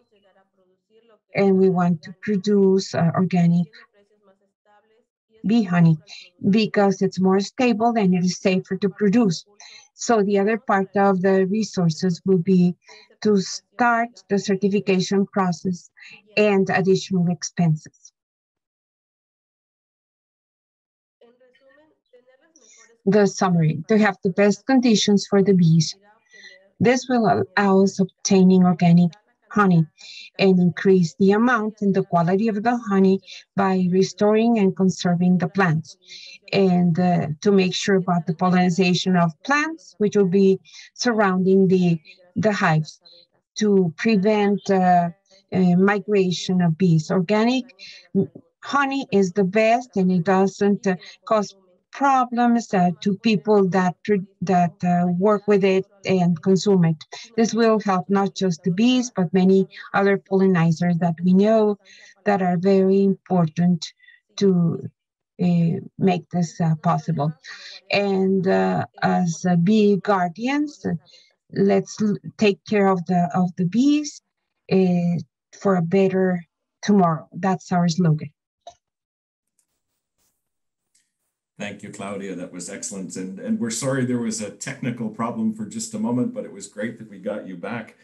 we want to produce organic bee honey because it's more stable and it is safer to produce. So the other part of the resources will be to start the certification process and additional expenses. The summary: to have the best conditions for the bees. This will allow us obtaining organic honey and increase the amount and the quality of the honey by restoring and conserving the plants, and to make sure about the pollination of plants which will be surrounding the hives, to prevent migration of bees. Organic honey is the best, and it doesn't cause problems to people that work with it and consume it. This will help not just the bees, but many other pollinizers that we know that are very important to make this possible. And as bee guardians, let's take care of the bees for a better tomorrow. That's our slogan. Thank you, Claudia. That was excellent. And we're sorry there was a technical problem for just a moment, but it was great that we got you back.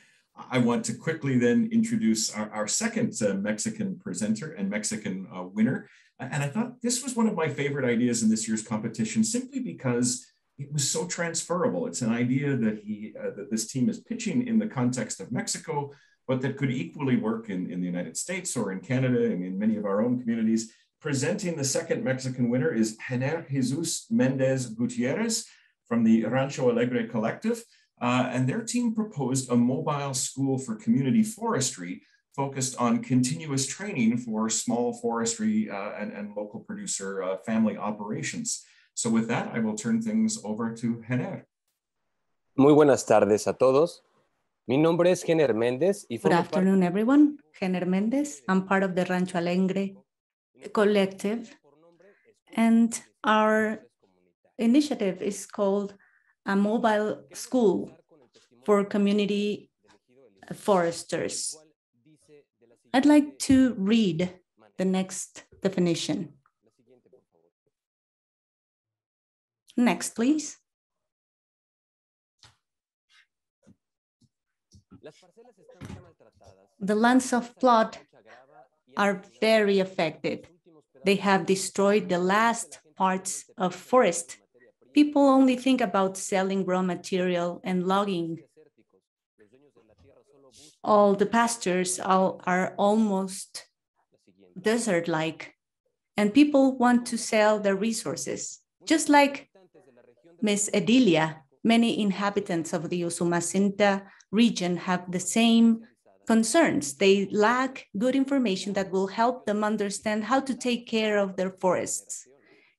I want to quickly then introduce our second Mexican presenter and Mexican winner. And I thought this was one of my favorite ideas in this year's competition, simply because it was so transferable. It's an idea that that this team is pitching in the context of Mexico, but that could equally work in the United States or in Canada and in many of our own communities. Presenting the second Mexican winner is Jener Jesus Mendez Gutierrez from the Rancho Alegre Collective. and their team proposed a mobile school for community forestry focused on continuous training for small forestry and local producer family operations. So with that, I will turn things over to Jenner. Muy buenas tardes a todos. Mi nombre es Jenner Méndez. Good afternoon, everyone. Jenner Méndez. I'm part of the Rancho Alegre collective, and our initiative is called a mobile school for community foresters. I'd like to read the next definition. Next, please. The lands of plot are very affected. They have destroyed the last parts of forest. People only think about selling raw material and logging. All the pastures are almost desert-like, and people want to sell their resources. Just like Ms. Edilia, many inhabitants of the Usumacinta region have the same concerns. They lack good information that will help them understand how to take care of their forests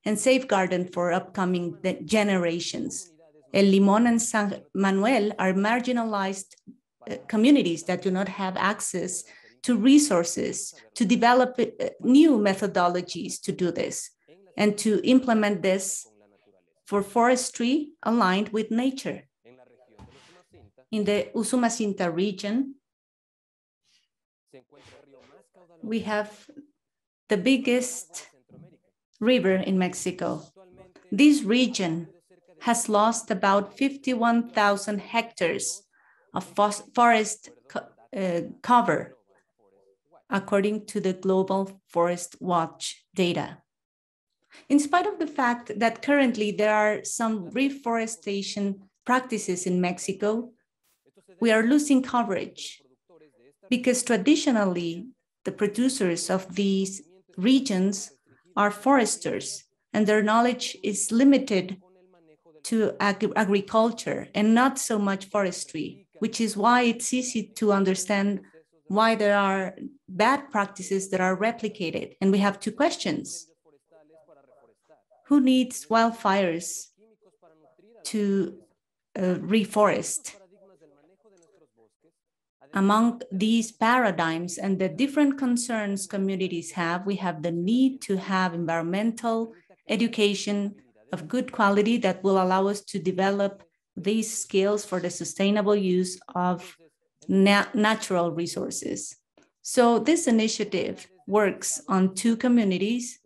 and safeguard them for upcoming generations. El Limón and San Manuel are marginalized communities that do not have access to resources to develop new methodologies to do this and to implement this for forestry aligned with nature. In the Usumacinta region, we have the biggest river in Mexico. This region has lost about 51,000 hectares of forest cover, according to the Global Forest Watch data. In spite of the fact that currently there are some reforestation practices in Mexico, we are losing coverage because traditionally the producers of these regions are foresters and their knowledge is limited to agriculture and not so much forestry, which is why it's easy to understand why there are bad practices that are replicated. And we have two questions. Who needs wildfires to reforest? Among these paradigms and the different concerns communities have, we have the need to have environmental education of good quality that will allow us to develop these skills for the sustainable use of natural resources. So this initiative works on two communities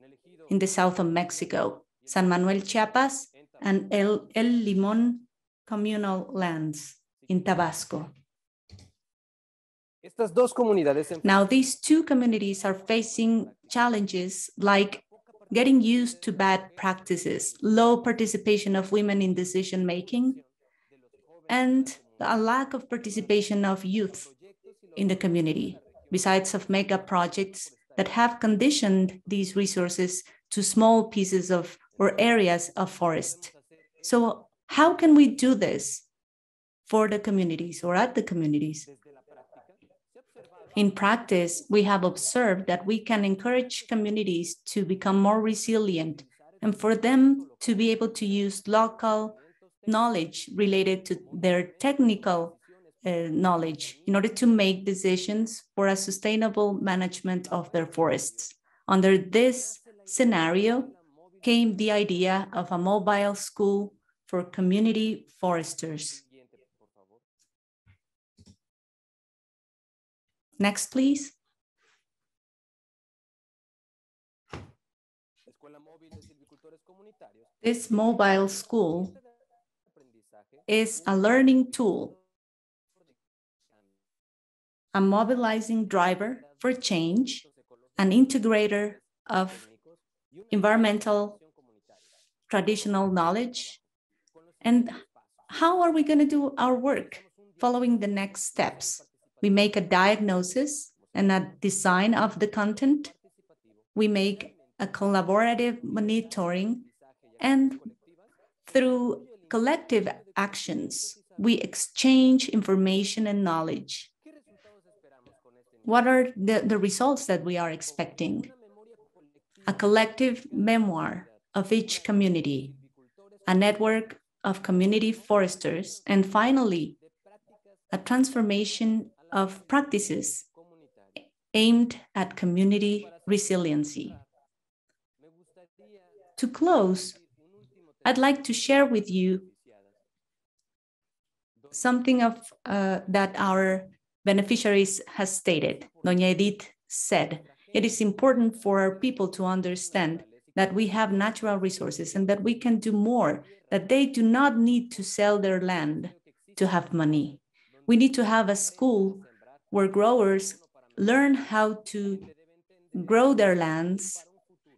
in the south of Mexico, San Manuel, Chiapas, and El Limón communal lands in Tabasco. Now, these two communities are facing challenges like getting used to bad practices, low participation of women in decision-making, and a lack of participation of youth in the community, besides of mega projects that have conditioned these resources to small pieces of or areas of forest. So how can we do this for the communities or at the communities? In practice, we have observed that we can encourage communities to become more resilient and for them to be able to use local knowledge related to their technical knowledge in order to make decisions for a sustainable management of their forests. Under this scenario came the idea of a mobile school for community foresters. Next, please. This mobile school is a learning tool, a mobilizing driver for change, an integrator of environmental traditional knowledge. And how are we going to do our work following the next steps? We make a diagnosis and a design of the content. We make a collaborative monitoring, and through collective actions, we exchange information and knowledge. What are the results that we are expecting? A collective memoir of each community, a network of community foresters, and finally, a transformation of practices aimed at community resiliency. To close, I'd like to share with you something that our beneficiaries has stated. Doña Edith said, it is important for our people to understand that we have natural resources and that we can do more, that they do not need to sell their land to have money. We need to have a school where growers learn how to grow their lands.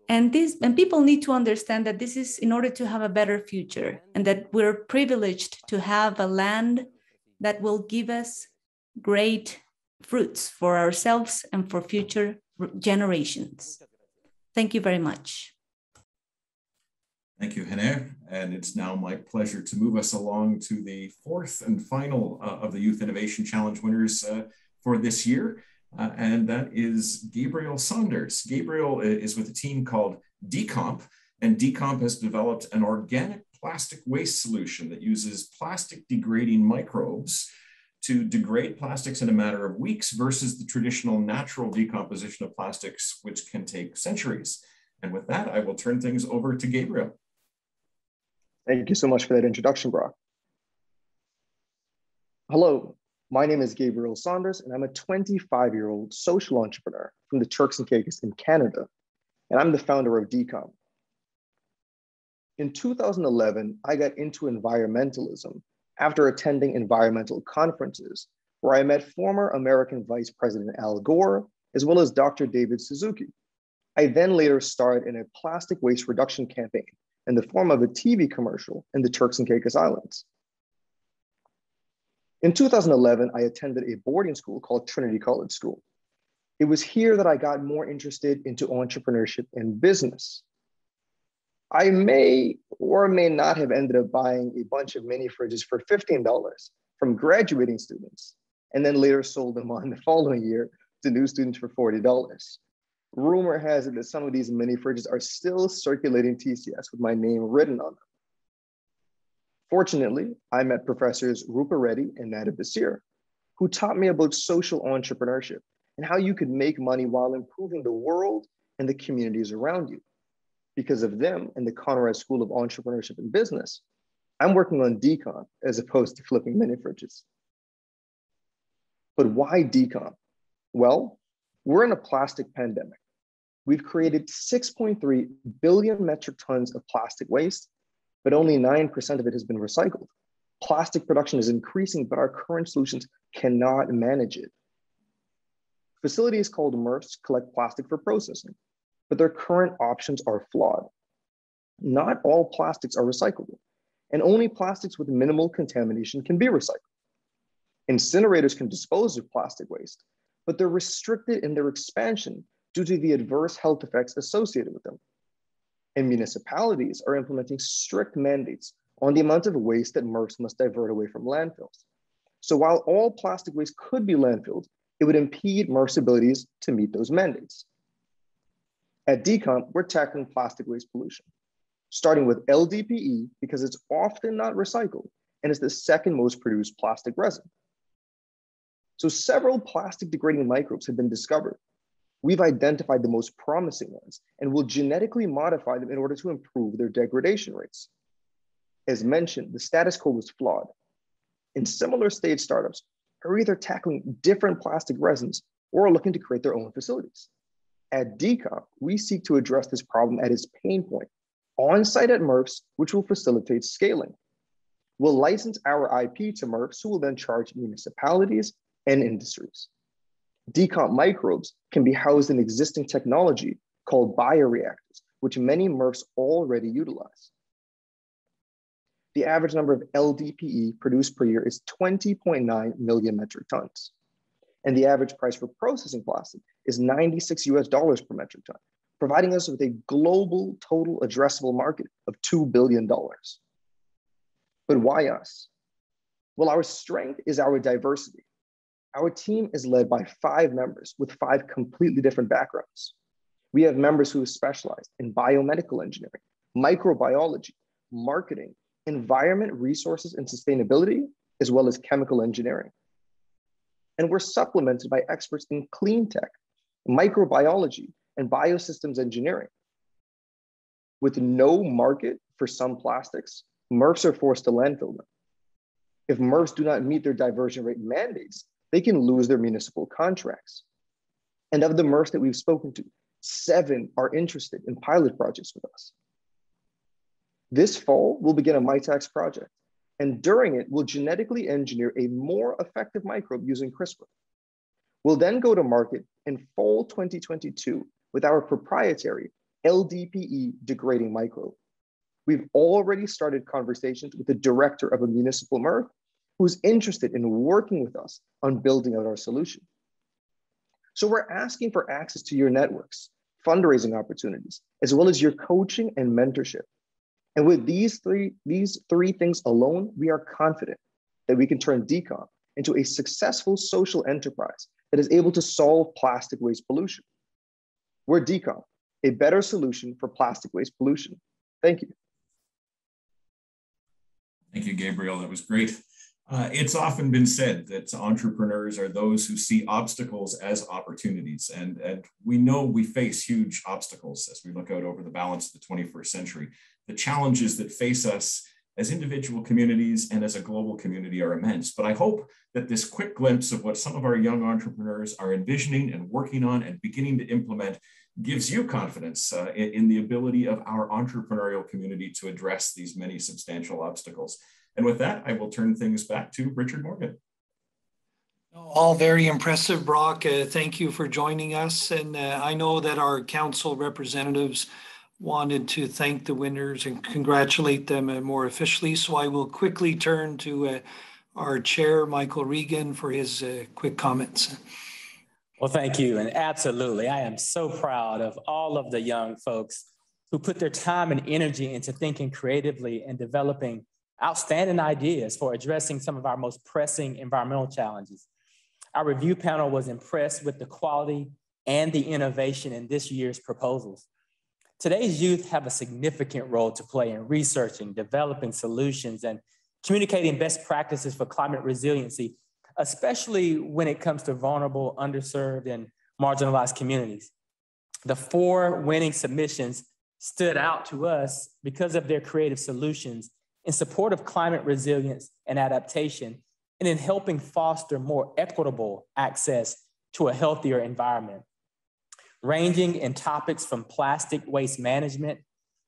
And people need to understand that this is in order to have a better future, and that we're privileged to have a land that will give us great fruits for ourselves and for future generations. Thank you very much. Thank you, Hener. And it's now my pleasure to move us along to the fourth and final of the Youth Innovation Challenge winners for this year. And that is Gabriel Saunders. Gabriel is with a team called Decomp, and Decomp has developed an organic plastic waste solution that uses plastic degrading microbes to degrade plastics in a matter of weeks versus the traditional natural decomposition of plastics, which can take centuries. And with that, I will turn things over to Gabriel. Thank you so much for that introduction, Brock. Hello, my name is Gabriel Saunders, and I'm a 25-year-old social entrepreneur from the Turks and Caicos in Canada, and I'm the founder of Decomp. In 2011, I got into environmentalism after attending environmental conferences where I met former American Vice President Al Gore, as well as Dr. David Suzuki. I then later starred in a plastic waste reduction campaign in the form of a TV commercial in the Turks and Caicos Islands. In 2011, I attended a boarding school called Trinity College School. It was here that I got more interested into entrepreneurship and business. I may or may not have ended up buying a bunch of mini fridges for $15 from graduating students, and then later sold them on the following year to new students for $40. Rumor has it that some of these mini fridges are still circulating TCS with my name written on them. Fortunately, I met professors Rupa Reddy and Nada Basir, who taught me about social entrepreneurship and how you could make money while improving the world and the communities around you. Because of them and the Conrad School of Entrepreneurship and Business, I'm working on Decomp as opposed to flipping mini fridges. But why Decomp? Well, we're in a plastic pandemic. We've created 6.3 billion metric tons of plastic waste, but only 9% of it has been recycled. Plastic production is increasing, but our current solutions cannot manage it. Facilities called MRFs collect plastic for processing, but their current options are flawed. Not all plastics are recyclable, and only plastics with minimal contamination can be recycled. Incinerators can dispose of plastic waste, but they're restricted in their expansion due to the adverse health effects associated with them. And municipalities are implementing strict mandates on the amount of waste that MRFs must divert away from landfills. So while all plastic waste could be landfilled, it would impede MRFs' abilities to meet those mandates. At Decomp, we're tackling plastic waste pollution, starting with LDPE because it's often not recycled and is the second most produced plastic resin. So several plastic degrading microbes have been discovered. We've identified the most promising ones and will genetically modify them in order to improve their degradation rates. As mentioned, the status quo was flawed. And similar stage startups are either tackling different plastic resins or are looking to create their own facilities. At Decomp, we seek to address this problem at its pain point, on-site at MRFs, which will facilitate scaling. We'll license our IP to MRFs, who will then charge municipalities and industries. Decomp microbes can be housed in existing technology called bioreactors, which many MRFs already utilize. The average number of LDPE produced per year is 20.9 million metric tons. And the average price for processing plastic is $96 per metric ton, providing us with a global total addressable market of $2 billion. But why us? Well, our strength is our diversity. Our team is led by 5 members with 5 completely different backgrounds. We have members who have specialized in biomedical engineering, microbiology, marketing, environment, resources, and sustainability, as well as chemical engineering. And we're supplemented by experts in clean tech, microbiology, and biosystems engineering. With no market for some plastics, MRFs are forced to landfill them. If MRFs do not meet their diversion rate mandates, they can lose their municipal contracts. And of the MRFs that we've spoken to, 7 are interested in pilot projects with us. This fall, we'll begin a MyTax project, and during it, we'll genetically engineer a more effective microbe using CRISPR. We'll then go to market in fall 2022 with our proprietary LDPE degrading microbe. We've already started conversations with the director of a municipal MRF who's interested in working with us on building out our solution. So we're asking for access to your networks, fundraising opportunities, as well as your coaching and mentorship. And with these three things alone, we are confident that we can turn DECOM into a successful social enterprise that is able to solve plastic waste pollution. We're DECOM, a better solution for plastic waste pollution. Thank you. Thank you, Gabriel. That was great. It's often been said that entrepreneurs are those who see obstacles as opportunities. And we know we face huge obstacles as we look out over the balance of the 21st century. The challenges that face us as individual communities and as a global community are immense. But I hope that this quick glimpse of what some of our young entrepreneurs are envisioning and working on and beginning to implement gives you confidence in the ability of our entrepreneurial community to address these many substantial obstacles. And with that, I will turn things back to Richard Morgan. All very impressive, Brock. Thank you for joining us. And I know that our council representatives wanted to thank the winners and congratulate them more officially. So I will quickly turn to our chair, Michael Regan, for his quick comments. Well, thank you. And absolutely, I am so proud of all of the young folks who put their time and energy into thinking creatively and developing outstanding ideas for addressing some of our most pressing environmental challenges. Our review panel was impressed with the quality and the innovation in this year's proposals. Today's youth have a significant role to play in researching, developing solutions, and communicating best practices for climate resiliency, especially when it comes to vulnerable, underserved, and marginalized communities. The 4 winning submissions stood out to us because of their creative solutions in support of climate resilience and adaptation, and in helping foster more equitable access to a healthier environment. Ranging in topics from plastic waste management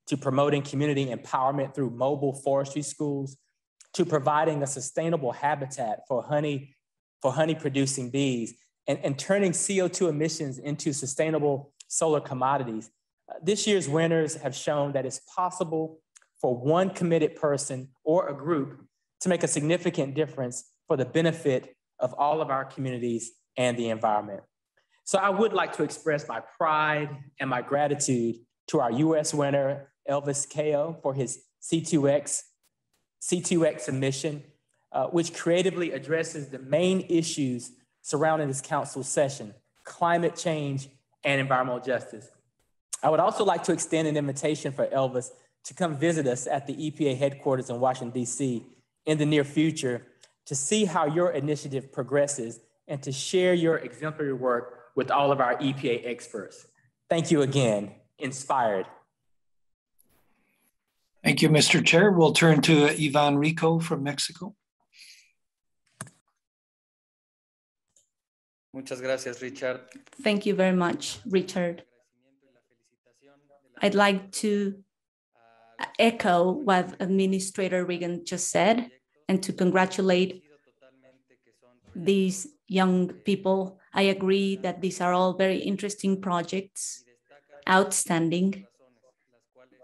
to promoting community empowerment through mobile forestry schools, to providing a sustainable habitat for honey-producing bees, and turning CO2 emissions into sustainable solar commodities. This year's winners have shown that it's possible for one committed person or a group to make a significant difference for the benefit of all of our communities and the environment. So I would like to express my pride and my gratitude to our US winner, Elvis Kao, for his C2X submission, which creatively addresses the main issues surrounding this council session: climate change and environmental justice. I would also like to extend an invitation for Elvis to come visit us at the EPA headquarters in Washington, D.C. in the near future to see how your initiative progresses and to share your exemplary work with all of our EPA experts. Thank you again. Inspired. Thank you, Mr. Chair. We'll turn to Ivan Rico from Mexico. Muchas gracias, Richard. Thank you very much, Richard. I'd like to echo what Administrator Regan just said and to congratulate these young people. I agree that these are all very interesting projects, outstanding,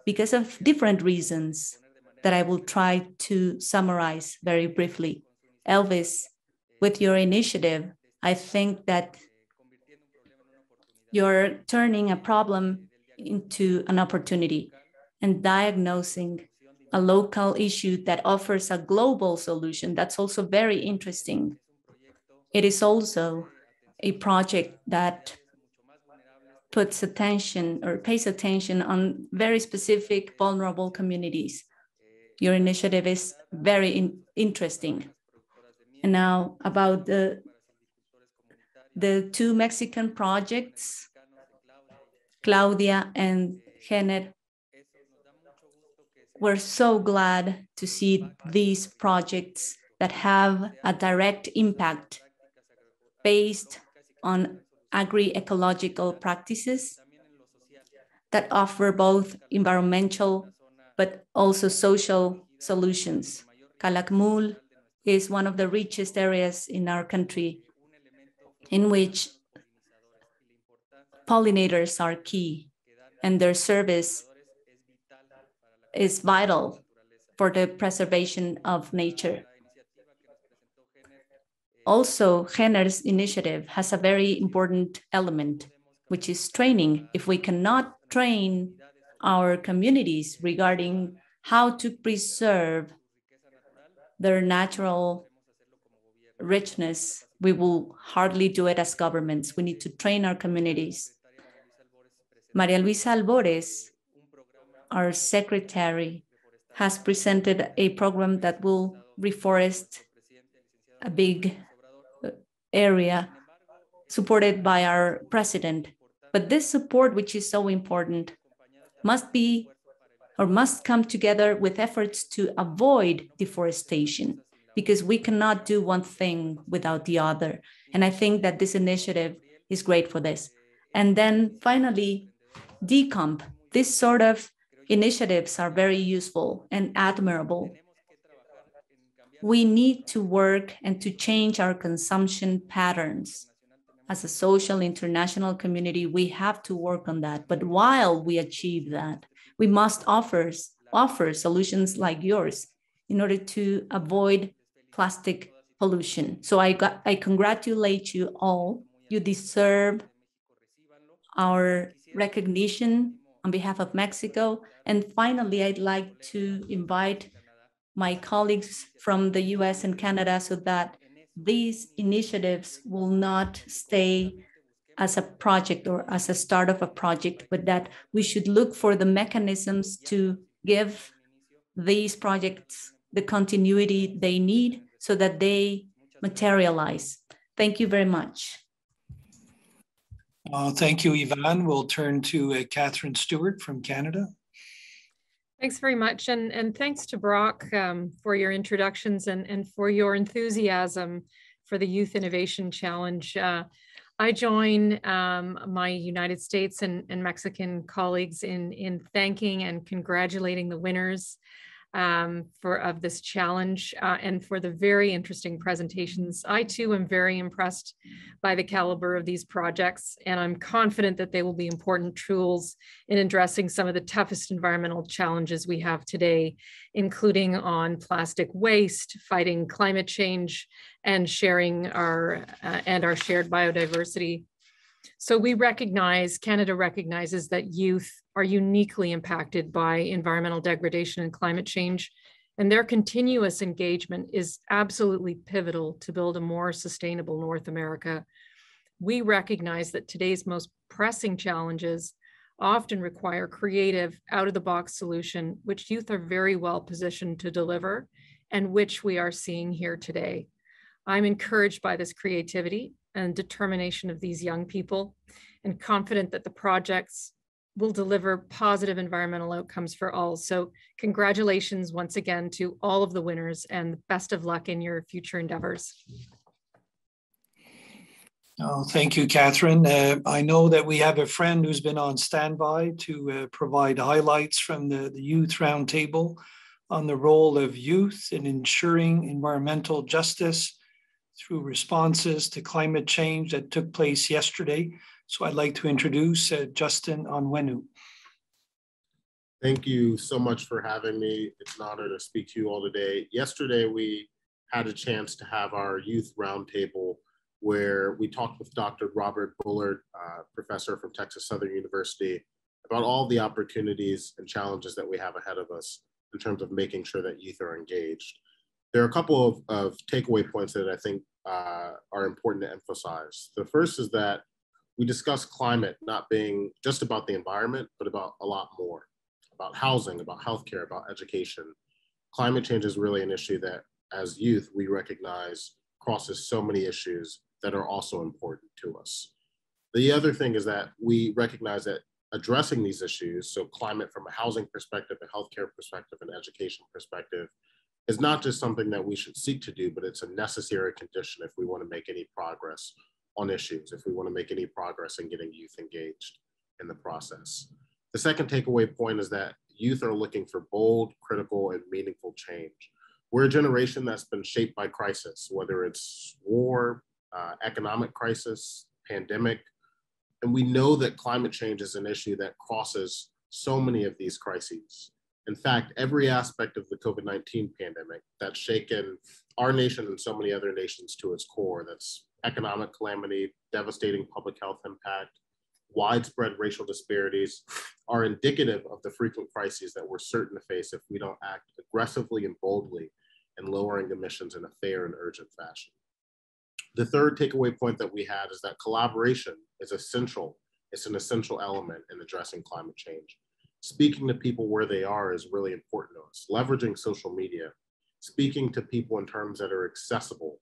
because of different reasons that I will try to summarize very briefly. Elvis, with your initiative, I think that you're turning a problem into an opportunity and diagnosing a local issue that offers a global solution. That's also very interesting. It is also a project that puts attention or pays attention on very specific vulnerable communities. Your initiative is very interesting. And now about the two Mexican projects, Claudia and Jenner. We're so glad to see these projects that have a direct impact based on agri-ecological practices that offer both environmental but also social solutions. Calakmul is one of the richest areas in our country in which pollinators are key, and their service is vital for the preservation of nature. Also, Jenner's initiative has a very important element, which is training. If we cannot train our communities regarding how to preserve their natural richness, we will hardly do it as governments. We need to train our communities. Maria Luisa Albores, our secretary, has presented a program that will reforest a big area supported by our president. But this support, which is so important, must be or must come together with efforts to avoid deforestation, because we cannot do one thing without the other. And I think that this initiative is great for this. And then finally, decomp. This sort of initiatives are very useful and admirable. We need to work and to change our consumption patterns. As a social international community, we have to work on that. But while we achieve that, we must offer solutions like yours in order to avoid plastic pollution. So I congratulate you all. You deserve our recognition on behalf of Mexico. And finally, I'd like to invite my colleagues from the US and Canada so that these initiatives will not stay as a project or as a start of a project, but that we should look for the mechanisms to give these projects the continuity they need so that they materialize. Thank you very much. Thank you, Ivan. We'll turn to Catherine Stewart from Canada. Thanks very much. And thanks to Brock for your introductions and for your enthusiasm for the Youth Innovation Challenge. I join my United States and Mexican colleagues in thanking and congratulating the winners of this challenge and for the very interesting presentations. I too am very impressed by the caliber of these projects, and I'm confident that they will be important tools in addressing some of the toughest environmental challenges we have today, including on plastic waste, fighting climate change, and sharing our shared biodiversity. So Canada recognizes that youth are uniquely impacted by environmental degradation and climate change, and their continuous engagement is absolutely pivotal to build a more sustainable North America. We recognize that today's most pressing challenges often require creative, out-of-the-box solution, which youth are very well positioned to deliver, and which we are seeing here today. I'm encouraged by this creativity and determination of these young people, and confident that the projects will deliver positive environmental outcomes for all. So congratulations once again to all of the winners, and best of luck in your future endeavors. Oh, thank you, Catherine. I know that we have a friend who's been on standby to provide highlights from the Youth Roundtable on the role of youth in ensuring environmental justice through responses to climate change that took place yesterday. So I'd like to introduce Justin Onwenu. Thank you so much for having me. It's an honor to speak to you all today. Yesterday, we had a chance to have our youth roundtable where we talked with Dr. Robert Bullard, professor from Texas Southern University, about all the opportunities and challenges that we have ahead of us in terms of making sure that youth are engaged. There are a couple of takeaway points that I think are important to emphasize. The first is that we discuss climate not being just about the environment, but about a lot more, about housing, about healthcare, about education. Climate change is really an issue that as youth, we recognize crosses so many issues that are also important to us. The other thing is that we recognize that addressing these issues, so climate from a housing perspective, a healthcare perspective, an education perspective, is not just something that we should seek to do, but it's a necessary condition if we want to make any progress on issues, if we want to make any progress in getting youth engaged in the process. The second takeaway point is that youth are looking for bold, critical, and meaningful change. We're a generation that's been shaped by crisis, whether it's war, economic crisis, pandemic, and we know that climate change is an issue that crosses so many of these crises. In fact, every aspect of the COVID-19 pandemic that's shaken our nation and so many other nations to its core, that's economic calamity, devastating public health impact, widespread racial disparities, are indicative of the frequent crises that we're certain to face if we don't act aggressively and boldly in lowering emissions in a fair and urgent fashion. The third takeaway point that we had is that collaboration is essential. It's an essential element in addressing climate change. Speaking to people where they are is really important to us. Leveraging social media, speaking to people in terms that are accessible,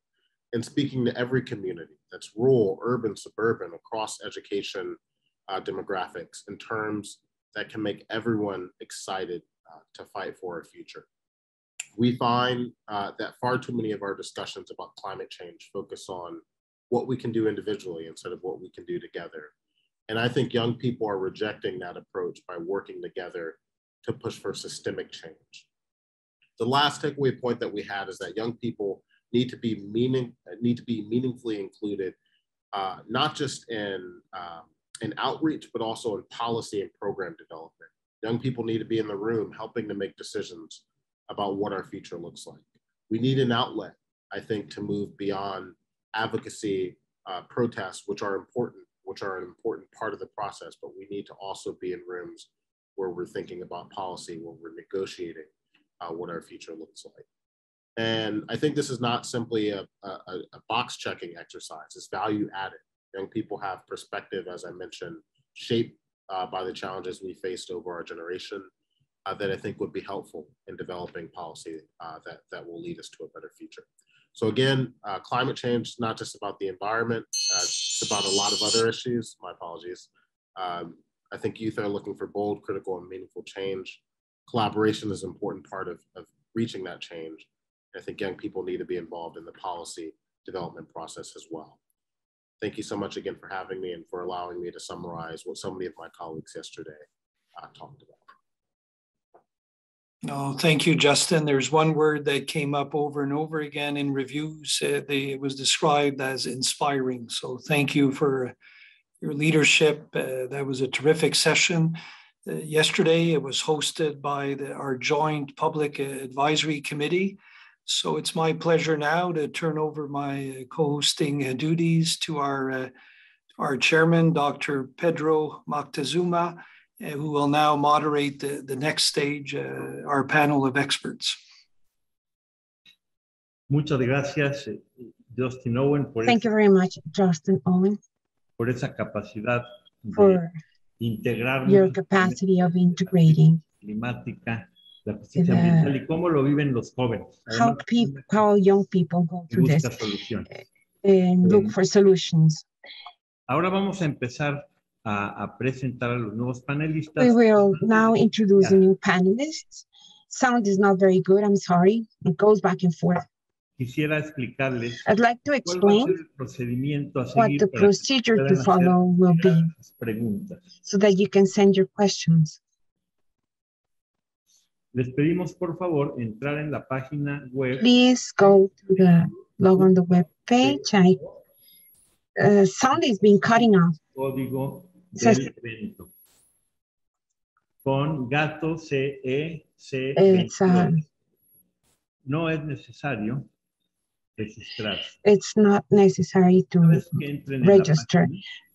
and speaking to every community that's rural, urban, suburban, across education demographics in terms that can make everyone excited to fight for a future. We find that far too many of our discussions about climate change focus on what we can do individually instead of what we can do together. And I think young people are rejecting that approach by working together to push for systemic change. The last takeaway point that we had is that young people need to be meaningfully included, not just in outreach, but also in policy and program development. Young people need to be in the room helping to make decisions about what our future looks like. We need an outlet, I think, to move beyond advocacy, protests, which are an important part of the process, but we need to also be in rooms where we're thinking about policy, where we're negotiating what our future looks like. And I think this is not simply a box checking exercise, it's value added. Young people have perspective, as I mentioned, shaped by the challenges we faced over our generation that I think would be helpful in developing policy that will lead us to a better future. So again, climate change is not just about the environment, it's about a lot of other issues, my apologies. I think youth are looking for bold, critical, and meaningful change. Collaboration is an important part of reaching that change. I think young people need to be involved in the policy development process as well. Thank you so much again for having me and for allowing me to summarize what so many of my colleagues yesterday talked about. No, thank you, Justin. There's one word that came up over and over again in reviews. It was described as inspiring. So thank you for your leadership. That was a terrific session. Yesterday, it was hosted by our joint public advisory committee. So it's my pleasure now to turn over my co-hosting duties to our chairman, Dr. Pedro Moctezuma, who will now moderate the next stage, our panel of experts. Muchas gracias, Justin Owen. Thank you very much, Justin Owen, por esa capacidad for your capacity of integrating climática, la justicia ambiental y cómo lo viven los jóvenes. How young people go through this and look for solutions. Ahora vamos a empezar a presentar a los nuevos panelistas. We will now introduce the new panelists. Sound is not very good, I'm sorry. It goes back and forth. Quisiera explicarles I'd like to explain what the procedure to follow will be so that you can send your questions. Les pedimos por favor entrar en la página web. Please go to the log on the web page. Sound is being cutting off. Código del evento. Con gato CEC. No es necesario registrarse. It's not necessary to register.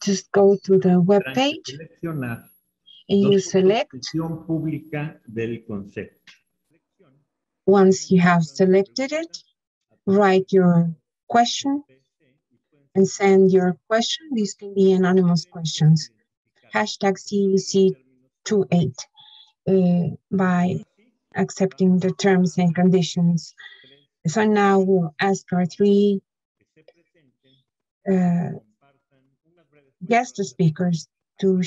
Just go to the web page and you select pública del concepto. Once you have selected it, write your question and send your question. These can be anonymous questions. Hashtag CEC28 by accepting the terms and conditions. So now we'll ask our three guest speakers to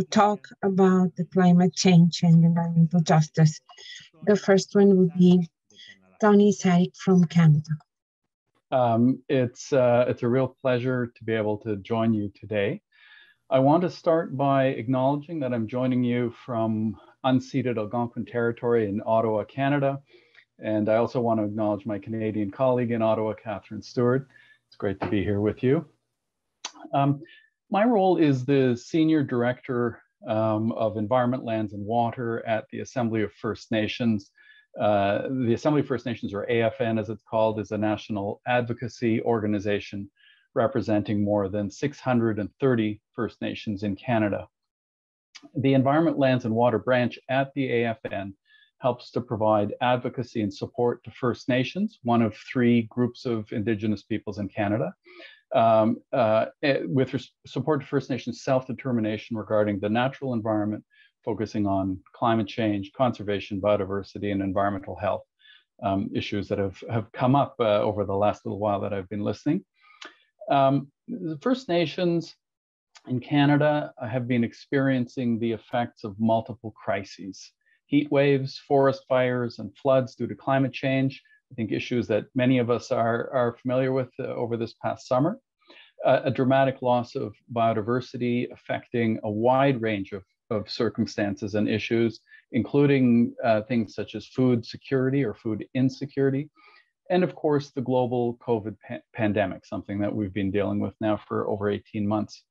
talk about the climate change and environmental justice. The first one will be Tony Sadik from Canada. It's a real pleasure to be able to join you today. I want to start by acknowledging that I'm joining you from unceded Algonquin territory in Ottawa, Canada. And I also want to acknowledge my Canadian colleague in Ottawa, Catherine Stewart. It's great to be here with you. My role is the Senior Director of Environment, Lands and Water at the Assembly of First Nations. The Assembly of First Nations, or AFN as it's called, is a national advocacy organization representing more than 630 First Nations in Canada. The Environment, Lands and Water branch at the AFN helps to provide advocacy and support to First Nations, one of three groups of Indigenous peoples in Canada, with support to First Nations self-determination regarding the natural environment, focusing on climate change, conservation, biodiversity, and environmental health, issues that have come up over the last little while that I've been listening. The First Nations in Canada have been experiencing the effects of multiple crises: heat waves, forest fires, and floods due to climate change. I think issues that many of us are familiar with over this past summer. A dramatic loss of biodiversity affecting a wide range of circumstances and issues, including things such as food security or food insecurity. And of course, the global COVID pandemic, something that we've been dealing with now for over 18 months.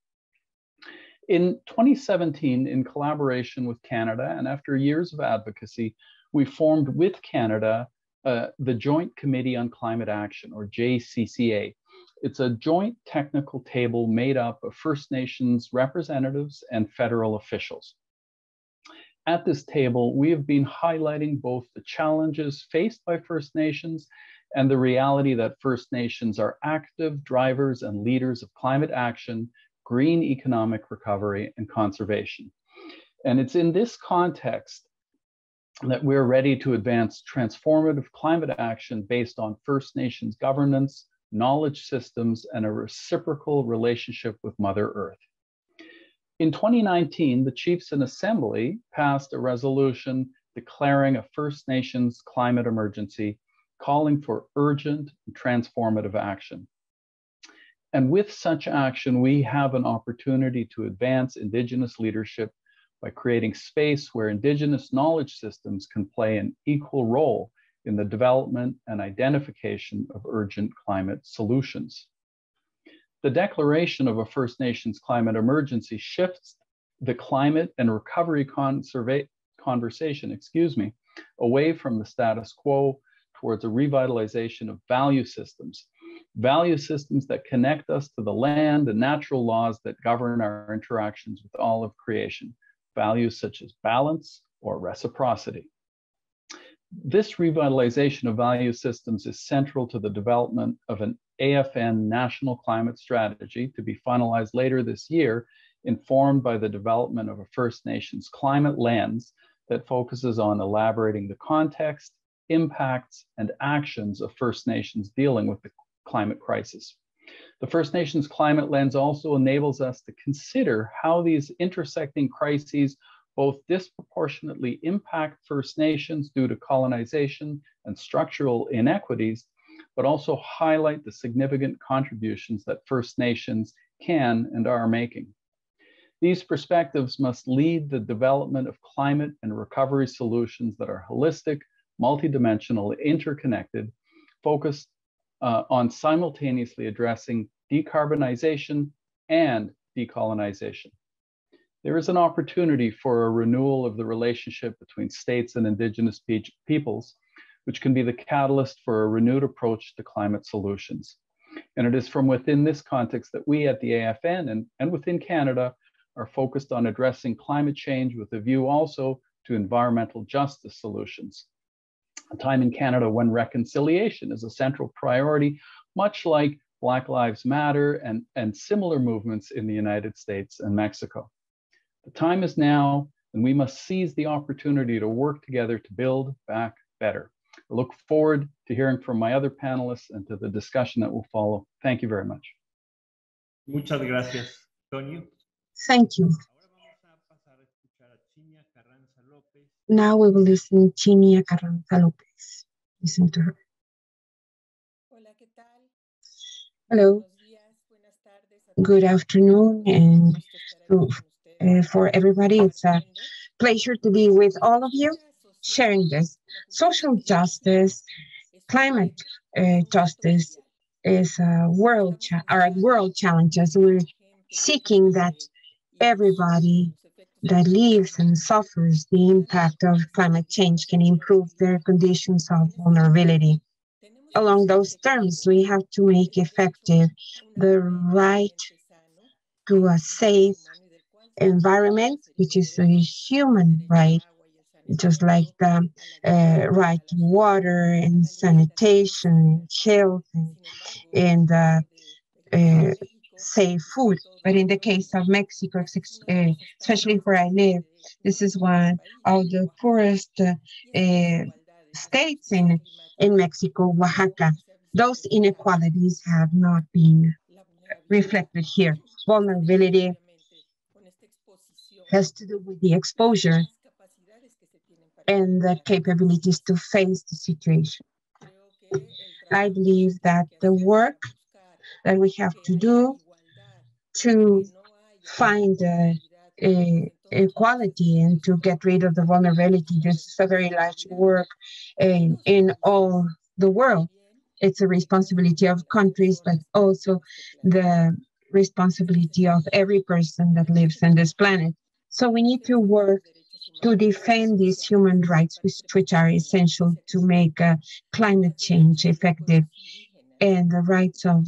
In 2017, in collaboration with Canada, and after years of advocacy, we formed with Canada the Joint Committee on Climate Action, or JCCA. It's a joint technical table made up of First Nations representatives and federal officials. At this table, we have been highlighting both the challenges faced by First Nations and the reality that First Nations are active drivers and leaders of climate action, green economic recovery, and conservation. And it's in this context that we're ready to advance transformative climate action based on First Nations governance, knowledge systems, and a reciprocal relationship with Mother Earth. In 2019, the Chiefs in Assembly passed a resolution declaring a First Nations climate emergency, calling for urgent and transformative action. And with such action, we have an opportunity to advance Indigenous leadership by creating space where Indigenous knowledge systems can play an equal role in the development and identification of urgent climate solutions. The declaration of a First Nations climate emergency shifts the climate and recovery conversation, away from the status quo towards a revitalization of value systems that connect us to the land and natural laws that govern our interactions with all of creation, values such as balance or reciprocity. This revitalization of value systems is central to the development of an AFN national climate strategy to be finalized later this year, informed by the development of a First Nations climate lens that focuses on elaborating the context, impacts, and actions of First Nations dealing with the climate crisis. The First Nations climate lens also enables us to consider how these intersecting crises both disproportionately impact First Nations due to colonization and structural inequities, but also highlight the significant contributions that First Nations can and are making. These perspectives must lead the development of climate and recovery solutions that are holistic, multidimensional, interconnected, focused on simultaneously addressing decarbonization and decolonization. There is an opportunity for a renewal of the relationship between states and Indigenous peoples, which can be the catalyst for a renewed approach to climate solutions. And it is from within this context that we at the AFN and within Canada are focused on addressing climate change with a view also to environmental justice solutions. A time in Canada when reconciliation is a central priority, much like Black Lives Matter and similar movements in the United States and Mexico. The time is now, and we must seize the opportunity to work together to build back better. I look forward to hearing from my other panelists and to the discussion that will follow. Thank you very much. Muchas gracias, Toño. Thank you. Now we will listen to Chinia Carranza Lopez. Listen to her. Hello. Good afternoon, and for everybody, it's a pleasure to be with all of you, sharing this. Social justice, climate justice is world challenges. We're seeking that everybody that lives and suffers the impact of climate change can improve their conditions of vulnerability. Along those terms, we have to make effective the right to a safe environment, which is a human right, just like the right to water and sanitation, health, and safe food. But in the case of Mexico, especially where I live, this is one of the poorest states in Mexico, Oaxaca. Those inequalities have not been reflected here. Vulnerability has to do with the exposure and the capabilities to face the situation. I believe that the work that we have to do to find equality and to get rid of the vulnerability, this is a very large work in all the world. It's a responsibility of countries, but also the responsibility of every person that lives on this planet. So we need to work to defend these human rights, which are essential to make climate change effective, and the rights of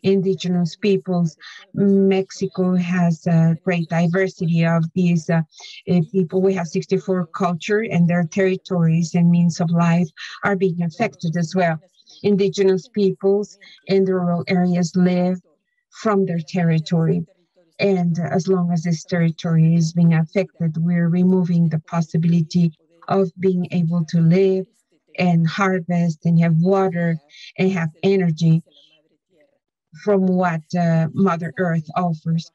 indigenous peoples. Mexico has a great diversity of these people. We have 64 cultures, and their territories and means of life are being affected as well. Indigenous peoples in the rural areas live from their territory. And as long as this territory is being affected, we're removing the possibility of being able to live and harvest and have water and have energy from what Mother Earth offers.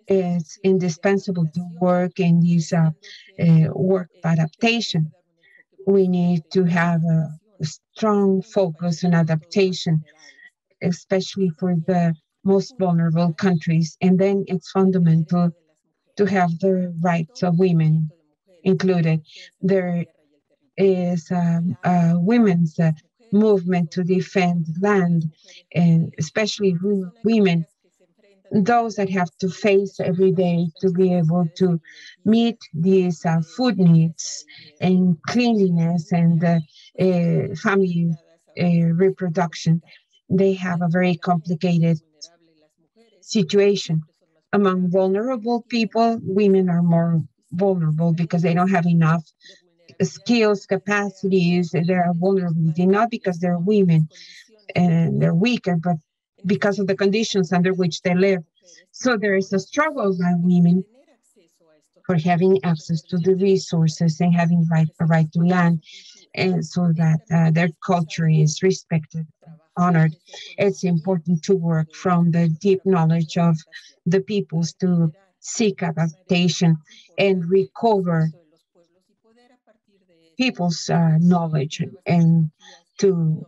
It's indispensable to work in this work adaptation. We need to have a strong focus on adaptation, especially for the most vulnerable countries. And then it's fundamental to have the rights of women included. There is a women's movement to defend land, and especially women, those that have to face every day to be able to meet these food needs and cleanliness and family reproduction. They have a very complicated situation. Among vulnerable people, women are more vulnerable because they don't have enough skills, capacities. They are vulnerability, not because they're women and they're weaker, but because of the conditions under which they live. So there is a struggle by women for having access to the resources and having a right to land, and so that their culture is respected, honored. It's important to work from the deep knowledge of the peoples to seek adaptation and recover people's knowledge and to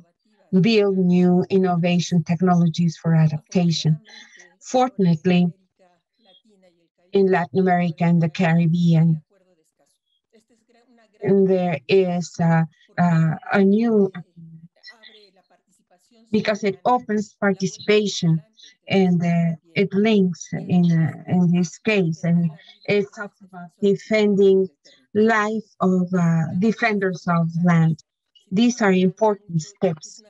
build new innovation technologies for adaptation. Fortunately, in Latin America and the Caribbean, there is a new, because it opens participation and it links in this case, and it talks about defending life of defenders of land. These are important steps,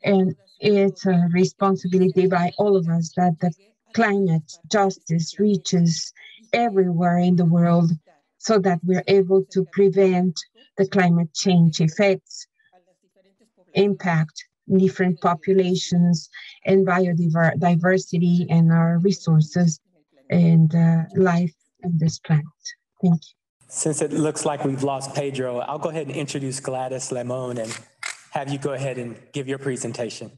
and it's a responsibility by all of us that the climate justice reaches everywhere in the world so that we're able to prevent the climate change effects, impact different populations and biodiversity and our resources and life on this planet. Thank you. Since it looks like we've lost Pedro, I'll go ahead and introduce Gladys Lemon and have you go ahead and give your presentation.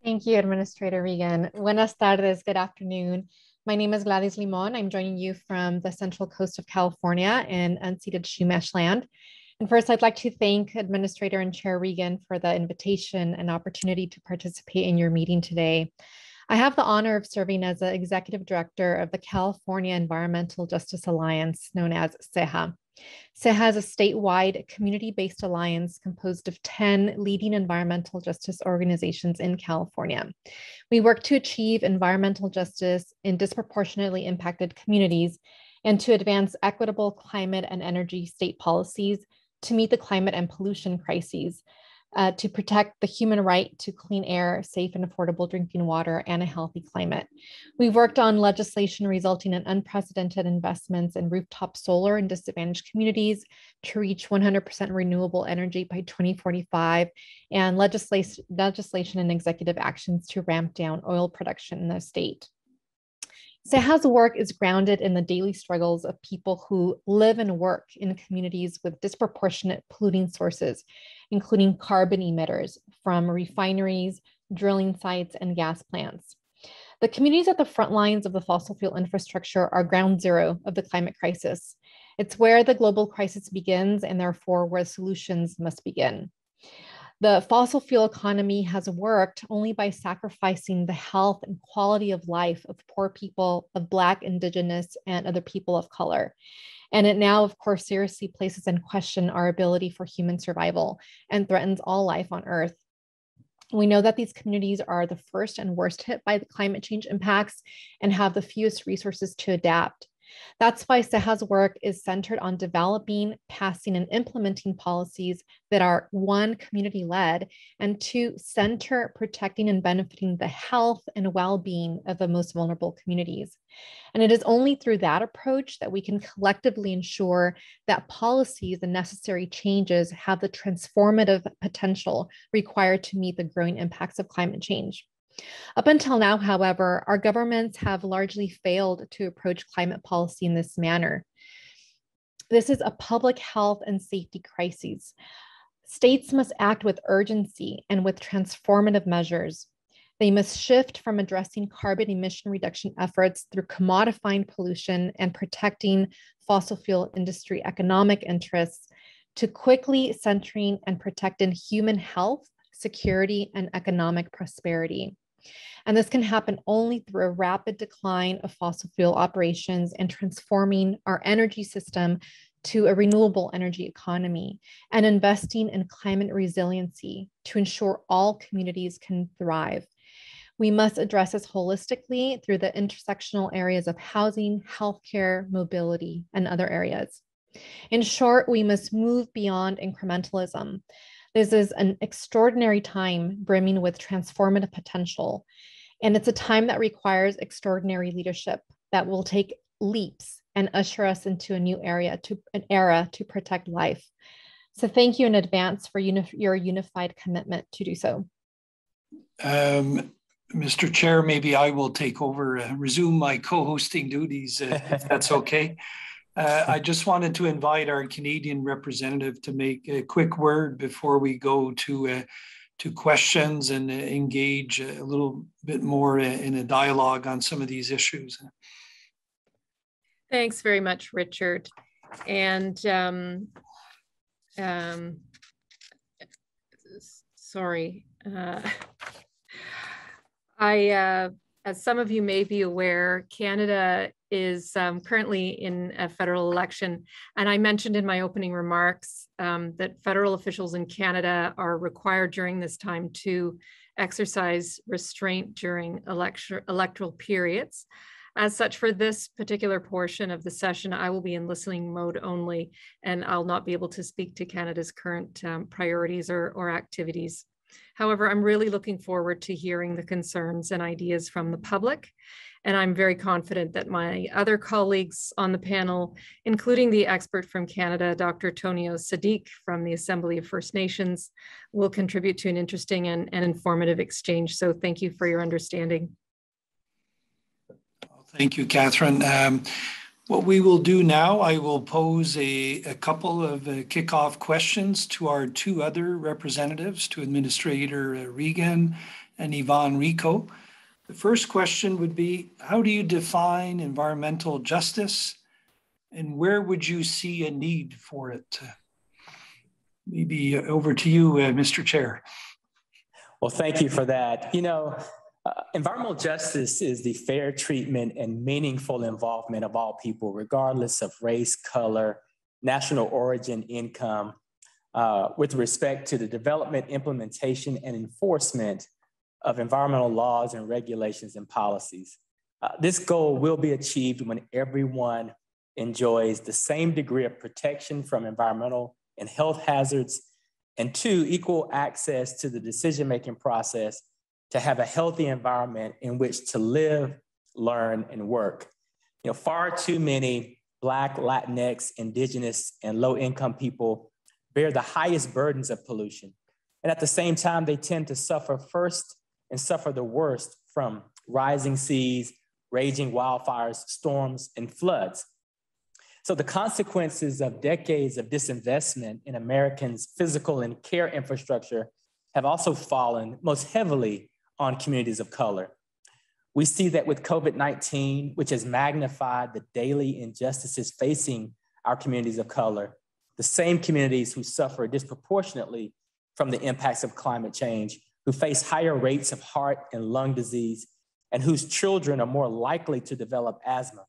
Thank you, Administrator Regan. Buenas tardes, good afternoon. My name is Gladys Limon. I'm joining you from the central coast of California in unceded Chumash land. And first, I'd like to thank Administrator and Chair Regan for the invitation and opportunity to participate in your meeting today. I have the honor of serving as the Executive Director of the California Environmental Justice Alliance, known as CEJA. CEJA is a statewide community-based alliance composed of 10 leading environmental justice organizations in California. We work to achieve environmental justice in disproportionately impacted communities and to advance equitable climate and energy state policies to meet the climate and pollution crises, to protect the human right to clean air, safe and affordable drinking water, and a healthy climate. We've worked on legislation resulting in unprecedented investments in rooftop solar in disadvantaged communities to reach 100% renewable energy by 2045, and legislation and executive actions to ramp down oil production in the state. CEJA's work is grounded in the daily struggles of people who live and work in communities with disproportionate polluting sources, including carbon emitters from refineries, drilling sites, and gas plants. The communities at the front lines of the fossil fuel infrastructure are ground zero of the climate crisis. It's where the global crisis begins and therefore where solutions must begin. The fossil fuel economy has worked only by sacrificing the health and quality of life of poor people, of Black, Indigenous, and other people of color. And it now, of course, seriously places in question our ability for human survival and threatens all life on Earth. We know that these communities are the first and worst hit by the climate change impacts and have the fewest resources to adapt. That's why CEJA's work is centered on developing, passing, and implementing policies that are 1, community-led, and 2, center protecting and benefiting the health and well-being of the most vulnerable communities. And it is only through that approach that we can collectively ensure that policies and necessary changes have the transformative potential required to meet the growing impacts of climate change. Up until now, however, our governments have largely failed to approach climate policy in this manner. This is a public health and safety crisis. States must act with urgency and with transformative measures. They must shift from addressing carbon emission reduction efforts through commodifying pollution and protecting fossil fuel industry economic interests to quickly centering and protecting human health, security, and economic prosperity. And this can happen only through a rapid decline of fossil fuel operations and transforming our energy system to a renewable energy economy and investing in climate resiliency to ensure all communities can thrive. We must address this holistically through the intersectional areas of housing, healthcare, mobility, and other areas. In short, we must move beyond incrementalism. This is an extraordinary time brimming with transformative potential, and it's a time that requires extraordinary leadership that will take leaps and usher us into a new era to protect life. So thank you in advance for your unified commitment to do so. Mr. Chair, maybe I will take over, resume my co-hosting duties, if that's okay. I just wanted to invite our Canadian representative to make a quick word before we go to questions and engage a little bit more in a dialogue on some of these issues. Thanks very much, Richard. And sorry, as some of you may be aware, Canada is currently in a federal election. And I mentioned in my opening remarks that federal officials in Canada are required during this time to exercise restraint during electoral periods. As such, for this particular portion of the session, I will be in listening mode only, and I'll not be able to speak to Canada's current priorities or activities. However, I'm really looking forward to hearing the concerns and ideas from the public And I'm very confident that my other colleagues on the panel, including the expert from Canada, Dr. Tonio Sadiq from the Assembly of First Nations, will contribute to an interesting and informative exchange. So thank you for your understanding. Thank you, Catherine. What we will do now, I will pose a couple of kickoff questions to our two other representatives, to Administrator Regan and Ivan Rico. The first question would be, how do you define environmental justice, and where would you see a need for it? Maybe over to you, Mr. Chair. Well, thank you for that. You know, environmental justice is the fair treatment and meaningful involvement of all people, regardless of race, color, national origin, income, with respect to the development, implementation, and enforcement of environmental laws and regulations and policies. This goal will be achieved when everyone enjoys the same degree of protection from environmental and health hazards, and two, equal access to the decision-making process to have a healthy environment in which to live, learn, and work. You know, far too many Black, Latinx, Indigenous, and low-income people bear the highest burdens of pollution. And at the same time, they tend to suffer first and suffer the worst from rising seas, raging wildfires, storms, and floods. So the consequences of decades of disinvestment in Americans' physical and care infrastructure have also fallen most heavily on communities of color. We see that with COVID-19, which has magnified the daily injustices facing our communities of color, the same communities who suffer disproportionately from the impacts of climate change, who face higher rates of heart and lung disease, and whose children are more likely to develop asthma.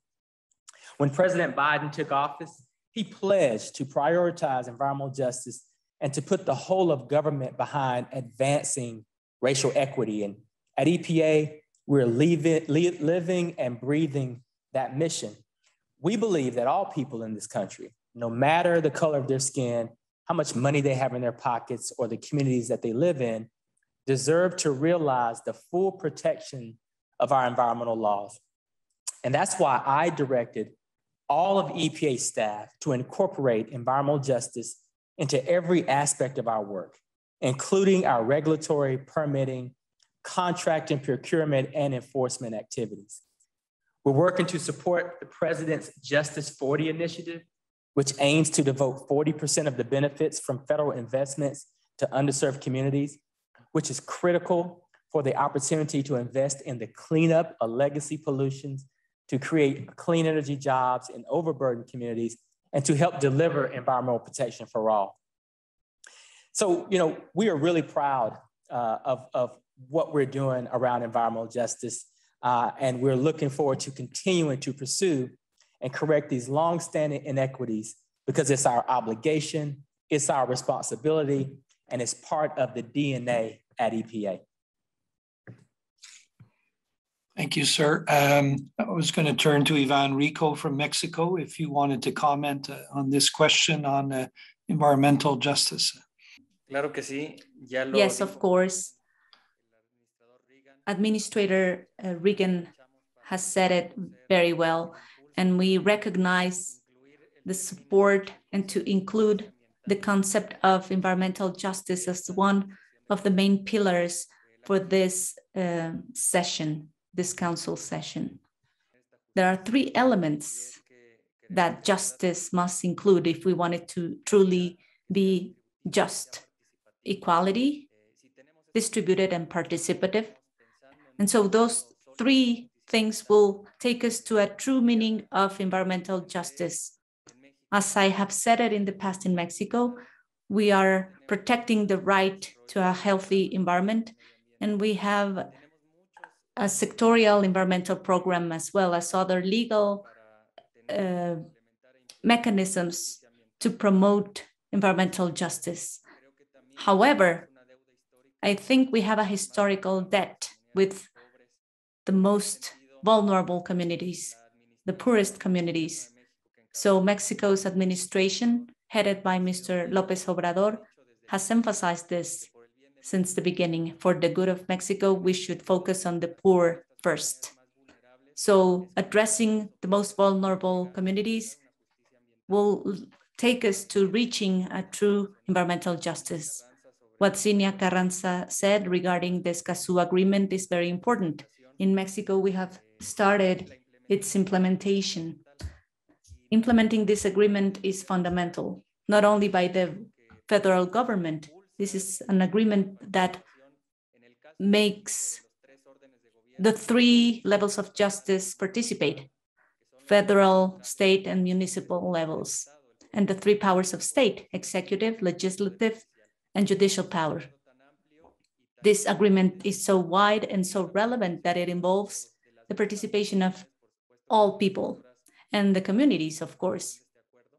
When President Biden took office, he pledged to prioritize environmental justice and to put the whole of government behind advancing racial equity. And at EPA, we're living and breathing that mission. We believe that all people in this country, no matter the color of their skin, how much money they have in their pockets, or the communities that they live in, deserve to realize the full protection of our environmental laws. And that's why I directed all of EPA staff to incorporate environmental justice into every aspect of our work, including our regulatory, permitting, contracting, procurement, and enforcement activities. We're working to support the President's Justice 40 initiative, which aims to devote 40% of the benefits from federal investments to underserved communities, which is critical for the opportunity to invest in the cleanup of legacy pollutions, to create clean energy jobs in overburdened communities, and to help deliver environmental protection for all. So, you know, we are really proud of what we're doing around environmental justice, and we're looking forward to continuing to pursue and correct these longstanding inequities, because it's our obligation, it's our responsibility, and it's part of the DNA at EPA. Thank you, sir. I was going to turn to Ivan Rico from Mexico if you wanted to comment on this question on environmental justice. Claro que sí. Yes, of course. Administrator Regan has said it very well, and we recognize the support and to include the concept of environmental justice as one of the main pillars for this session, this council session. There are three elements that justice must include if we want it to truly be just: equality, distributed, and participative. And so those three things will take us to a true meaning of environmental justice. As I have said it in the past in Mexico, we are protecting the right to a healthy environment, and we have a sectorial environmental program as well as other legal mechanisms to promote environmental justice. However, I think we have a historical debt with the most vulnerable communities, the poorest communities. So Mexico's administration, headed by Mr. López Obrador, has emphasized this since the beginning. For the good of Mexico, we should focus on the poor first. So addressing the most vulnerable communities will take us to reaching a true environmental justice. What Cinia Carranza said regarding the Escazú agreement is very important. In Mexico, we have started its implementation. Implementing this agreement is fundamental, not only by the federal government. This is an agreement that makes the three levels of justice participate: federal, state, and municipal levels, and the three powers of state: executive, legislative, and judicial power. This agreement is so wide and so relevant that it involves the participation of all people and the communities, of course,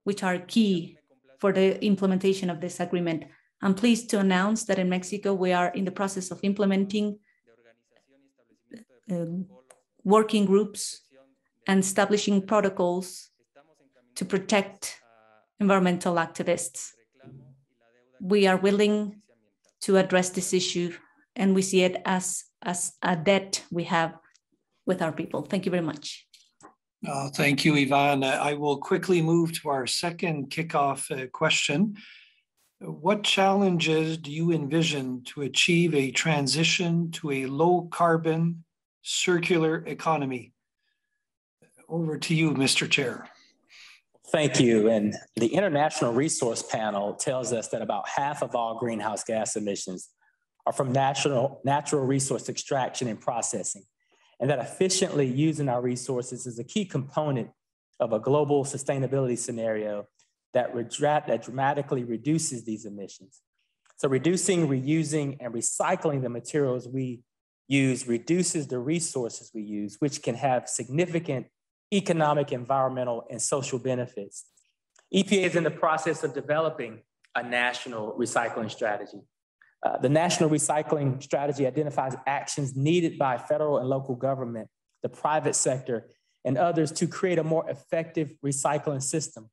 which are key for the implementation of this agreement. I'm pleased to announce that in Mexico, we are in the process of implementing working groups and establishing protocols to protect environmental activists. We are willing to address this issue, and we see it as a debt we have with our people. Thank you very much. Thank you, Ivan. I will quickly move to our second kickoff question. What challenges do you envision to achieve a transition to a low carbon circular economy? Over to you, Mr. Chair. Thank you. And the International Resource Panel tells us that about half of all greenhouse gas emissions are from natural resource extraction and processing, and that efficiently using our resources is a key component of a global sustainability scenario that dramatically reduces these emissions. So reducing, reusing, and recycling the materials we use reduces the resources we use, which can have significant economic, environmental, and social benefits. EPA is in the process of developing a national recycling strategy. The national recycling strategy identifies actions needed by federal and local government, the private sector, and others to create a more effective recycling system.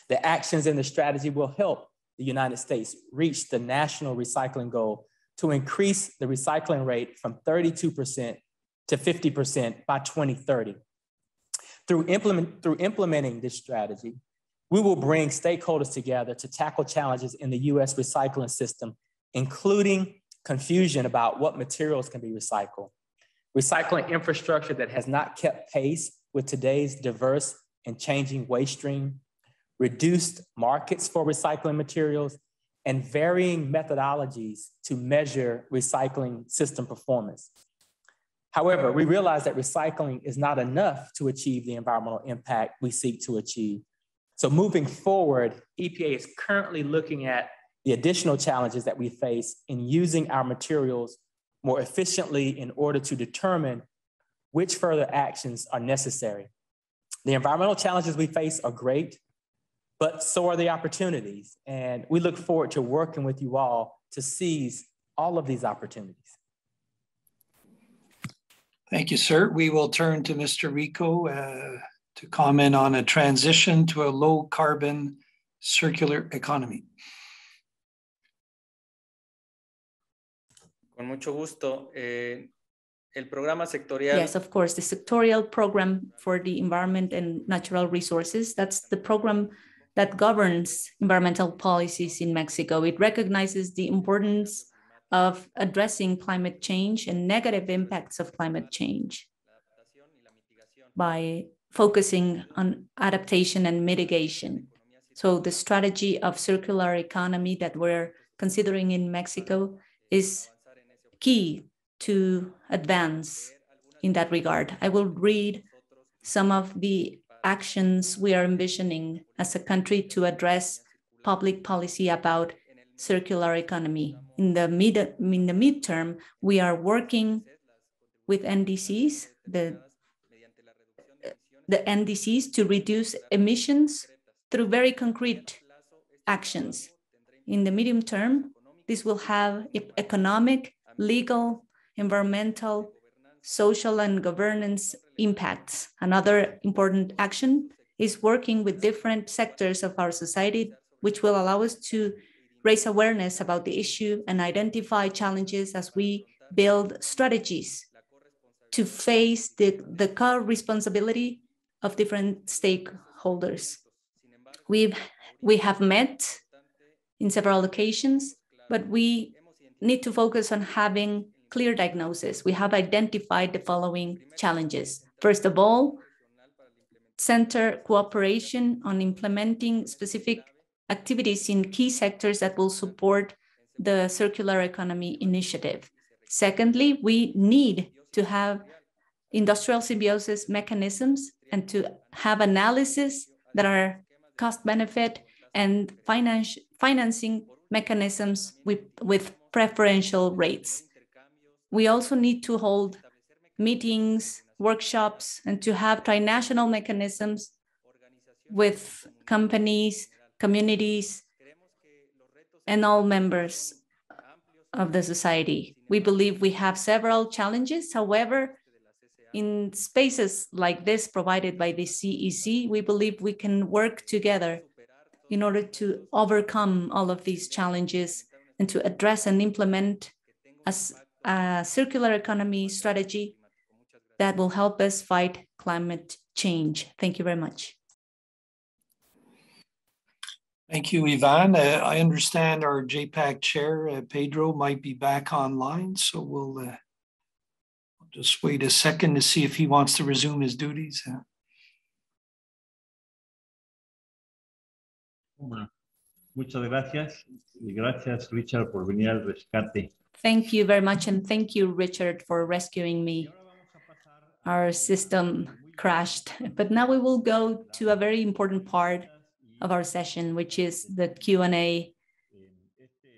The actions in the strategy will help the United States reach the national recycling goal to increase the recycling rate from 32% to 50% by 2030. Through implementing this strategy, we will bring stakeholders together to tackle challenges in the US recycling system, including confusion about what materials can be recycled, recycling infrastructure that has not kept pace with today's diverse and changing waste stream, reduced markets for recycling materials, and varying methodologies to measure recycling system performance. However, we realize that recycling is not enough to achieve the environmental impact we seek to achieve. So moving forward, EPA is currently looking at the additional challenges that we face in using our materials more efficiently in order to determine which further actions are necessary. The environmental challenges we face are great, but so are the opportunities. And we look forward to working with you all to seize all of these opportunities. Thank you, sir. We will turn to Mr. Rico to comment on a transition to a low carbon circular economy. Con mucho gusto. El programa sectorial. Yes, of course, the sectorial program for the environment and natural resources, that's the program that governs environmental policies in Mexico. It recognizes the importance of addressing climate change and negative impacts of climate change by focusing on adaptation and mitigation. So the strategy of circular economy that we're considering in Mexico is key to advance in that regard. I will read some of the actions we are envisioning as a country to address public policy about circular economy. In the midterm, we are working with NDCs, the NDCs to reduce emissions through very concrete actions. In the medium term, this will have economic, legal, environmental, social, and governance impacts. Another important action is working with different sectors of our society, which will allow us to raise awareness about the issue and identify challenges as we build strategies to face the co-responsibility of different stakeholders. We have met in several occasions, but we need to focus on having clear diagnosis. We have identified the following challenges. First of all, center cooperation on implementing specific activities in key sectors that will support the circular economy initiative. Secondly, we need to have industrial symbiosis mechanisms and to have analysis that are cost benefit and financing mechanisms with preferential rates. We also need to hold meetings, workshops, and to have trinational mechanisms with companies, communities, and all members of the society. We believe we have several challenges. However, in spaces like this provided by the CEC, we believe we can work together in order to overcome all of these challenges and to address and implement a circular economy strategy that will help us fight climate change. Thank you very much. Thank you, Ivan. I understand our JPAC chair, Pedro, might be back online, so we'll just wait a second to see if he wants to resume his duties. Muchas gracias. Y gracias, Richard, por venir al rescate. Thank you very much, and thank you, Richard, for rescuing me. Our system crashed, but now we will go to a very important part of our session, which is the Q&A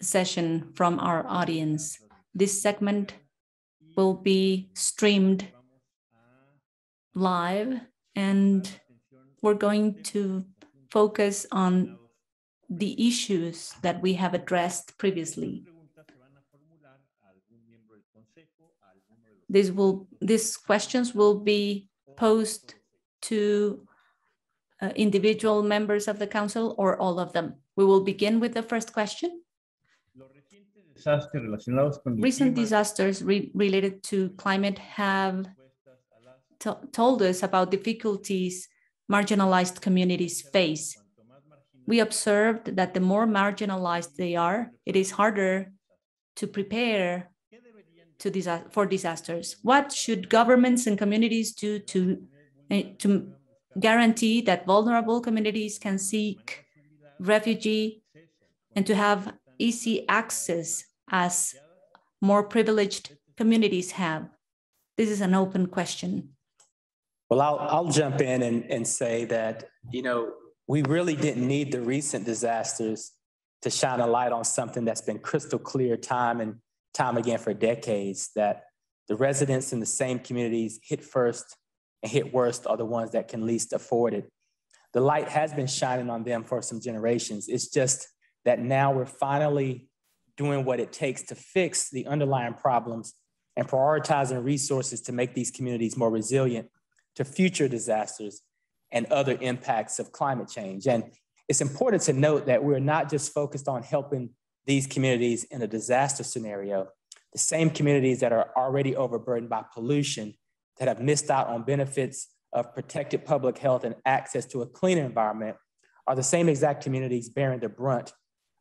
session from our audience. This segment will be streamed live, and we're going to focus on the issues that we have addressed previously. These questions will be posed to individual members of the council or all of them. We will begin with the first question. Recent disasters related to climate have told us about difficulties marginalized communities face. We observed that the more marginalized they are, it is harder to prepare for disasters. What should governments and communities do to guarantee that vulnerable communities can seek refuge and to have easy access as more privileged communities have? This is an open question. Well, I'll jump in and say that, we really didn't need the recent disasters to shine a light on something that's been crystal clear time and time again for decades, that the residents in the same communities hit first and hit worst are the ones that can least afford it. The light has been shining on them for some generations. It's just that now we're finally doing what it takes to fix the underlying problems and prioritizing resources to make these communities more resilient to future disasters and other impacts of climate change. And it's important to note that we're not just focused on helping these communities in a disaster scenario. The same communities that are already overburdened by pollution, that have missed out on benefits of protected public health and access to a cleaner environment, are the same exact communities bearing the brunt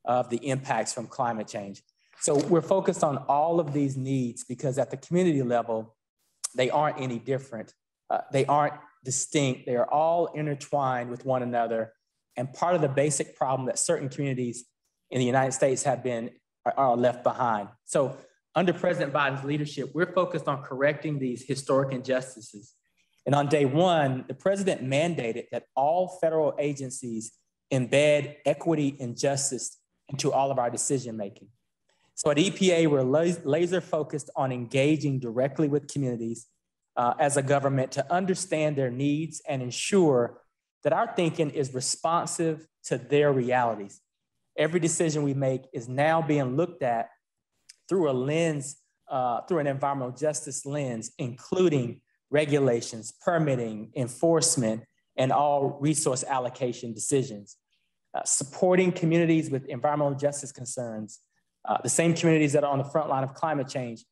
of the impacts from climate change. So we're focused on all of these needs because at the community level, they aren't any different. They aren't distinct. They are all intertwined with one another. And part of the basic problem that certain communities in the United States are left behind. So under President Biden's leadership, we're focused on correcting these historic injustices. And on day one, the president mandated that all federal agencies embed equity and justice into all of our decision-making. So at EPA, we're laser focused on engaging directly with communities as a government to understand their needs and ensure that our thinking is responsive to their realities. Every decision we make is now being looked at through a lens, through an environmental justice lens, including regulations, permitting, enforcement, and all resource allocation decisions. Supporting communities with environmental justice concerns, the same communities that are on the front line of climate change,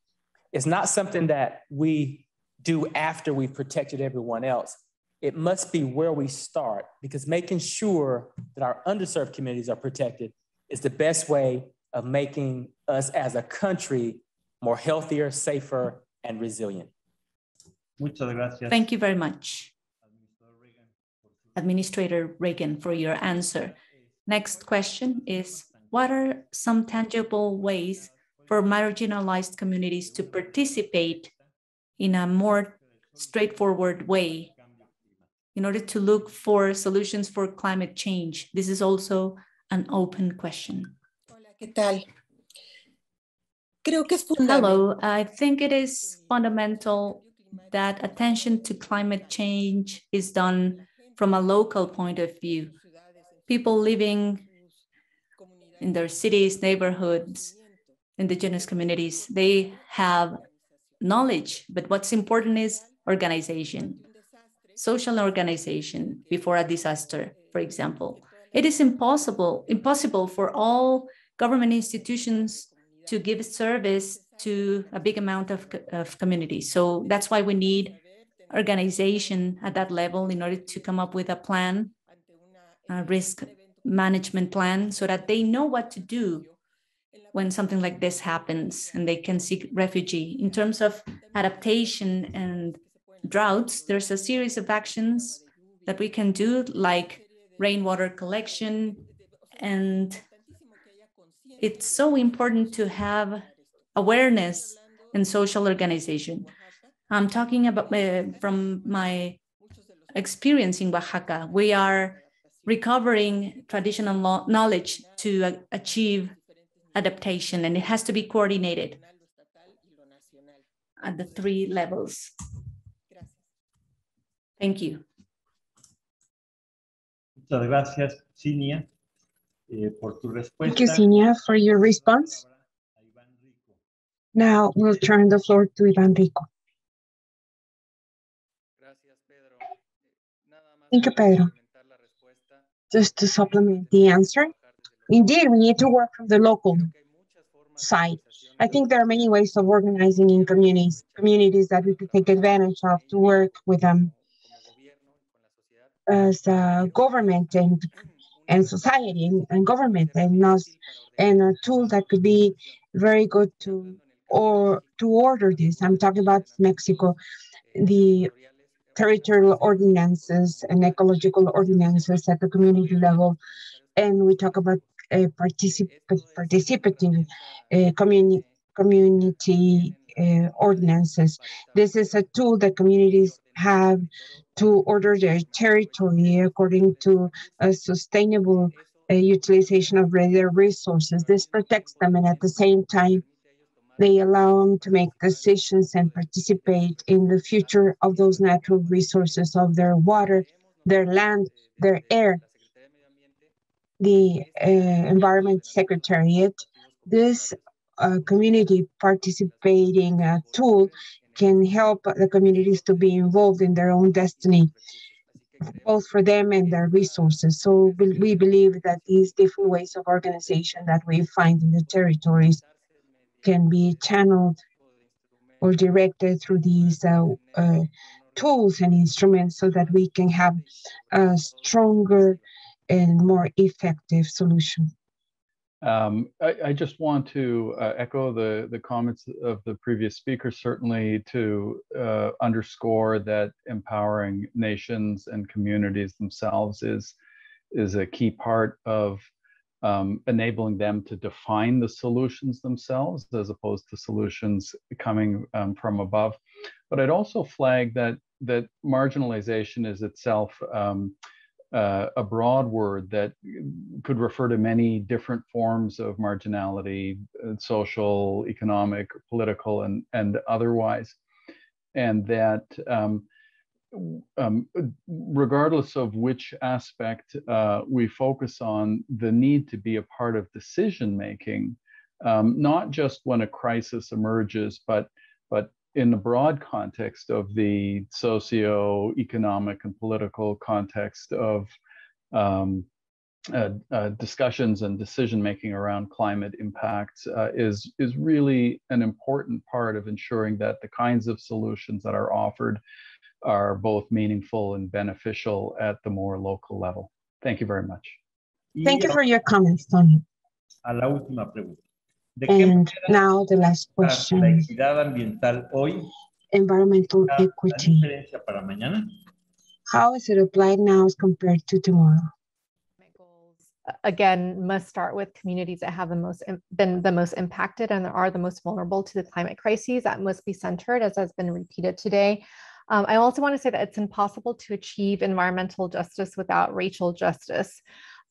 is not something that we do after we've protected everyone else. It must be where we start, because making sure that our underserved communities are protected is the best way of making us as a country more healthier, safer, and resilient. Muchas gracias. Thank you very much, Administrator Reagan, for your answer. Next question is, what are some tangible ways for marginalized communities to participate in a more straightforward way in order to look for solutions for climate change? This is also an open question. ¿Qué tal? Creo que es Hello, I think it is fundamental that attention to climate change is done from a local point of view. People living in their cities, neighborhoods, indigenous communities, they have knowledge, but what's important is organization, social organization before a disaster, for example. It is impossible for all government institutions to give service to a big amount of communities. So that's why we need organization at that level in order to come up with a plan, a risk management plan, so that they know what to do when something like this happens and they can seek refuge. In terms of adaptation and droughts, there's a series of actions that we can do, like rainwater collection, and it's so important to have awareness and social organization. I'm talking about from my experience in Oaxaca. We are recovering traditional knowledge to achieve adaptation, and it has to be coordinated at the 3 levels. Thank you. Muchas gracias, Cinia, por tu respuesta. Thank you, Cinia, for your response. Now we'll turn the floor to Ivan Rico. Thank you, Pedro. Just to supplement the answer, indeed, we need to work from the local side. I think there are many ways of organizing in communities that we could take advantage of to work with them as a government and society and government, and a tool that could be very good to order this. I'm talking about Mexico, the territorial ordinances and ecological ordinances at the community level, and we talk about participating community ordinances. This is a tool that communities have to order their territory according to a sustainable utilization of their resources. This protects them, and at the same time, they allow them to make decisions and participate in the future of those natural resources of their water, their land, their air. The Environment Secretariat, this community participating tool can help the communities to be involved in their own destiny, both for them and their resources. So we believe that these different ways of organization that we find in the territories can be channeled or directed through these tools and instruments so that we can have a stronger and more effective solution. I just want to echo the comments of the previous speaker, certainly to underscore that empowering nations and communities themselves is a key part of enabling them to define the solutions themselves as opposed to solutions coming from above. But I'd also flag that marginalization is itself a broad word that could refer to many different forms of marginality, social, economic, political, and otherwise. And that regardless of which aspect we focus on, the need to be a part of decision-making, not just when a crisis emerges, but in the broad context of the socio-economic and political context of discussions and decision making around climate impacts is really an important part of ensuring that the kinds of solutions that are offered are both meaningful and beneficial at the more local level. Thank you very much. Thank you for your comments, Tony. A la última pregunta. And now the last La question. equidad ambiental hoy, Environmental la equity. diferencia para mañana. How is it applied now as compared to tomorrow? Again, must start with communities that have been the most impacted and are the most vulnerable to the climate crises. That must be centered, as has been repeated today. I also want to say that it's impossible to achieve environmental justice without racial justice.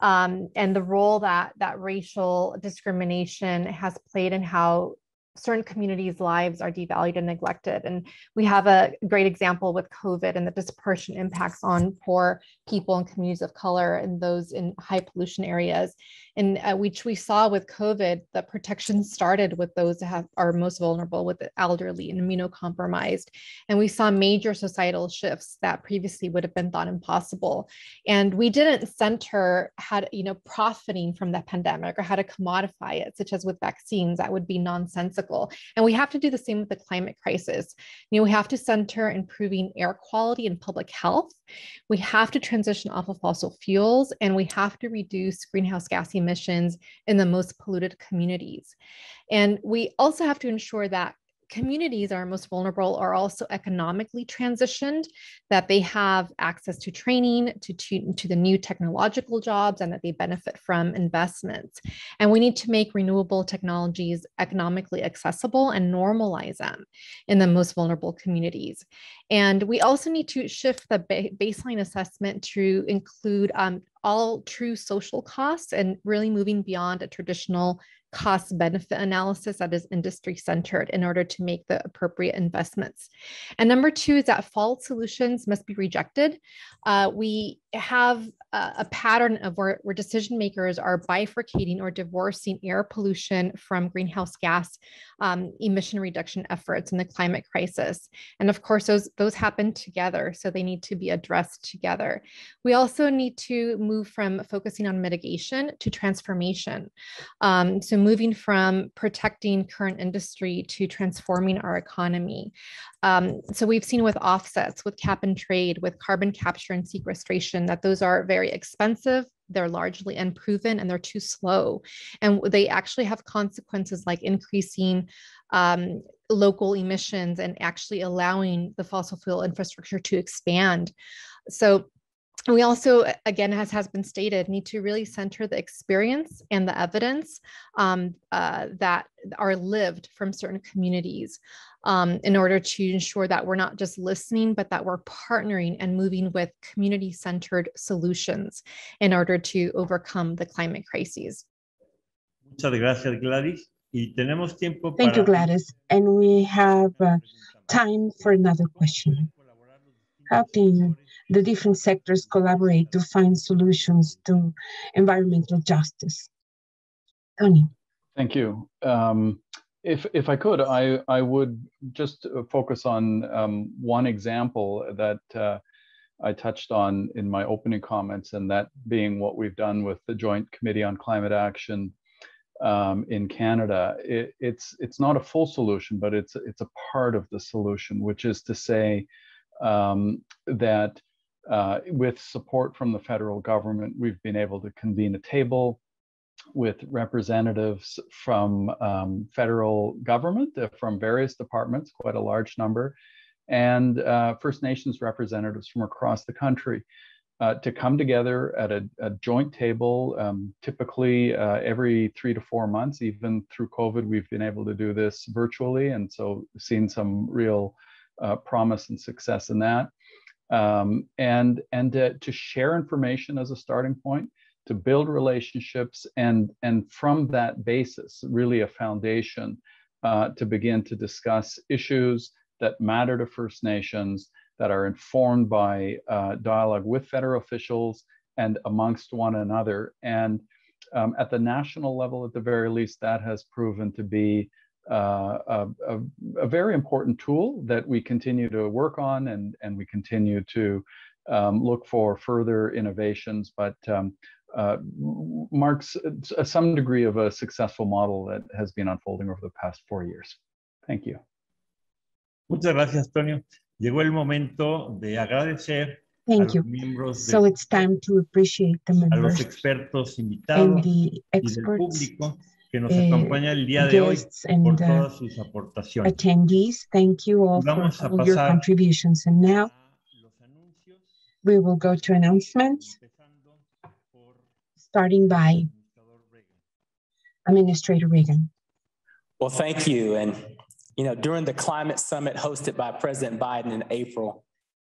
And the role that racial discrimination has played in how certain communities' lives are devalued and neglected. And we have a great example with COVID and the disproportionate impacts on poor people and communities of color and those in high pollution areas. And which we saw with COVID, the protection started with those that are most vulnerable, with the elderly and immunocompromised. And we saw major societal shifts that previously would have been thought impossible. And we didn't center how to, profiting from the pandemic or how to commodify it, such as with vaccines. That would be nonsensical. And we have to do the same with the climate crisis. We have to center improving air quality and public health. We have to transition off of fossil fuels, and we have to reduce greenhouse gas emissions in the most polluted communities. And we also have to ensure that communities that are most vulnerable are also economically transitioned, that they have access to training, to the new technological jobs, and that they benefit from investments. And we need to make renewable technologies economically accessible and normalize them in the most vulnerable communities. And we also need to shift the baseline assessment to include all true social costs and really moving beyond a traditional cost benefit analysis that is industry centered in order to make the appropriate investments. And number two is that false solutions must be rejected. We have a pattern of where decision makers are bifurcating or divorcing air pollution from greenhouse gas emission reduction efforts in the climate crisis. And of course, those happen together, so they need to be addressed together. We also need to move from focusing on mitigation to transformation. So moving from protecting current industry to transforming our economy. So we've seen with offsets, with cap and trade, with carbon capture and sequestration, that those are very expensive, they're largely unproven, and they're too slow. And they actually have consequences like increasing local emissions and actually allowing the fossil fuel infrastructure to expand. So we also, again, as has been stated, need to really center the experience and the evidence that are lived from certain communities in order to ensure that we're not just listening, but that we're partnering and moving with community-centered solutions in order to overcome the climate crises. Muchas gracias, Gladys. Y tenemos tiempo para... Thank you, Gladys. And we have time for another question. How can the different sectors collaborate to find solutions to environmental justice? Tony. Thank you. If I could, I would just focus on one example that I touched on in my opening comments, and that being what we've done with the Joint Committee on Climate Action in Canada. It's not a full solution, but it's a part of the solution, which is to say that with support from the federal government, we've been able to convene a table with representatives from federal government, from various departments, quite a large number, and First Nations representatives from across the country to come together at a joint table, typically every 3 to 4 months. Even through COVID, we've been able to do this virtually, and so seen some real promise and success in that. And to share information as a starting point, to build relationships, and from that basis, really a foundation to begin to discuss issues that matter to First Nations, that are informed by dialogue with federal officials and amongst one another. And at the national level, at the very least, that has proven to be a very important tool that we continue to work on, and we continue to look for further innovations. But marks some degree of a successful model that has been unfolding over the past 4 years. Thank you. Muchas gracias, Antonio. Llegó el momento de agradecer Thank you. So it's time to appreciate the a los members expertos and invitados the y del experts, público que nos acompaña el día de hoy guests, por and todas sus aportaciones. attendees. Thank you all for Vamos a all your pasar contributions. And now we will go to announcements, starting by Administrator Regan. Well, thank you. And, during the climate summit hosted by President Biden in April,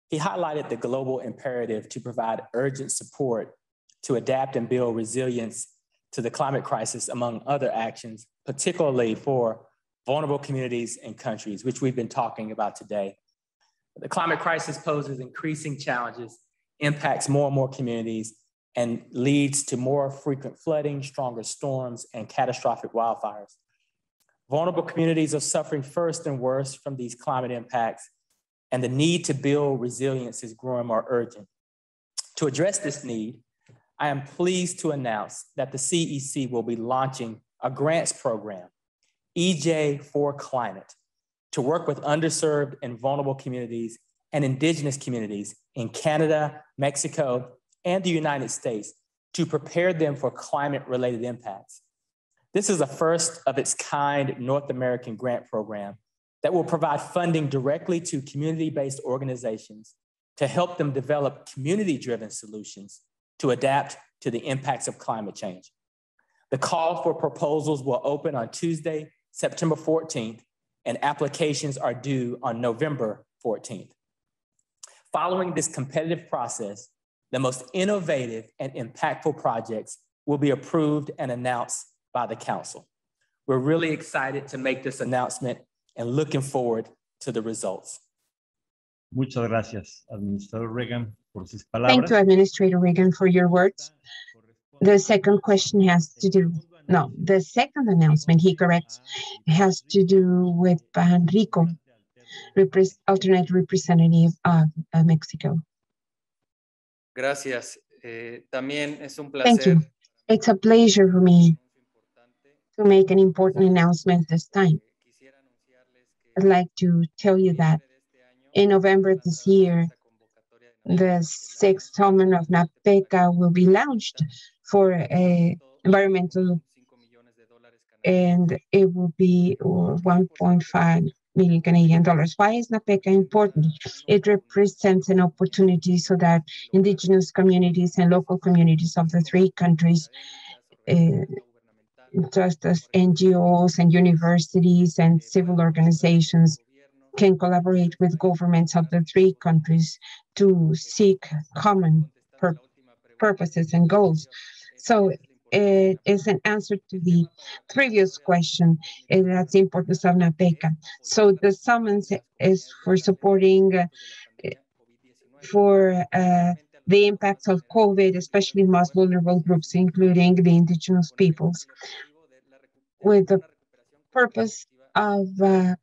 he highlighted the global imperative to provide urgent support to adapt and build resilience to the climate crisis, among other actions, particularly for vulnerable communities and countries, which we've been talking about today. The climate crisis poses increasing challenges, impacts more and more communities, and leads to more frequent flooding, stronger storms, and catastrophic wildfires. Vulnerable communities are suffering first and worst from these climate impacts, and the need to build resilience is growing more urgent. To address this need, I am pleased to announce that the CEC will be launching a grants program, EJ for Climate, to work with underserved and vulnerable communities and indigenous communities in Canada, Mexico, and the United States to prepare them for climate-related impacts. This is a first of its kind North American grant program that will provide funding directly to community-based organizations to help them develop community-driven solutions to adapt to the impacts of climate change. The call for proposals will open on Tuesday, September 14th, and applications are due on November 14th. Following this competitive process, the most innovative and impactful projects will be approved and announced by the Council. We're really excited to make this announcement and looking forward to the results. Muchas gracias, Administrador Regan, por sus palabras. Thank you, Administrator Regan, for your words. The second question has to do, the second announcement, he corrects, has to do with Rico, alternate representative of Mexico. Gracias. También es un placer. Thank you. It's a pleasure for me to make an important announcement this time. I'd like to tell you that in November this year, the 6th installment of NAPECA will be launched for environmental, and it will be 1.5 million Canadian dollars. Why is NAPECA important? It represents an opportunity so that indigenous communities and local communities of the 3 countries, just as NGOs and universities and civil organizations, can collaborate with governments of the 3 countries to seek common purposes and goals. So it is an answer to the previous question, and that's the importance of NAPECA. So the summons is for supporting for the impacts of COVID, especially most vulnerable groups, including the indigenous peoples, with the purpose of a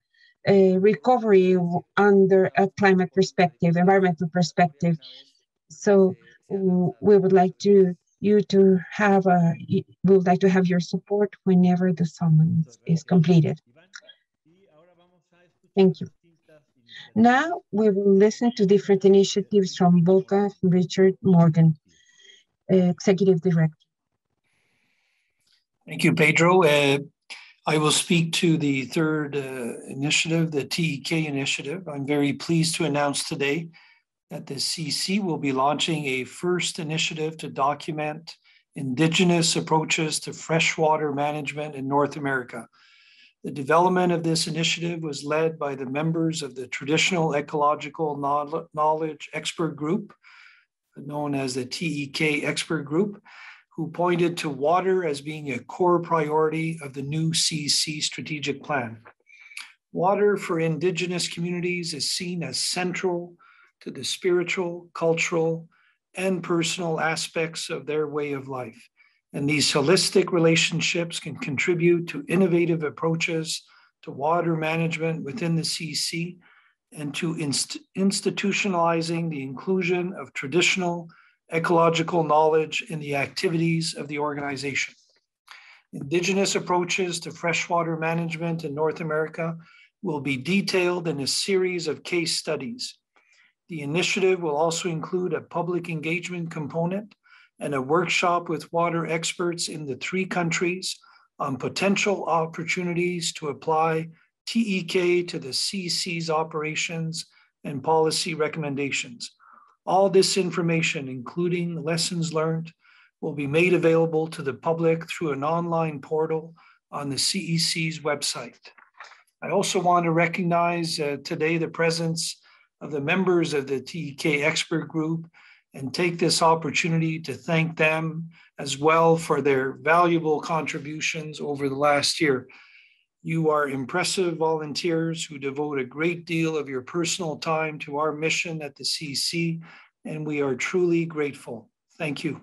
recovery under a climate perspective, environmental perspective. So we would like to have your support whenever the summons is completed. Thank you. Now we will listen to different initiatives from Volca Richard Morgan, Executive Director. Thank you, Pedro. I will speak to the third initiative, the TEK initiative. I'm very pleased to announce today that the CEC will be launching a first initiative to document indigenous approaches to freshwater management in North America. The development of this initiative was led by the members of the Traditional Ecological Knowledge Expert Group, known as the TEK Expert Group, who pointed to water as being a core priority of the new CEC strategic plan. Water for indigenous communities is seen as central to the spiritual, cultural, and personal aspects of their way of life. And these holistic relationships can contribute to innovative approaches to water management within the CEC and to institutionalizing the inclusion of traditional ecological knowledge in the activities of the organization. Indigenous approaches to freshwater management in North America will be detailed in a series of case studies. The initiative will also include a public engagement component and a workshop with water experts in the 3 countries on potential opportunities to apply TEK to the CEC's operations and policy recommendations. All this information, including lessons learned, will be made available to the public through an online portal on the CEC's website. I also want to recognize today the presence of the members of the TEK Expert Group and take this opportunity to thank them as well for their valuable contributions over the last year. You are impressive volunteers who devote a great deal of your personal time to our mission at the CEC, and we are truly grateful. Thank you.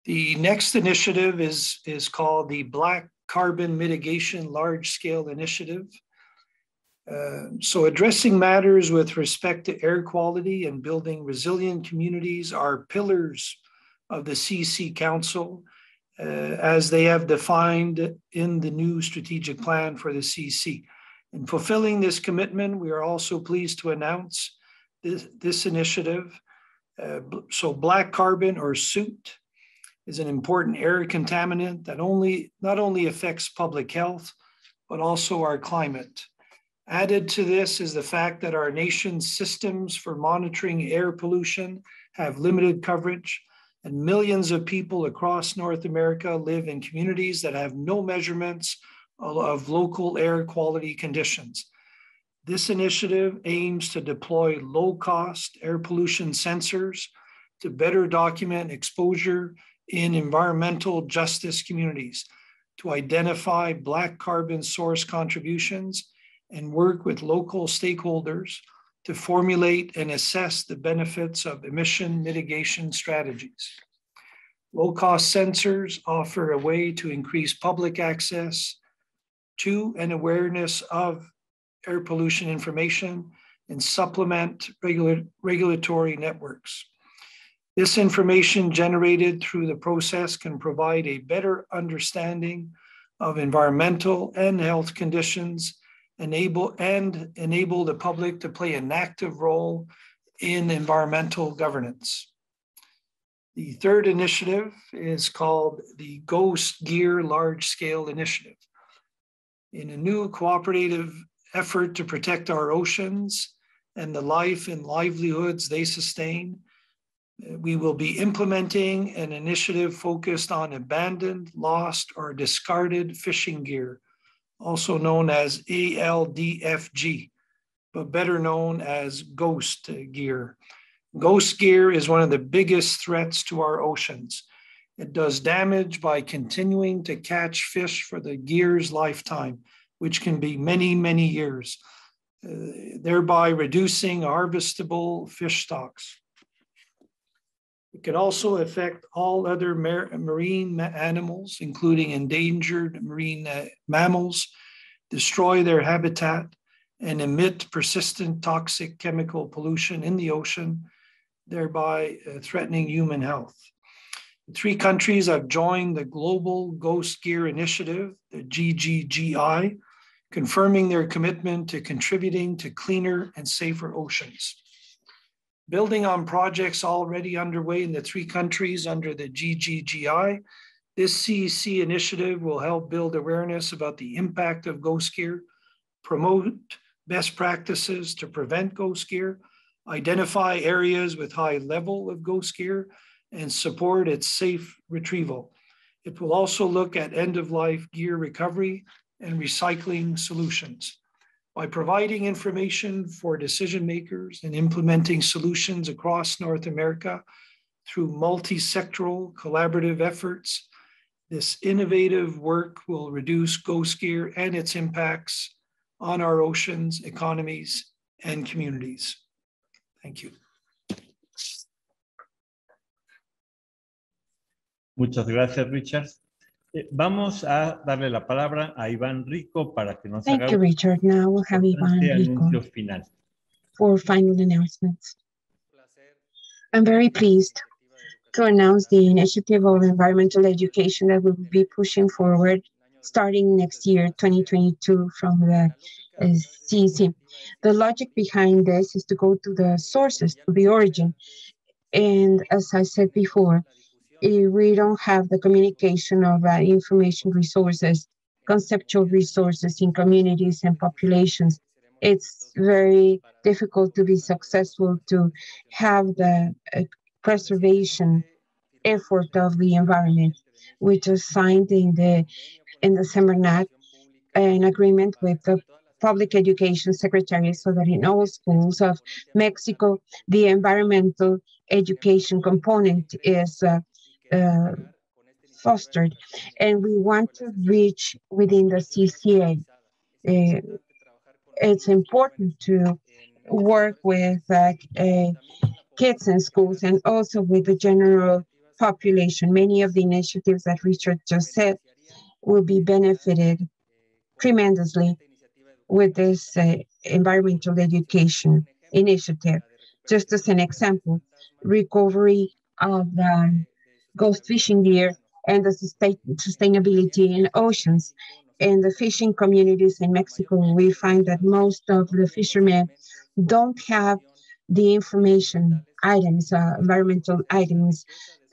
The next initiative is called the Black Carbon Mitigation Large Scale Initiative. So addressing matters with respect to air quality and building resilient communities are pillars of the CEC Council as they have defined in the new strategic plan for the CEC. In fulfilling this commitment, we are also pleased to announce this initiative. So black carbon, or soot, is an important air contaminant that not only affects public health, but also our climate. Added to this is the fact that our nation's systems for monitoring air pollution have limited coverage, and millions of people across North America live in communities that have no measurements of local air quality conditions. This initiative aims to deploy low-cost air pollution sensors to better document exposure in environmental justice communities, to identify black carbon source contributions, and work with local stakeholders to formulate and assess the benefits of emission mitigation strategies. Low-cost sensors offer a way to increase public access to and awareness of air pollution information and supplement regulatory networks. This information generated through the process can provide a better understanding of environmental and health conditions, enable the public to play an active role in environmental governance. The third initiative is called the Ghost Gear Large Scale Initiative. In a new cooperative effort to protect our oceans and the life and livelihoods they sustain, we will be implementing an initiative focused on abandoned, lost, or discarded fishing gear, also known as ALDFG, but better known as ghost gear. Ghost gear is one of the biggest threats to our oceans. It does damage by continuing to catch fish for the gear's lifetime, which can be many, many years, thereby reducing harvestable fish stocks. It can also affect all other marine animals, including endangered marine mammals, destroy their habitat, and emit persistent toxic chemical pollution in the ocean, thereby threatening human health. The 3 countries have joined the Global Ghost Gear Initiative, the GGGI, confirming their commitment to contributing to cleaner and safer oceans. Building on projects already underway in the 3 countries under the GGGI, this CEC initiative will help build awareness about the impact of ghost gear, promote best practices to prevent ghost gear, identify areas with high level of ghost gear, and support its safe retrieval. It will also look at end-of-life gear recovery and recycling solutions. By providing information for decision makers and implementing solutions across North America through multi-sectoral collaborative efforts, this innovative work will reduce ghost gear and its impacts on our oceans, economies, and communities. Thank you. Muchas gracias, Richard. Vamos a darle la palabra a Iván Rico para que nos haga Thank you, Richard. Now we'll have Iman Rico anuncio final. for final announcements. I'm very pleased to announce the initiative of environmental education that we will be pushing forward starting next year, 2022, from the CEC. The logic behind this is to go to the sources, to the origin. And as I said before, if we don't have the communication of information resources, conceptual resources in communities and populations, it's very difficult to be successful to have the preservation effort of the environment. We just signed in December an agreement with the Public Education Secretary so that in all schools of Mexico, the environmental education component is fostered. And we want to reach within the CCA. It's important to work with kids in schools and also with the general population. Many of the initiatives that Richard just said will be benefited tremendously with this environmental education initiative. Just as an example, recovery of ghost fishing gear and the sustainability in oceans. In the fishing communities in Mexico, we find that most of the fishermen don't have the information items, environmental items,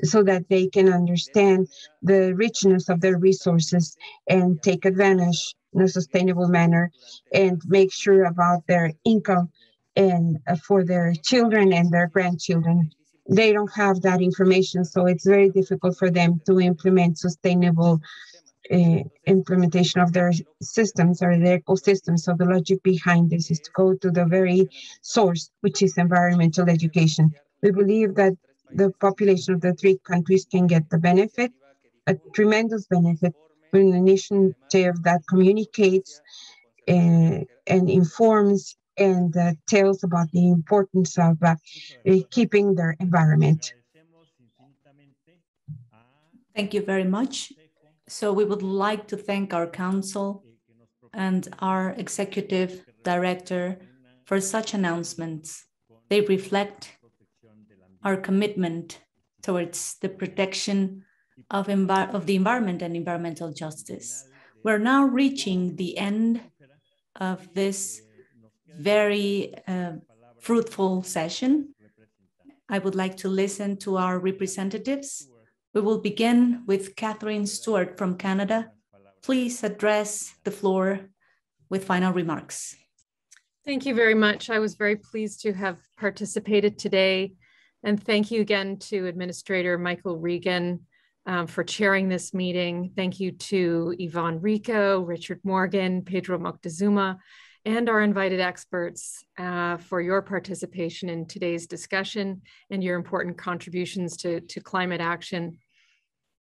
so that they can understand the richness of their resources and take advantage in a sustainable manner and make sure about their income and for their children and their grandchildren. They don't have that information, so it's very difficult for them to implement sustainable implementation of their systems or their ecosystems. So the logic behind this is to go to the very source, which is environmental education. We believe that the population of the three countries can get the benefit, a tremendous benefit, from an initiative that communicates and informs and tells about the importance of keeping their environment. Thank you very much. So we would like to thank our council and our executive director for such announcements. They reflect our commitment towards the protection of the environment and environmental justice. We're now reaching the end of this very fruitful session. I would like to listen to our representatives. We will begin with Catherine Stewart from Canada. Please address the floor with final remarks. Thank you very much. I was very pleased to have participated today. And thank you again to Administrator Michael Regan for chairing this meeting. Thank you to Ivan Rico, Richard Morgan, Pedro Moctezuma, and our invited experts for your participation in today's discussion and your important contributions to climate action.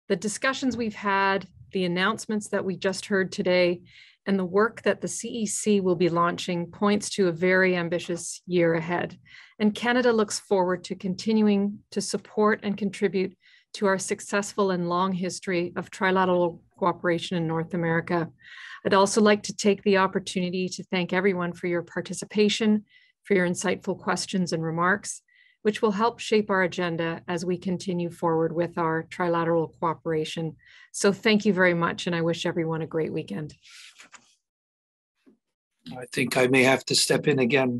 The discussions we've had, the announcements that we just heard today, and the work that the CEC will be launching points to a very ambitious year ahead. And Canada looks forward to continuing to support and contribute to our successful and long history of trilateral cooperation in North America. I'd also like to take the opportunity to thank everyone for your participation, for your insightful questions and remarks, which will help shape our agenda as we continue forward with our trilateral cooperation. So thank you very much, and I wish everyone a great weekend. I think I may have to step in again.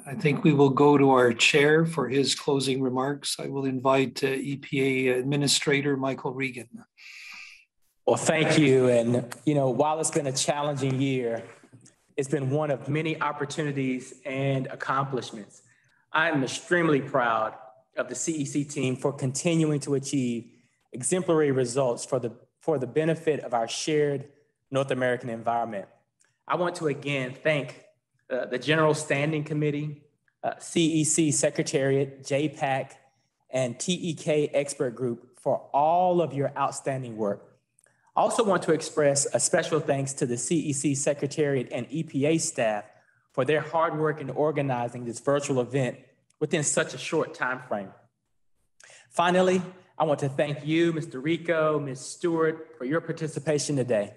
I think we will go to our chair for his closing remarks. I will invite EPA Administrator Michael Regan. Well, thank you. And, while it's been a challenging year, it's been one of many opportunities and accomplishments. I'm extremely proud of the CEC team for continuing to achieve exemplary results for the benefit of our shared North American environment. I want to again thank the General Standing Committee, CEC Secretariat, JPAC, and TEKEG Expert Group for all of your outstanding work. I also want to express a special thanks to the CEC Secretariat and EPA staff for their hard work in organizing this virtual event within such a short time frame. Finally, I want to thank you, Mr. Rico, Ms. Stewart, for your participation today.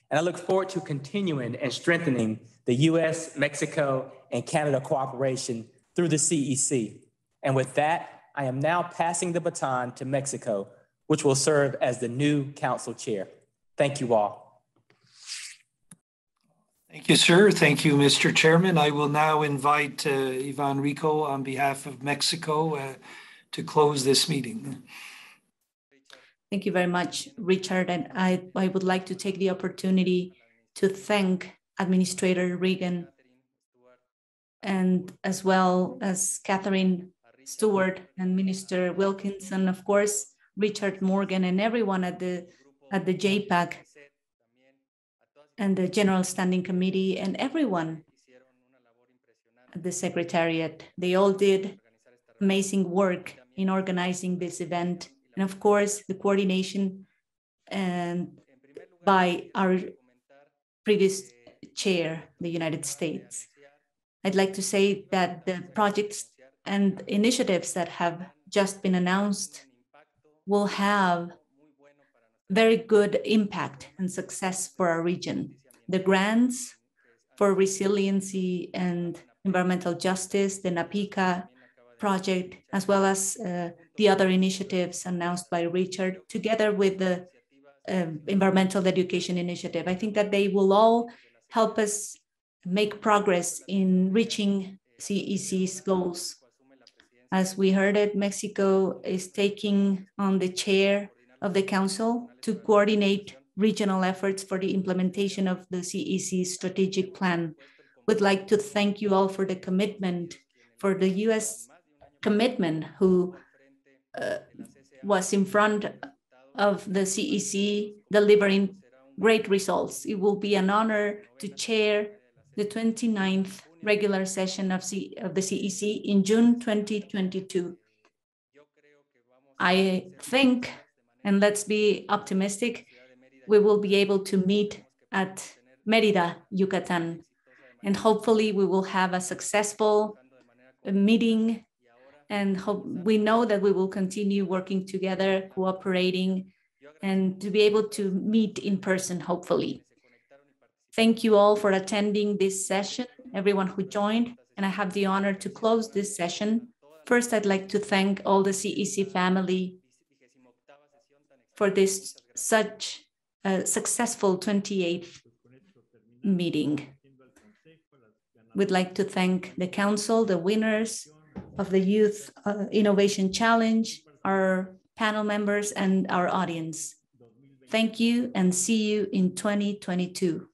And I look forward to continuing and strengthening the US, Mexico, and Canada cooperation through the CEC. And with that, I am now passing the baton to Mexico, which will serve as the new council chair. Thank you all. Thank you, sir. Thank you, Mr. Chairman. I will now invite Ivan Rico on behalf of Mexico to close this meeting. Thank you very much, Richard. And I would like to take the opportunity to thank Administrator Regan and as well as Catherine Stewart and Minister Wilkinson, of course, Richard Morgan and everyone at the JPAC and the General Standing Committee and everyone at the Secretariat. They all did amazing work in organizing this event. And of course, the coordination and by our previous chair, the United States. I'd like to say that the projects and initiatives that have just been announced will have very good impact and success for our region. The grants for resiliency and environmental justice, the NAPICA project, as well as the other initiatives announced by Richard, together with the environmental education initiative. I think that they will all help us make progress in reaching CEC's goals. As we heard it, Mexico is taking on the chair of the council to coordinate regional efforts for the implementation of the CEC strategic plan. We'd like to thank you all for the commitment, for the US commitment who was in front of the CEC delivering great results. It will be an honor to chair the 29th regular session of the CEC in June 2022. I think, and let's be optimistic, we will be able to meet at Mérida, Yucatan, and hopefully we will have a successful meeting, and we know that we will continue working together, cooperating, and to be able to meet in person, hopefully. Thank you all for attending this session, everyone who joined, and I have the honor to close this session. First, I'd like to thank all the CEC family for this such a successful 28th meeting. We'd like to thank the council, the winners of the Youth Innovation Challenge, our panel members, and our audience. Thank you and see you in 2022.